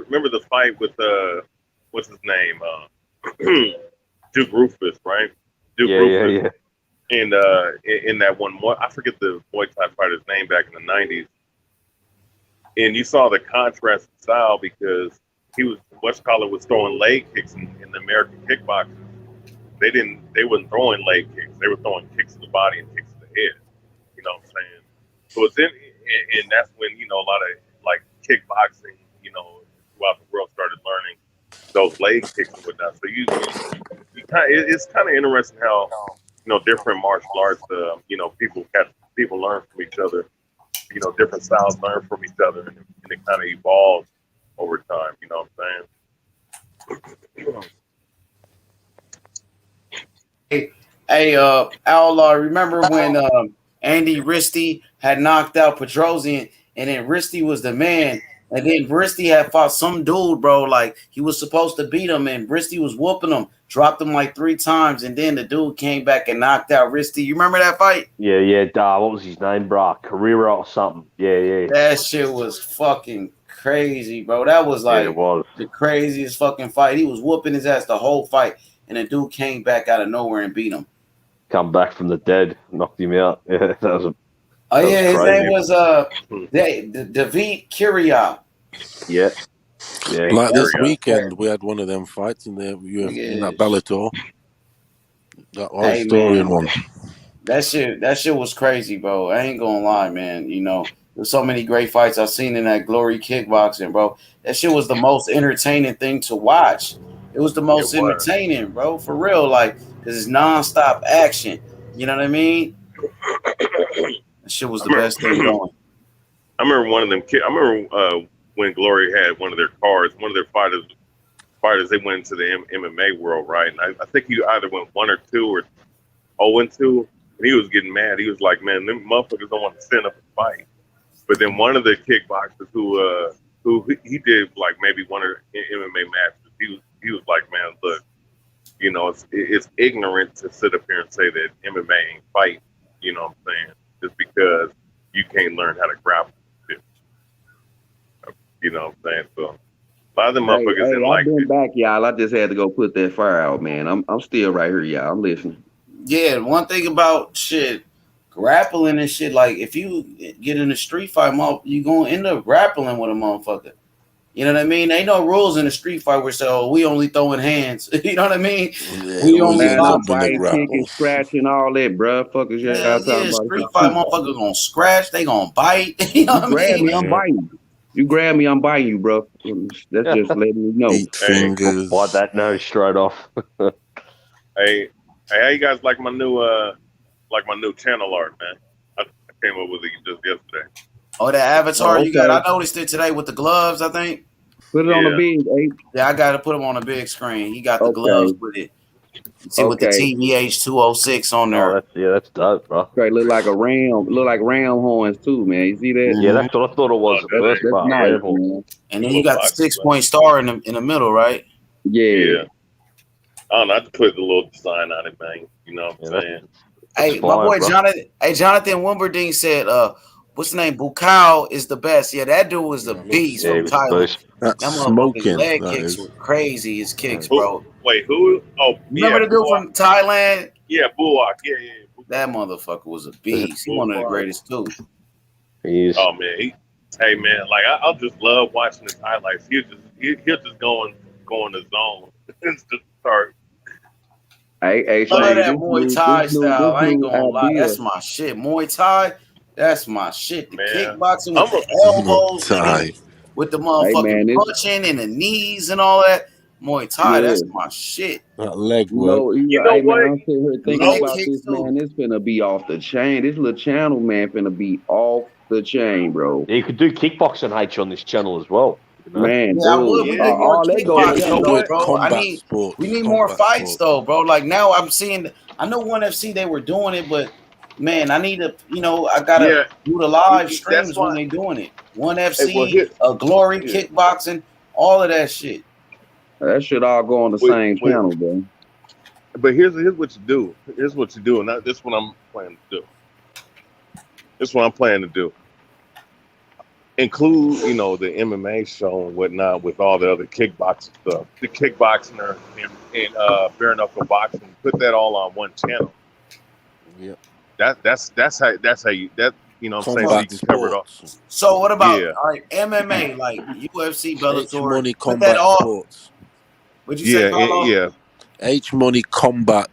remember the fight with what's his name, Duke Rufus, right? Rufus. Yeah. And in that one, I forget the Muay Thai fighter's name back in the 90s. And you saw the contrast in style because Westcaller was throwing leg kicks in the American kickboxers. They weren't throwing leg kicks. They were throwing kicks to the body and kicks to the head. You know what I'm saying? So and that's when, you know, a lot of like kickboxing, you know, throughout the world started learning those leg kicks and whatnot. So it's kind of interesting how, you know, different martial arts, you know, people learn from each other. You know, different styles learn from each other, and it kind of evolves over time. You know what I'm saying? Hey, Outlaw, remember when Andy Risty had knocked out Petrosian, and then Risty was the man, and then Risty had fought some dude, bro, like he was supposed to beat him, and Risty was whooping him, dropped him like 3 times, and then the dude came back and knocked out Risty. You remember that fight? Yeah. What was his name, bro? Carrera or something. Yeah. That shit was fucking crazy, bro. That was like the craziest fucking fight. He was whooping his ass the whole fight, and the dude came back out of nowhere and beat him. Come back from the dead, knocked him out. Yeah, that was Oh That yeah, was his crazy. name was David Kiria. Yeah. Yeah. Like this Curious. weekend, we had one of them fights in the UFC, in that Yeah. Bellator. That Hey historian man, one. that shit was crazy, bro. I ain't gonna lie, man. You know, there's so many great fights I've seen in that Glory Kickboxing, bro. That shit was the most entertaining thing to watch. It was the most It was. entertaining, bro, for real. Like, cause it's nonstop action. You know what I mean? That shit was the best thing going. I remember one of them. I remember when Glory had one of their cards. One of their fighters. They went into the MMA world, right? And I think he either went 1-2 or 0-2. And he was getting mad. He was like, "Man, them motherfuckers don't want to stand up and fight." But then one of the kickboxers who he did like maybe one of the MMA matches. He was like, "Man, look, you know, it's ignorant to sit up here and say that MMA ain't fight. You know what I'm saying? Just because you can't learn how to grapple. You know what I'm saying? So a lot of them motherfuckers didn't like I've been it. back, y'all. I just had to go put that fire out, man. I'm still right here, y'all. I'm listening. Yeah, one thing about shit, grappling and shit, like if you get in a street fight, you gonna end up grappling with a motherfucker. You know what I mean? Ain't no rules in a street fight where say, "Oh, we only throwing hands." You know what I mean? Yeah, We always only Man, ends no up in a biting, kicking, grapple. scratching, all that, bruh. Fuckers, y'all hell talking yeah, about street fight motherfuckers gonna scratch, they gonna bite. You know You what I grab mean? me, I'm biting. You grab me, I'm biting you, bro. That's just letting you know. Eat fingers. Bite that nose straight off. Hey, how you guys like my new channel art, man? I came up with it just yesterday. Oh, that avatar Oh, you got, okay. I noticed it today with the gloves, I think. Put it on the Yeah. big, H. Yeah, I gotta put him on a big screen. He got the gloves Okay. with it. You see with the Okay. TVH 206 on there. That's dope, bro. Okay, look like a ram. Look like ram horns too, man. You see that? Yeah, Mhm. that's what I thought it was the first That's part. nice, Ram horn. man. And then you got the 6-point star in the middle, right? Yeah. I don't know. I just put the little design on it, man. You know what I'm saying? Hey, my boy Jonathan. Hey, Jonathan Wimberding said, what's the name? Bukau is the best. Yeah, that dude was the beast from Thailand. That's That motherfucker's smoking. leg That kicks is. were crazy. His kicks, Who- bro. Wait, who? Oh, Remember yeah, the dude from Thailand? Yeah, Bullock. Yeah. That motherfucker was a beast. He one of the greatest too. Oh man, hey man, like I just love watching his highlights. He'll just go in the zone and just start. Hey, Love Shaggy, that Muay Thai style. I ain't gonna lie. idea. That's my shit. Muay Thai, that's my shit. The Man, kickboxing with the elbows, Thai. nigga, with the Hey, motherfucking man, punching and the knees and all that. Muay Thai, Yeah. that's my shit. That leg You work. know, You know hey man, what? I'm sitting here thinking Leg about kicks this, too. man. It's finna be off the chain. This little channel, man, finna be off the chain, bro. Yeah, you could do kickboxing H on this channel as well. You know? Man, Yeah, I dude, would. We need more all that goes kickboxing You know though, what? bro. Combat sports. We need more Combat fights sports. though, bro. Like now I'm seeing I know ONE FC they were doing it, but man, I need to, I gotta do the live That's streams when why. they doing it. ONE FC, Hey, well, here, Glory, yeah. kickboxing, all of that shit. that should all go on the same channel, bro. But here's what you do. Here's what you do, and this is what I'm planning to do. This is what I'm planning to do. Include, the MMA show and whatnot with all the other kickboxing stuff, the kickboxing and bare knuckle boxing. Put that all on one channel. Yep. That's how you you know what I'm saying, so Combat you can cover it all. sports. So what about Yeah. all right, MMA like UFC, H Bellator? Money Put that Combat all. Sports. What'd you say, Carlo? Yeah. H Money Combat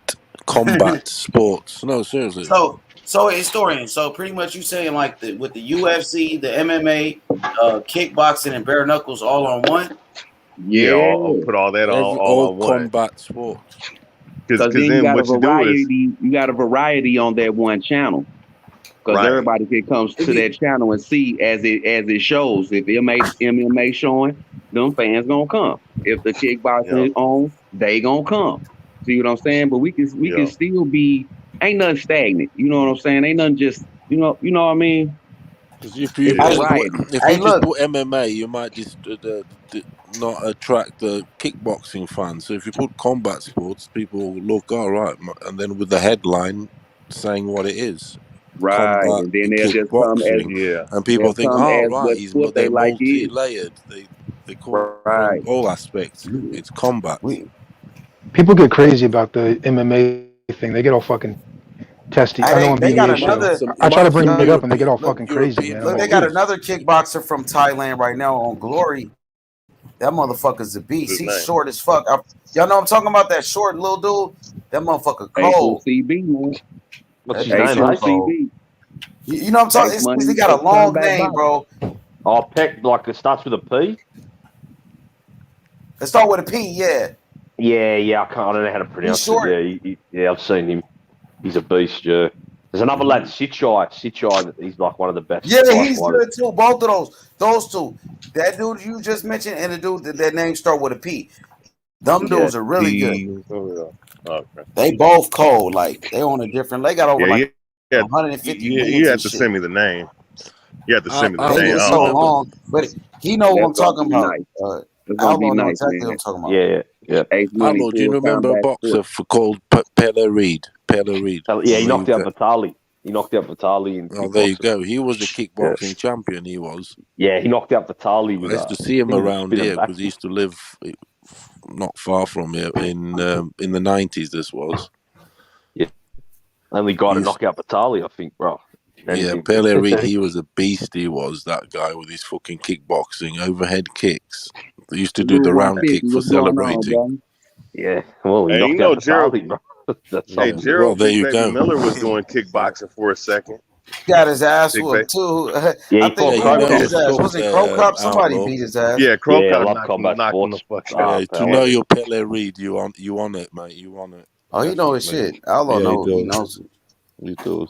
Sports. No, seriously. So historian. So pretty much you saying like with the UFC, the MMA, kickboxing, and bare knuckles all on one. Yeah, I'll put all that all on one. Combat sports. Because then you got a what you do is variety. You got a variety on that one channel. Because Right. everybody can come to that channel and see as it shows. If MMA showing, them fans gonna come. If the kickboxing is on, they gonna come. See what I'm saying? But we can still be. Ain't nothing stagnant. You know what I'm saying? Ain't nothing just. You know what I mean? Because if you It's just variety. put MMA, you might just not attract the kickboxing fans. So if you put combat sports, people will look all right, and then with the headline saying what it is, Right, combat and then they'll just come as kickboxing, and people think, come oh as right, what they they're like is. multi-layered. They call Right. from all aspects. It's combat. People get crazy about the MMA thing. They get all fucking Testy. I know on They got BBA show. another. I try to bring Some it up and they get all European, fucking crazy, man. Look, I'm they like, got dude. another kickboxer from Thailand right now on Glory. That motherfucker's a beast. His He's name. short as fuck. Y'all know I'm talking about that short little dude? That motherfucker cold. A4CB, man. What's his That name, dude mate? cold. A4CB. You know what I'm talking? X Money, He got a X long Combat name, Boxing. bro. Oh, Peck, like it starts with a P? Let's start with a P, yeah. Yeah, I don't know how to pronounce He's short. it. Yeah, I've seen him. He's a beast, yeah. There's another lad, Sitchai. He's like one of the best. Yeah, price he's fighters. good too. Both of those two. That dude you just mentioned and the dude that name start with a P. Them dudes are really good. Okay. They both cold. Like they on a different. They got over like 150 wins you have and to shit. send me the name. You have to send me the They name. get so long, but he know what I'm That's gonna talking be about. nice. That's gonna be Outlaw know nice, exactly man. what I'm talking about. Yeah. Ace Money, Outlaw, do you Full remember a Combat boxer Sports. called Pele Reed? Pele Reed. Yeah, he knocked out Vitali. He knocked out Vitali in Oh, there you kickboxing. go. He was a kickboxing champion. He was. Yeah, he knocked out Vitali with I used to see him around here because he used to live not far from here in the 90s. This was. Yeah, only guy to knock out Vitali, I think, bro. Yeah, Pele Reed, he was a beast. He was, that guy with his fucking kickboxing overhead kicks. They used to do the round kick for celebrating. Yeah, well, he Hey, knocked you know, out Vitali, bro. Hey, Gerald, well, there you Big go. Baby Miller was doing kickboxing for a second. Got his ass Big whooped too. Yeah, I think who beat his ass? Was it Crow Cop? Somebody Outlaw. beat his ass. Yeah, Crow Yeah, Cop love knocked combat him the sports. fuck out. To know your Pele Reed, you on it, mate. You on it. Oh, he know his shit. Outlaw know. He knows it. He does.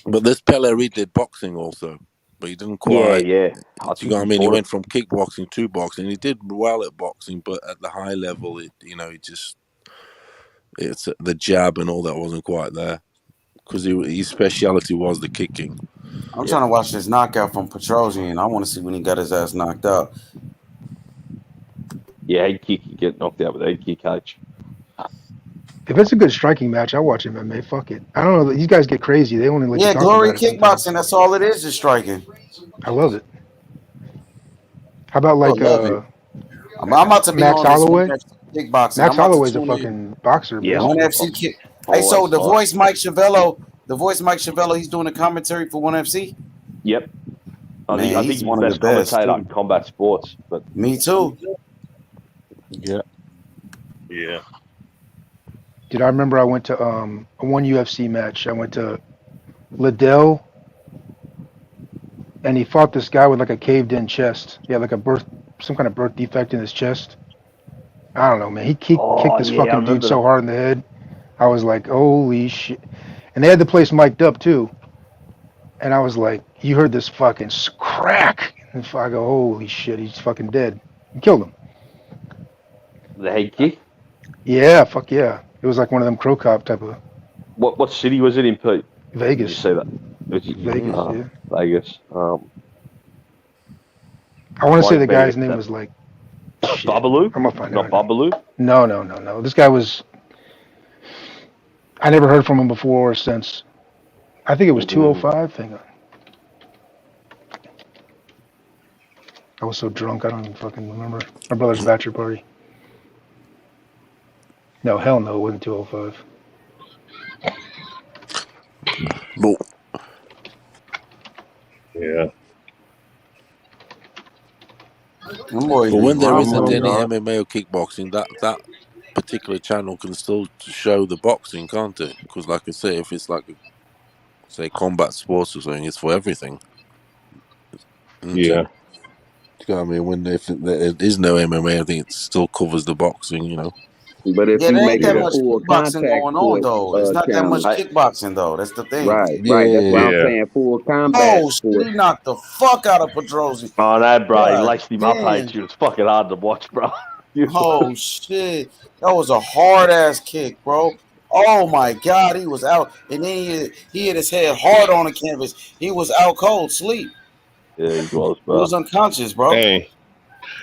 But this Pele Reed did boxing also, but he didn't quite. Yeah. You know what I mean? He went from kickboxing to boxing. He did well at boxing, but at the high level, it's the jab and all that wasn't quite there because his speciality was the kicking. I'm trying to watch this knockout from Petrosian. I want to see when he got his ass knocked out. Yeah, head kick, you get knocked out with head kick, coach. If it's a good striking match, I watch MMA. Fuck it. I don't know. These guys get crazy. They only let you talk Glory about it kickboxing. That's all it is striking. I love it. How about like I'm about to be Max on Holloway? this kickboxing. Max Holloway's a fucking boxer. Yeah, man. 1FC kick. Hey, so the voice Mike Chavello, he's doing a commentary for 1FC. Yep. I think he's he's one the of best the best, commentator too. in combat sports. But Me too. Yeah. Dude, I remember I went to one UFC match. I went to Liddell, and he fought this guy with like a caved-in chest. He had like some kind of birth defect in his chest. I don't know, man. He kicked this fucking dude so hard in the head. I was like, holy shit. And they had the place mic'd up too. And I was like, you heard this fucking crack. And I go, holy shit, he's fucking dead. He killed him. the head kick. Yeah, fuck yeah. It was like one of them Crow Cop type of. What city was it in, Pete? Vegas. Did you say that? Vegas, yeah. Vegas. I want to say the guy's name was like. Babalu? I'm gonna find out. Not Babalu? No. This guy was. I never heard from him before or since. I think it was 205. Hang on. I was so drunk, I don't even fucking remember. My brother's bachelor party. No, hell no, it wasn't 205. Yeah. But when there isn't any MMA or kickboxing, that particular channel can still show the boxing, can't it? Because, like I say, if it's like, say, combat sports or something, it's for everything. Yeah. I mean, if there is no MMA, I think it still covers the boxing, you know. But if Yeah, you there make ain't that it a much full kickboxing contact going on sport, though. It's not that channel. much kickboxing though. That's the thing. Right. That's why I'm saying full combat Oh, sport. he knocked the fuck out of Pedrosi. Oh, no, bro. He God laced him up, damn. H. It was fucking hard to watch, bro. Oh shit, that was a hard ass kick, bro. Oh my God, he was out, and then he hit his head hard on the canvas. He was out cold, sleep. Yeah, he was, bro. He was unconscious, bro. Hey,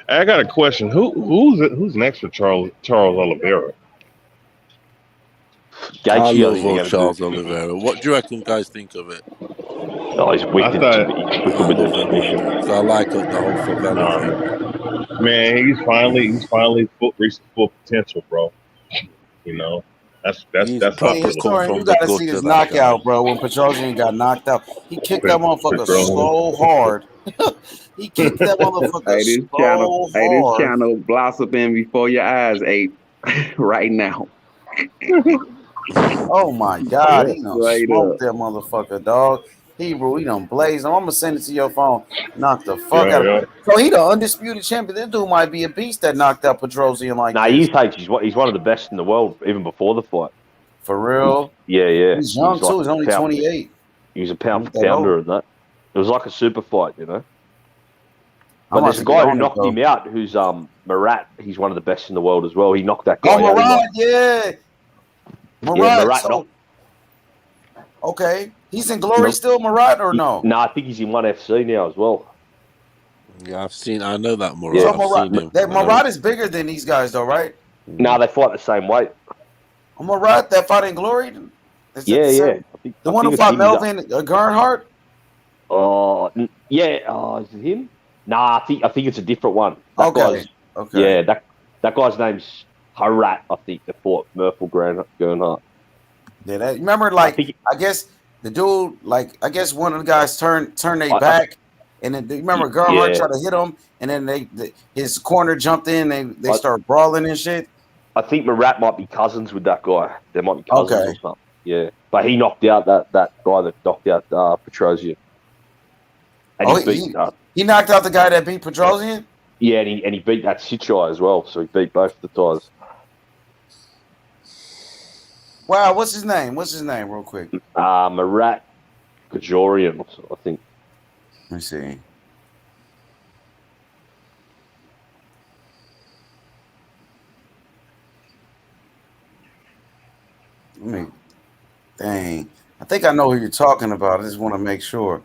I got a question. Who's next for Charles Oliveira? I love Charles Oliveira. What do you reckon guys think of it? Oh, he's wicked. I love him. So I like the whole favela thing. Man, he's finally reached full potential, bro. You know, That's He's that's proper hot. come You from the gotta good see to this that guy. knockout, bro. When Petrosian got knocked out, he kicked that motherfucker Petrosian. so hard. He kicked that motherfucker Hey, so this hard. channel blossoming before your eyes, ape, right now. Oh my God, he done Right up. smoked that motherfucker, dog. He done blazed him. I'm gonna send it to your phone. Knock the fuck Yeah, out of yeah. him. So he the undisputed champion. This dude might be a beast that knocked out Petrosian like Nah, this. he's H. He's one of the best in the world, even before the fight. For real. Yeah. He's He young was like too. He's only 28. He was a pound for Ain't that pounder old. and that. It was like a super fight, you know. I'm But about there's to a get guy who on it knocked though. him out, who's Marat. He's one of the best in the world as well. He knocked that guy Oh, out. Marat, yeah. Yeah, Marat. Marat So knocked. okay, he's in Glory Nope. still, Marat, or no? No, I think he's in ONE FC now as well. Yeah, I know that Murat. Yeah. So I've seen him. Marat is bigger than these guys, though, right? No, they fight the same weight. Oh, Marat that fought in Glory. Is that Yeah, the yeah. same? The one who it's fought him. Melvin Gernhardt? Oh, yeah. Oh, is it him? Nah, I think it's a different one. That Okay. guy's. Yeah, that guy's name's Harat. I think they fought Murphy Gernhardt. Yeah, remember, like, I guess the dude, like, I guess one of the guys turned their back, and then remember Gernhardt tried to hit him, and then his corner jumped in, they started brawling and shit. I think Marat might be cousins with that guy. They might be cousins or something. Yeah, but he knocked out that guy that knocked out Petrosian. And he knocked out the guy that beat Petrosian? Yeah, and he beat that Sichai as well. So he beat both the ties. Wow, what's his name? Real quick? Marat Gajorian, I think. Let me see. Dang. I think I know who you're talking about. I just want to make sure.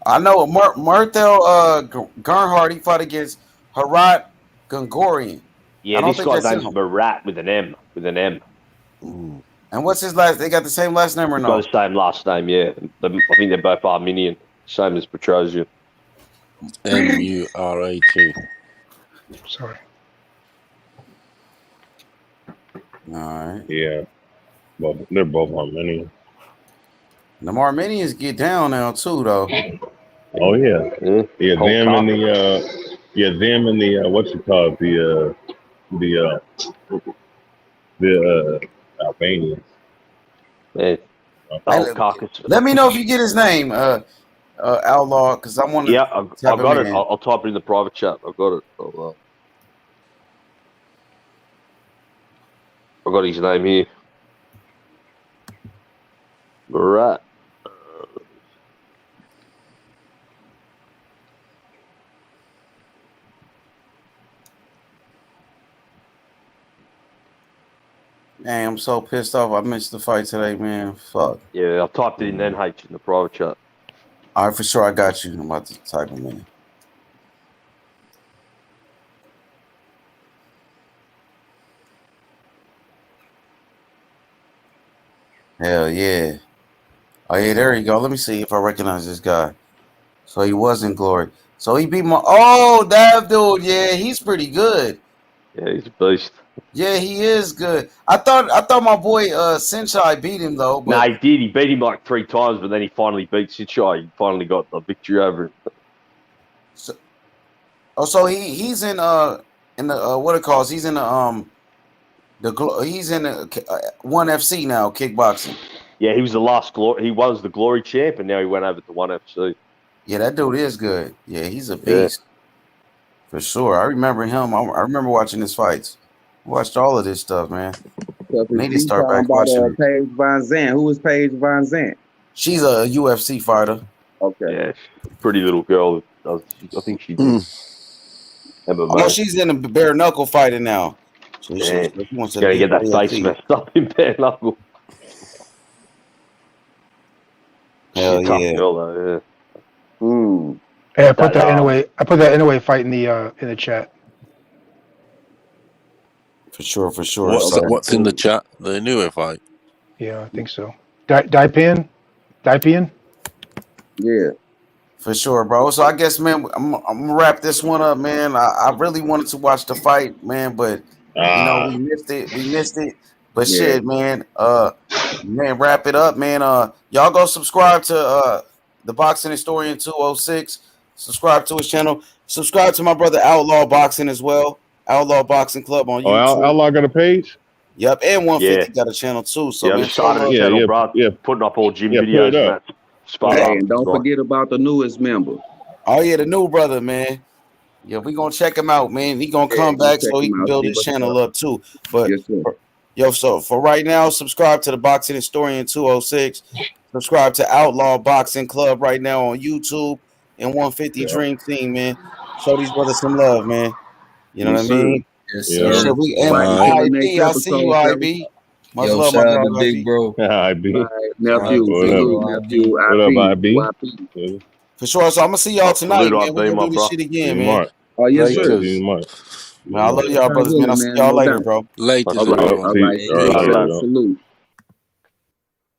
I know Martel Gernhardt, he fought against Harat Gungorian. Yeah, this guy's name's Marat with an M. And what's his last? They got the same last name or no? Got the same last name, yeah. I think they're both Armenian, same as Petrosian. Murat. Sorry. All right. Yeah. Well, they're both Armenian. The Armenians get down now too, though. Oh yeah. Them and the what you call it, the Albanians. Yeah. Let me know if you get his name, Outlaw, because I want to. Yeah, I've got it. I'll type it in the private chat. I've got it. I've got his name here. Right. Dang, I'm so pissed off. I missed the fight today, man. Fuck. Yeah, I typed it in NH in the private chat. All right, for sure. I got you. I'm about to type him in. Hell yeah. Oh, yeah, there you go. Let me see if I recognize this guy. So he was in Glory. So he beat that dude. Yeah, he's pretty good. Yeah, he's a beast. Yeah, he is good. I thought my boy Senchai beat him though. But... No, he did. He beat him like 3 times, but then he finally beat Sinchai. He finally got the victory over him. So he's in the what it calls? He's in the he's in the ONE FC now, kickboxing. Yeah, he was the Glory champ, and now he went over to ONE FC. Yeah, that dude is good. Yeah, he's a beast. For sure. I remember him. I remember watching his fights. I watched all of this stuff, man. I need to start back watching. Paige Van Zandt. Who is Paige Van Zandt? She's a UFC fighter. Okay. Yeah, pretty little girl. I think she did. Oh, she's in a bare knuckle fighting now. So she wants to get that face messed up in bare knuckle. Hell she's a tough yeah. girl, though, yeah. Hey, I put that Inoue fight in the chat. For sure. What's in the chat? The Inoue fight. Yeah, I think so. Dipaen? Yeah. For sure, bro. So I guess, man, I'm gonna wrap this one up, man. I really wanted to watch the fight, man, but we missed it. We missed it. But Yeah. shit, man. Man, wrap it up, man. Y'all go subscribe to the Boxing Historian 206. Subscribe to his channel. Subscribe to my brother Outlaw Boxing as well. Outlaw Boxing Club on YouTube. Outlaw got a page? Yep, and 150 got a channel too. So yeah, man, I just started a channel, bro. Yeah, putting up all gym videos and that. Hey, and don't forget about the newest member. Oh yeah, the new brother, man. Yeah, we gonna check him out, man. He gonna come back so he can build his channel up too. But so for right now, subscribe to the Boxing Historian 206. Subscribe to Outlaw Boxing Club right now on YouTube and 150 Dream Team, man. Show these brothers some love, man. You know what I mean? Yes, sir. IB, I see you, IB. Much love, my dog, big bro. IB. Nephew, what up, IB? For sure. So I'm gonna see y'all tonight, man. We're gonna do this shit again, man. Oh, yes, sir. Man, I love y'all, brothers, man. I'll see y'all later, bro. Later. Salute.